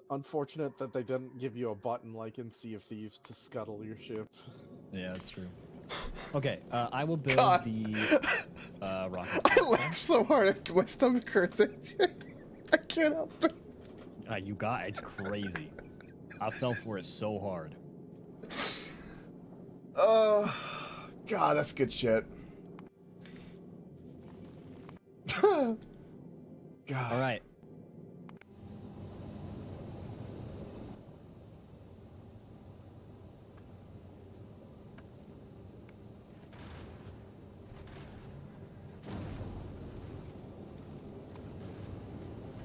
Unfortunate that they didn't give you a button like in Sea of Thieves to scuttle your ship. Yeah, that's true. Okay, I will build God. the rocket. I laughed so hard, my stomach hurts. I can't help it. It's crazy. I fell for it so hard. Oh, God, that's good shit. God. All right.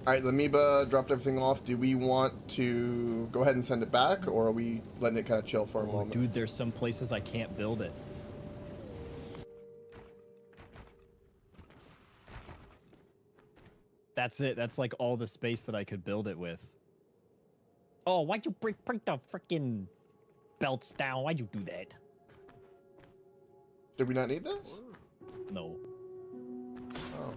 Alright, the amoeba dropped everything off. Do we want to go ahead and send it back, or are we letting it kind of chill for a moment? Dude, there's some places I can't build it. That's it. That's like all the space that I could build it with. Oh, why'd you break the freaking belts down? Why'd you do that? Did we not need this? No. Oh.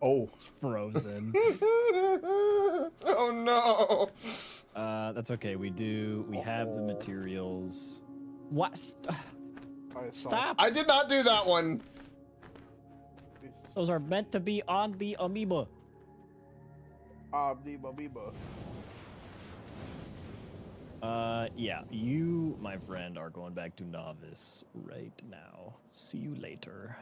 Oh. It's frozen. Oh no. That's okay. We have the materials. What? Stop! I did not do that one. Those are meant to be on the amoeba. Amoeba. Yeah, you, my friend, are going back to novice right now. See you later.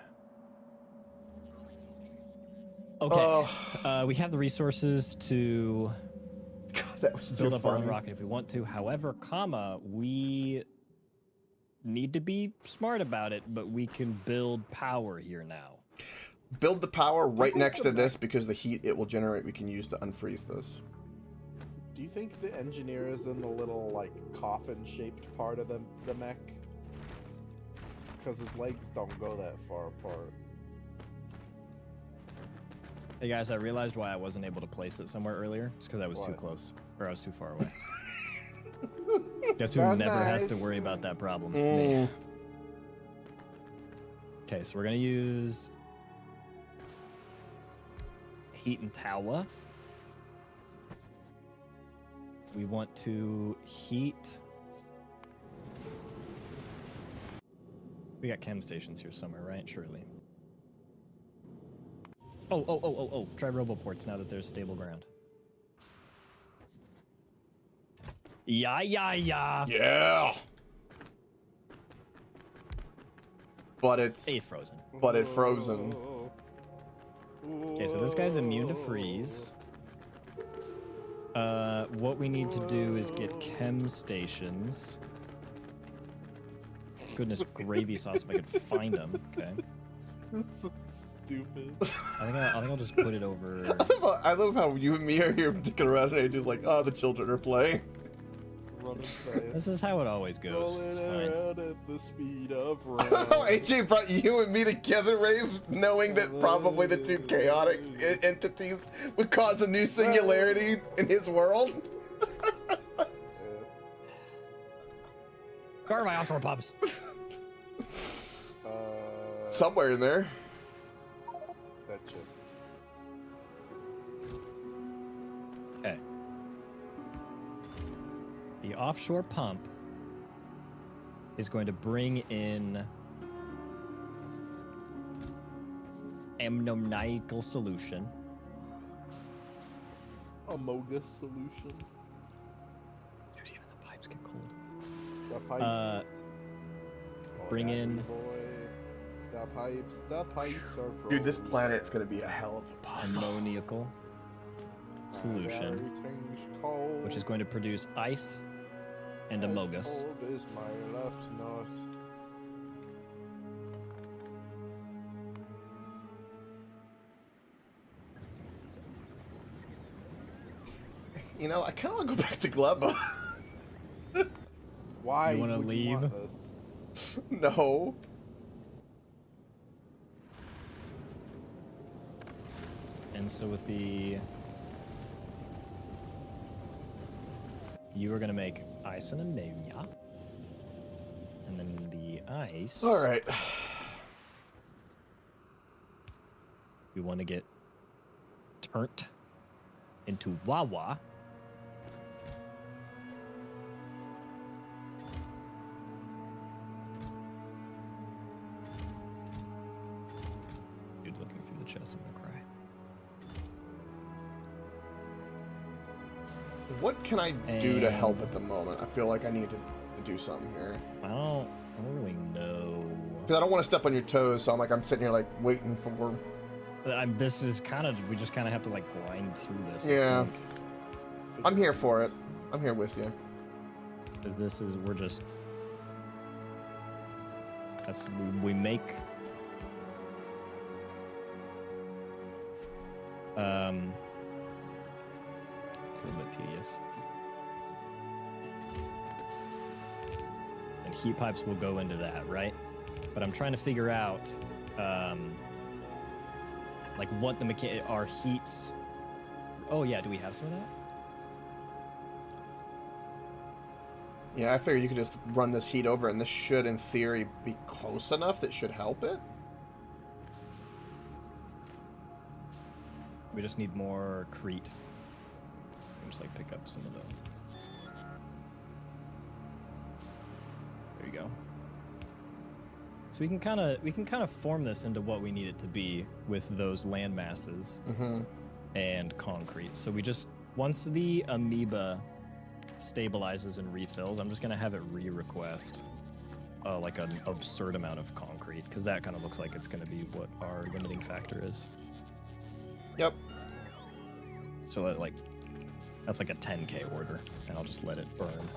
Okay. We have the resources to God, that was build too up our own funny. rocket if we want to. However, we need to be smart about it, but we can build power here now. Build the power right think next the to this because the heat it will generate we can use to unfreeze this. Do you think the engineer is in the little, like, coffin-shaped part of the mech? Because his legs don't go that far apart. Hey guys, I realized why I wasn't able to place it somewhere earlier. It's because I was too close, or I was too far away. Guess who Not never has to nice. worry about that problem? Mm. Me. Okay, so we're gonna use heat and Tawa. We want to heat. We got chem stations here somewhere, right? Surely. Oh. Try roboports now that there's stable ground. Yeah. Yeah. But it's frozen. but it frozen. Okay, so this guy's immune to freeze. What we need to do is get chem stations. Goodness gravy sauce if I could find them. Okay. That's so stupid. I think I'll just put it over. I love how you and me are here dicking around and AJ's like, oh, the children are playing. Running fast. This is how it always goes. Rolling It's fine. around at the speed of Oh, rain. AJ brought you and me together, Rave, knowing that probably the two chaotic entities would cause a new singularity in his world. Guard my offshore pubs. Somewhere in there. That just. Okay. The offshore pump is going to bring in ammoniacal solution. Amogus solution. Dude, even the pipes get cold. The pipes. Bring that in- wee boy. The pipes are frozen. Dude, this planet's gonna be a hell of a puzzle. Ammoniacal solution, Everything's cold. which is going to produce ice and As amogus. cold as my left nut. You know, I kind of want to go back to Gleba. Why You wanna would leave? You want this? No. And so with you are going to make ice and ammonia. And then the ice. All right. We want to get turned into Wawa. Dude, looking through the chest, I'm gonna cry. What can I do to help at the moment? I feel like I need to do something here. I don't really know. Because I don't want to step on your toes, so I'm sitting here like waiting for. This is kind of, we just kind of have to like grind through this. Yeah. I'm here for it. I'm here with you. Because this is, we make. It's a little bit tedious. And heat pipes will go into that, right? But I'm trying to figure out, like what the our heats. Oh yeah, do we have some of that? Yeah, I figured you could just run this heat over, and this should, in theory, be close enough that should help it. We just need more Crete. Just like pick up some of go. So we can kind of form this into what we need it to be with those land masses and concrete. So we just, once the amoeba stabilizes and refills, I'm just gonna have it re-request like an absurd amount of concrete, because that kind of looks like it's gonna be what our limiting factor is. Yep. So like that's like a 10K order, and I'll just let it burn.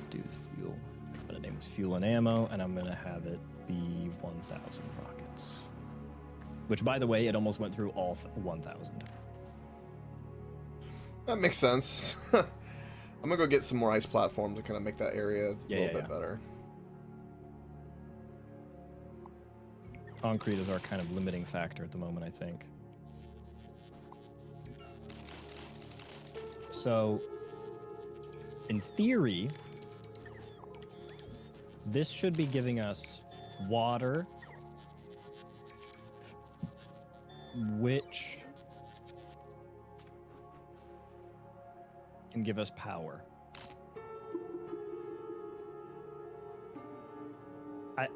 Do fuel. I'm gonna name this fuel and ammo, and I'm gonna have it be 1,000 rockets. Which, by the way, it almost went through all 1,000. That makes sense. I'm gonna go get some more ice platforms to kind of make that area a little bit better. Concrete is our kind of limiting factor at the moment, I think. So, in theory, this should be giving us water, which can give us power.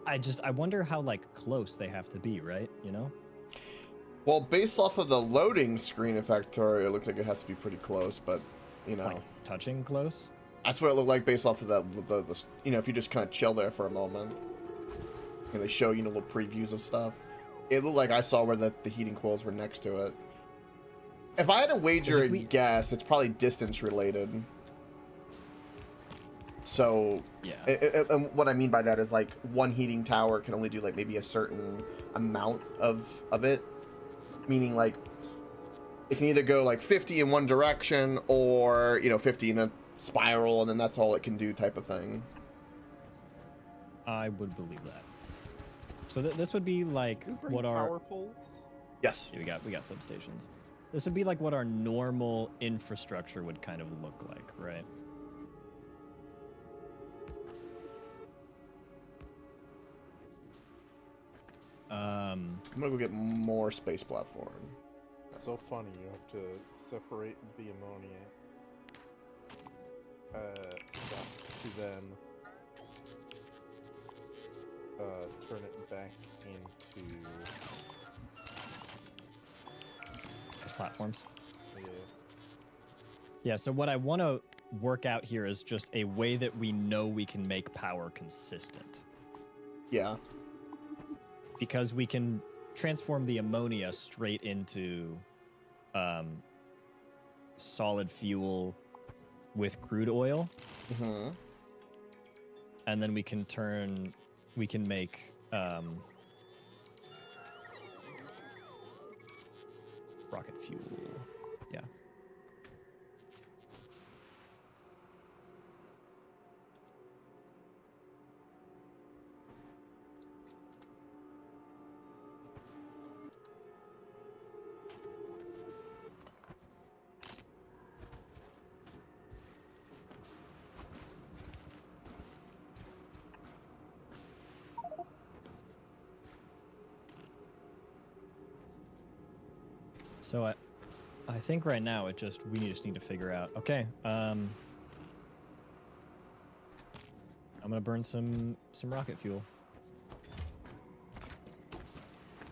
I wonder how like close they have to be, right? You know? Well, based off of the loading screen in Factorio, it looks like it has to be pretty close, but you know, like touching close. That's what it looked like based off of the you know, if you just kind of chill there for a moment and they show, you know, little previews of stuff. It looked like I saw where the heating coils were next to it. If I had to wager a guess, it's probably distance related. So, yeah. And what I mean by that is like one heating tower can only do like maybe a certain amount of it. Meaning like it can either go like 50 in one direction or, you know, 50 in a spiral, and then that's all it can do type of thing. I would believe that. So this would be like what our power poles? Yes. Yeah, we got substations. This would be like what our normal infrastructure would kind of look like, right? I'm gonna go get more space platform. So funny, you have to separate the ammonia stuff to then turn it back into platforms. Yeah. Yeah, so what I want to work out here is just a way that we know we can make power consistent. Yeah. Because we can transform the ammonia straight into solid fuel with crude oil. Mm-hmm. And then we can make rocket fuel. Yeah. So I think right now we just need to figure out, okay, I'm gonna burn some rocket fuel.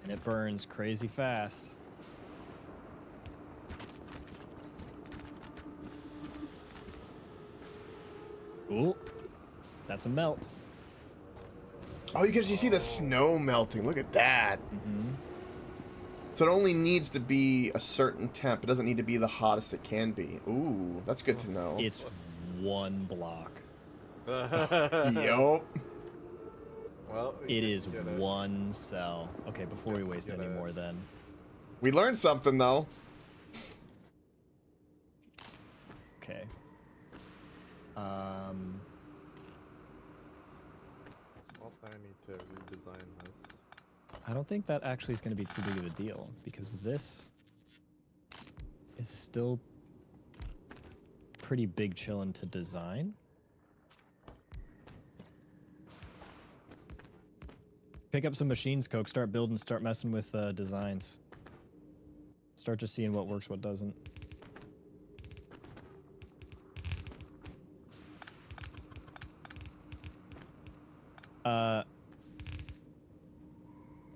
And it burns crazy fast. Ooh, that's a melt. Oh, you see the snow melting. Look at that. Mm-hmm. So it only needs to be a certain temp. It doesn't need to be the hottest it can be. Ooh, that's good to know. It's one block. Yup. Well, it is one cell. Okay, before we waste any more then. We learned something though. Okay. Well, I need to redesign this. I don't think that actually is going to be too big of a deal, because this is still pretty big chillin' to design. Pick up some machines, Coke. Start building, start messing with designs. Start just seeing what works, what doesn't. I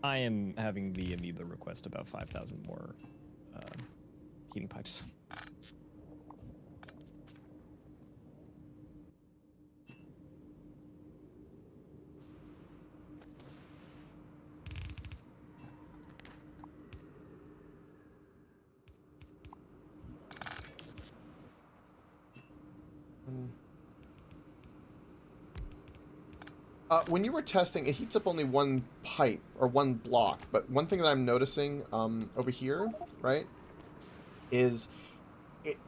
am having the amoeba request about 5,000 more heating pipes. When you were testing, it heats up only one pipe or one block. But one thing that I'm noticing over here, right, is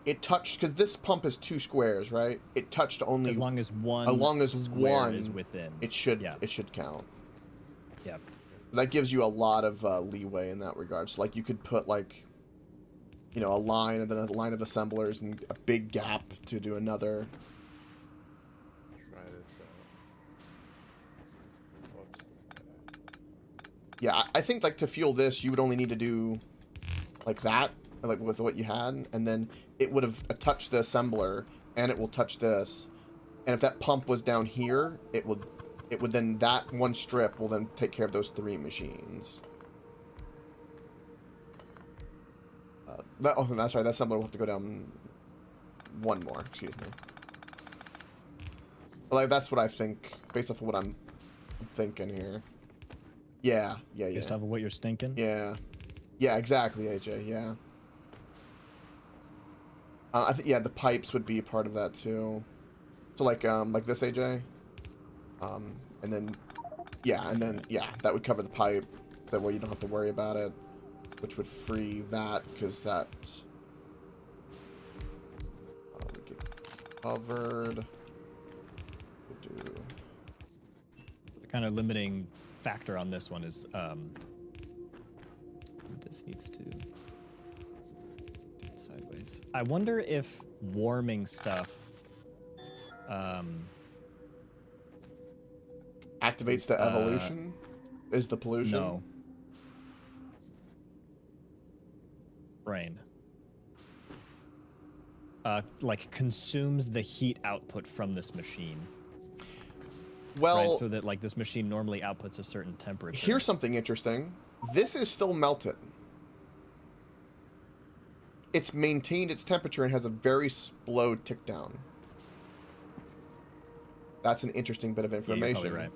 it touched, because this pump is 2 squares, right? It touched only As long as one square one is within. It should count. Yeah. That gives you a lot of leeway in that regard. So like you could put like, you know, a line and then a line of assemblers and a big gap to do another. Try this out. Whoops. Yeah, I think like to fuel this, you would only need to do like that, like with what you had, and then it would have touched the assembler, and it will touch this. And if that pump was down here, it would then, that one strip will then take care of those 3 machines. Oh, that's right. That assembler will have to go down 1 more. Excuse me. Like that's what I think, based off of what I'm thinking here. Yeah. Based off of what you're stinking. Yeah. Yeah, exactly, AJ. Yeah. I think the pipes would be a part of that too. So like this, AJ. And then that would cover the pipe. That way you don't have to worry about it, which would free that, because that's we get covered. We'll do. The kind of limiting factor on this one is this needs to do it sideways. I wonder if warming stuff Activates the evolution? Is the pollution? No. Brain. Like consumes the heat output from this machine. Well, right? So that like this machine normally outputs a certain temperature. Here's something interesting. This is still melted. It's maintained its temperature and has a very slow tick down. That's an interesting bit of information. Yeah, you're probably right.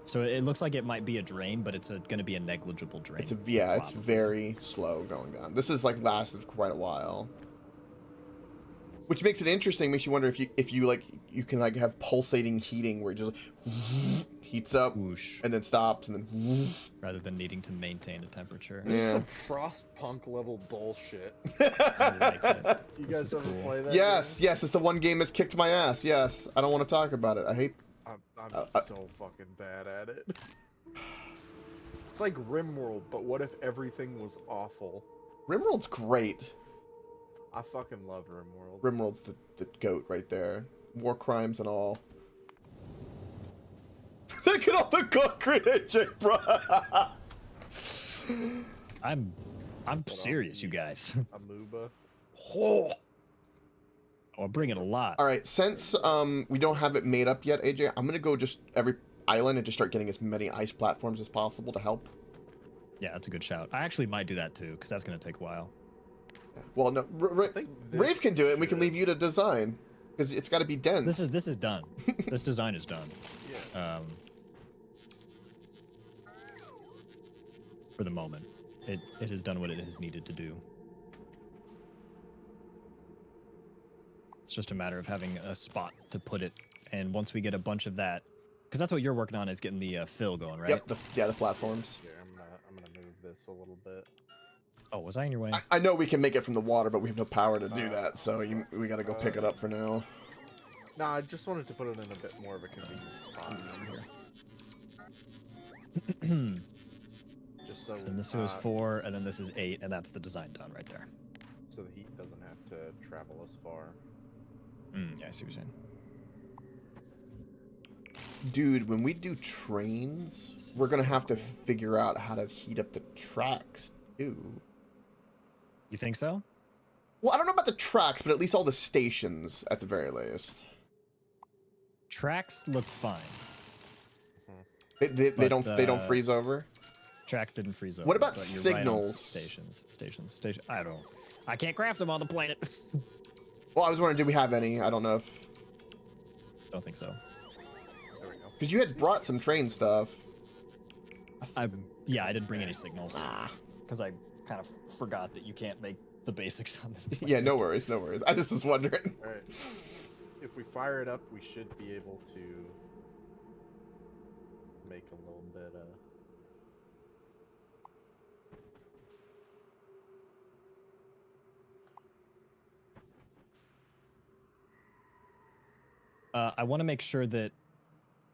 So it looks like it might be a drain, but it's going to be a negligible drain. It's very slow going down. This is like lasted quite a while, which makes it interesting. Makes you wonder if you like you can like have pulsating heating where it just heats up whoosh, and then stops and then whoosh. Rather than needing to maintain a temperature. Yeah. Some Frostpunk level bullshit. I like it. You guys ever play that? Yes, game? yes, it's the one game that's kicked my ass. Yes, I don't want to talk about it. I hate. I'm so fucking bad at it. It's like RimWorld, but what if everything was awful? RimWorld's great. I fucking love RimWorld. RimWorld's the goat right there. War crimes and all. Look at all the concrete, AJ, bro. I'm serious, you guys. Amoeba. Oh, I'm bringing a lot. All right, since we don't have it made up yet, AJ, I'm gonna go just every island and just start getting as many ice platforms as possible to help. Yeah, that's a good shout. I actually might do that too, because that's gonna take a while. Yeah. Well, no, Rafe can do it, and we can leave you to design, because it's got to be dense. This is done. This design is done. Yeah. For the moment, it has done what it has needed to do. It's just a matter of having a spot to put it, and once we get a bunch of that, because that's what you're working on, is getting the fill going, right? Yep. The platforms. Here, I'm gonna move this a little bit. Oh, was I in your way? I know we can make it from the water, but we have no power to do that, so we got to go pick it up for now. Nah, I just wanted to put it in a bit more of a convenient spot. Just so. And this was 4, and then this is 8, and that's the design done right there. So the heat doesn't have to travel as far. Yeah, I see what you're saying. Dude, when we do trains, we're gonna have to figure out how to heat up the tracks too. You think so? Well, I don't know about the tracks, but at least all the stations at the very least. Tracks look fine. They don't freeze over. Tracks didn't freeze over. What about but you're right on signals? Stations. I don't. I can't craft them on the planet. Well, I was wondering, do we have any? I don't know if. Don't think so. There we go. Because you had brought some train stuff. Yeah, I didn't bring any signals. Ah. Because I kind of forgot that you can't make the basics on this planet. Yeah, no worries, no worries. I just was wondering. All right. If we fire it up, we should be able to make a little bit of. I want to make sure that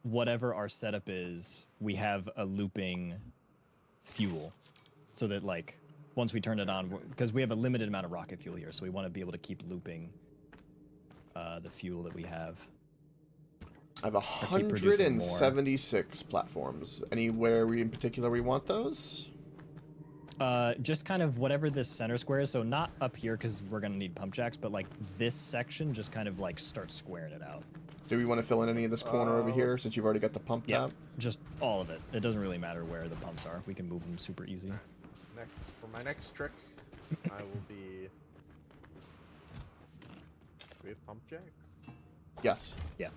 whatever our setup is, we have a looping fuel, so that like once we turn it on, because we have a limited amount of rocket fuel here, so we want to be able to keep looping the fuel that we have. I have keep producing more. 176 platforms. Anywhere in particular we want those? Just kind of whatever this center square is. So not up here because we're gonna need pump jacks, but like this section, just kind of like start squaring it out. Do we want to fill in any of this corner over here since you've already got the pump tab? Just all of it. It doesn't really matter where the pumps are. We can move them super easy. Next, for my next trick, I will be. Do we have pump jacks? Yes. Yeah.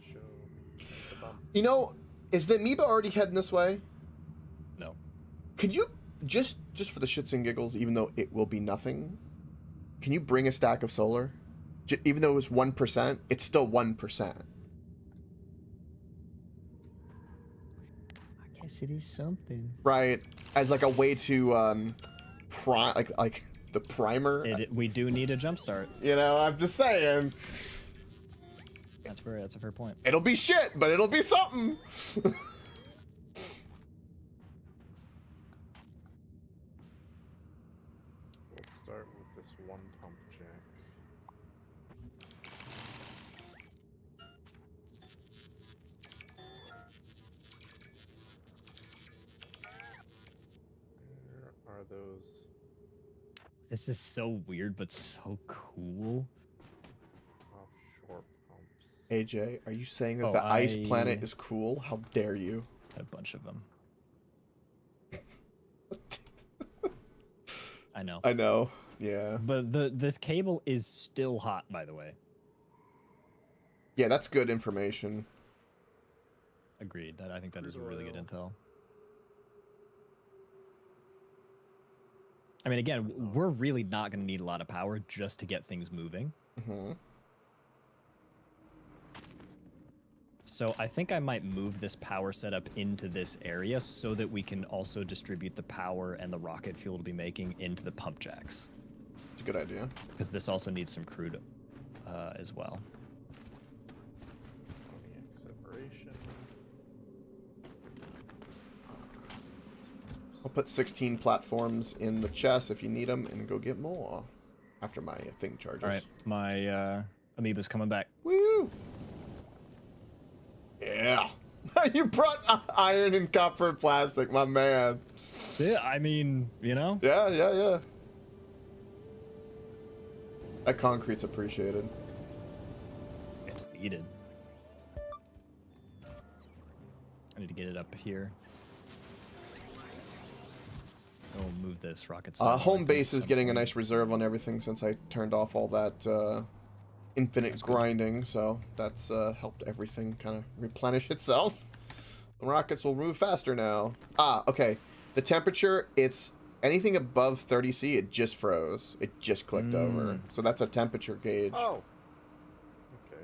Show me the bump. You know, is the amoeba already heading this way? No. Could you just for the shits and giggles, even though it will be nothing, can you bring a stack of solar? Even though it was 1%, it's still 1%. I guess it is something. Right, as like a way to like the primer. We do need a jump start. You know, I'm just saying. That's a fair point. It'll be shit, but it'll be something. We'll start with this one pump jack. Where are those? This is so weird, but so cool. Offshore pumps. AJ, are you saying that Oh, the ice planet is cool? How dare you? A bunch of them. I know. I know. Yeah. But this cable is still hot, by the way. Yeah, that's good information. Agreed. I think that is really good intel. I mean, again, we're really not going to need a lot of power just to get things moving. Mm-hmm. So I think I might move this power setup into this area so that we can also distribute the power and the rocket fuel to be making into the pump jacks. It's a good idea. Because this also needs some crude as well. Ammoniac separation. I'll put 16 platforms in the chest if you need them, and go get more after my thing charges. All right, my amoeba's coming back. Woo! Yeah. You brought iron and copper and plastic, my man. Yeah, I mean, you know. Yeah. That concrete's appreciated. It's needed. I need to get it up here. Oh, move this rocket. Home base is getting a nice reserve on everything since I turned off all that infinite grinding, so that's helped everything kind of replenish itself. The rockets will move faster now. Okay. The temperature, it's anything above 30°, it just froze. It just clicked over. So that's a temperature gauge. Oh. Okay.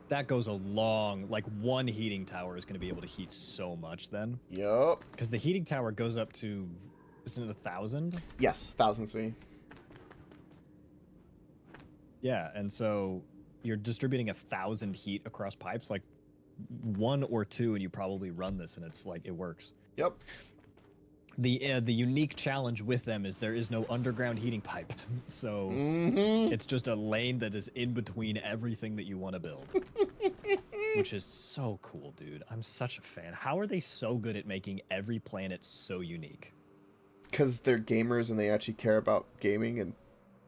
That goes a long, like one heating tower is going to be able to heat so much then. Yup. Because the heating tower goes up to, isn't it 1,000? Yes, 1000 C. Yeah, and so you're distributing 1,000 heat across pipes, like 1 or 2, and you probably run this, and it's like it works. Yep. The unique challenge with them is there is no underground heating pipe, so it's just a lane that is in between everything that you want to build, which is so cool, dude. I'm such a fan. How are they so good at making every planet so unique? Because they're gamers and they actually care about gaming and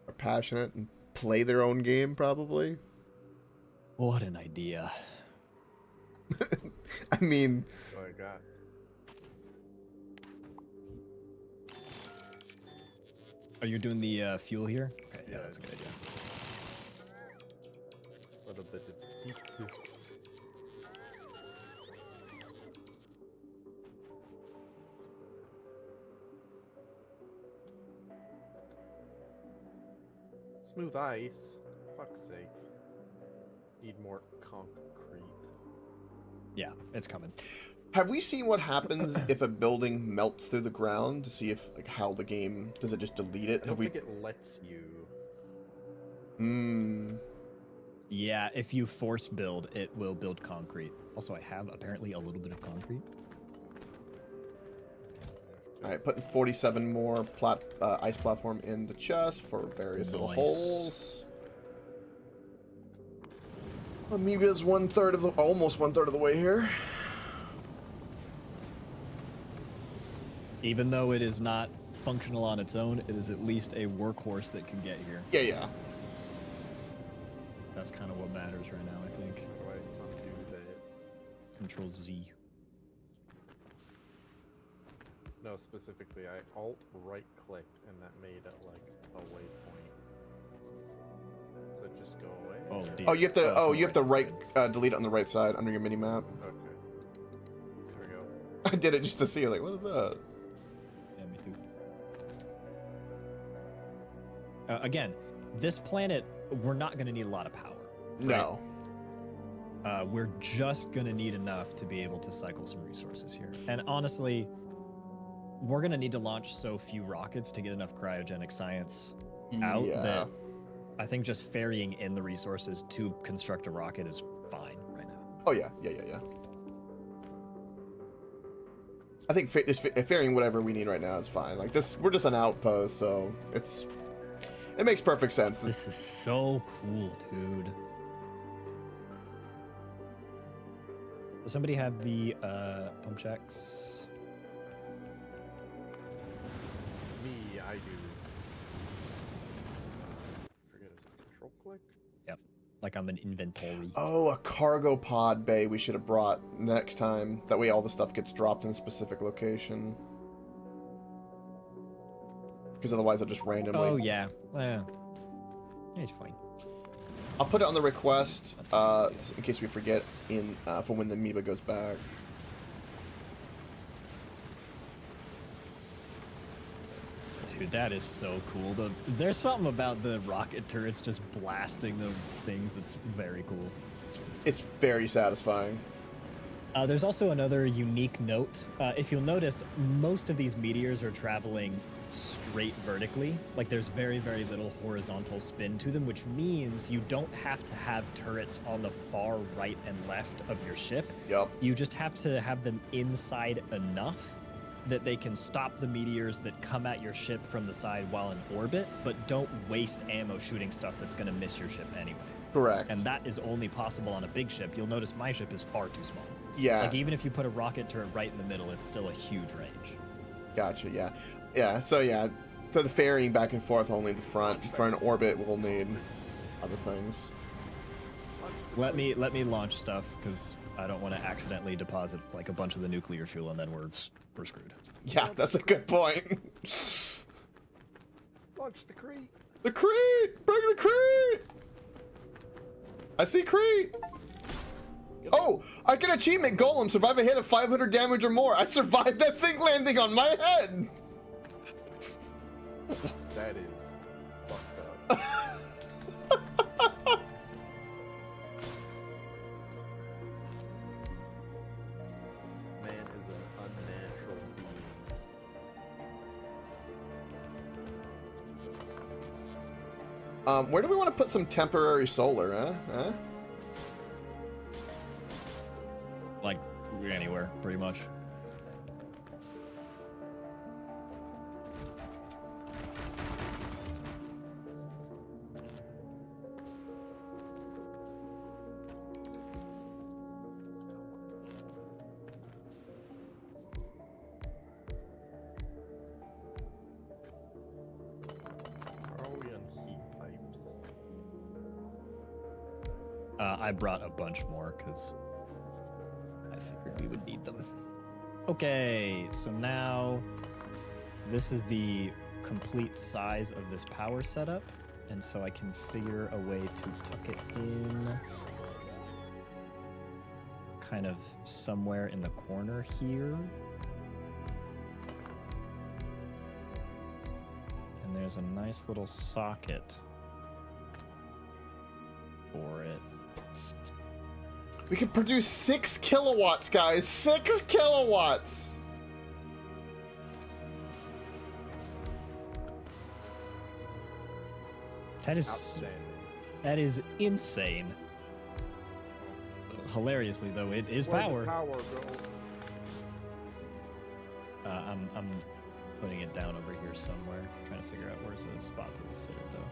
are passionate and play their own game, probably. What an idea. I mean, So I got. Are you doing the fuel here? Okay, yeah, Yeah, that's a good idea. A little bit of deepness. Smooth ice. Fuck's sake. Need more concrete. Yeah, it's coming. have we seen what happens if a building melts through the ground to see if, like, how the game, does it just delete it? I don't think it lets you. Yeah, if you force build, it will build concrete. Also, I have apparently a little bit of concrete. All right, putting 47 more ice platform in the chest for various little Nice. holes. Amoeba's almost one third of the way here. Even though it is not functional on its own, it is at least a workhorse that can get here. Yeah, yeah. That's kind of what matters right now, I think. How do I undo that? Control Z. No, specifically, I alt right clicked and that made it like a waypoint. So just go away. Oh, or- dear. Oh, you have to. Oh, it's on you have to the right delete it on the right side under your mini map. Okay. There we go. I did it just to see. Like, what is that? Yeah, me too. Again, this planet, we're not going to need a lot of power. No. We're just going to need enough to be able to cycle some resources here. And honestly, we're going to need to launch so few rockets to get enough cryogenic science out Yeah. that I think just ferrying in the resources to construct a rocket is fine right now. Oh yeah, yeah. I think ferrying whatever we need right now is fine. Like this, we're just an outpost, so it makes perfect sense. This is so cool, dude. Does somebody have the pump checks? Me, I do. Forget, is it control click? Yep. Like I'm an inventory. Oh, a cargo pod bay we should have brought next time. That way all the stuff gets dropped in a specific location. Because otherwise it'll just randomly. Oh, yeah. It's fine. I'll put it on the request in case we forget for when the amoeba goes back. Dude, that is so cool. There's something about the rocket turrets just blasting the things that's very cool. It's very satisfying. There's also another unique note. If you'll notice, most of these meteors are traveling straight vertically. Like there's very, very little horizontal spin to them, which means you don't have to have turrets on the far right and left of your ship. Yup. You just have to have them inside enough that they can stop the meteors that come at your ship from the side while in orbit, but don't waste ammo shooting stuff that's going to miss your ship anyway. Correct. And that is only possible on a big ship. You'll notice my ship is far too small. Yeah. Like even if you put a rocket turret right in the middle, it's still a huge range. Gotcha. Yeah. Yeah. So for the ferrying back and forth, only the front. For an orbit, we'll need other things. Let me launch stuff because I don't want to accidentally deposit like a bunch of the nuclear fuel and then we're screwed. Yeah, that's a good point. Launch the crate. The crate! Bring the crate! I see crate. Oh, I get achievement. Golem, survive a hit of 500 damage or more. I survived that thing landing on my head. That is fucked up. Man is an unnatural being. Where do we want to put some temporary solar, huh? Like anywhere, pretty much. How are we on heat pipes? I brought a bunch more because I figured would need them. Okay, so now this is the complete size of this power setup, and so I can figure a way to tuck it in kind of somewhere in the corner here. And there's a nice little socket for it. We can produce 6 kilowatts, guys. 6 kilowatts. Outstanding. That is insane. Hilariously, though, it is Where'd power. the power go? I'm putting it down over here somewhere. Trying to figure out where's the spot that would fit it, though.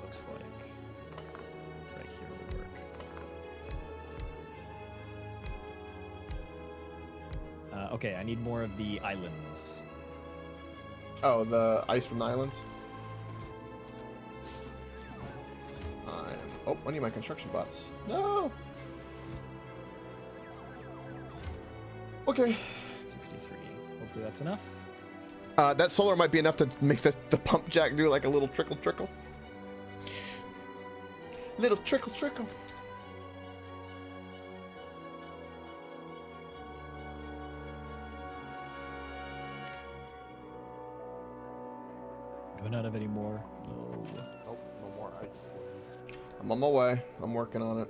Looks like right here will work. Okay, I need more of the islands. Oh, the ice from the islands? Oh, I need my construction bots. No! Okay. 63. Hopefully that's enough. That solar might be enough to make the pump jack do like a little trickle. Little trickle. Do I not have any more? No. Nope, no more ice. I'm on my way. I'm working on it.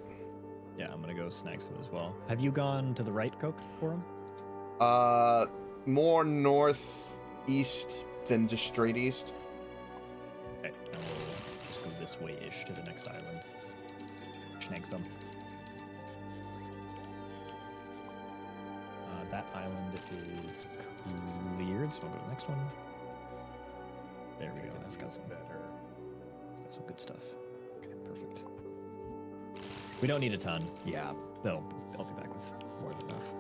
Yeah, I'm gonna go snag some as well. Have you gone to the right, Coke, for him? More northeast than just straight east. Okay, I will just go this way-ish to the next island. Snag some. That island is cleared, so I'll go to the next one. There we go. That's got some better. Got some good stuff. Okay, perfect. We don't need a ton. Yeah, I'll be back with more than enough.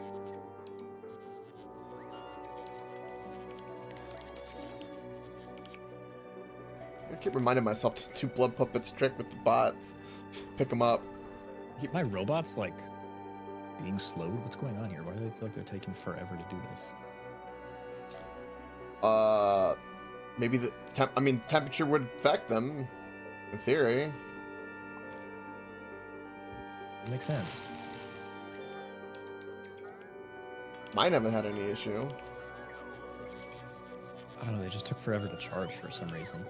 I keep reminding myself to do Blood Puppet's trick with the bots. Pick them up. My robot's like being slowed. What's going on here? Why do they feel like they're taking forever to do this? Maybe the temperature would affect them, in theory. Makes sense. Mine haven't had any issue. I don't know, they just took forever to charge for some reason.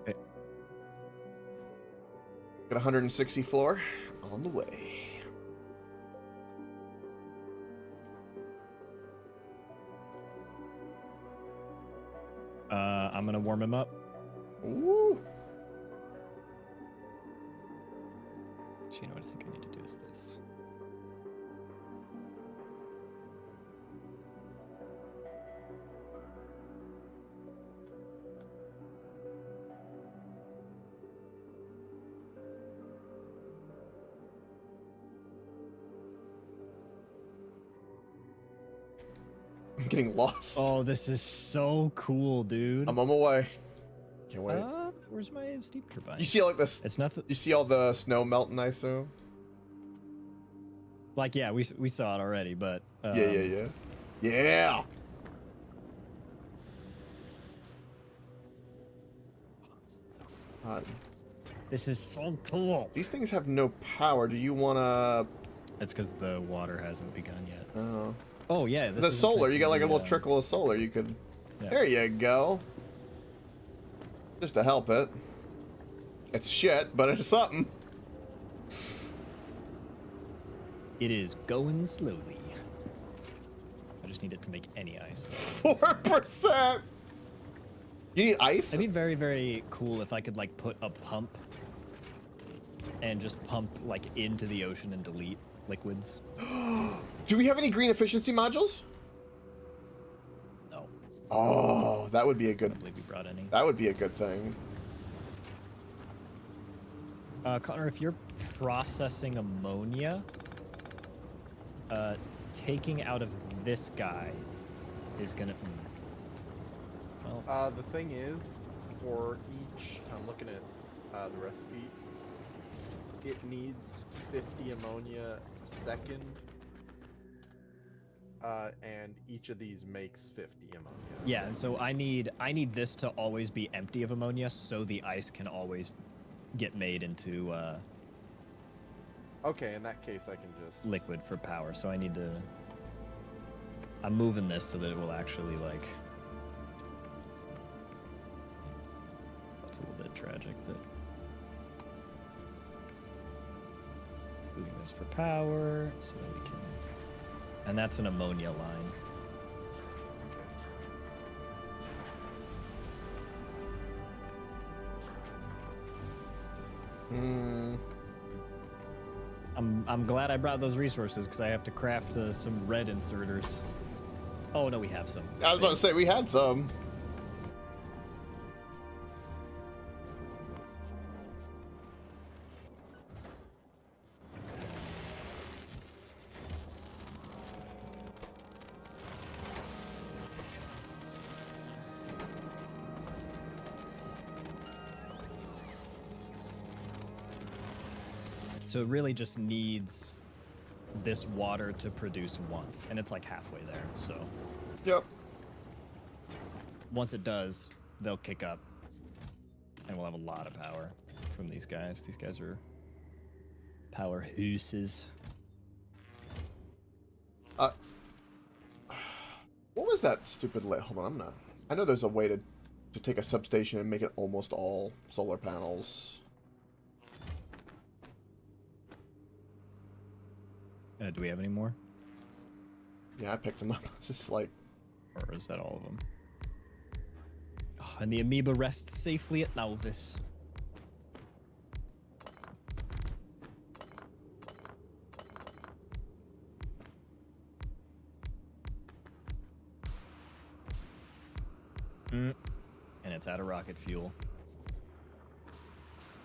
Okay. Got 160 floor on the way. I'm gonna warm him up. Ooh. So you know what I think I need to do is this. I'm getting lost. Oh, this is so cool, dude. I'm on my way. Can't wait. Where's my steam turbine? You see like this? It's nothing. You see all the snow melting, I assume? Like, yeah, we saw it already, but Yeah. this is so cool. These things have no power. Do you wanna? That's because the water hasn't begun yet. Oh. Oh yeah, this The is solar. You got like a little effectively, trickle of solar. You could. yeah. There you go. Just to help it. It's shit, but it's something. It is going slowly. I just need it to make any ice. 4%. You need ice? It'd be very, very cool if I could like put a pump and just pump like into the ocean and delete liquids. Do we have any green efficiency modules? No, Oh, that would be a I good. don't believe we brought any. That would be a good thing. Connor, if you're processing ammonia, taking out of this guy is gonna. Well, The thing is, for each, I'm looking at the recipe. It needs 50 ammonia a second, and each of these makes 50 ammonia. yeah, and so I need this to always be empty of ammonia, so the ice can always get made into Okay, in that case, I can just liquid for power. So I need to. I'm moving this so that it will actually like. That's a little bit tragic. That. Moving this for power, so that we can. And that's an ammonia line. Hmm. I'm glad I brought those resources because I have to craft some red inserters. Oh no, we have some. I was about to say we had some. So it really just needs this water to produce once, and it's like halfway there. So Yep. once it does, they'll kick up, and we'll have a lot of power from these guys. These guys are powerhouses. What was that stupid hold on, I'm not. I know there's a way to take a substation and make it almost all solar panels. Do we have any more? Yeah, I picked them up. It's just like, Or is that all of them? Oh, and the amoeba rests safely at Nauvis. And it's out of rocket fuel.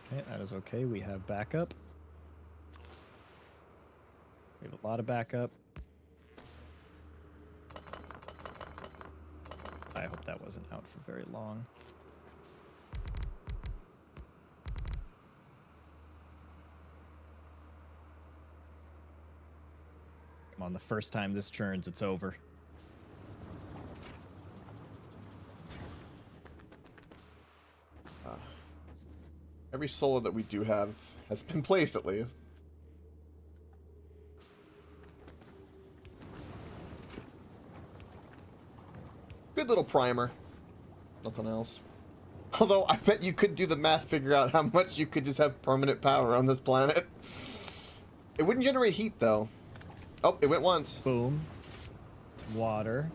Okay, that is okay. We have backup. We have a lot of backup. I hope that wasn't out for very long. Come on, the first time this churns, it's over. every solar that we do have has been placed at least. Good little primer. Nothing else. Although, I bet you could do the math, figure out how much you could just have permanent power on this planet. It wouldn't generate heat, though. Oh, it went once. Boom. Water.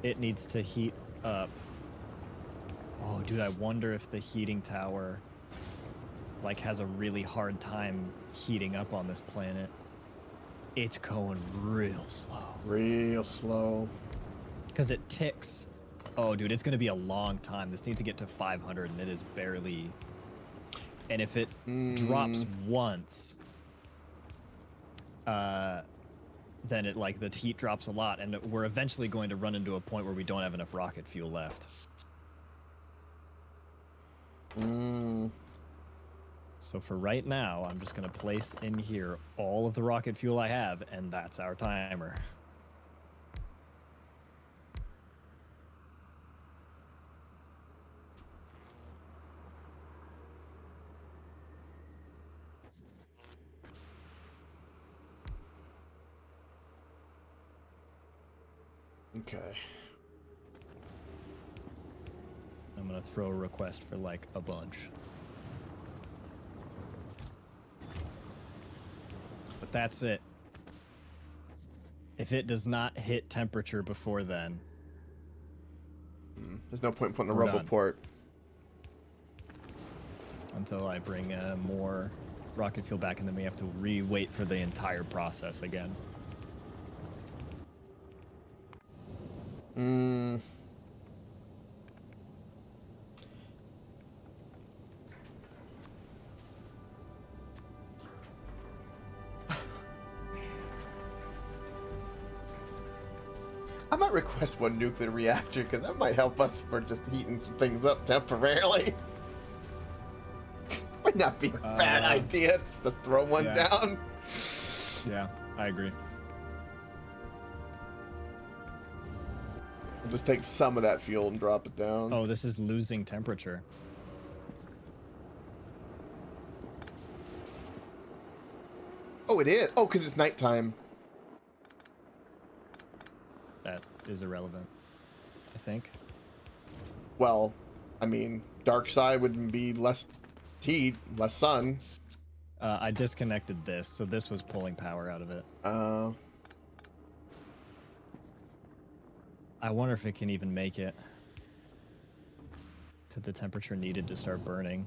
It needs to heat up. Oh, dude, I wonder if the heating tower, like, has a really hard time heating up on this planet. It's going real slow. Real slow. Because it ticks. Oh, dude, it's going to be a long time. This needs to get to 500, and it is barely... And if it drops once, then it, like, the heat drops a lot, and we're eventually going to run into a point where we don't have enough rocket fuel left. So for right now, I'm just going to place in here all of the rocket fuel I have, and that's our timer. Okay. I'm going to throw a request for, like, a bunch. But that's it. If it does not hit temperature before then... There's no point putting a We're rubble done. port. Until I bring more rocket fuel back, and then we have to re-wait for the entire process again. I might request one nuclear reactor because that might help us for just heating some things up temporarily. Might not be a bad idea just to throw one down. Yeah, I agree. We'll just take some of that fuel and drop it down. Oh, this is losing temperature. Oh, it is? Oh, because it's nighttime. That is irrelevant, I think. Well, I mean, dark side would be less heat, less sun. I disconnected this, so this was pulling power out of it. I wonder if it can even make it to the temperature needed to start burning.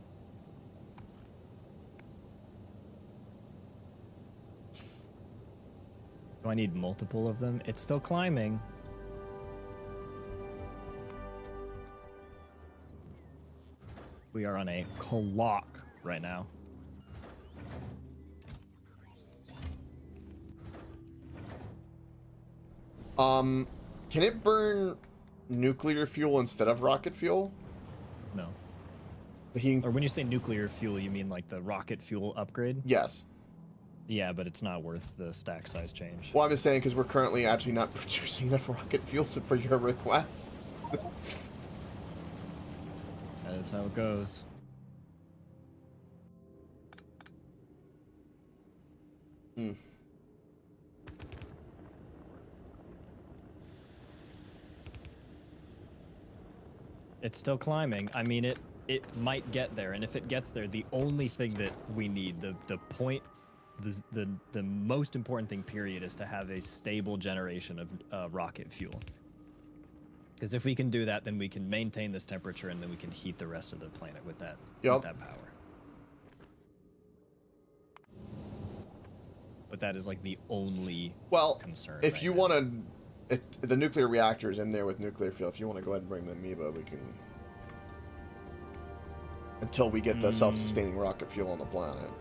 Do I need multiple of them? It's still climbing. We are on a clock right now. Can it burn nuclear fuel instead of rocket fuel? No. The heating... Or when you say nuclear fuel, you mean like the rocket fuel upgrade? Yes. Yeah, but it's not worth the stack size change. Well, I'm just saying because we're currently actually not producing enough rocket fuel for your request. That is how it goes. Hmm. It's still climbing. I mean, it might get there, and if it gets there, the only thing that we need, the point, the most important thing, period, is to have a stable generation of rocket fuel. Because if we can do that, then we can maintain this temperature, and then we can heat the rest of the planet with that, with that power. But that is like the only concern. If you want to, the nuclear reactor is in there with nuclear fuel. If you want to go ahead and bring the amoeba, we can. Until we get the self-sustaining rocket fuel on the planet.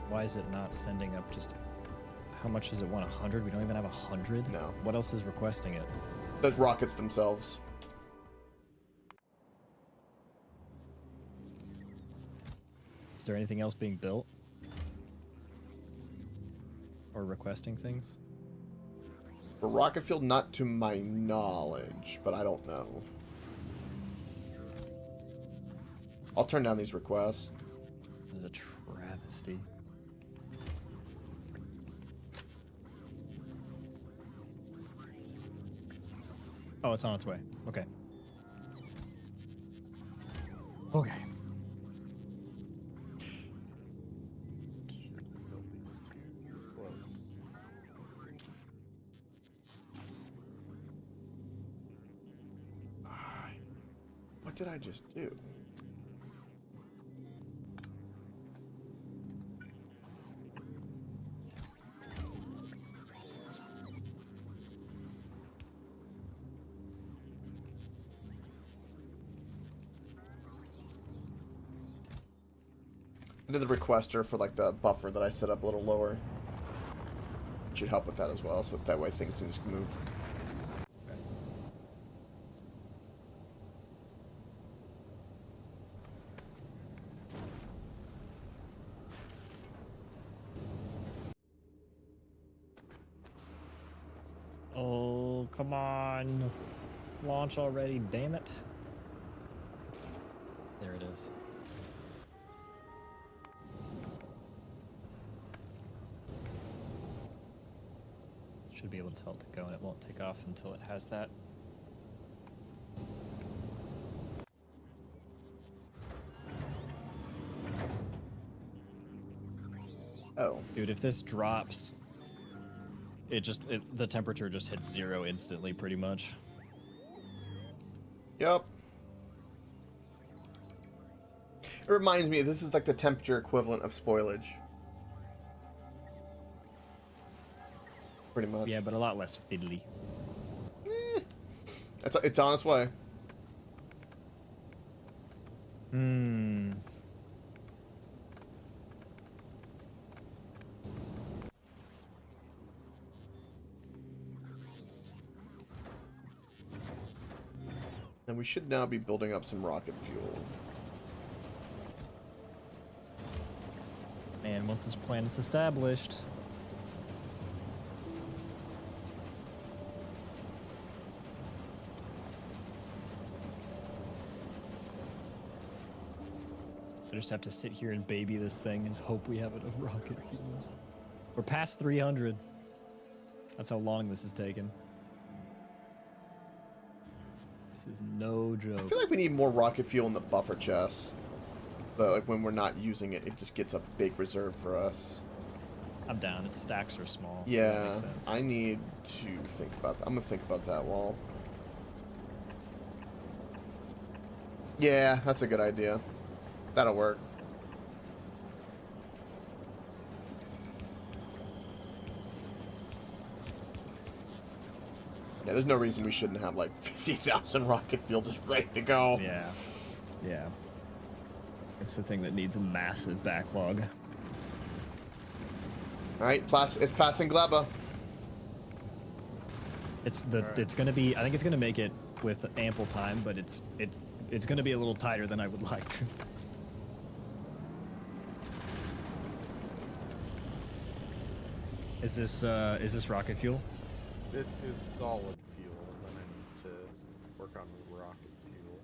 Why is it not sending up just... How much does it want? 100? We don't even have 100? No. What else is requesting it? The rockets themselves. Is there anything else being built? Or requesting things? For rocket fuel, not to my knowledge, but I don't know. I'll turn down these requests. This is a travesty. Oh, it's on its way. Okay. Okay. What did I just do? I did the requester for like the buffer that I set up a little lower. It should help with that as well, so that way things can just move. Oh, come on. Launch already, damn it. There it is. Should be able to tell it to go, and it won't take off until it has that. Oh. Dude, if this drops, the temperature just hits 0 instantly, pretty much. Yep. It reminds me, this is like the temperature equivalent of spoilage. Pretty much. Yeah, but a lot less fiddly. It's on its way. Hmm. And we should now be building up some rocket fuel. And once this plan is established, I just have to sit here and baby this thing and hope we have enough rocket fuel. We're past 300. That's how long this has taken. This is no joke. I feel like we need more rocket fuel in the buffer chest. But like when we're not using it, it just gets a big reserve for us. I'm down. Its stacks are small. Yeah, so that makes sense. I need to think about that. I'm gonna think about that wall. Yeah, that's a good idea. That'll work. Yeah, there's no reason we shouldn't have like 50,000 rocket fuel just ready to go. Yeah. Yeah. It's the thing that needs a massive backlog. Alright, it's passing Gleba. It's gonna be, I think it's gonna make it with ample time, but it's gonna be a little tighter than I would like. Is this rocket fuel? This is solid fuel, then I need to work on rocket fuel.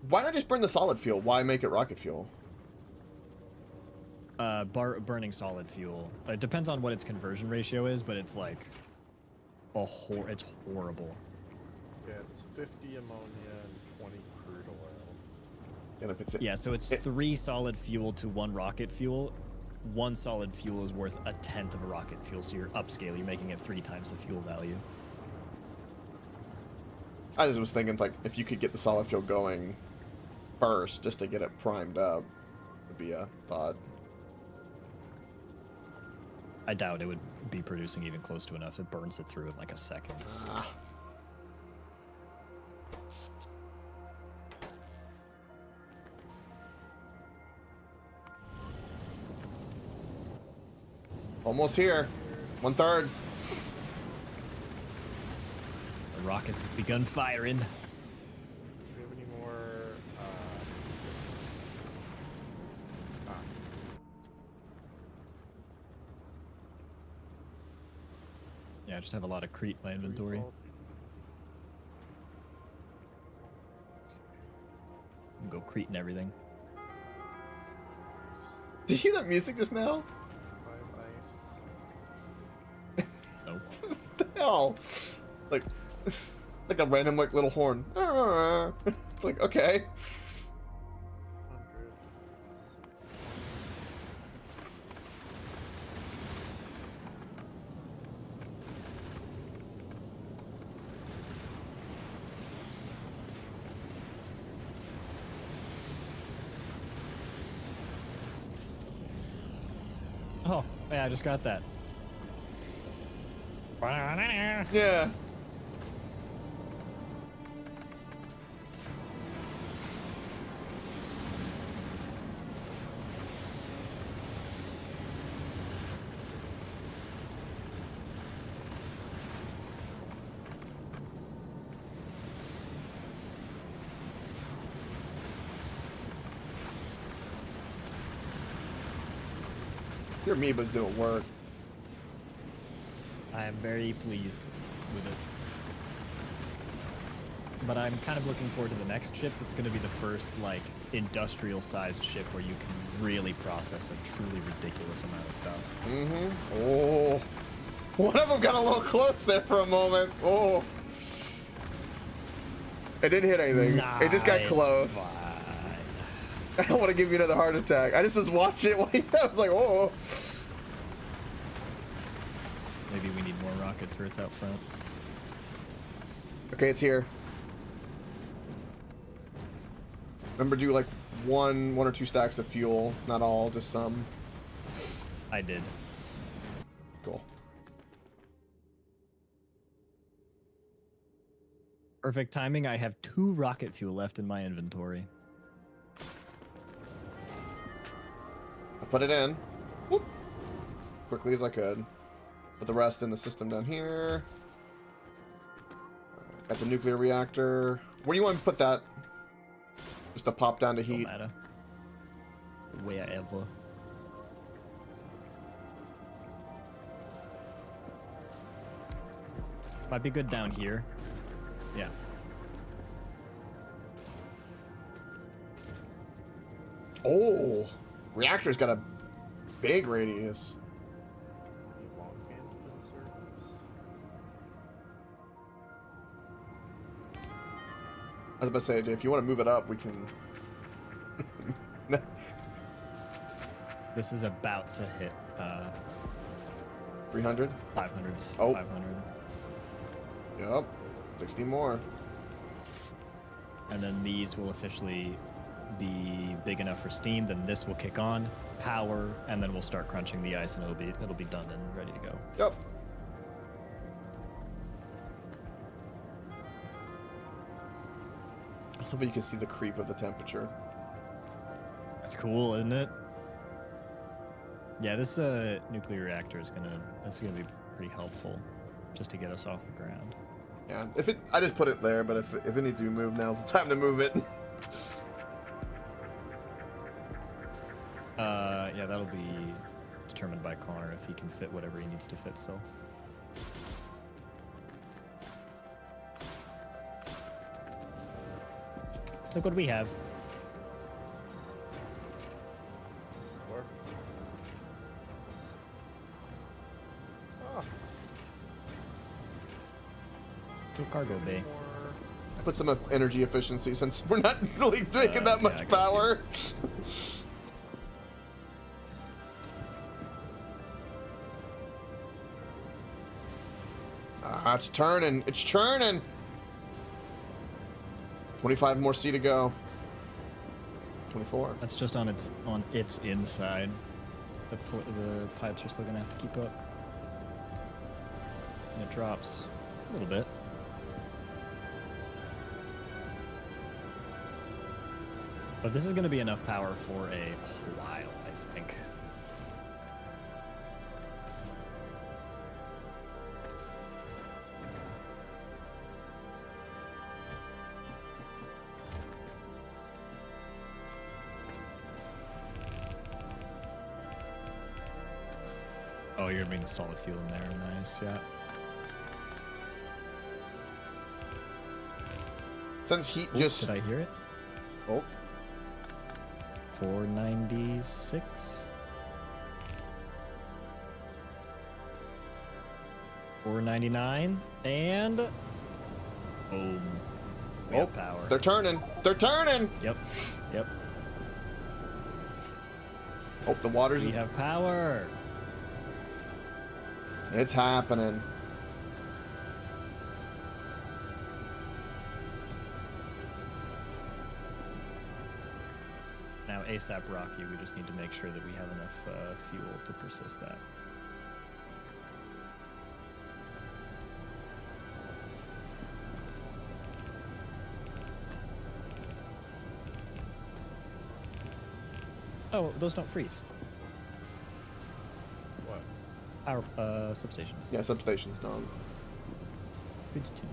Why not just burn the solid fuel? Why make it rocket fuel? Burning solid fuel. It depends on what its conversion ratio is, but it's like it's horrible. Yeah, it's 50 ammonia and 20 crude oil. And if it's Yeah, so it's 3 solid fuel to 1 rocket fuel. 1 solid fuel is worth 1/10 of a rocket fuel, so you're upscale. You're making it 3 times the fuel value. I just was thinking like if you could get the solid fuel going first, just to get it primed up, would be a thought. I doubt it would be producing even close to enough. It burns it through in like a second. Ah. Almost here. 1/3. The rockets have begun firing. Do we have any more? Yeah, I just have a lot of Crete in my inventory. Go Crete and everything. Did you hear that music just now? Nope. What the hell? Like a random like little horn. It's like, okay. 100. Oh, yeah, I just got that. Yeah. Your amoeba's doing work. I am very pleased with it. But I'm kind of looking forward to the next ship that's going to be the first, like, industrial-sized ship where you can really process a truly ridiculous amount of stuff. Mm-hmm. Oh. One of them got a little close there for a moment. Oh. It didn't hit anything. Nah, it just got it's close. fine. I don't want to give you another heart attack. I just was watching it while I was like, oh. Maybe we need more rocket turrets out front. Okay, it's here. Remember, do like one or 2 stacks of fuel. Not all, just some. I did. Cool. Perfect timing. I have 2 rocket fuel left in my inventory. I put it in. Whoop. Quickly as I could. Put the rest in the system down here. Got the nuclear reactor. Where do you want to put that? Just to pop down to Don't heat. matter. Wherever. Might be good down here. Yeah. Oh, reactor's got a big radius. Longhand conservers. I was about to say, if you want to move it up, we can. This is about to hit 300. 500s. Oh. 500. Yep. 60 more. And then these will officially be big enough for steam. Then this will kick on, power, and then we'll start crunching the ice, and it'll be done and ready to go. Yep. I love how you can see the creep of the temperature. That's cool, isn't it? Yeah, this nuclear reactor is that's gonna be pretty helpful, just to get us off the ground. Yeah. I just put it there, but if it needs to be moved, now's the time to move it. Yeah, that'll be determined by Connor if he can fit whatever he needs to fit still. Look what we have. Or... Oh, To a cargo bay. more... Put some energy efficiency since we're not really taking that yeah, I much can power. It's turning. It's churning. 25 more C to go. 24. That's just on its inside. The pipes are still gonna have to keep up. And it drops a little bit. But this is gonna be enough power for a while, I think. Oh, you're gonna bring the solid fuel in there. Nice, yeah. Since heat Ooh, just. did I hear it? Oh, 496. 499 and boom. We have power. they're turning. They're turning. Yep. Yep. Oh, the water's. We have power. It's happening. Now ASAP Rocky, we just need to make sure that we have enough fuel to persist that. Oh, those don't freeze. What? Power substations. Yeah, substation's done. Good to know.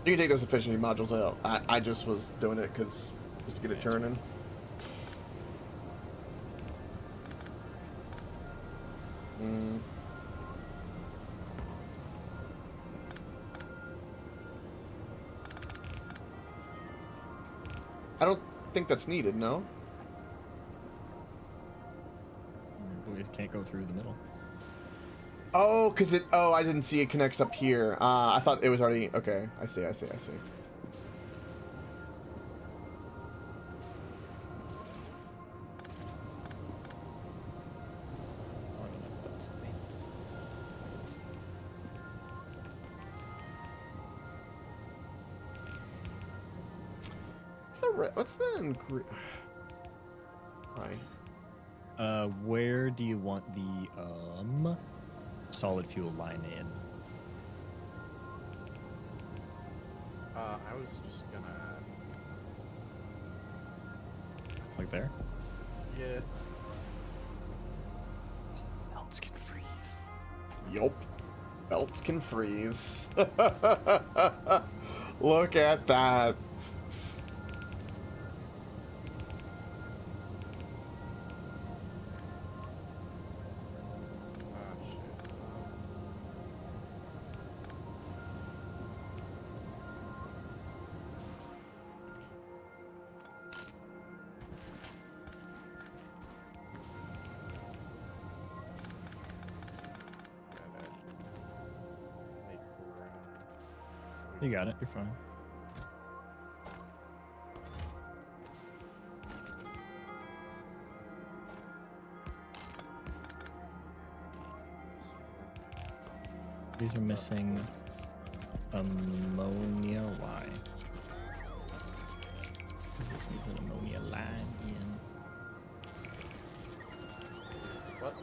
You can take those efficiency modules out. I just was doing it just to get it Yeah, turning. I don't think that's needed, no? We can't go through the middle. Oh, I didn't see it connects up here. I thought it was already, okay. I see. Oh, I don't know if that's me. What's the Hi. Where do you want the solid fuel line in? I was just gonna... Like there? Yeah. Melts can freeze. Yup. Belts can freeze. Look at that. Ah, shit. Gotta make room. So we You got it. You're fine. These are missing ammonia. Why? 'Cause this needs an ammonia line in. What?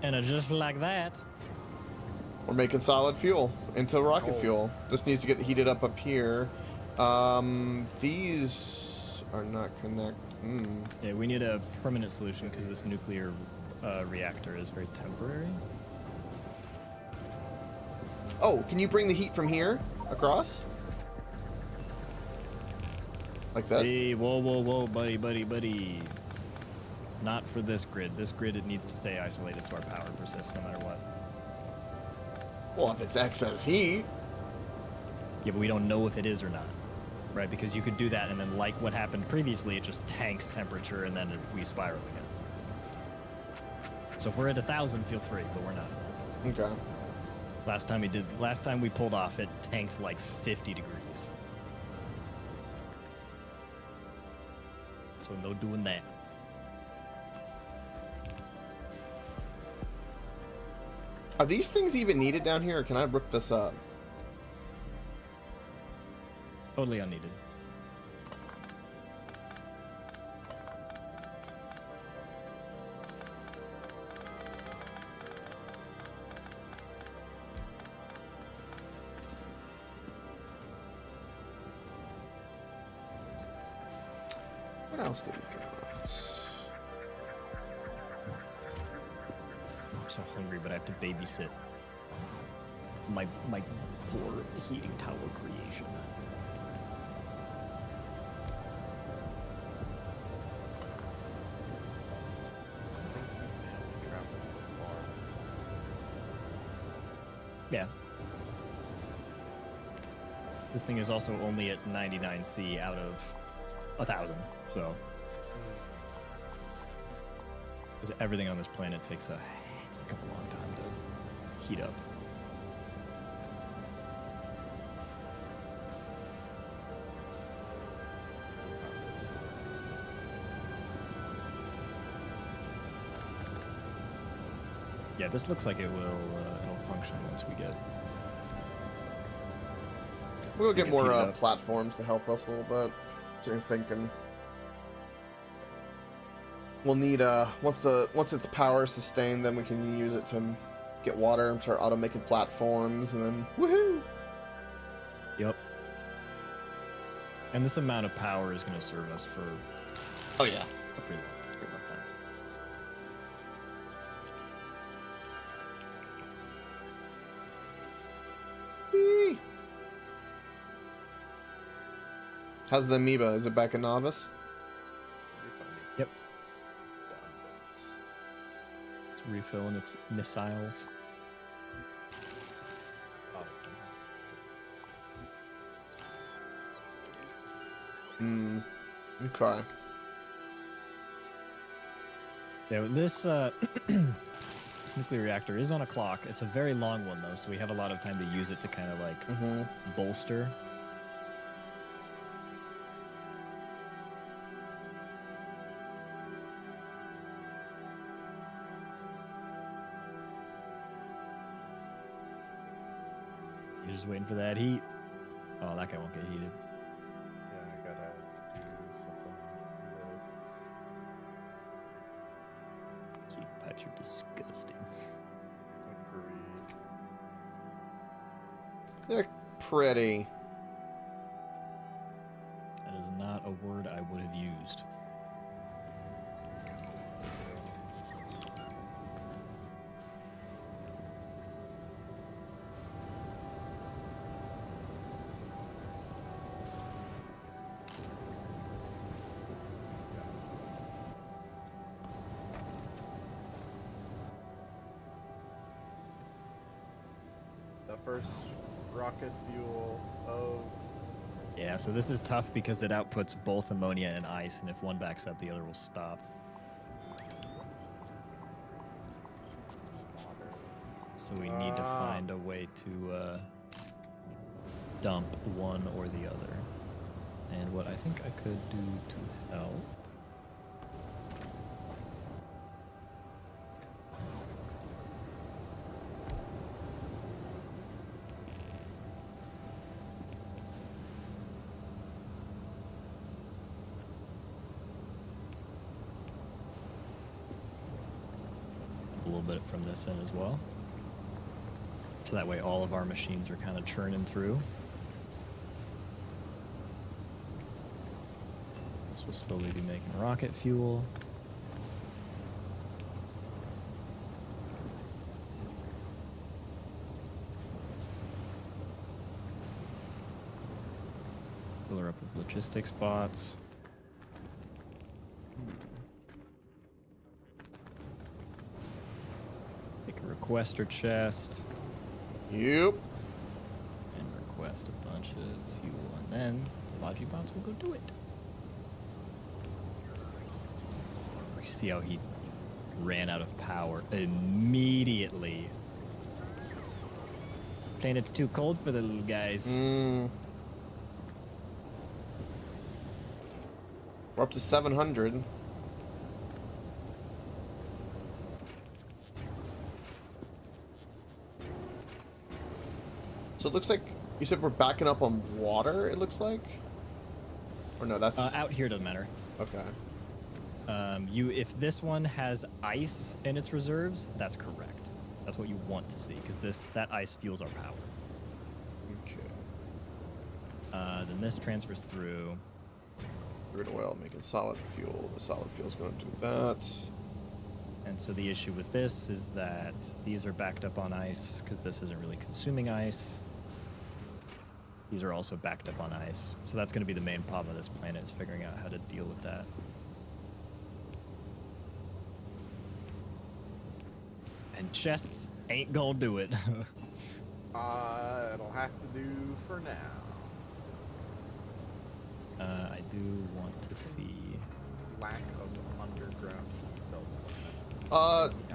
And just like that. We're making solid fuel into rocket Oh. fuel. This needs to get heated up here. These are not connect. Yeah, we need a permanent solution because this nuclear reactor is very temporary. Oh, can you bring the heat from here across? Like that? Hey, whoa, whoa, whoa, buddy, buddy, buddy. Not for this grid. This grid, it needs to stay isolated so our power persists no matter what. Well, if it's excess heat. Yeah, but we don't know if it is or not, right? Because you could do that, and then like what happened previously, it just tanks temperature, and then we spiral again. So if we're at 1,000, feel free, but we're not. Okay. Last time we pulled off, it tanked like 50 degrees. So no doing that. Are these things even needed down here, or can I rip this up? Totally unneeded. What else did we got? I'm so hungry, but I have to babysit my poor heating tower creation. I think you travel so far. Yeah. This thing is also only at 99C out of 1,000, so. Because everything on this planet takes a heck of a long time to heat up. Yeah, this looks like it will it'll function once we get. We'll So get it gets more heated up. platforms to help us a little bit. So you're thinking. We'll need once its power is sustained, then we can use it to get water and start auto making platforms, and then woohoo! Yep. And this amount of power is going to serve us for Oh yeah. a pretty long time. Whee! How's the amoeba? Is it back in novice? Yep. It's refilling its missiles. Okay. Yeah, this this nuclear reactor is on a clock. It's a very long one though, so we have a lot of time to use it to kind of like bolster. You're just waiting for that heat. Oh, that guy won't get heated. Yeah, I gotta do something like this. Heat pipes are disgusting. Agreed. They're pretty. And first rocket fuel of... Yeah, so this is tough because it outputs both ammonia and ice, and if one backs up, the other will stop. So we need to find a way to dump one or the other. And what I think I could do to help... a little bit from this end as well. So that way all of our machines are kind of churning through. This will slowly be making rocket fuel. Fill her up with logistics bots. Take a requester chest. Yep. And request a bunch of fuel, and then the Logi bots will go do it. You see how he ran out of power immediately. Planet's too cold for the little guys. We're up to 700. So it looks like you said we're backing up on water, it looks like? Or no, that's... Out here doesn't matter. Okay. If this one has ice in its reserves, that's correct. That's what you want to see, because that ice fuels our power. Okay. Then this transfers through. Crude oil making solid fuel. The solid fuel's going to do that. And so the issue with this is that these are backed up on ice, because this isn't really consuming ice. These are also backed up on ice. So that's going to be the main problem of this planet, is figuring out how to deal with that. And chests ain't gonna do it. It'll have to do for now. I do want to see... Lack of underground belts.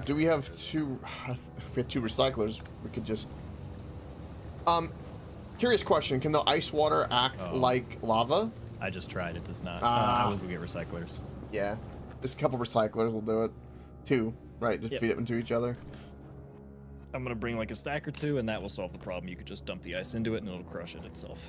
Do we have two... If we had two recyclers, we could just... Curious question. Can the ice water act like lava? I just tried. It does not. Ah. I will go get recyclers. Yeah. Just a couple recyclers will do it. Two, right? Just feed it into each other. I'm gonna bring like a stack or two, and that will solve the problem. You could just dump the ice into it, and it'll crush it itself.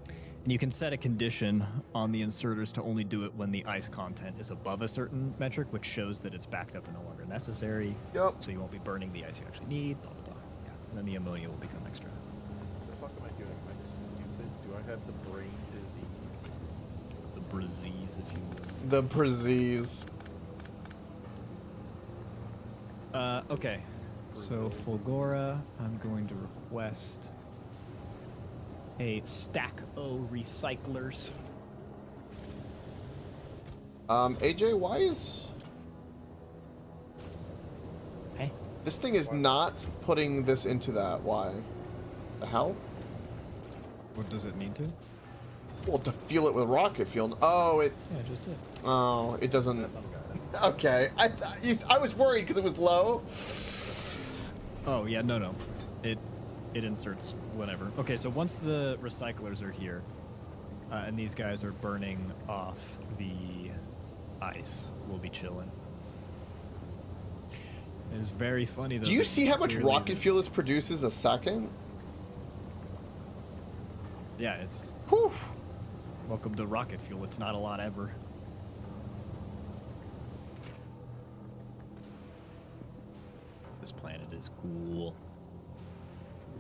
And you can set a condition on the inserters to only do it when the ice content is above a certain metric, which shows that it's backed up and no longer necessary. Yep. So you won't be burning the ice you actually need. Blah blah blah. Yeah. And then the ammonia will become extra. What the fuck am I doing? Am I stupid? Do I have the brain disease? The Brazies, if you will. The Brazies. Okay. So Fulgora, I'm going to request a stack of recyclers. AJ, why is... Hey? This thing is not putting this into that. Why? The hell? What does it need to? Well, to fuel it with rocket fuel. Oh, it... Yeah, just did. Oh, it doesn't... Okay. I was worried because it was low. Oh, yeah, no. It inserts whenever. Okay, so once the recyclers are here, and these guys are burning off the ice, we'll be chilling. It's very funny, though. Do you see how much clearly rocket fuel this produces a second? Yeah, it's... Whew. Welcome to rocket fuel. It's not a lot ever. This planet is cool.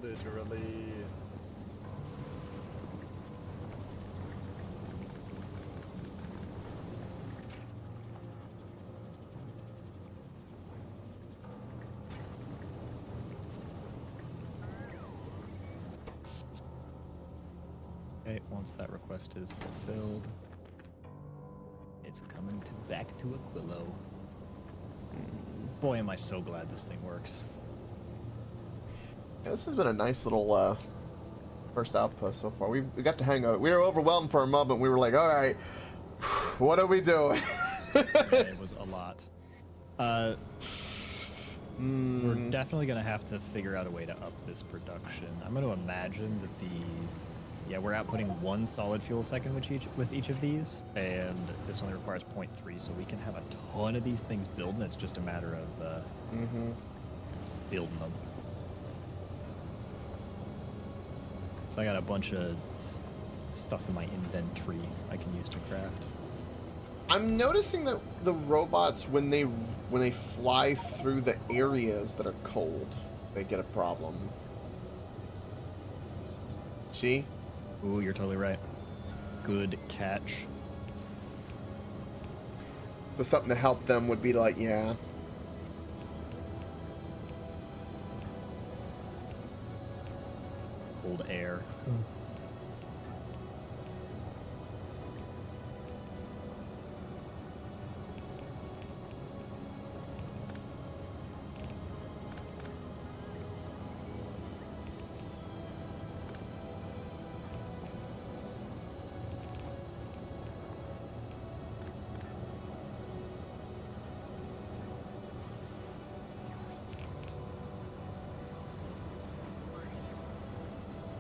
Literally. Okay, once that request is fulfilled, it's coming back to Aquilo. Boy, am I so glad this thing works. Yeah, this has been a nice little first outpost so far. We got to hang out. We were overwhelmed for a moment. We were like, all right, what are we doing? Yeah, it was a lot. We're definitely gonna have to figure out a way to up this production. I'm gonna imagine that we're outputting 1 solid fuel second with each of these, and this only requires 0.3, so we can have a ton of these things built, and it's just a matter of building them. So I got a bunch of stuff in my inventory I can use to craft. I'm noticing that the robots, when they fly through the areas that are cold, they get a problem. See? Ooh, you're totally right. Good catch. So something to help them would be like, yeah. Cold air.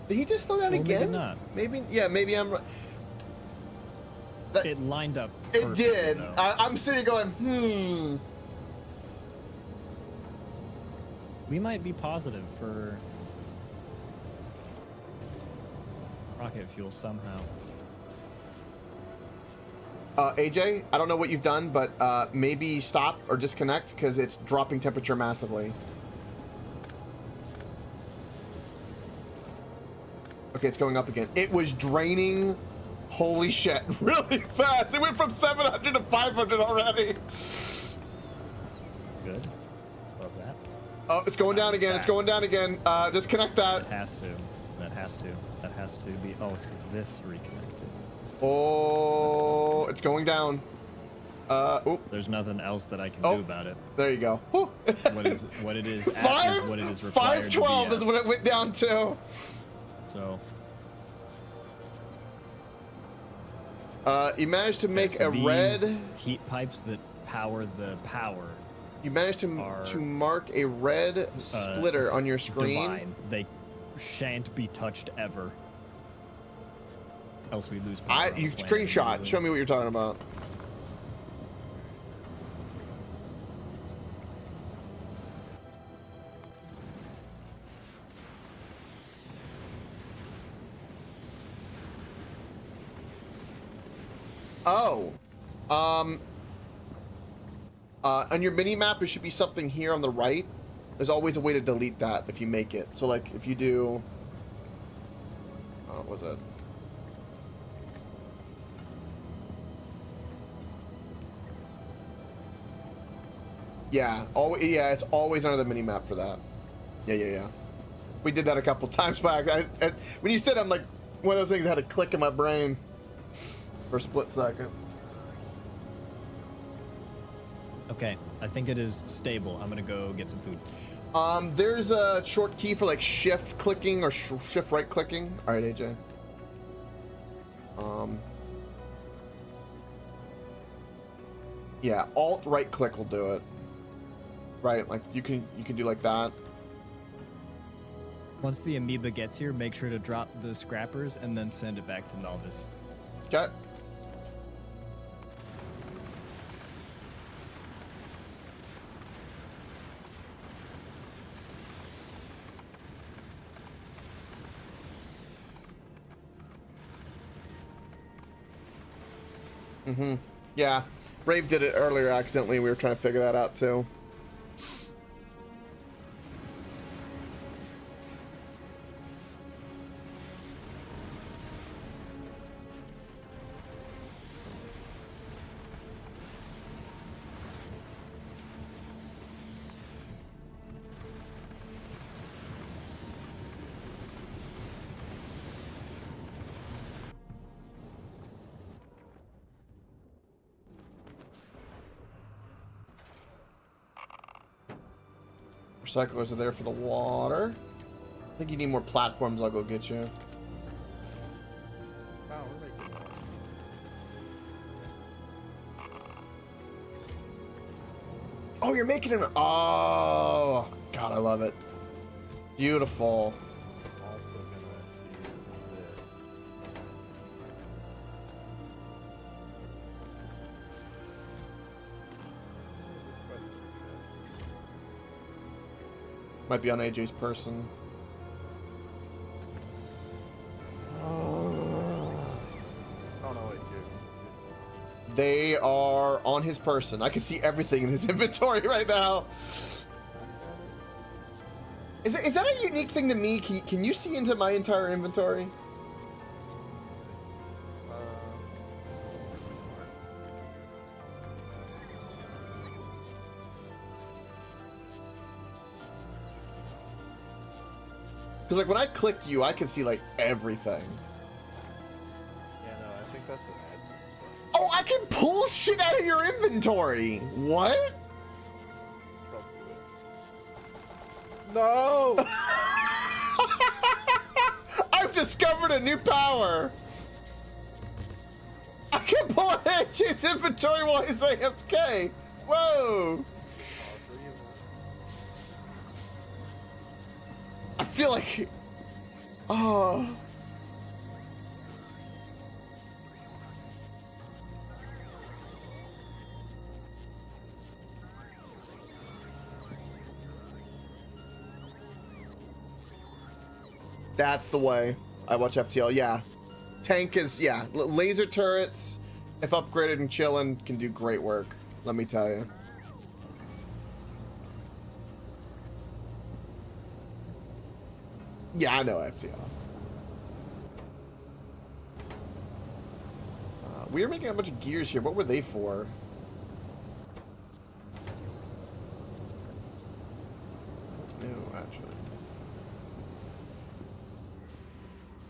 Did he just slow down Well, again? maybe not. Maybe, yeah, maybe I'm right. It lined up It perfectly, did. though. I'm sitting going, We might be positive for rocket fuel somehow. AJ, I don't know what you've done, but maybe stop or disconnect because it's dropping temperature massively. Okay, it's going up again. It was draining, holy shit, really fast. It went from 700 to 500 already. Good. Love that. Oh, it's going down again. that? It's going down again. Disconnect that. It has to. That has to. That has to be. Oh, it's because this reconnected. Oh, it's going down. Oop. There's nothing else that I can Oh. do about it. There you go. What it is at is what it is required 512 to be is what it went down to. So. You managed to make so a these red. heat pipes that power the power. You managed to mark a red splitter on your screen. Divine. They shan't be touched ever. Else we lose power. You screenshot. Show me what you're talking about. Oh. On your mini map, there should be something here on the right. There's always a way to delete that if you make it. So, like, if you do... what was it? Yeah, it's always under the mini map for that. Yeah. We did that a couple times back. When you said, I'm like, one of those things that had a click in my brain for a split second. Okay, I think it is stable. I'm gonna go get some food. There's a short key for like shift clicking or shift right clicking. All right, AJ. Yeah, alt right click will do it. Right, like you can do like that. Once the amoeba gets here, make sure to drop the scrappers and then send it back to Nalvis. Okay. Yeah, Brave did it earlier accidentally. We were trying to figure that out too. Recyclers are there for the water. think you need more platforms. I'll go get you. Oh, we're making it. Oh, you're making an. Oh, God, I love it. Beautiful. I'm also gonna do this. Request requests. Might be on AJ's person. Oh no, wait, here's They are on his person. I can see everything in his inventory right now. Is that a unique thing to me? Can you see into my entire inventory? Because like when I click you, I can see like everything. yeah, no, I think that's an admin thing. Oh, I can pull shit out of your inventory. What? Don't do it. No! I've discovered a new power. I can pull out AJ's inventory while he's AFK. Whoa. I feel like, oh. That's the way I watch FTL. Yeah, tank is laser turrets. If upgraded and chilling, can do great work. Let me tell you. Yeah, I know FTL. We were making a bunch of gears here. What were they for? No, actually.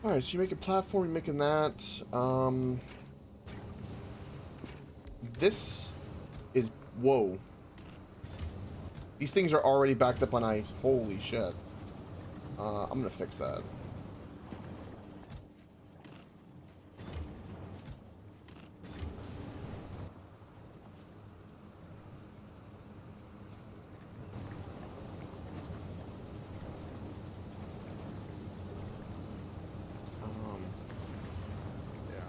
Alright, so you make a platform, you're making that. This is... Whoa. These things are already backed up on ice. Holy shit. I'm gonna fix that. Yeah,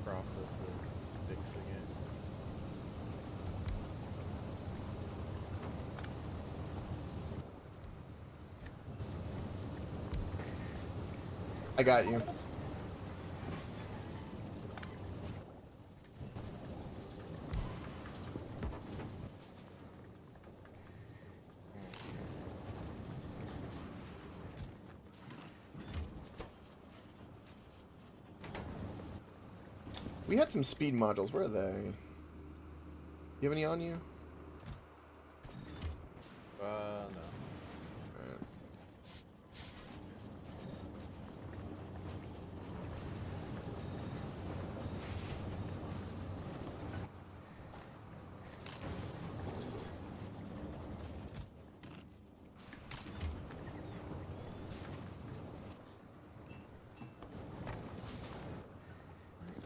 process of fixing it. I got you. We had some speed modules. Where are they? You have any on you? No. Alright.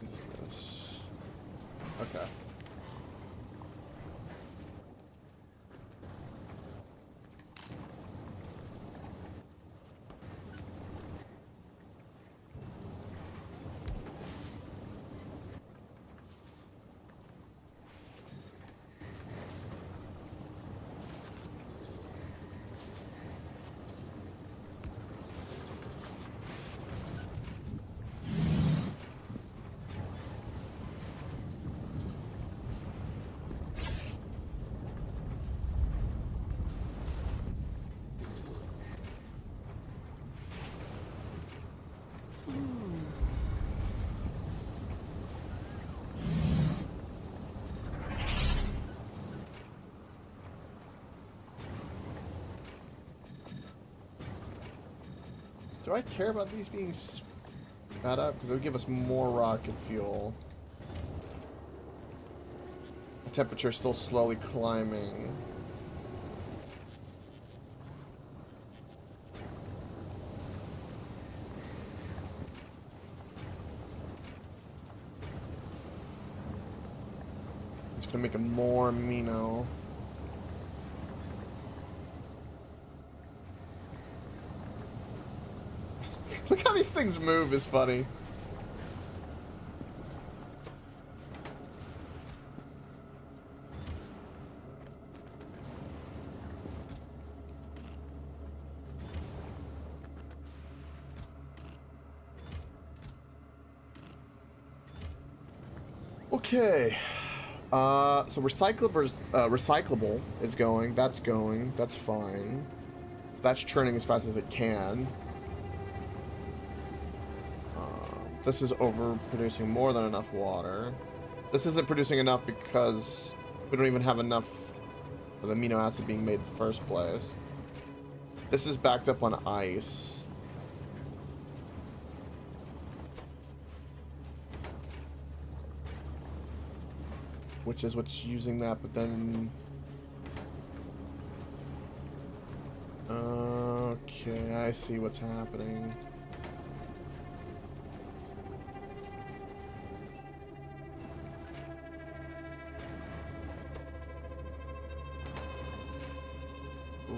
What is this? Okay. Do I care about these being spat up? Because it would give us more rocket fuel. The temperature's still slowly climbing. gonna make it more amino. Look how these things move is funny. Okay. So recyclable is going. That's going. That's fine. That's churning as fast as it can. This is overproducing more than enough water. This isn't producing enough because we don't even have enough of the amino acid being made in the first place. This is backed up on ice. Which is what's using that, but then... Okay, I see what's happening.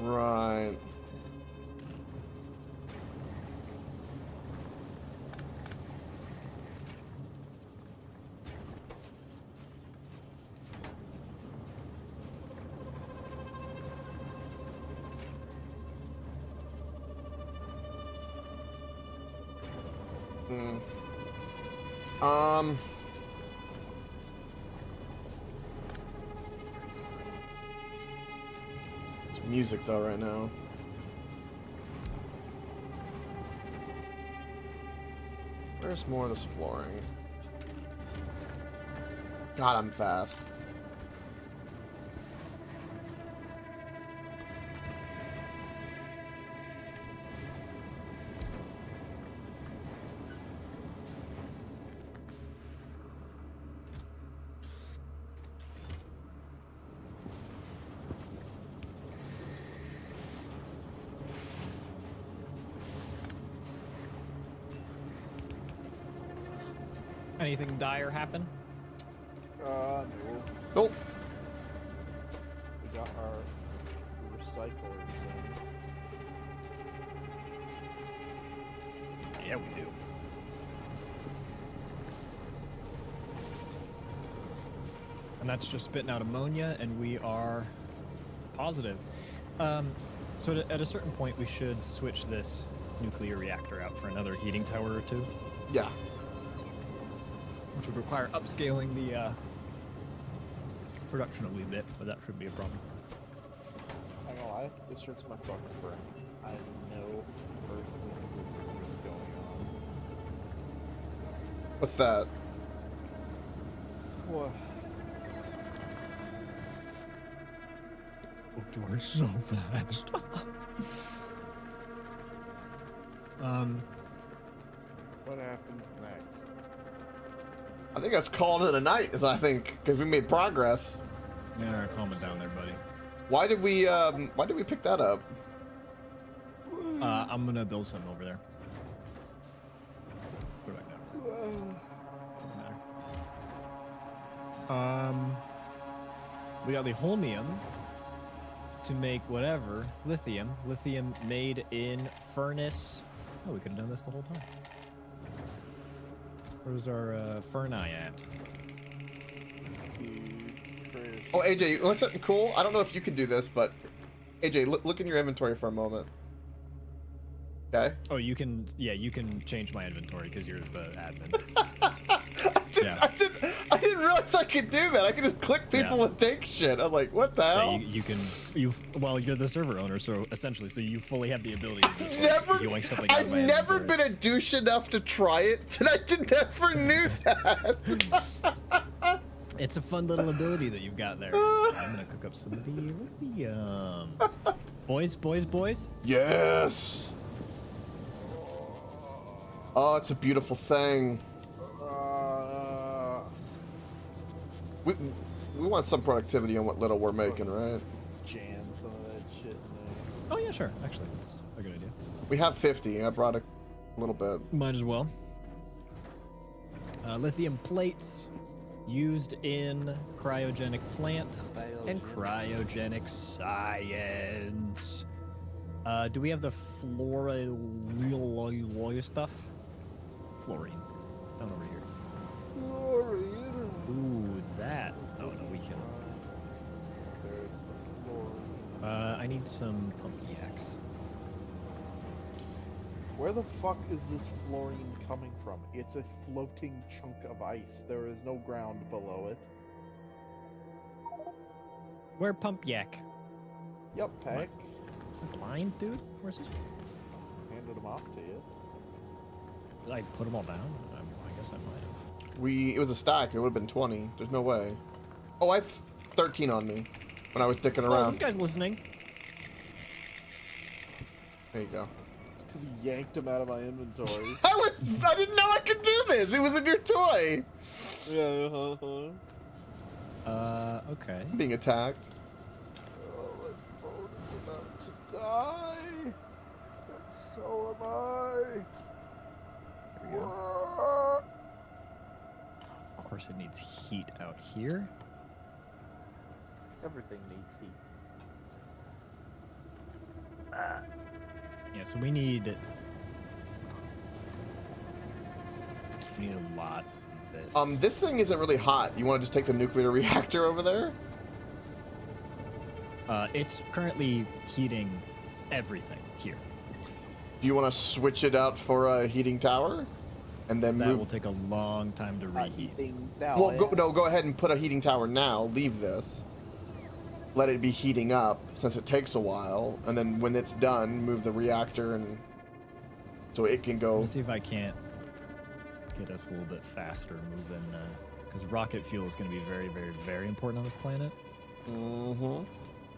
Right. It's music though right now. Where's more of this flooring? God, I'm fast. Anything dire happen? No. Nope. We got our recyclers in. Yeah, we do. And that's just spitting out ammonia, and we are positive. So at a certain point, we should switch this nuclear reactor out for another heating tower or two. Yeah. Which would require upscaling the production a wee bit, but that shouldn't be a problem. I'm not gonna lie, this hurts my fucking brain. I have no earthly clue what's going on. What's that? What? We're so fast. What happens next? I think that's calling it a night, I think, because we made progress. Yeah, calm it down there, buddy. Why did we pick that up? I'm gonna build something over there. Put it back down. Doesn't matter. We got the holmium to make whatever lithium. Lithium made in furnace. Oh, we could have done this the whole time. Where's our Ferni at? Oh, AJ, you want something cool? I don't know if you can do this, but AJ, look in your inventory for a moment. Okay. Oh, you can. Yeah, you can change my inventory because you're the admin. I didn't realize I could do that. I could just click people and take shit. I was like, what the hell? You can. Well, you're the server owner, so essentially, so you fully have the ability to just yoink something out of my never inventory. been a douche enough to try it, and I never knew that. It's a fun little ability that you've got there. I'm gonna cook up some of the lithium. Boys. Yes. Oh, it's a beautiful thing. We want some productivity on what little we're making, right? Jam some of that shit in there. Oh yeah, sure. Actually, that's a good idea. We have 50. I brought a little bit. Might as well. Lithium plates. Used in cryogenic plant and Cryogenic. cryogenic science. Do we have the fluorine stuff? Fluorine. Down over here. Fluorine. Ooh, that. Oh no, we can. There's the fluorine. I need some pumpyaks. Where the fuck is this fluorine coming from? It's a floating chunk of ice. There is no ground below it. Where pumpyak? Yup, Peck. Blind, dude? Where's this? Handed them off to you. Did I put them all down? I guess I might have. It was a stack. It would have been 20. There's no way. Oh, I have 13 on me when I was dicking Oh, around. you guys listening? There you go. Because he yanked them out of my inventory. I didn't know I could do this. It was a new toy. Yeah, Okay. I'm being attacked. Oh, my phone is about to die. And so am I. Here we go. Of course, it needs heat out here. Everything needs heat. Yeah, so we need a lot of this. This thing isn't really hot. You want to just take the nuclear reactor over there? It's currently heating everything here. Do you want to switch it out for a heating tower, and then That move? will take a long time to reheat. Well, go ahead and put a heating tower now. Leave this. Let it be heating up since it takes a while, and then when it's done, move the reactor and so it can go. Let's see if I can't get us a little bit faster moving, because rocket fuel is going to be very, very, very important on this planet. Mm-hmm.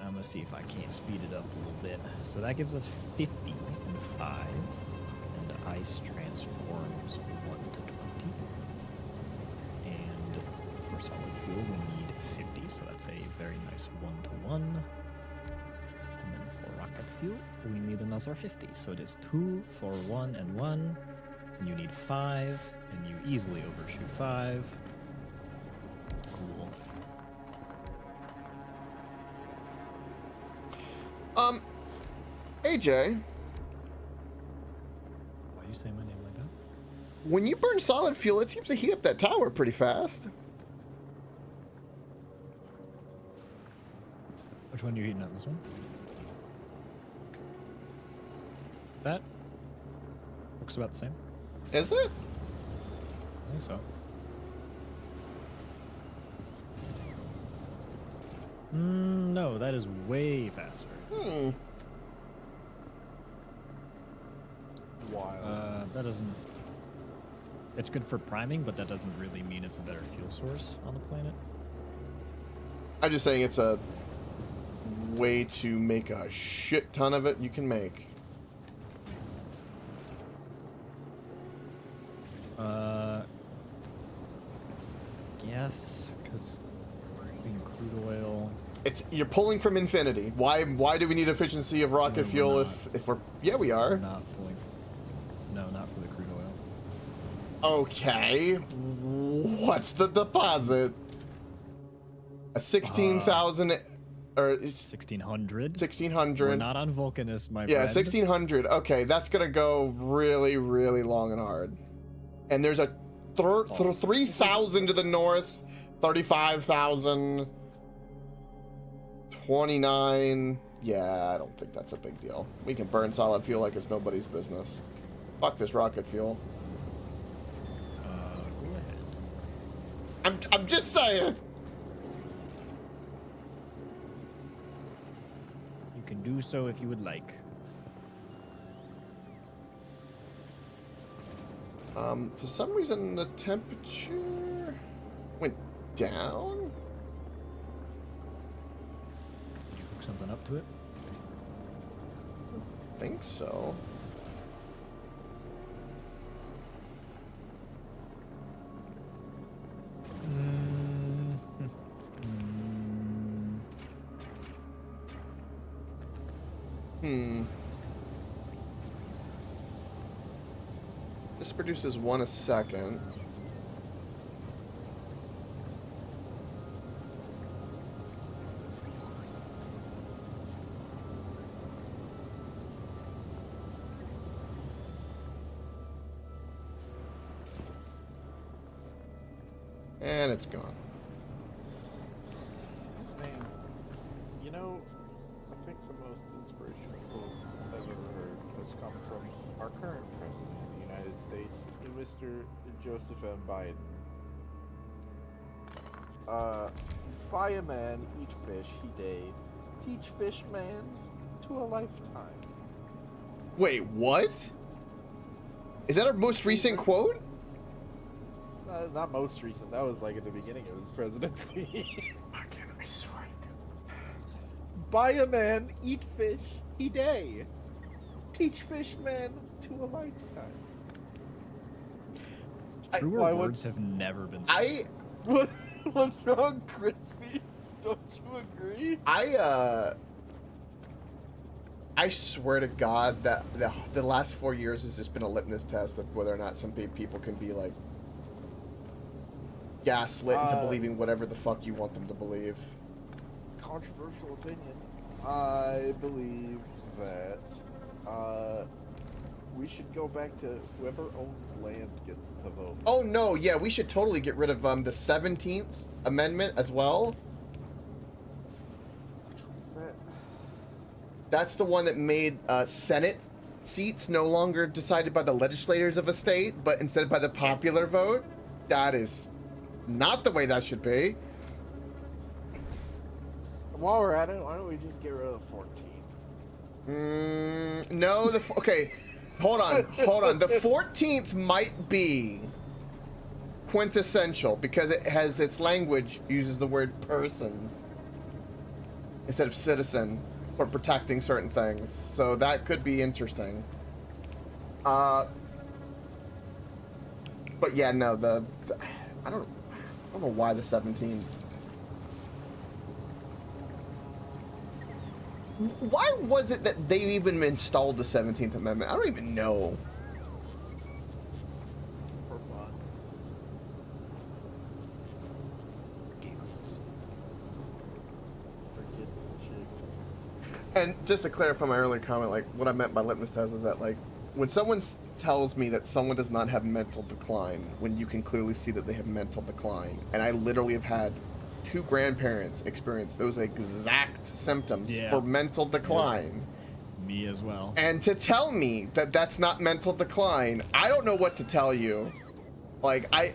I'm going to see if I can't speed it up a little bit. So that gives us 50 and 5, and ice transforms 1 to 20. And for solid fuel, we need 50, so that's a very nice 1 to 1. And then for rocket fuel, we need another 50, so it is 2 for 1 and 1. And you need 5, and you easily overshoot 5. Cool. AJ, Why you say my name like that? when you burn solid fuel, it seems to heat up that tower pretty fast. Which one are you heating up? This one? That looks about the same. Is it? I think so. No, that is way faster. Hmm. Wild. That doesn't. It's good for priming, but that doesn't really mean it's a better fuel source on the planet. I'm just saying it's a way to make a shit ton of it you can make. Guess because being crude oil. You're pulling from infinity. Why do we need efficiency of rocket No, we're fuel not. if we're we We're are. not pulling. No, not for the crude oil. Okay. What's the deposit? A 16,000 or it's 1600. 1600. We're not on Vulcanus, my Yeah, friend. 1600. Okay, that's gonna go really, really long and hard. And there's a 3,000 to the north, 35,000, 29. Yeah, I don't think that's a big deal. We can burn solid fuel like it's nobody's business. Fuck this rocket fuel. Go ahead. I'm just saying. You can do so if you would like. For some reason the temperature went down. Did you hook something up to it? I think so. This produces 1 a second. And it's gone. Man, you know, I think the most inspirational quote I've ever heard has come from our current president of the United States, Mr. Joseph M. Biden. Buy a man, eat fish, he day. Teach fish man to a lifetime. Wait, what? Is that our most recent quote? Not most recent. That was like at the beginning of his presidency. I swear to God. Buy a man, eat fish, he day. Teach fish man to a lifetime. Truer why, words what's- have never been spoken. What's wrong, Crispy? Don't you agree? I swear to God that the last 4 years has just been a litmus test of whether or not some people can be like gaslit into believing whatever the fuck you want them to believe. Controversial opinion. I believe that we should go back to whoever owns land gets to vote. Oh no, yeah, we should totally get rid of the 17th Amendment as well. Which one's that? That's the one that made Senate seats no longer decided by the legislators of a state, but instead by the popular vote. That is not the way that should be. While we're at it, why don't we just get rid of the 14th? No, okay. Hold on. The 14th might be quintessential because it has its language uses the word persons instead of citizen for protecting certain things. So that could be interesting. But yeah, no, I don't know why the 17th. Why was it that they even installed the 17th Amendment? I don't even know. For fun. Giggles. For kids and shit. And just to clarify my earlier comment, like what I meant by litmus test is that like when someone tells me that someone does not have mental decline, when you can clearly see that they have mental decline, and I literally have had 2 grandparents experience those exact symptoms for mental decline. Yeah. Me as well. And to tell me that that's not mental decline, I don't know what to tell you. Like I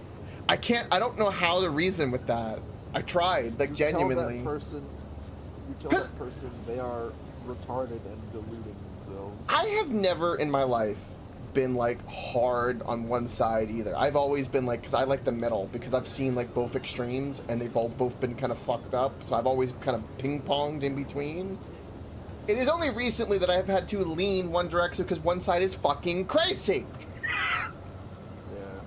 don't know how to reason with that. I tried, like genuinely. You tell that person they are retarded and deluding themselves. I have never in my life been like hard on one side either. I've always been like, because I like the middle, because I've seen like both extremes and they've both been kind of fucked up, so I've always kind of ping-ponged in between. It is only recently that I've had to lean one direction because one side is fucking crazy. Yeah.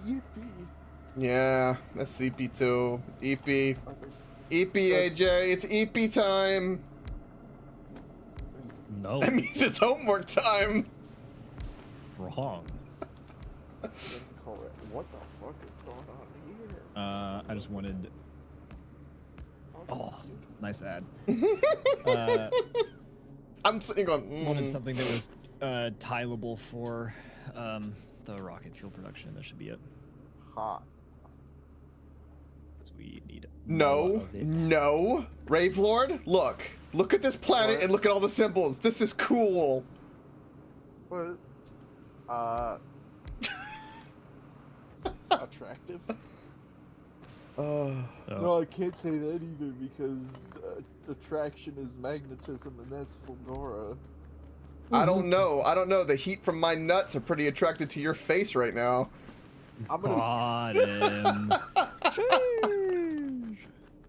Yippee. Yeah, that's CP2. EP. EP, AJ, it's EP time. No. That means it's homework time. Wrong. Incorrect. What the fuck is going on here? I just wanted. Oh, nice ad. I'm sitting going. Wanted something that was tileable for the rocket fuel production. That should be it. Ha. Because we need No, more of it. no, Rave Lord, look at this planet What? and look at all the symbols. This is cool. What? Attractive? No, I can't say that either because attraction is magnetism and that's Fulgora. I don't know. The heat from my nuts are pretty attracted to your face right now. I'm gonna. Got him.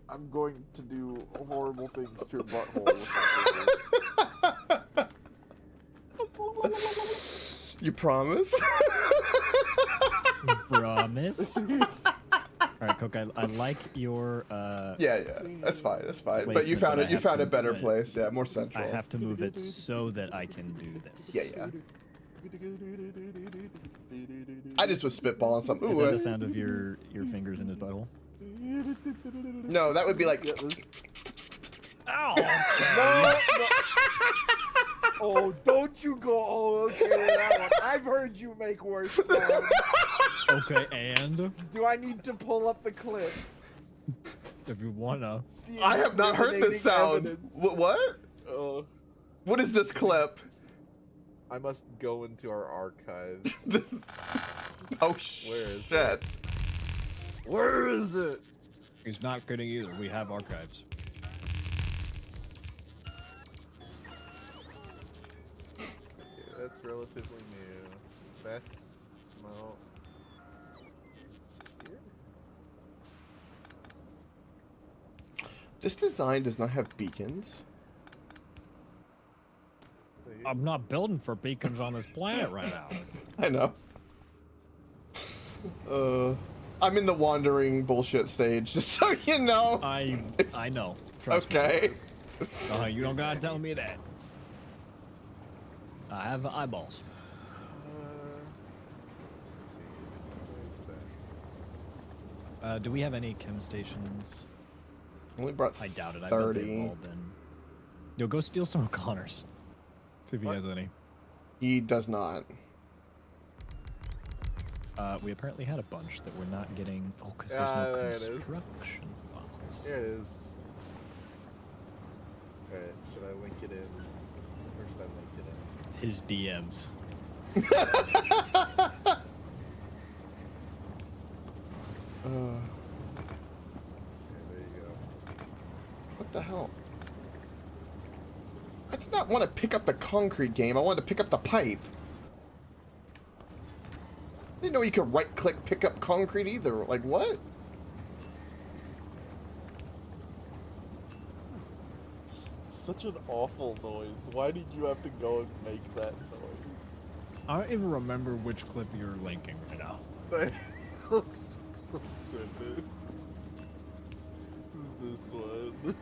I'm going to do horrible things to your butthole with my fingers. You promise? Promise. All right, Coke. I like your. Yeah, that's fine. But you placement, found but it. I You have found to a better move it. place. Yeah, more central. I have to move it so that I can do this. Yeah. I just was spitballing something. Is Ooh, that the sound of your fingers in his butthole? no, that would be like. Ow! No, no. Oh, don't you go. Oh, okay with that one. I've heard you make worse sounds. Okay, and Do I need to pull up the clip? if you wanna. The I have not heard this sound. evidence. What? Oh, What is this clip? I must go into our archives. Oh Where is shit! Where is it? He's not kidding either. We have archives. Okay, that's relatively new. That's no. Here? This design does not have beacons. I'm not building for beacons on this planet right now. I know. I'm in the wandering bullshit stage, just so you know. I know. Trust Okay. me. You don't gotta tell me that. I have eyeballs. Let's see. Where is that? Do we have any chem stations? Only brought I doubt it. I bet they've 30. all been. Yo, go steal some of Connor's. See if he What? has any. He does not. We apparently had a bunch that we're not getting. Oh, because Ah, there there's it no is. construction bots. Here it is. Alright, should I link it in? Where should I link it in? His DMs. Okay, there you go. What the hell? I did not want to pick up the concrete game. I wanted to pick up the pipe. I didn't know you could right-click pick up concrete either. Like, what? It's such an awful noise. Why did you have to go and make that noise? I don't even remember which clip you're linking right now. Let's send it. Who's this one?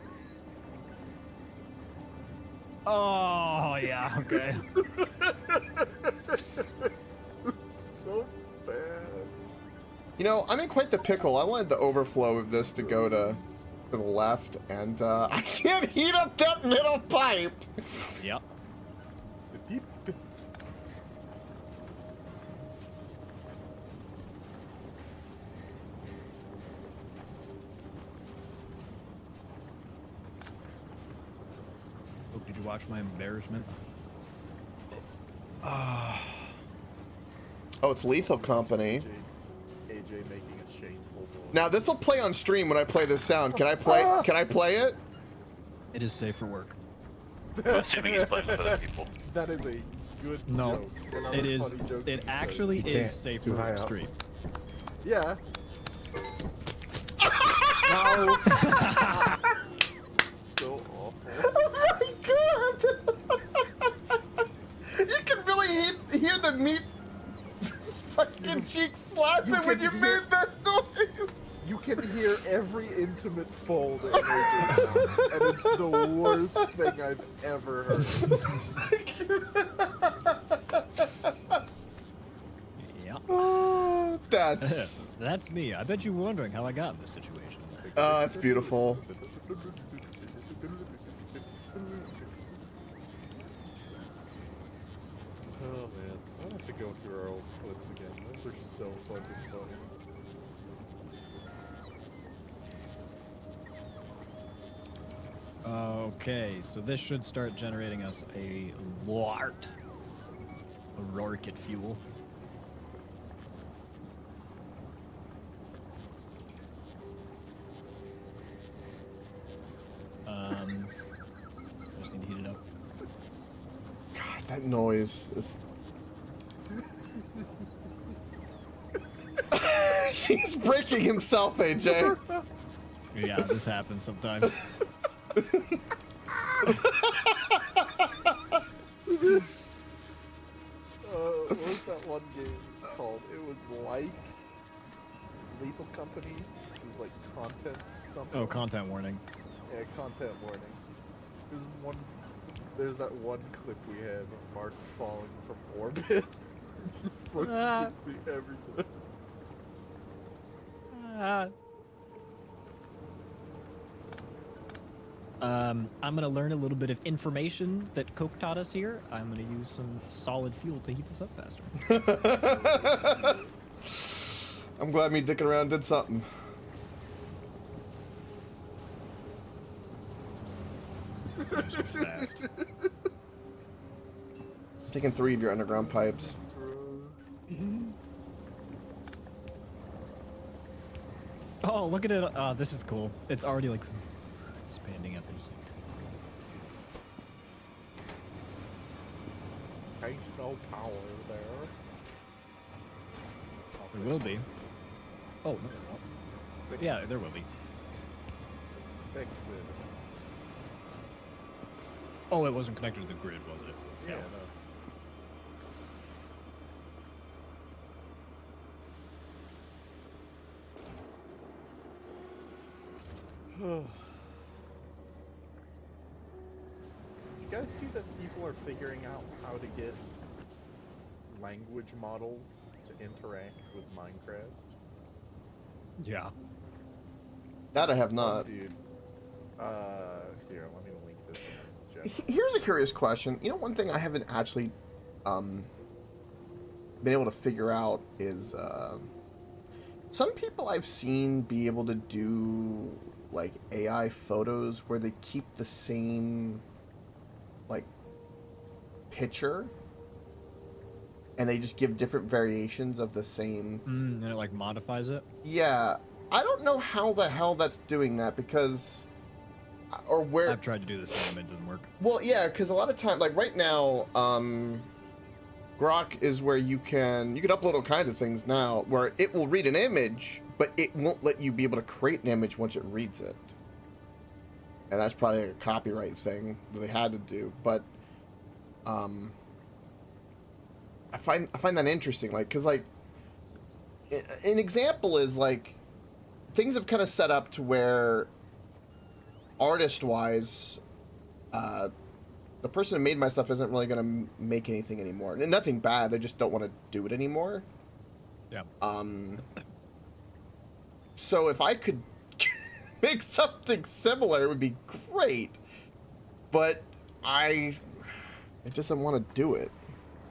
Oh, yeah, okay. So bad. You know, I'm in quite the pickle. I wanted the overflow of this to go to the left, and I can't heat up that middle pipe. Yep. Oh, did you watch my embarrassment? Oh, it's Lethal Company. AJ making a shameful noise. Now this will play on stream when I play this sound. Can I play? Can I play it? It is safe for work. I'm assuming he's playing with other people. That is a good No, joke. Another it is. funny joke It you actually said. is safe too for high up. stream. Yeah. No. So awful. Oh my god! You can really hear the meat fucking cheek slapping you when can you hear- made that noise. You can hear every intimate fold in AJ's mouth, and it's the worst thing I've ever heard. Yeah. Oh, that's That's me. I bet you're wondering how I got in this situation. it's beautiful. Oh man, I have to go through our old clips again. Those are so fucking funny. Okay, so this should start generating us a lot of rocket fuel. Just need to heat it up. God, that noise is. He's breaking himself, AJ. Yeah, this happens sometimes. What was that one game called? It was like Lethal Company. It was like content something. Oh, content warning. Yeah, content warning. It was one There's that one clip we have of Mark falling from orbit. Just fucking me every time. I'm gonna learn a little bit of information that Coke taught us here. I'm gonna use some solid fuel to heat this up faster. I'm glad me dicking around did something. Fast. Taking 3 of your underground pipes. Oh, look at it. Oh, this is cool. It's already like expanding up the heat. Ain't no power there. There will be. Oh, no, there won't. But yeah, there will be. Fix it. Oh, it wasn't connected to the grid, was it? Yeah, no. You guys see that people are figuring out how to get language models to interact with Minecraft? Yeah. That I have not. Dude. Here, let me link this in the chat. Here's a curious question. You know, one thing I haven't actually been able to figure out is some people I've seen be able to do like AI photos where they keep the same like picture and they just give different variations of the same. And it like modifies it. Yeah, I don't know how the hell that's doing that because or where I've tried to do the same, it didn't work. Well, yeah, because a lot of time, like right now, Grok is where you can upload all kinds of things now, where it will read an image, but it won't let you be able to create an image once it reads it. And that's probably a copyright thing that they had to do. But I find that interesting, like, because like an example is like things have kind of set up to where artist-wise, the person who made my stuff isn't really going to make anything anymore. And nothing bad, they just don't want to do it anymore. Yeah. So if I could make something similar, it would be great. But it just don't want to do it.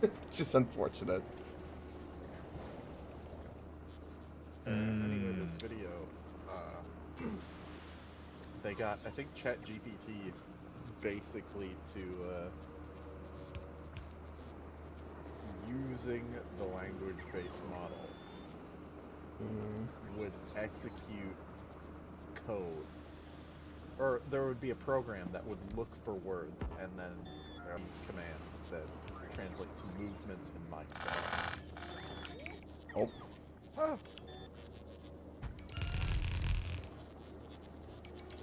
It's just unfortunate. Anyway, this video, they got, I think, ChatGPT basically to, using the language-based model, would execute code. Or there would be a program that would look for words, and then there are these commands that translate to movement in Minecraft. Oh. Ah.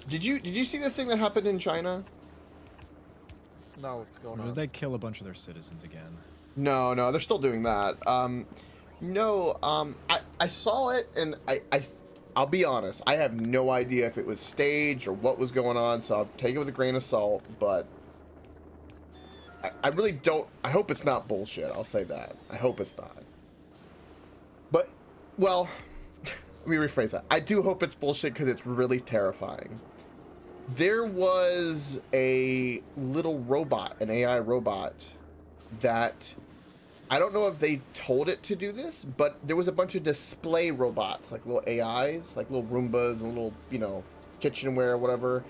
Did you see the thing that happened in China? No, what's going Or on? did they kill a bunch of their citizens again? No, they're still doing that. I saw it and I'll be honest, I have no idea if it was staged or what was going on, so I'll take it with a grain of salt, but I really don't. I hope it's not bullshit. I'll say that. I hope it's not. But, well, let me rephrase that. I do hope it's bullshit because it's really terrifying. There was a little robot, an AI robot, that I don't know if they told it to do this, but there was a bunch of display robots, like little AIs, like little Roombas and little, kitchenware or whatever.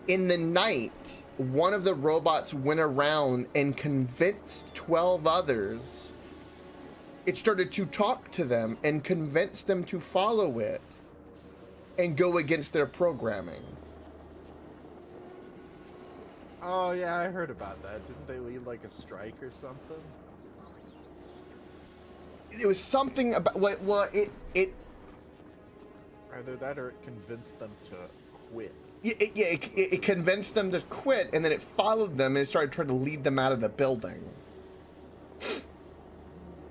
In the night, one of the robots went around and convinced 12 others. It started to talk to them and convince them to follow it and go against their programming. Oh yeah, I heard about that. Didn't they lead like a strike or something? It was something about it Either that or it convinced them to quit. it convinced them to quit, and then it followed them and it started trying to lead them out of the building.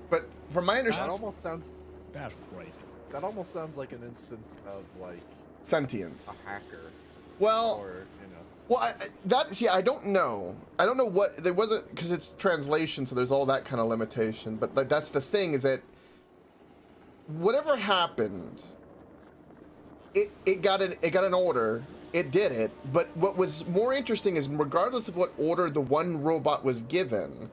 But from my That understanding, almost sounds. That's crazy. That almost sounds like an instance of like sentience. a hacker, Well, or Well, I don't know. I don't know what there wasn't because it's translation, so there's all that kind of limitation. But like, that's the thing is that whatever happened, it got an order. It did it. But what was more interesting is regardless of what order the one robot was given,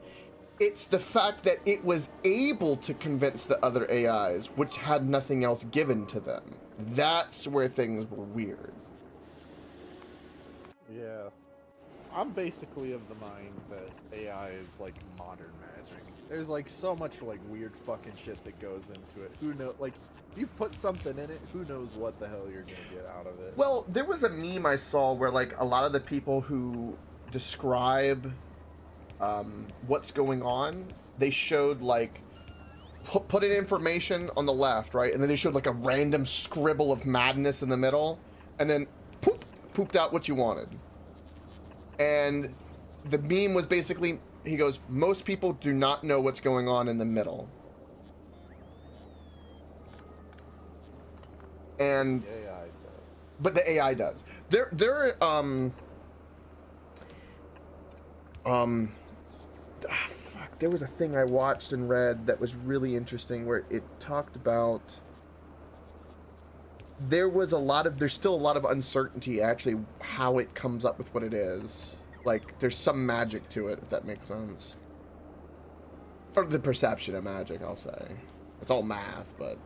it's the fact that it was able to convince the other AIs, which had nothing else given to them. That's where things were weird. Yeah. I'm basically of the mind that AI is like modern magic. There's like so much like weird fucking shit that goes into it. Who knows? Like, you put something in it, who knows what the hell you're gonna get out of it. Well, there was a meme I saw where like a lot of the people who describe what's going on, they showed like put in information on the left, right, and then they showed like a random scribble of madness in the middle, and then pooped out what you wanted. And the meme was basically, he goes, most people do not know what's going on in the middle. And The AI does. but the AI does. Fuck, there was a thing I watched and read that was really interesting where it talked about there's still a lot of uncertainty actually how it comes up with what it is. Like there's some magic to it, if that makes sense. Or the perception of magic, I'll say. It's all math, but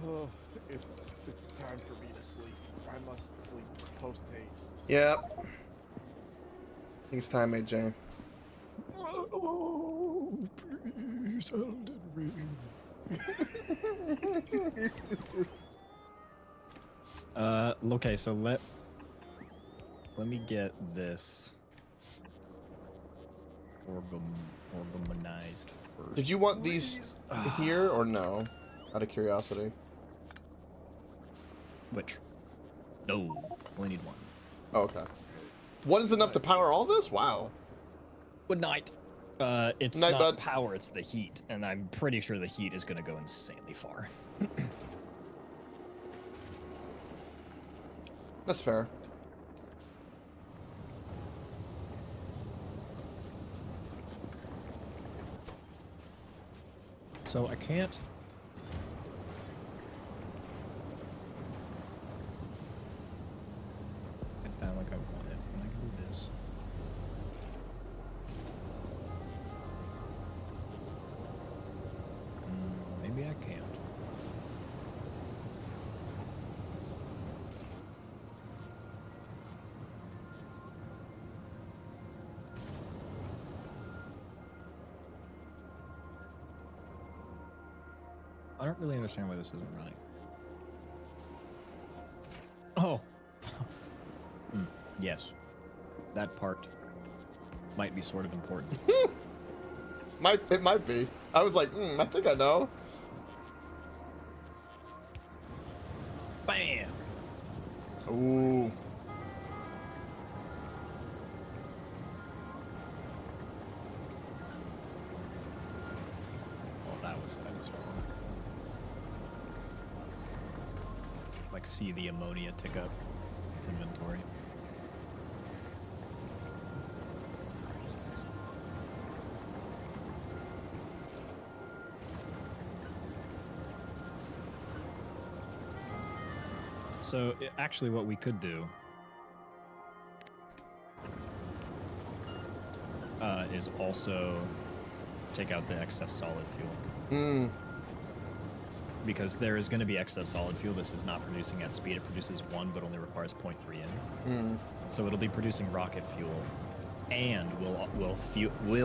Oh, it's time for me to sleep. I must sleep post haste. yep. I think it's time, AJ. Oh, please, Elden Ring. Okay, so let me get this orgamonized first. Did you want these here or no? Out of curiosity. Which? No, only need one. Oh, okay. One is enough to power all this? Wow. Good night. It's Night, not bud. power, it's the heat, and I'm pretty sure the heat is gonna go insanely far. That's fair. So I can't. Get that like I want it, and I can do this. Maybe I can't. I don't really understand why this isn't running. Oh. Yes. That part might be sort of important. It might be. I was like, I think I know. Bam! Ooh. Oh, that was wrong. Like, see the ammonia tick up its inventory. So, actually, what we could do is also take out the excess solid fuel. Because there is going to be excess solid fuel. This is not producing at speed. It produces 1, but only requires 0.3 in. So it'll be producing rocket fuel, and will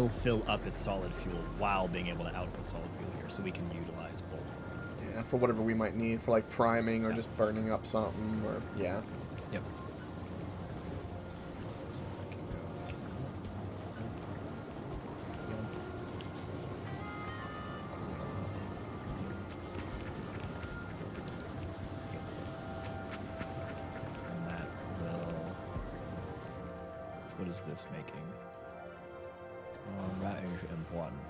fill up its solid fuel while being able to output solid fuel here. So we can utilize both. Yeah, for whatever we might need, for like priming or just burning up something, or yeah. Yep. So I can go. And that will. What is this making? That is important.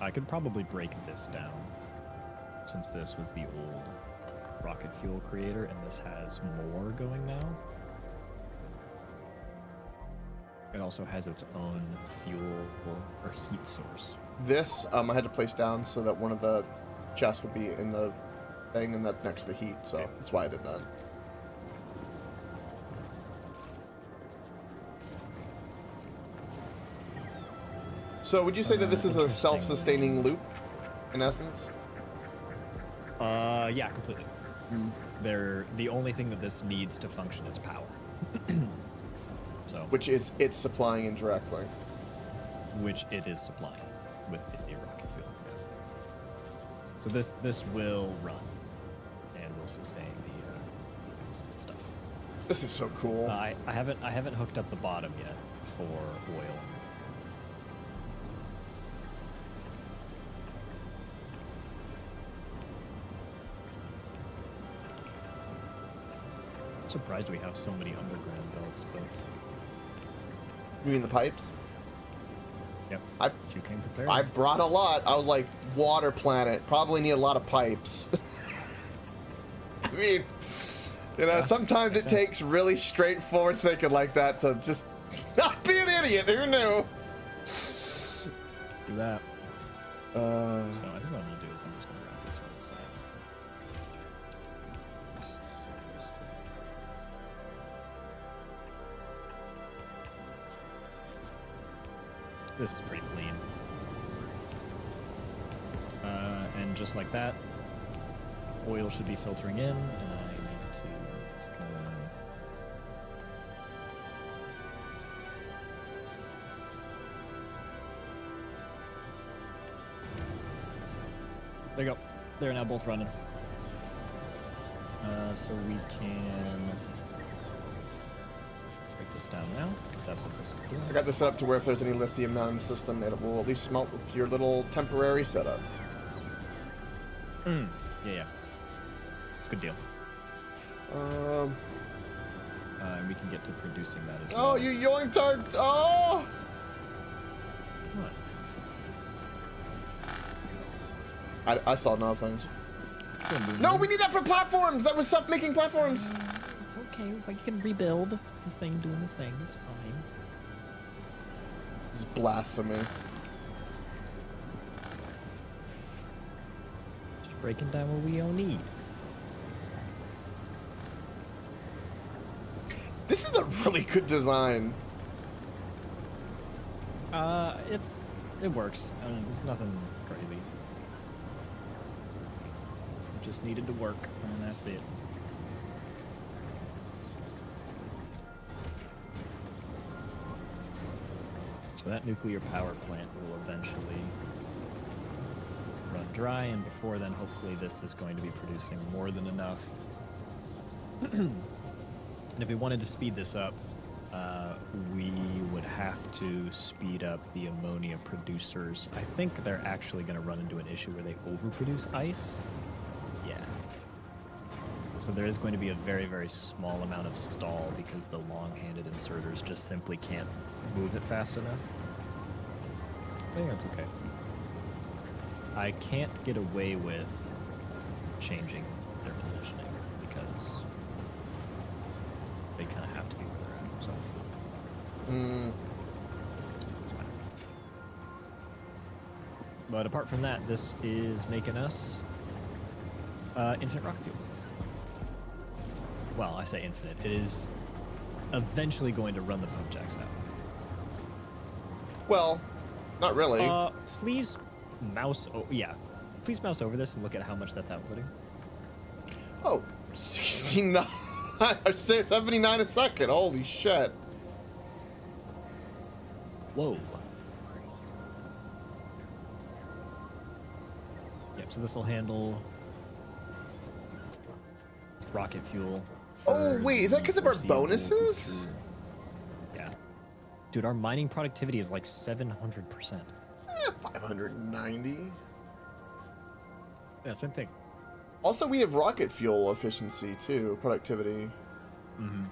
I could probably break this down, since this was the old rocket fuel creator, and this has more going now. It also has its own fuel or heat source. This, I had to place down so that one of the chests would be in the thing and that next to the heat, so that's why I did that. So would you say that this is a Interesting. self-sustaining loop, in essence? Yeah, completely. They're the only thing that this needs to function is power. So, Which is it's supplying indirectly. which it is supplying with the rocket fuel. So this will run and will sustain the stuff. This is so cool. I haven't hooked up the bottom yet for oil. I'm surprised we have so many underground belts, but You mean the pipes? yep. I You came prepared. I brought a lot. I was like, water planet. Probably need a lot of pipes. I mean, you know, Yeah, sometimes it makes sense. takes really straightforward thinking like that to just not be an idiot. Who knew? Do that. Uh, So I think what I'm gonna do is I'm just gonna wrap this on the side. So close to- This is pretty clean. And just like that, oil should be filtering in, and I need to just go. There you go. They're now both running. So we can break this down now, because that's what this was doing. I got this set up to where if there's any lithium not in the system, it will at least smelt with your little temporary setup. Yeah, yeah. Good deal. And we can get to producing that as well. Oh, you yoinked our. Oh! What? I saw nothing. Sure, No, we need that for platforms. That was self-making platforms. It's okay. You can rebuild the thing doing the thing. It's fine. This is blasphemy. Just breaking down what we don't need. This is a really good design. It works. I mean, it's nothing crazy. It just needed to work, and that's it. So that nuclear power plant will eventually run dry, and before then, hopefully, this is going to be producing more than enough. And if we wanted to speed this up, we would have to speed up the ammonia producers. I think they're actually going to run into an issue where they overproduce ice. Yeah. So there is going to be a very, very small amount of stall because the long-handed inserters just simply can't move it fast enough. I think that's okay. I can't get away with changing their positioning because they kind of have to be where they're at, so it's fine. But apart from that, this is making us infinite rocket fuel. Well, I say infinite. It is eventually going to run the pump jacks out. Well, not really. Please mouse. Yeah, please mouse over this and look at how much that's outputting. Oh, 69. 79 a second. Holy shit. Whoa. Yep. So this will handle rocket fuel. Oh, for wait, is that the because of our foreseeable bonuses? future. Yeah. Dude, our mining productivity is like 700%. 590. Yeah, same thing. Also, we have rocket fuel efficiency too, productivity. Mm-hmm.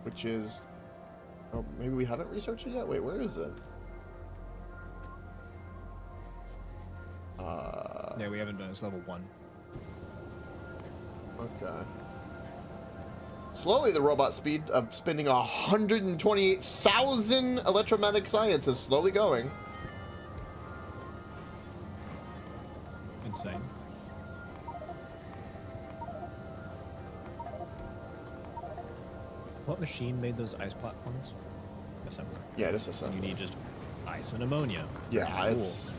Which is Oh, maybe we haven't researched it yet? Wait, where is it? Yeah, we haven't done it. It's level 1. Okay. Slowly, the robot speed of spending 128,000 electromagnetic science is slowly going. Insane. What machine made those ice platforms? Assembler. Yeah, just And assembly. you need just ice and ammonia. Yeah, Cool. it's...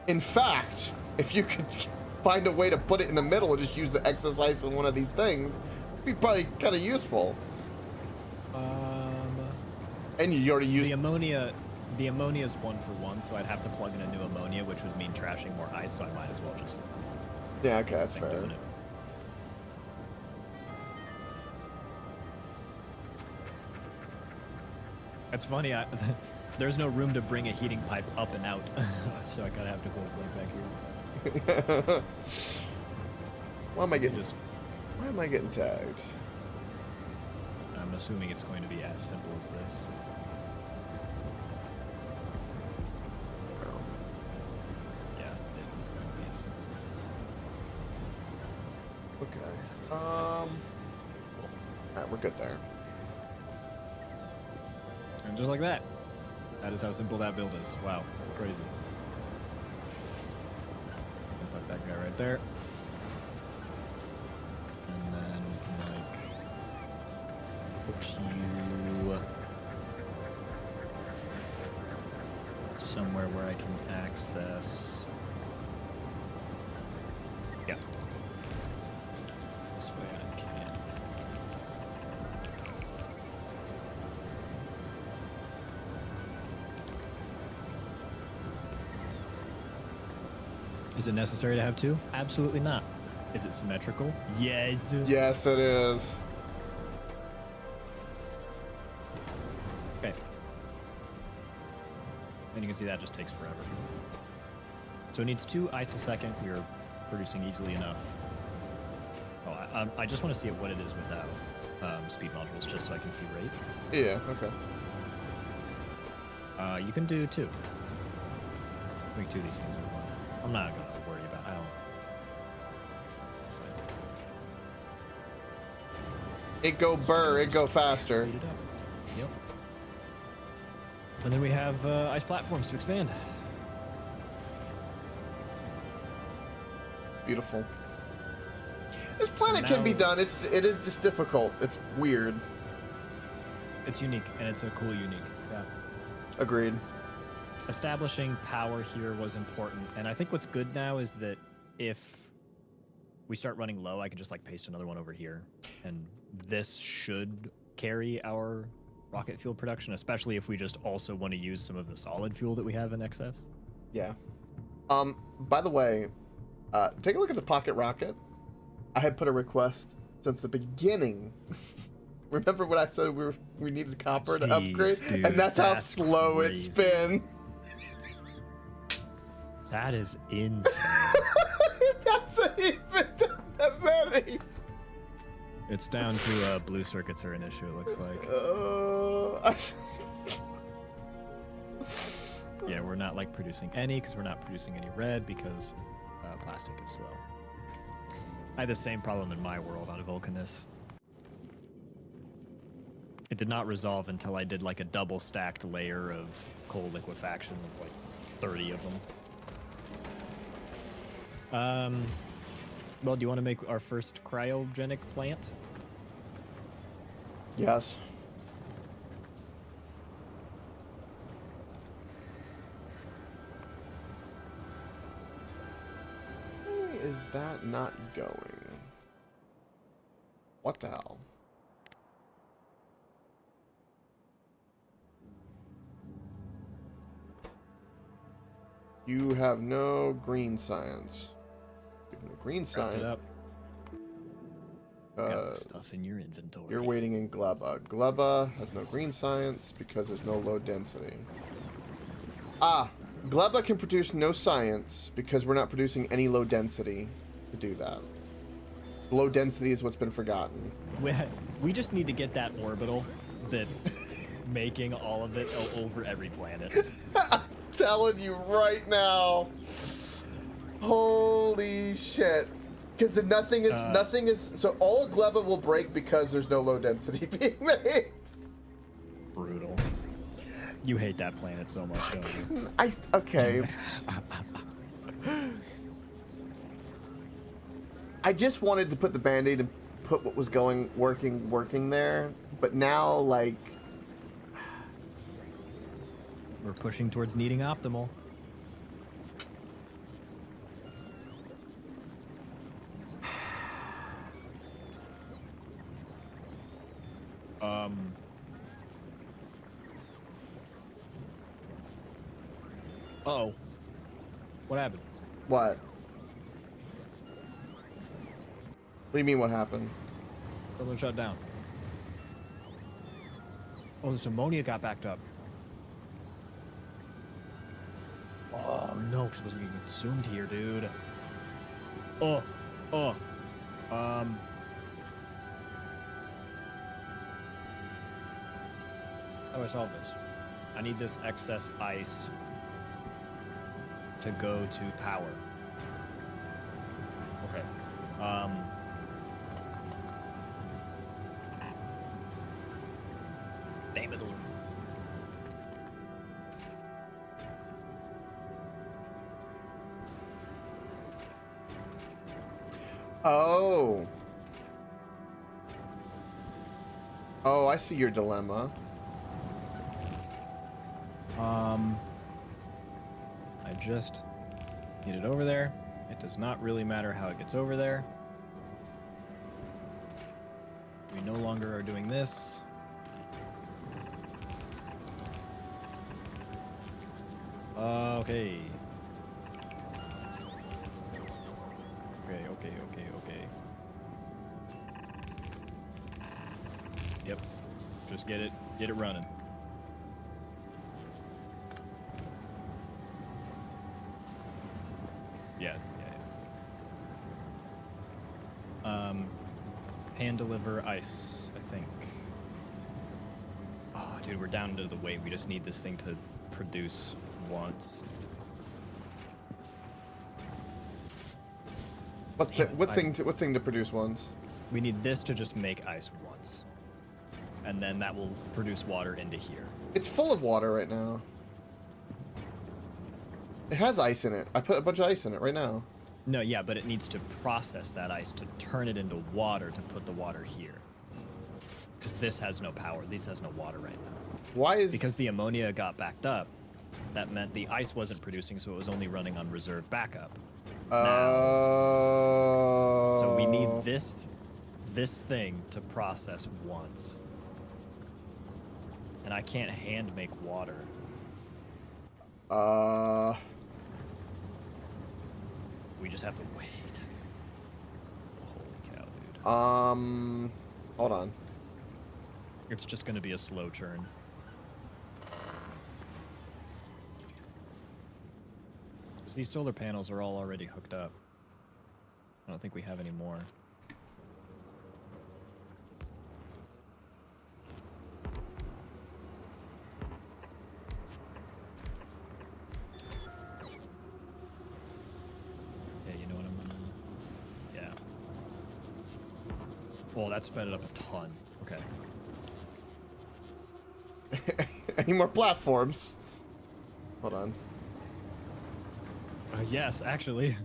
In fact, if you could find a way to put it in the middle and just use the excess ice in one of these things, it'd be probably kind of useful. And you already used... The ammonia's 1 for 1, so I'd have to plug in a new ammonia, which would mean trashing more ice, so I might as well just Yeah, okay, that's think fair. doing it. It's funny, there's no room to bring a heating pipe up and out, so I kind of have to go right back here. Why am I You getting... just, Why am I getting tagged? I'm assuming it's going to be as simple as this. Yeah, it is going to be as simple as this. Okay. Cool. Alright, we're good there. And just like that. That is how simple that build is. Wow, crazy. I'll put that guy right there. And then we can like put you somewhere where I can access. Yeah. This way I can. Is it necessary to have 2? Absolutely not. Is it symmetrical? Yes. Yes, it is. Okay. And you can see that just takes forever. So it needs 2 ice a second. We're producing easily enough. Oh, I just want to see what it is without speed modules, just so I can see rates. Yeah, okay. You can do 2. Make 2 of these things with 1. I'm not gonna worry about. I don't. It go burr, it go faster. Speed it up. Yep. And then we have ice platforms to expand. Beautiful. This So planet can be now- done. It is just difficult. It's weird. It's unique, and it's a cool unique. Yeah. Agreed. Establishing power here was important, and I think what's good now is that if we start running low, I can just like paste another one over here, and this should carry our rocket fuel production, especially if we just also want to use some of the solid fuel that we have in excess. Yeah. By the way, take a look at the pocket rocket. I had put a request since the beginning. Remember when I said we needed copper to Jeez, upgrade? dude, And that's how that's slow it's crazy. been. That is insane. That's even that many. It's down to blue circuits are an issue, it looks like. Yeah, we're not like producing any because we're not producing any red because plastic is slow. I had the same problem in my world on Vulcanus. It did not resolve until I did like a double stacked layer of coal liquefaction with like 30 of them. Well, do you want to make our first cryogenic plant? Yes. Why is that not going? What the hell? You have no green science. You have no green Wrapped it science. up. Got the stuff in your inventory. You're waiting in Gleba. Gleba has no green science because there's no low density. Ah, Gleba can produce no science because we're not producing any low density to do that. Low density is what's been forgotten. We just need to get that orbital that's making all of it over every planet. I'm telling you right now. Holy shit. Because nothing is, so all Gleba will break because there's no low density being made. Brutal. You hate that planet so much, don't you? Okay. I just wanted to put the Band-Aid and put what was working there, but now, like... We're pushing towards needing optimal. Uh-oh. What happened? What? What do you mean, what happened? Something shut down. Oh, this ammonia got backed up. Oh, no, because it wasn't getting consumed here, dude. Oh. How do I solve this? I need this excess ice to go to power. Okay. Name of the Lord. Oh. Oh, I see your dilemma. I just get it over there. It does not really matter how it gets over there. We no longer are doing this. Okay. Okay. Yep. Just get it running. Yeah. Hand deliver ice, I think. Oh, dude, we're down into the weight. We just need this thing to produce once. What thing to produce once? We need this to just make ice once. And then that will produce water into here. It's full of water right now. It has ice in it. I put a bunch of ice in it right now. No, yeah, but it needs to process that ice to turn it into water to put the water here. Because this has no power. This has no water right now. Why is... Because the ammonia got backed up, that meant the ice wasn't producing, so it was only running on reserve backup. So we need this thing to process once. And I can't hand make water. We just have to wait. Holy cow, dude. Hold on. It's just gonna be a slow churn. Because these solar panels are all already hooked up. I don't think we have any more. Yeah, you know what I'm gonna... Yeah. Oh, that sped it up a ton. Okay. Any more platforms? Hold on. Yes, actually.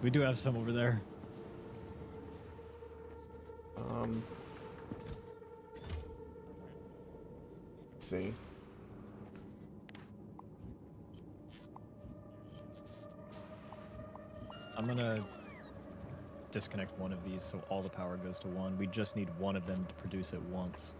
We do have some over there. Let's see. I'm gonna disconnect one of these so all the power goes to one. We just need one of them to produce it once.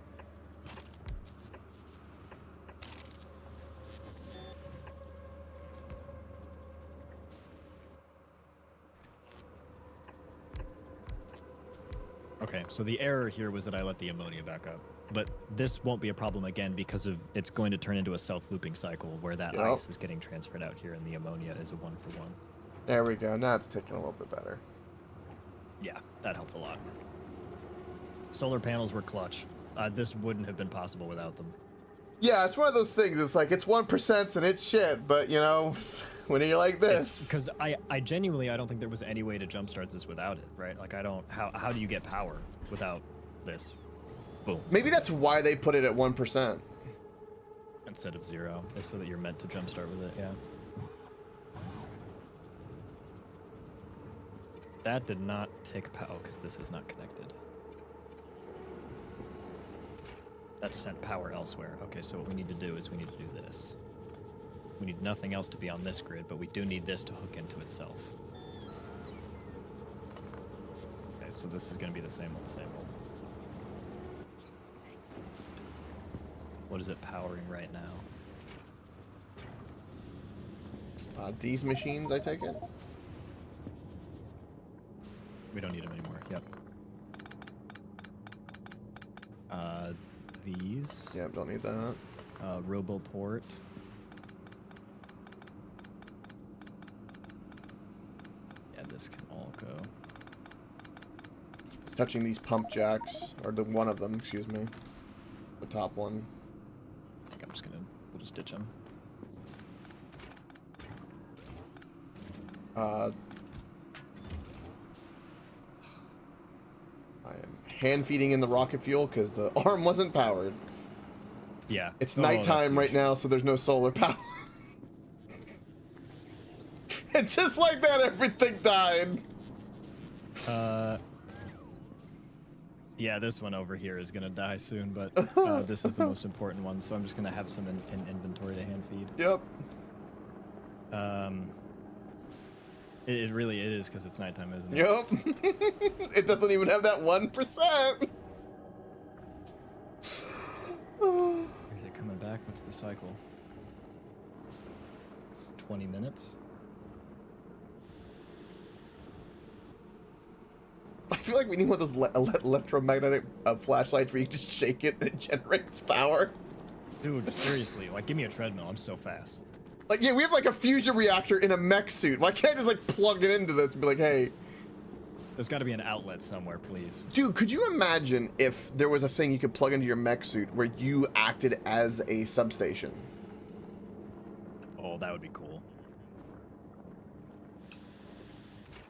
Okay, so the error here was that I let the ammonia back up. But this won't be a problem again because of it's going to turn into a self-looping cycle where that ice is getting transferred out here and the ammonia is a 1-for-1. There we go. Now it's ticking a little bit better. Yeah, that helped a lot. Solar panels were clutch. This wouldn't have been possible without them. Yeah, it's one of those things. It's like it's 1% and it's shit, but you know, when you're like this, Because I genuinely I don't think there was any way to jumpstart this without it, right? Like I don't how do you get power without this? Boom. maybe that's why they put it at 1%. Instead of 0, it's so that you're meant to jumpstart with it. Yeah. That did not take power because this is not connected. That sent power elsewhere. Okay, so what we need to do is we need to do this. We need nothing else to be on this grid, but we do need this to hook into itself. Okay, so this is going to be the same old, same old. What is it powering right now? These machines, I take it. We don't need them anymore. Yep. These. Yeah, don't need that. Roboport. Yeah, this can all go. Touching these pump jacks, or the one of them, excuse me, the top one. I think I'm just gonna. We'll just ditch them. I am hand feeding in the rocket fuel because the arm wasn't powered. Yeah. It's Oh, that's nighttime right huge. now, so there's no solar power. And just like that, everything died. Yeah, this one over here is gonna die soon, but this is the most important one, so I'm just gonna have some in inventory to hand feed. Yep. It really is because it's nighttime, isn't it? Yep. It doesn't even have that 1%. Is it coming back? What's the cycle? 20 minutes? I feel like we need one of those electromagnetic flashlights where you just shake it and it generates power. Dude, seriously, like give me a treadmill. I'm so fast. Like, yeah, we have like a fusion reactor in a mech suit. Why can't I just like plug it into this and be like, hey. There's got to be an outlet somewhere, please. Dude, could you imagine if there was a thing you could plug into your mech suit where you acted as a substation? Oh, that would be cool.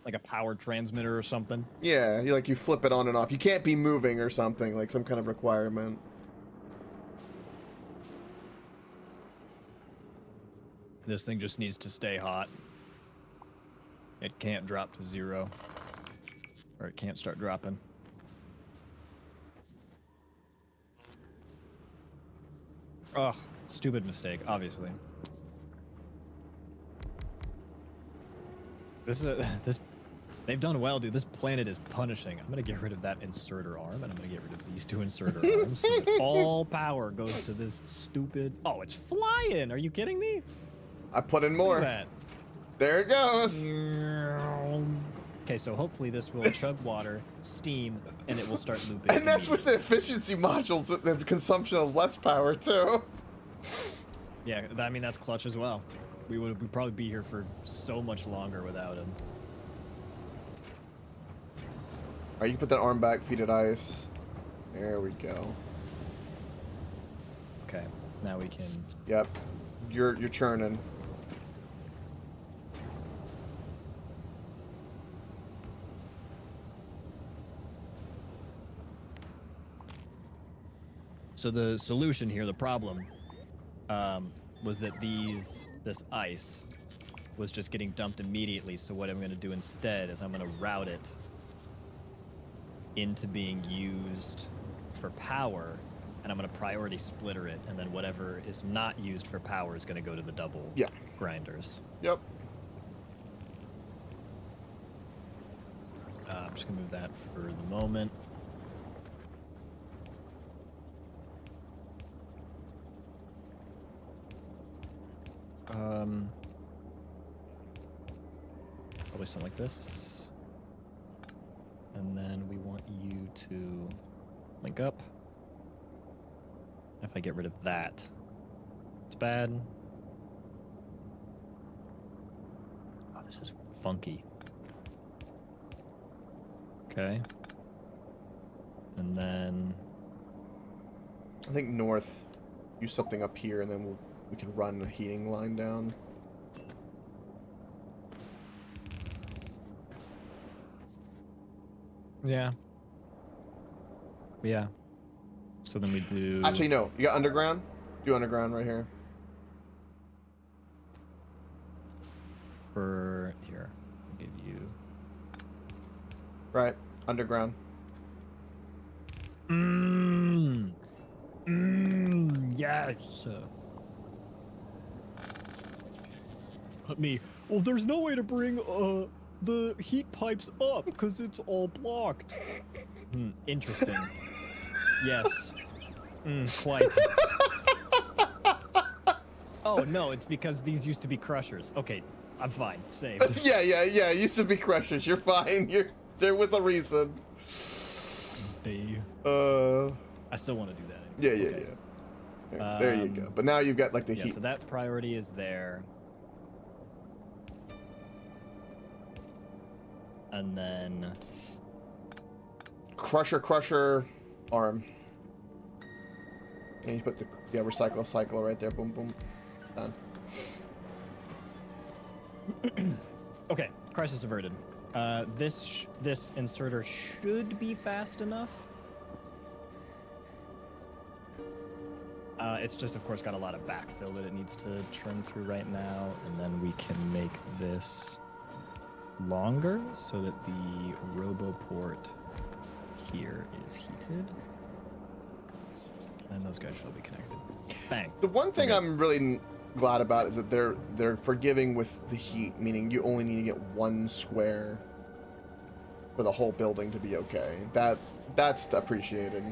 Like a power transmitter or something. Yeah, you flip it on and off. You can't be moving or something, like some kind of requirement. This thing just needs to stay hot. It can't drop to 0. Or it can't start dropping. Ugh, stupid mistake, obviously. They've done well, dude. This planet is punishing. I'm gonna get rid of that inserter arm, and I'm gonna get rid of these 2 inserter arms. So that all power goes to this stupid. Oh, it's flying! Are you kidding me? I put in Look more. at There it goes. that. Okay, so hopefully this will chug water, steam, and it will start looping. And that's with the efficiency modules, with the consumption of less power too. Yeah, I mean that's clutch as well. We'd probably be here for so much longer without him. Alright, you can put that arm back, feed it ice. There we go. Okay, now we can. Yep. You're churning. So the solution here, the problem, was that this ice was just getting dumped immediately. So what I'm going to do instead is I'm going to route it into being used for power, and I'm going to priority splitter it, and then whatever is not used for power is going to go to the double grinders. Yep. I'm just going to move that for the moment. Probably something like this. And then we want you to link up. If I get rid of that, it's bad. Oh, this is funky. Okay. And then I think north. Use something up here, and then we can run a heating line down. yeah. Yeah. So then we do Actually, no. You got underground? Do underground right here. for here. I'll give you Right. Underground. Yes. Let me. Well, there's no way to bring the heat pipes up because it's all blocked. Interesting. Yes. Quite. Oh no, it's because these used to be crushers. Okay, I'm fine. Saved. Yeah. It used to be crushers. You're fine. There was a reason. I still want to do that. Yeah. Anyway. There you go. But now you've got like the Yeah, heat. so that priority is there. And then Crusher arm. And you put the recycle right there. Boom boom. Done. okay, crisis averted. This inserter should be fast enough. It's just, of course, got a lot of backfill that it needs to churn through right now, and then we can make this longer so that the RoboPort here is heated, and those guys should be connected. Bang. The one thing Okay. I'm really glad about is that they're forgiving with the heat, meaning you only need to get one square for the whole building to be okay. That's appreciated.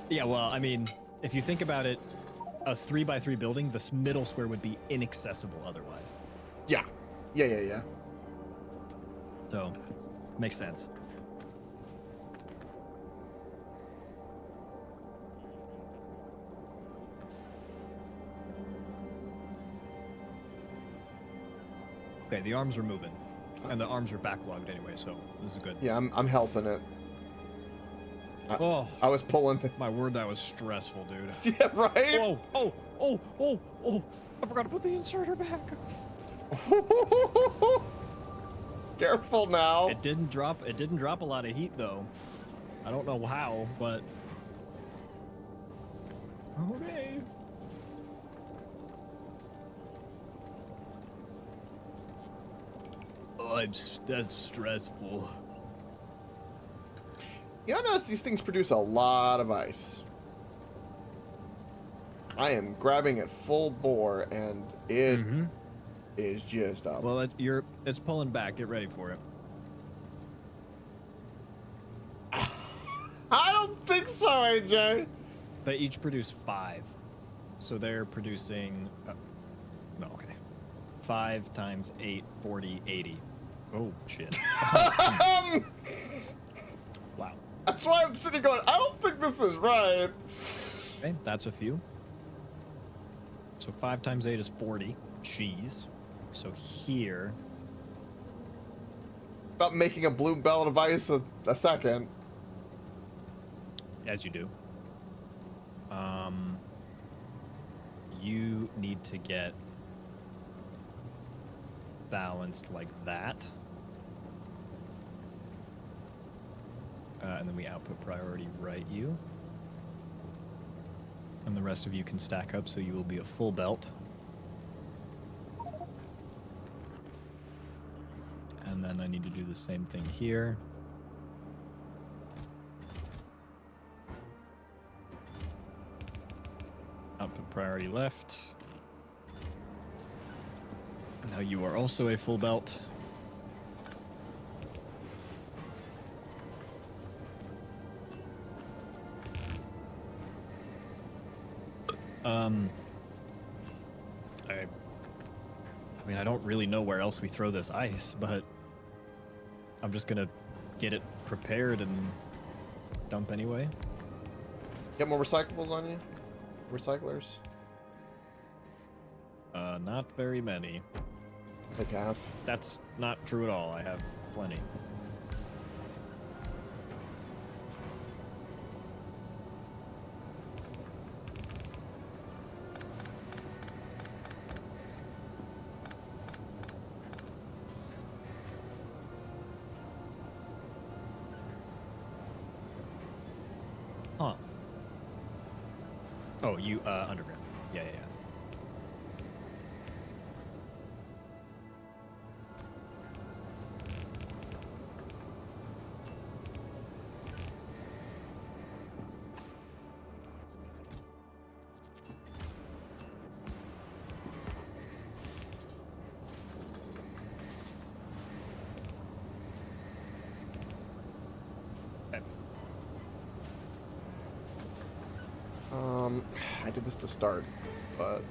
Yeah, well, I mean, if you think about it, a 3x3 building, this middle square would be inaccessible otherwise. Yeah. So, makes sense. Okay, the arms are moving. And the arms are backlogged anyway, so this is good. Yeah, I'm helping it. Oh, I was pulling. my word, that was stressful, dude. Yeah, right. Oh! I forgot to put the inserter back. Careful now. It didn't drop a lot of heat though. I don't know how, but okay. Oh, that's stressful. You know, notice these things produce a lot of ice. I am grabbing it full bore, and it is just up. Well, it's pulling back. Get ready for it. I don't think so, AJ. They each produce 5, so they're producing. No, okay. 5 times 8, 40, 80. Oh shit. Wow. That's why I'm sitting going, I don't think this is right. Okay, that's a few. So 5 times 8 is 40. Jeez. So here. About making a blue belt of ice a second. As you do. You need to get balanced like that. And then we output priority right you. And the rest of you can stack up so you will be a full belt. And then I need to do the same thing here. Output priority left. Now you are also a full belt. I mean, I don't really know where else we throw this ice, but I'm just gonna get it prepared and dump anyway. Get more recyclables on you? Recyclers? Not very many. Like half. That's not true at all. I have plenty. Huh. Oh, you underground. Yeah, yeah, yeah. Okay. I did this to start, but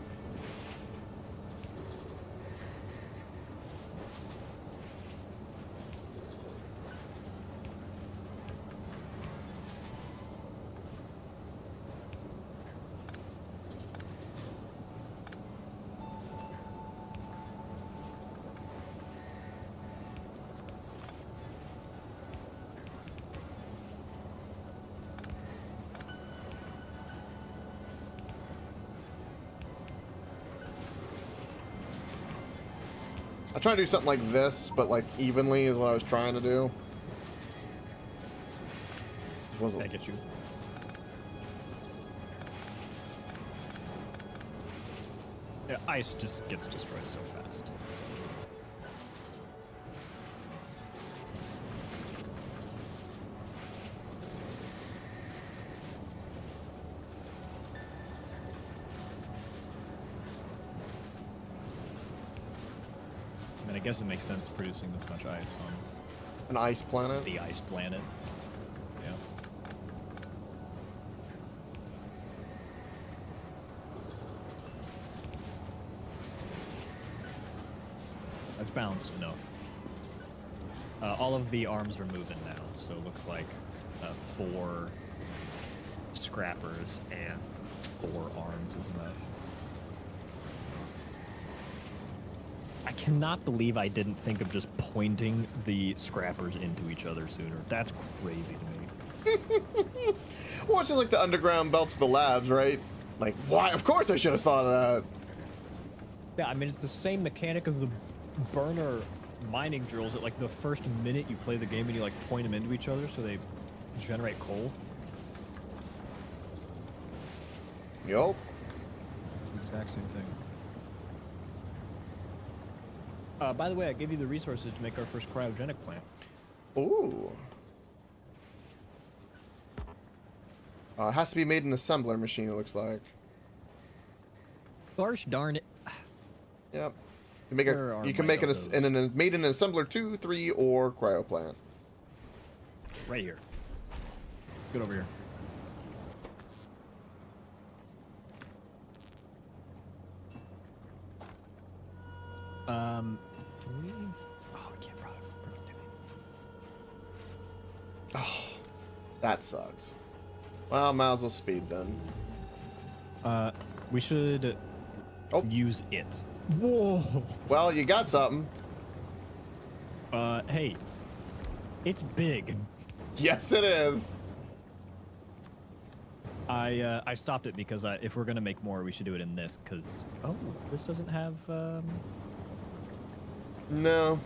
I try to do something like this, but like evenly is what I was trying to do. This wasn't- I get you. Yeah, ice just gets destroyed so fast. So. I mean, I guess it makes sense producing this much ice on An ice planet. the ice planet. Yeah. That's balanced enough. All of the arms are moving now, so it looks like 4 scrappers and 4 arms is enough. I cannot believe I didn't think of just pointing the scrappers into each other sooner. That's crazy to me. Well, it's just like the underground belts of the labs, right? Like, why? Of course I should have thought of that. Yeah, I mean, it's the same mechanic as the burner mining drills at like the first minute you play the game and you like point them into each other so they generate coal. Yup. Exact same thing. By the way, I gave you the resources to make our first cryogenic plant. Ooh. It has to be made in an assembler machine, it looks like. Gosh darn it. Yep. You, make Where a, are you can my make it doggos? made in an assembler 2, 3, or cryo plant. Right here. Get over here. Can we? Oh, we can't productivity. Oh, that sucks. Well, might as well speed then. We should Oh. use it. Whoa. Well, you got something. Hey, it's big. Yes, it is. I stopped it because if we're gonna make more, we should do it in this. Cause this doesn't have No.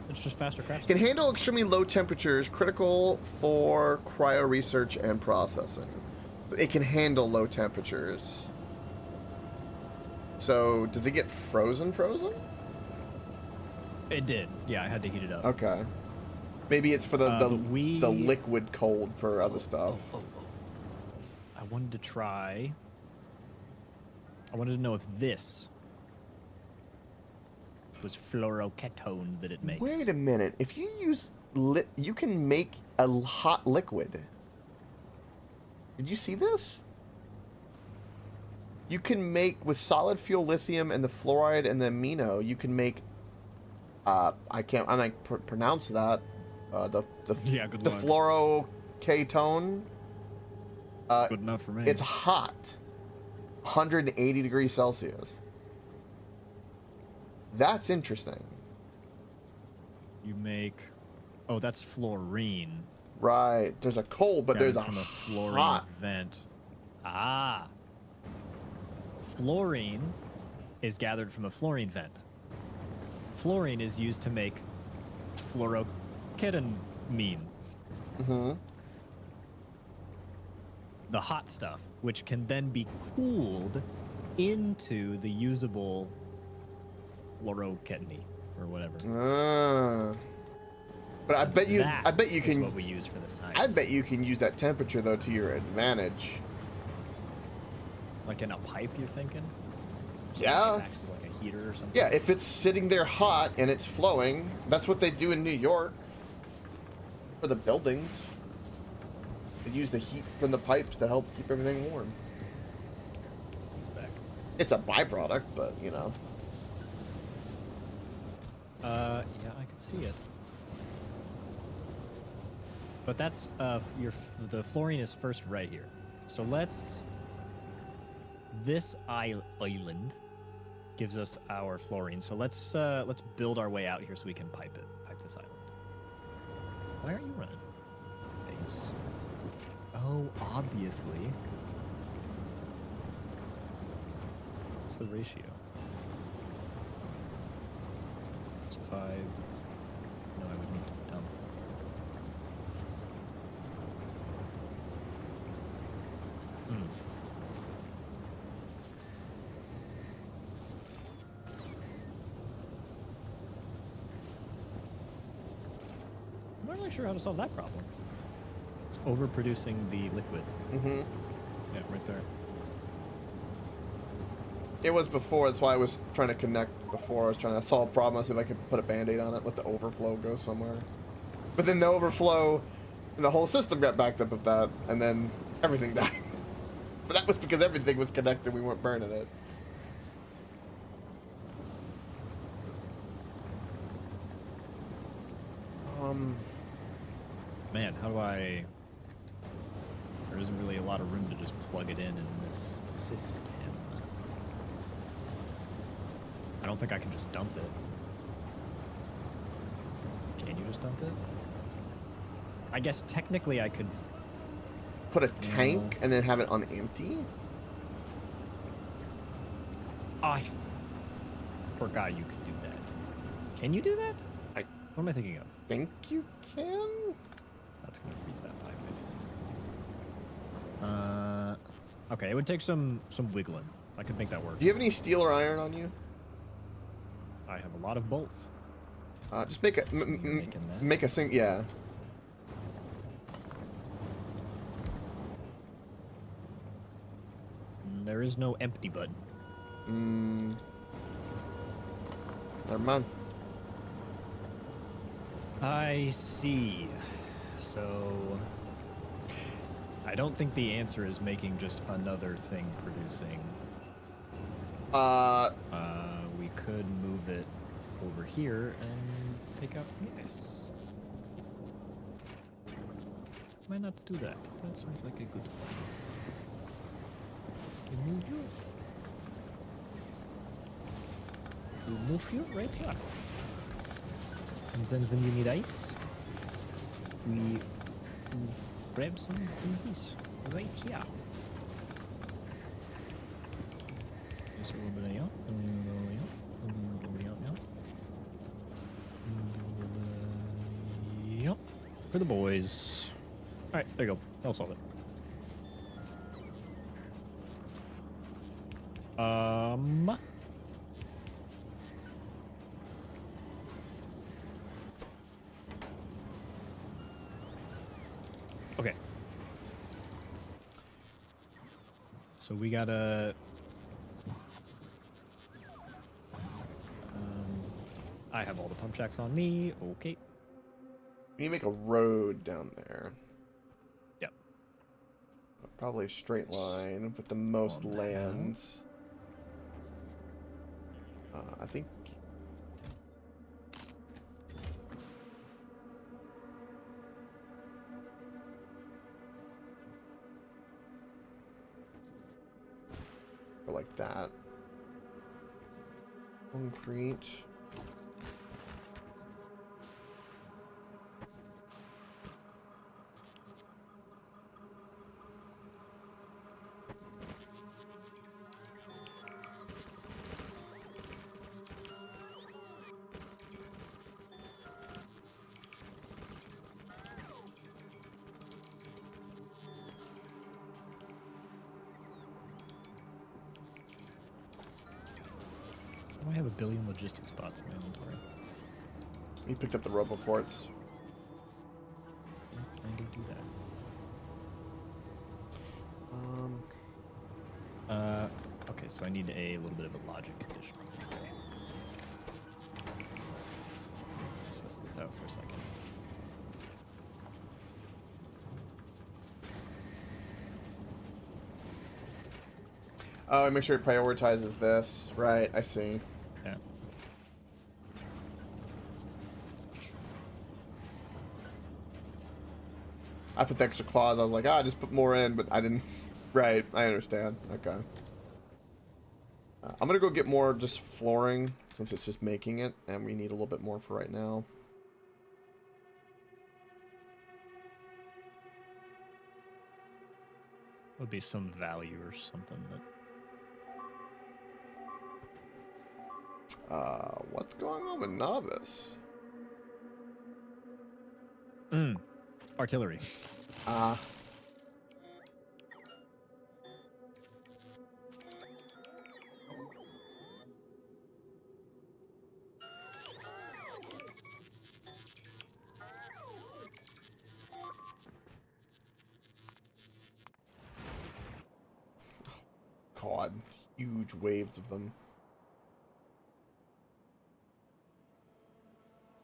it's just faster crafts. Can handle extremely low temperatures, critical for cryo research and processing. It can handle low temperatures. So, does it get frozen? It did. Yeah, I had to heat it up. Okay. Maybe it's for the we- liquid cold for other stuff. I wanted to try. I wanted to know if this was fluoroketone that it makes. Wait a minute. If you use you can make a hot liquid. Did you see this? You can make with solid fuel lithium and the fluoride and the amino. You can make. I pronounce that. Yeah, good the luck. fluoroketone. Good enough for me. It's hot. 180 degrees Celsius. That's interesting. You make. Oh, that's fluorine. Right. There's a cold, but there's a from a fluorine hot. vent. Ah. Fluorine is gathered from a fluorine vent. Fluorine is used to make fluoroketamine. Mm-hmm. the hot stuff, which can then be cooled into the usable fluoroketany or whatever. But I bet you Is can. what we use for the science. I bet you can use that temperature though to your advantage. Like in a pipe, you're thinking? Yeah. It acts like a heater or something. Yeah, if it's sitting there hot and it's flowing, that's what they do in New York for the buildings. They use the heat from the pipes to help keep everything warm. It's back. It's a byproduct, but you know. Yeah, I could see it. But that's the fluorine is first right here. So this island gives us our fluorine. So let's build our way out here so we can pipe this island. Why aren't you running? Base. Oh, obviously. What's the ratio? It's 5. No, I would need to dump. I'm not really sure how to solve that problem. It's overproducing the liquid. Mm-hmm. Yeah, right there. It was before, that's why I was trying to connect before. I was trying to solve a problem. I see if I could put a band-aid on it, let the overflow go somewhere. But then the overflow, and the whole system got backed up with that, and then everything died. But that was because everything was connected, we weren't burning it. Man, how do I... There isn't really a lot of room to just plug it in this system. I don't think I can just dump it. Can you just dump it? I guess technically I could... Put a tank and then have it on empty? I forgot you could do that. Can you do that? What am I thinking of? Think you can? That's gonna freeze that pipe. Okay, it would take some wiggling. I could make that work. Do you have any steel or iron on you? I have a lot of both. Just make a make a sing. Yeah. There is no empty button. Never mind. I see. So I don't think the answer is making just another thing producing. We could move it over here and take out the gas. Why not do that? That sounds like a good plan. You move you. You move you right here. And then when you need ice, we grab some from this right here. Just a little bit of here, and a little bit here, and a little bit here, and a little bit here. For the boys. Alright, there you go. That'll solve it. Okay. So we gotta... I have all the pump jacks on me. Okay. We need to make a road down there. Yep. Probably a straight line with the most land. I think... Or like that. Concrete. I have a billion logistics spots in my inventory. You picked up the roboports. I do that. Okay, so I need a little bit of a logic condition on this guy. Just test this out for a second. Oh, and make sure it prioritizes this. Right, I see. Yeah. I put the extra clause. I was like, I just put more in, but I didn't. Right, I understand. Okay. I'm gonna go get more just flooring since it's just making it, and we need a little bit more for right now. Would be some value or something that. What's going on with novice? Artillery. God, huge waves of them.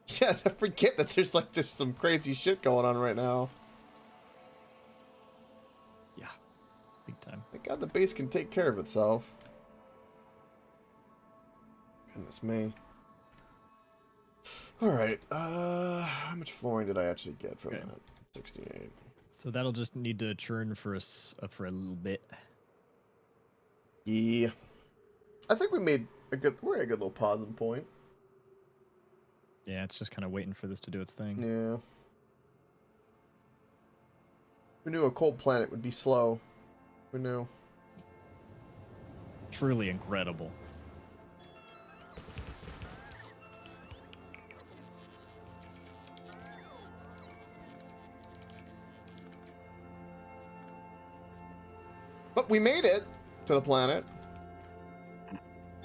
Yeah, I forget that there's some crazy shit going on right now. Yeah, big time. Thank God the base can take care of itself. Goodness me. Alright, how much flooring did I actually get from that? 68. So that'll just need to churn for a little bit. Yeah. I think we made we're at a good little pausing point. Yeah, it's just kind of waiting for this to do its thing. Yeah. Who knew a cold planet would be slow? Who knew? Truly incredible. But we made it to the planet.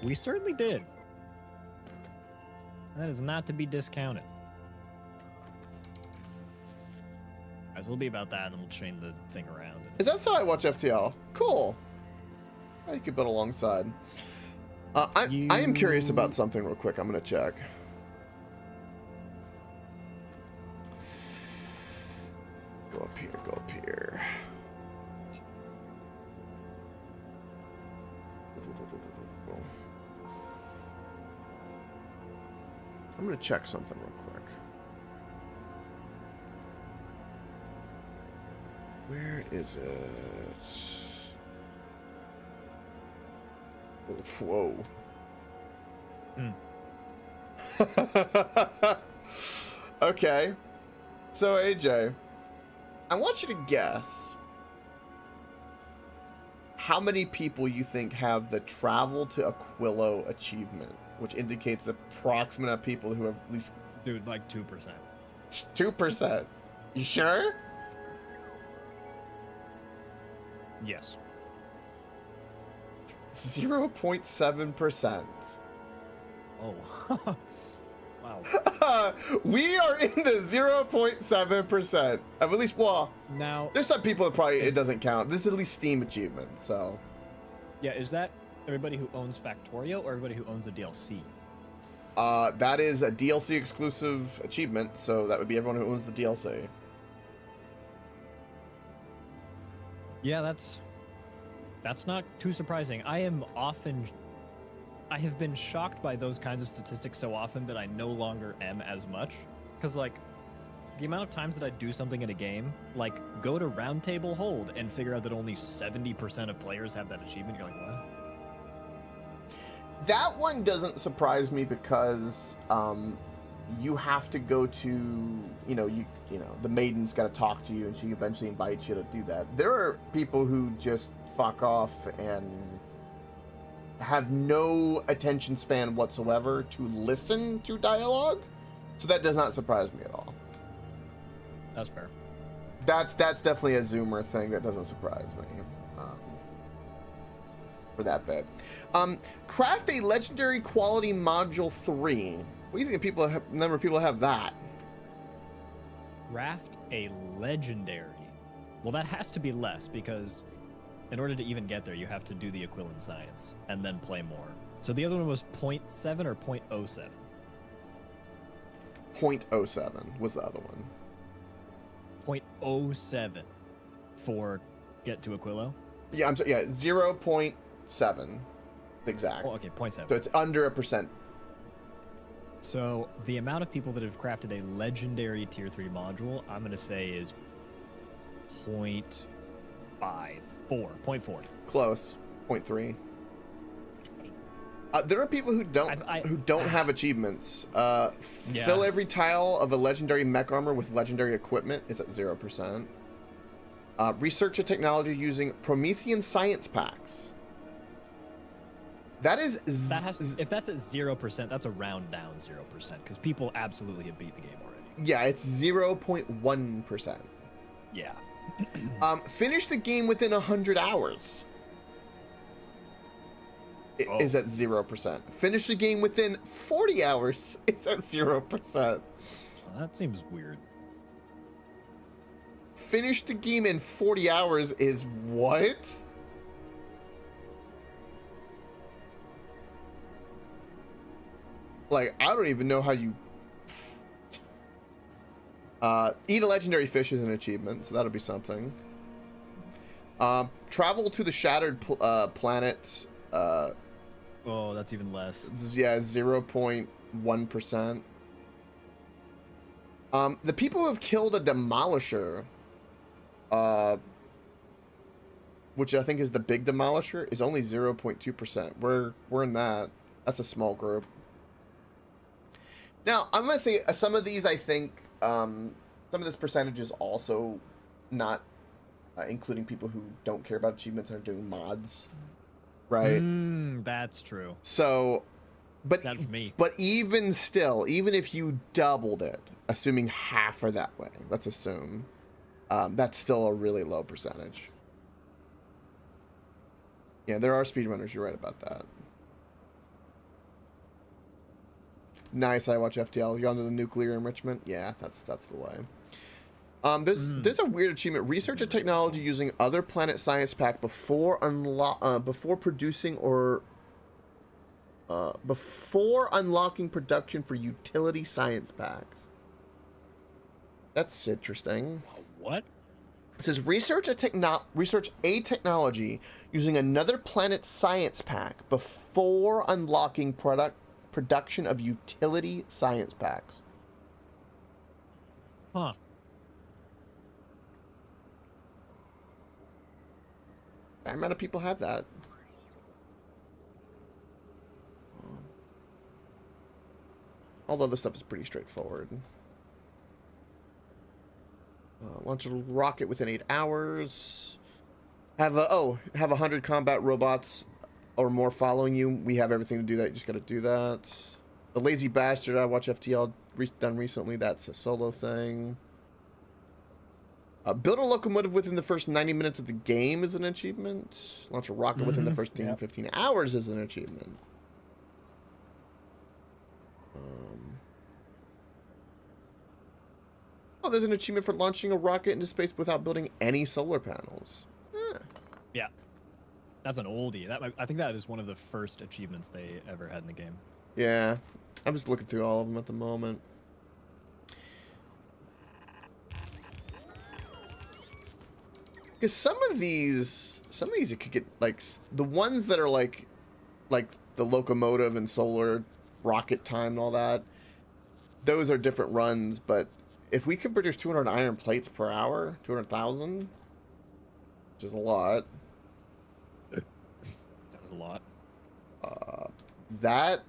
We certainly did. That is not to be discounted. Guys, we'll be about that, and then we'll chain the thing around. Is that how I watch FTL? Cool. I could build alongside. I am curious about something real quick. I'm gonna check. Go up here. Go up here. I'm gonna check something real quick. Where is it? Whoa. Okay. So AJ, I want you to guess how many people you think have the travel to Aquilo achievement, which indicates the approximate amount of people who have at least... Dude, like 2%. 2%. You sure? Yes. 0.7%. Oh. Wow. We are in the 0.7%. Of at least, well, Now, there's some people that probably it doesn't count. This is at least Steam achievement, so. yeah, is that everybody who owns Factorio or everybody who owns a DLC? That is a DLC exclusive achievement, so that would be everyone who owns the DLC. Yeah, that's not too surprising. I have been shocked by those kinds of statistics so often that I no longer am as much. Because, like, the amount of times that I do something in a game, like, go to Roundtable Hold and figure out that only 70% of players have that achievement, you're like, what? That one doesn't surprise me because you have to go to, you know, the maiden's got to talk to you and she eventually invites you to do that. There are people who just fuck off and have no attention span whatsoever to listen to dialogue, so that does not surprise me at all. That's fair. That's definitely a Zoomer thing that doesn't surprise me. for that bit. Craft a legendary quality module 3. What do you think number of people have that? Craft a legendary. Well, that has to be less because in order to even get there, you have to do the equivalent science and then play more. So the other one was 0.7 or 0.07? 0.07 was the other one. 0.07 for get to Aquilo? Yeah, I'm sorry. Yeah, 0.7 exact. Oh, okay, 0.7. So it's under 1%. So the amount of people that have crafted a legendary tier 3 module, I'm going to say is 0.4. Close. 0.3. There are people who don't have achievements. Fill every tile of a legendary mech armor with legendary equipment is at 0%. Research a technology using Promethean science packs. If that's at 0%, that's a round down 0% because people absolutely have beat the game already. Yeah, it's 0.1%. Yeah. Finish the game within 100 hours. Is at 0%. Finish the game within 40 hours. It's at 0%. Well, that seems weird. Finish the game in 40 hours is what? Like, I don't even know how you... eat a legendary fish is an achievement, so that'll be something. Travel to the shattered planet. Oh, that's even less. Yeah, 0.1%. The people who have killed a demolisher, which I think is the big demolisher, is only 0.2%. We're in that. That's a small group. Now, I'm gonna say some of these, I think, some of this percentage is also not including people who don't care about achievements and are doing mods, right? That's true. So, but That's me. But even still, even if you doubled it, assuming half are that way, let's assume, that's still a really low percentage. Yeah, there are speedrunners. You're right about that. Nice, I watch FTL. You're onto the nuclear enrichment. Yeah, that's the way. There's a weird achievement. Research a technology using other planet science pack before producing or before unlocking production for utility science packs. That's interesting. What? It says research a technology using another planet's science pack before unlocking production of utility science packs. Huh. How many people have that? Although this stuff is pretty straightforward. Launch a rocket within 8 hours. Have 100 combat robots or more following you. We have everything to do that. You just got to do that. The lazy bastard I watch FTL done recently. That's a solo thing. Build a locomotive within the first 90 minutes of the game is an achievement. Launch a rocket within the first 15 hours is an achievement. Oh, there's an achievement for launching a rocket into space without building any solar panels. Yeah. That's an oldie. I think that is one of the first achievements they ever had in the game. Yeah. I'm just looking through all of them at the moment. Because some of these you could get, like, the ones that are like the locomotive and solar rocket time and all that, those are different runs, but if we could produce 200 iron plates per hour, 200,000, which is a lot. That was a lot. That,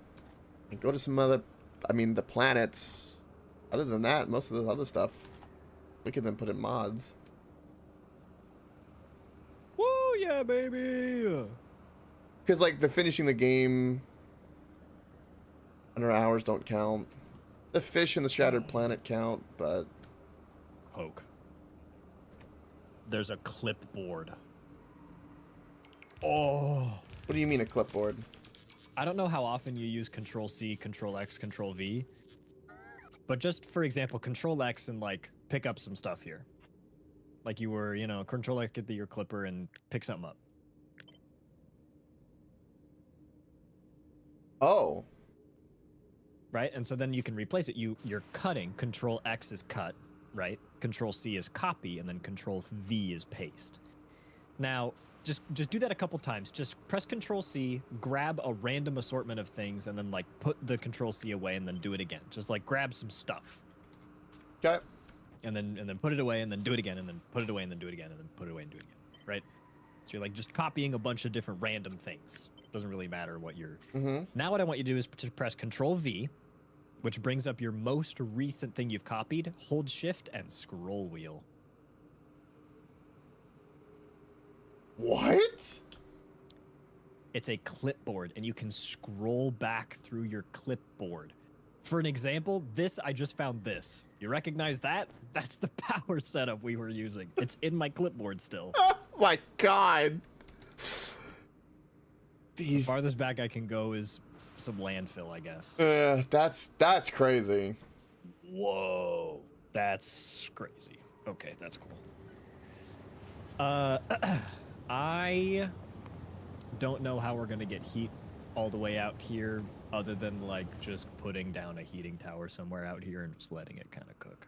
and go to some other, the planets. Other than that, most of the other stuff, we could then put in mods. Woo, yeah, baby! Because, like, the finishing the game, 100 hours don't count. The fish in the shattered planet count, but... Coke. There's a clipboard. Oh, What do you mean a clipboard? I don't know how often you use Control C, Control X, Control V, but just for example, Control X and like pick up some stuff here. Like you were, you know, Control X, get your clipper and pick something up. Oh. Right, and so then you can replace it. You're cutting. Control X is cut, right? Control C is copy, and then Control V is paste. Now, just do that a couple times. Just press Control C, grab a random assortment of things, and then like put the Control C away, and then do it again. Just like grab some stuff. Okay. And then put it away, and then do it again, and then put it away, and then do it again, and then put it away and do it again. Right? So you're like just copying a bunch of different random things. Doesn't really matter what you're. Now what I want you to do is to press Control V, which brings up your most recent thing you've copied. Hold Shift and scroll wheel. What? It's a clipboard, and you can scroll back through your clipboard. For an example, I just found this. You recognize that? That's the power setup we were using. It's in my clipboard still. Oh my god. The farthest back I can go is some landfill, I guess. That's crazy. Whoa, that's crazy. Okay, that's cool. I don't know how we're gonna get heat all the way out here, other than like just putting down a heating tower somewhere out here and just letting it kind of cook.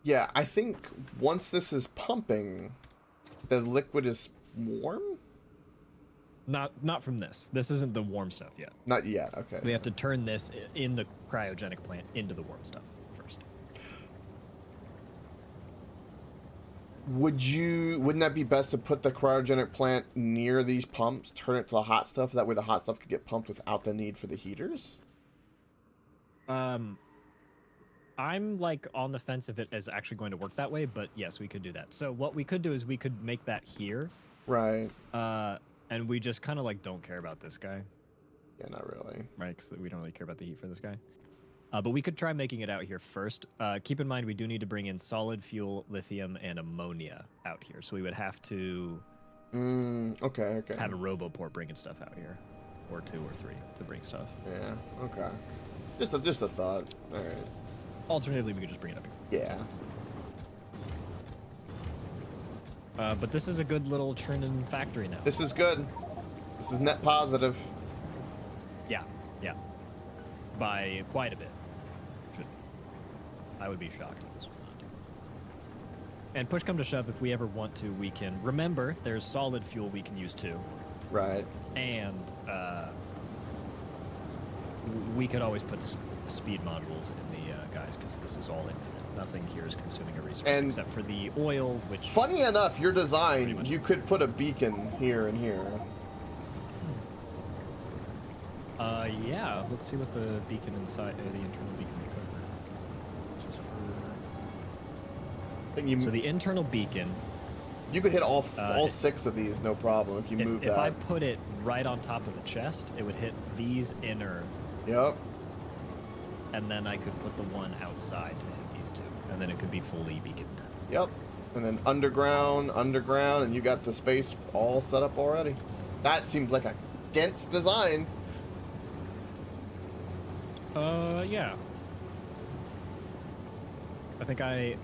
Yeah, I think once this is pumping, the liquid is warm. Not from this. This isn't the warm stuff yet. Not yet. Okay. We have to turn this in the cryogenic plant into the warm stuff first. Wouldn't that be best to put the cryogenic plant near these pumps, turn it to the hot stuff, that way the hot stuff could get pumped without the need for the heaters? I'm like on the fence if it is actually going to work that way, but yes, we could do that. So what we could do is we could make that here. Right. And we just kind of like don't care about this guy. Yeah, not really. Right, because we don't really care about the heat for this guy. But we could try making it out here first. Keep in mind, we do need to bring in solid fuel, lithium, and ammonia out here. So we would have to Okay. have a roboport bringing stuff out here. Or 2 or 3 to bring stuff. Yeah, okay. Just a thought. All right. Alternatively, we could just bring it up here. Yeah. But this is a good little churning factory now. This is good. This is net positive. Yeah. By quite a bit. Should be. I would be shocked if this was not. And push come to shove, if we ever want to, we can... Remember, there's solid fuel we can use too. Right. And we could always put speed modules in the guys, because this is all infinite. Nothing here is consuming a resource except for the oil, which... Funny enough, your design, you could put a beacon here and here. Yeah, let's see what the beacon inside, the internal beacon may cover. Just for... So the internal beacon... You could hit all 6 of these, no problem, if you move that. If I put it right on top of the chest, it would hit these inner... Yep. And then I could put the one outside to hit these 2. And then it could be fully beaconed. Yep. And then underground, and you got the space all set up already. That seems like a dense design. Yeah. I think I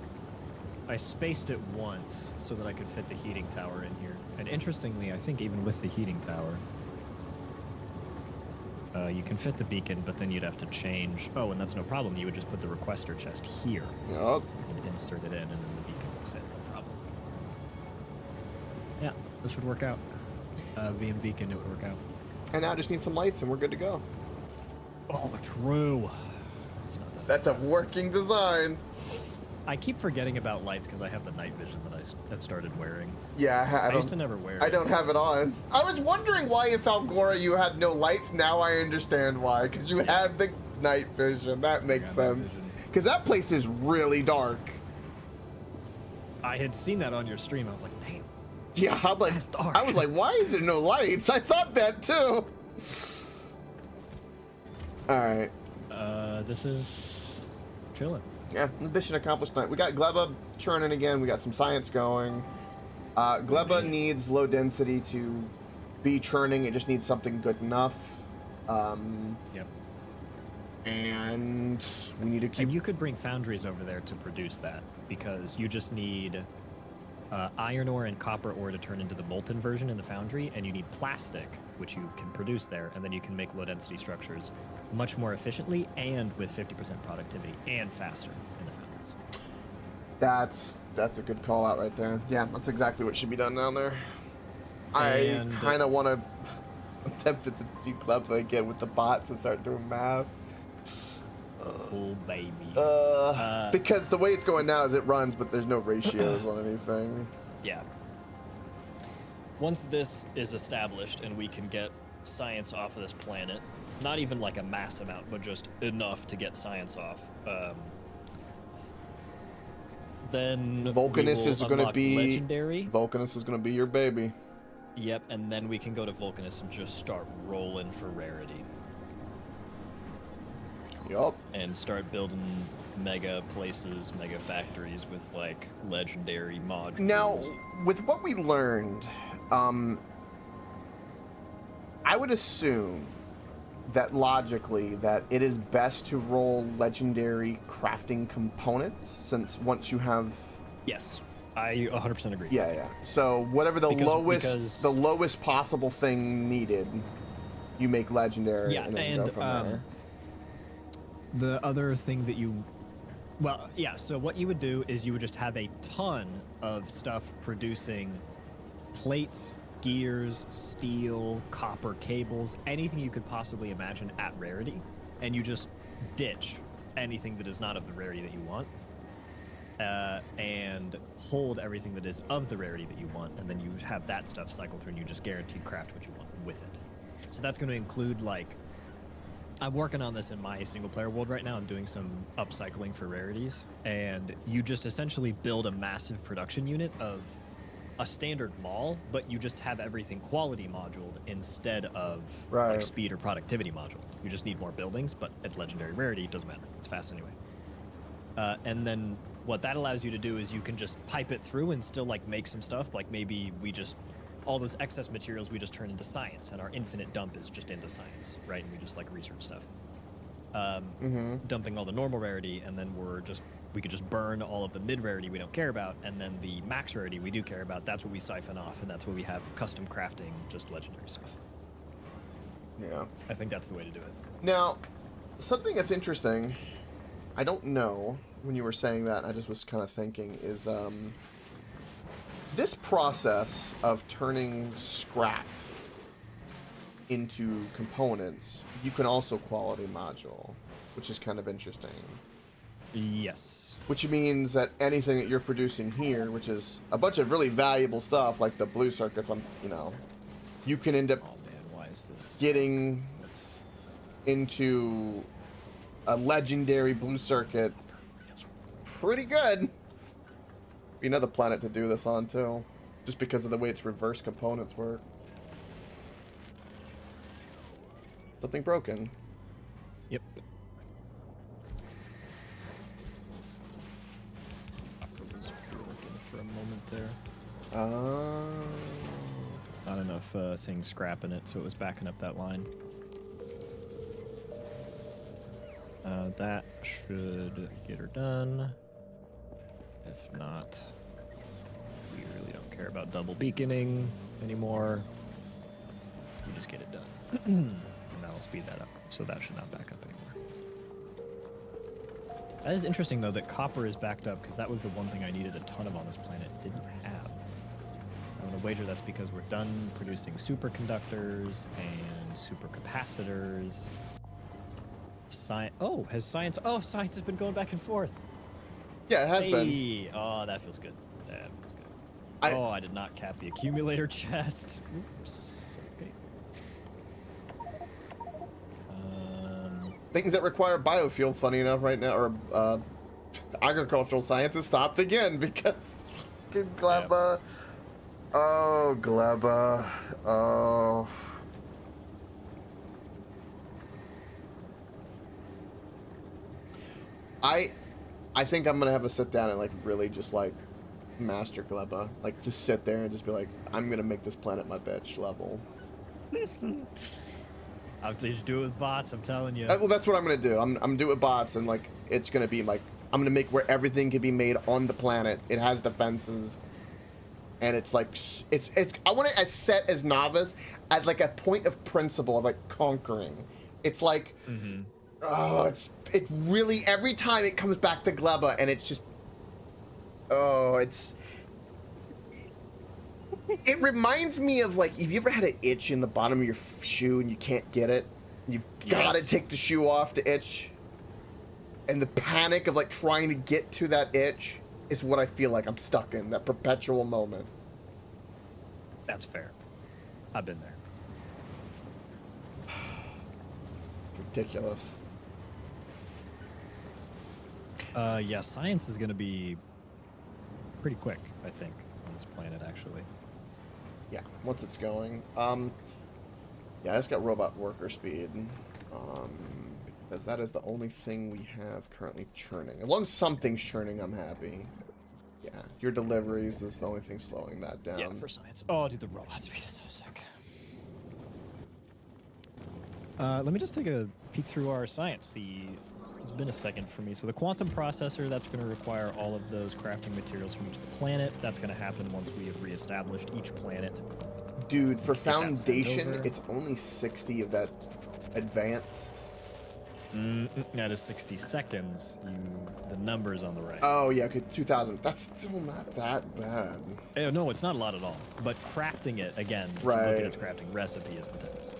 spaced it once so that I could fit the heating tower in here. And interestingly, I think even with the heating tower, you can fit the beacon, but then you'd have to change. Oh, and that's no problem. You would just put the requester chest here. Yep. And insert it in, and then the beacon would fit. No problem. Yeah, this would work out. VM beacon, it would work out. And now I just need some lights, and we're good to go. Oh, true. It's not that That's a working design. I keep forgetting about lights because I have the night vision that I have started wearing. Yeah, I used to never wear it. I don't have it on. I was wondering why in Falgora you had no lights. Now I understand why. Because you had the night vision. That makes sense. Because that place is really dark. I had seen that on your stream. I was like, damn. Yeah, I was like, why is there no lights? I thought that too. All right. This is chilling. Yeah, mission accomplished tonight. We got Gleba churning again. We got some science going. Gleba needs low density to be churning. It just needs something good enough. Yep. And we need to keep. And you could bring foundries over there to produce that, because you just need iron ore and copper ore to turn into the molten version in the foundry, and you need plastic, which you can produce there, and then you can make low density structures much more efficiently and with 50% productivity and faster in the foundries. That's a good call out right there. Yeah, that's exactly what should be done down there. And, I kind of want to. I'm tempted to see Clever again with the bots and start doing math. Oh baby. Because the way it's going now is it runs, but there's no ratios on anything. Yeah. Once this is established and we can get science off of this planet, not even like a mass amount, but just enough to get science off, then Vulcanus is going to be legendary. Vulcanus is going to be your baby. Yep, and then we can go to Vulcanus and just start rolling for rarity. Yup. And start building mega places, mega factories with like legendary modules. Now, with what we learned, I would assume that logically that it is best to roll legendary crafting components, since once you have. Yes, I 100% agree. Yeah. So whatever the lowest possible thing needed, you make legendary. Yeah, and then go from there. The other thing that so what you would do is you would just have a ton of stuff producing plates, gears, steel, copper cables, anything you could possibly imagine at rarity, and you just ditch anything that is not of the rarity that you want, and hold everything that is of the rarity that you want, and then you have that stuff cycle through and you just guaranteed craft what you want with it. So that's going to include, like, I'm working on this in my single player world right now. I'm doing some upcycling for rarities, and you just essentially build a massive production unit of a standard mall, but you just have everything quality moduled instead of like speed or productivity moduled. You just need more buildings, but at legendary rarity, it doesn't matter. It's fast anyway. And then what that allows you to do is you can just pipe it through and still like make some stuff. Like maybe all those excess materials we just turn into science, and our infinite dump is just into science, right? And we just like research stuff. Dumping all the normal rarity, and then we could just burn all of the mid rarity we don't care about, and then the max rarity we do care about, that's what we siphon off, and that's what we have custom crafting, just legendary stuff. Yeah. I think that's the way to do it. Now, something that's interesting, I don't know, when you were saying that, I just was kind of thinking, is this process of turning scrap into components, you can also quality module, which is kind of interesting. Yes. Which means that anything that you're producing here, which is a bunch of really valuable stuff, like the blue circuits, you can end up getting into a legendary blue circuit. It's pretty good. Be another planet to do this on too, just because of the way its reverse components work. Something broken. Yep. For a moment there. Not enough things scrapping it, so it was backing up that line. That should get her done. If not, we really don't care about double beaconing anymore. We just get it done. And that'll speed that up, so that should not back up anymore. That is interesting, though, that copper is backed up, because that was the one thing I needed a ton of on this planet. Didn't have. I'm going to wager that's because we're done producing superconductors and supercapacitors. Has science... Oh, science has been going back and forth. Yeah, it has been. Oh, that feels good. That feels good. I did not cap the accumulator chest. Oops. Okay. Things that require biofuel, funny enough, right now, or agricultural science is stopped again because Gleba. Yep. Oh, Gleba. Oh. I think I'm gonna have to sit down and like really just like master Gleba, like just sit there and just be like, I'm gonna make this planet my bitch level. I'll just do it with bots. I'm telling you. Well, that's what I'm gonna do. I'm gonna do it with bots, and like it's gonna be like I'm gonna make where everything can be made on the planet. It has defenses, and it's like it's. I want it as set as novice at like a point of principle of like conquering. It's like, oh, it really every time it comes back to Gleba, and it's just, oh, it reminds me of like, have you ever had an itch in the bottom of your shoe and you can't get it? You've got to take the shoe off to itch. And the panic of like trying to get to that itch is what I feel like I'm stuck in, that perpetual moment. That's fair. I've been there. Ridiculous. Yeah, science is going to be pretty quick, I think, on this planet, actually. Yeah, once it's going. Yeah, it's got robot worker speed. Because that is the only thing we have currently churning. As long as something's churning, I'm happy. Yeah, your deliveries is the only thing slowing that down. Yeah, for science. Oh, dude, the robot speed is so sick. Let me just take a peek through our science. It's been a second for me. So the quantum processor, that's going to require all of those crafting materials from each planet. That's going to happen once we have reestablished each planet. Dude, for Foundation, it's only 60 of that advanced. That is 60 seconds. The numbers on the right. Oh, yeah, okay, 2,000. That's still not that bad. Oh, no, it's not a lot at all. But crafting it, again, if you look at its crafting recipe, is intense.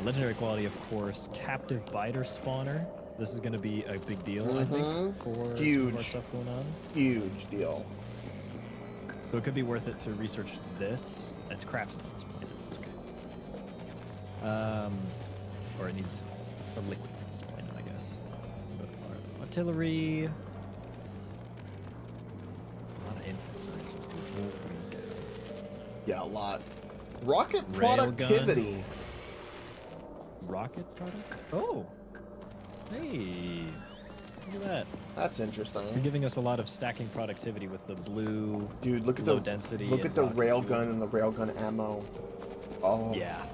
Legendary quality, of course. Captive biter spawner. This is going to be a big deal, I think, for some of our stuff going on. Huge deal. So it could be worth it to research this. It's crafted on this planet. It's okay. Or it needs a liquid for this planet, I guess. But artillery. A lot of infant sciences, dude. Yeah, a lot. Rocket productivity. Rocket product? Oh! Hey! Look at that. That's interesting. You're giving us a lot of stacking productivity with the blue. Dude, look at low the density. Look at the railgun and the railgun ammo. Oh. Yeah.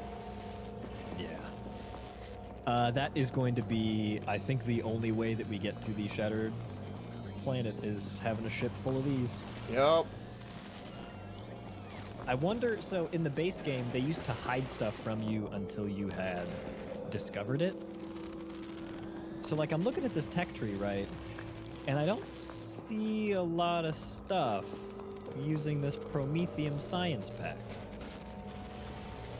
Yeah. That is going to be, I think, the only way that we get to the Shattered Planet is having a ship full of these. Yep. I wonder, so in the base game, they used to hide stuff from you until you had discovered it. So, like, I'm looking at this tech tree, right? And I don't see a lot of stuff using this Prometheum science pack.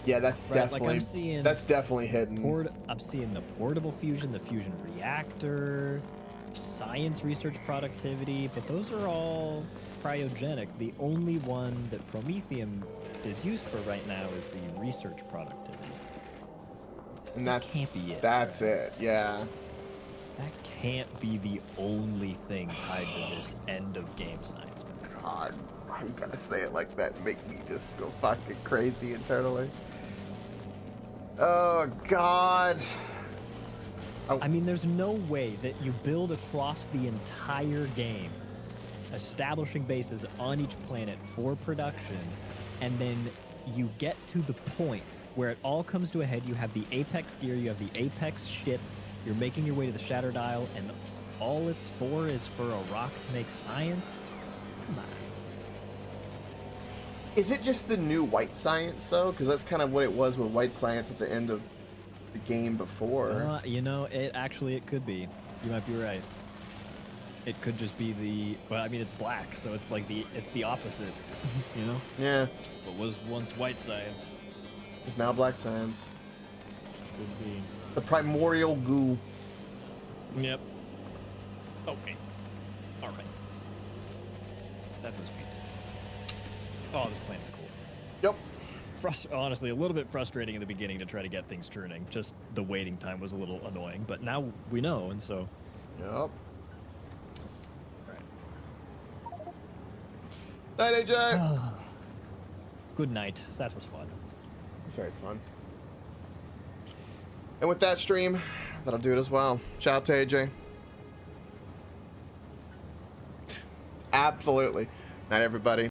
Yeah, that's definitely, like I'm seeing that's definitely hidden. I'm seeing the portable fusion, the fusion reactor, science research productivity, but those are all cryogenic. The only one that Prometheum is used for right now is the research productivity. And that can't be it. That's it, yeah. That can't be the only thing tied to this end of game science. God, why you gotta say it like that and make me just go fucking crazy internally? Oh, God. I mean, there's no way that you build across the entire game, establishing bases on each planet for production, and then you get to the point where it all comes to a head. You have the Apex gear, you have the Apex ship, you're making your way to the Shattered Isle, and all it's for is for a rock to make science? Come on. Is it just the new white science, though? Because that's kind of what it was with white science at the end of the game before. You know, it could be. You might be right. It could just be well, I mean, it's black, so it's like it's the opposite, you know? Yeah. What was once white science. It's now black science. Could be. The primordial goo. Yep. Okay. All right. That was me. Oh, this planet's cool. Yep. Honestly, a little bit frustrating in the beginning to try to get things turning. Just the waiting time was a little annoying, but now we know, and so. Yep. Night, AJ. Good night. That was fun. Very fun. And with that stream, that'll do it as well. Shout out to AJ. Absolutely. Night, everybody.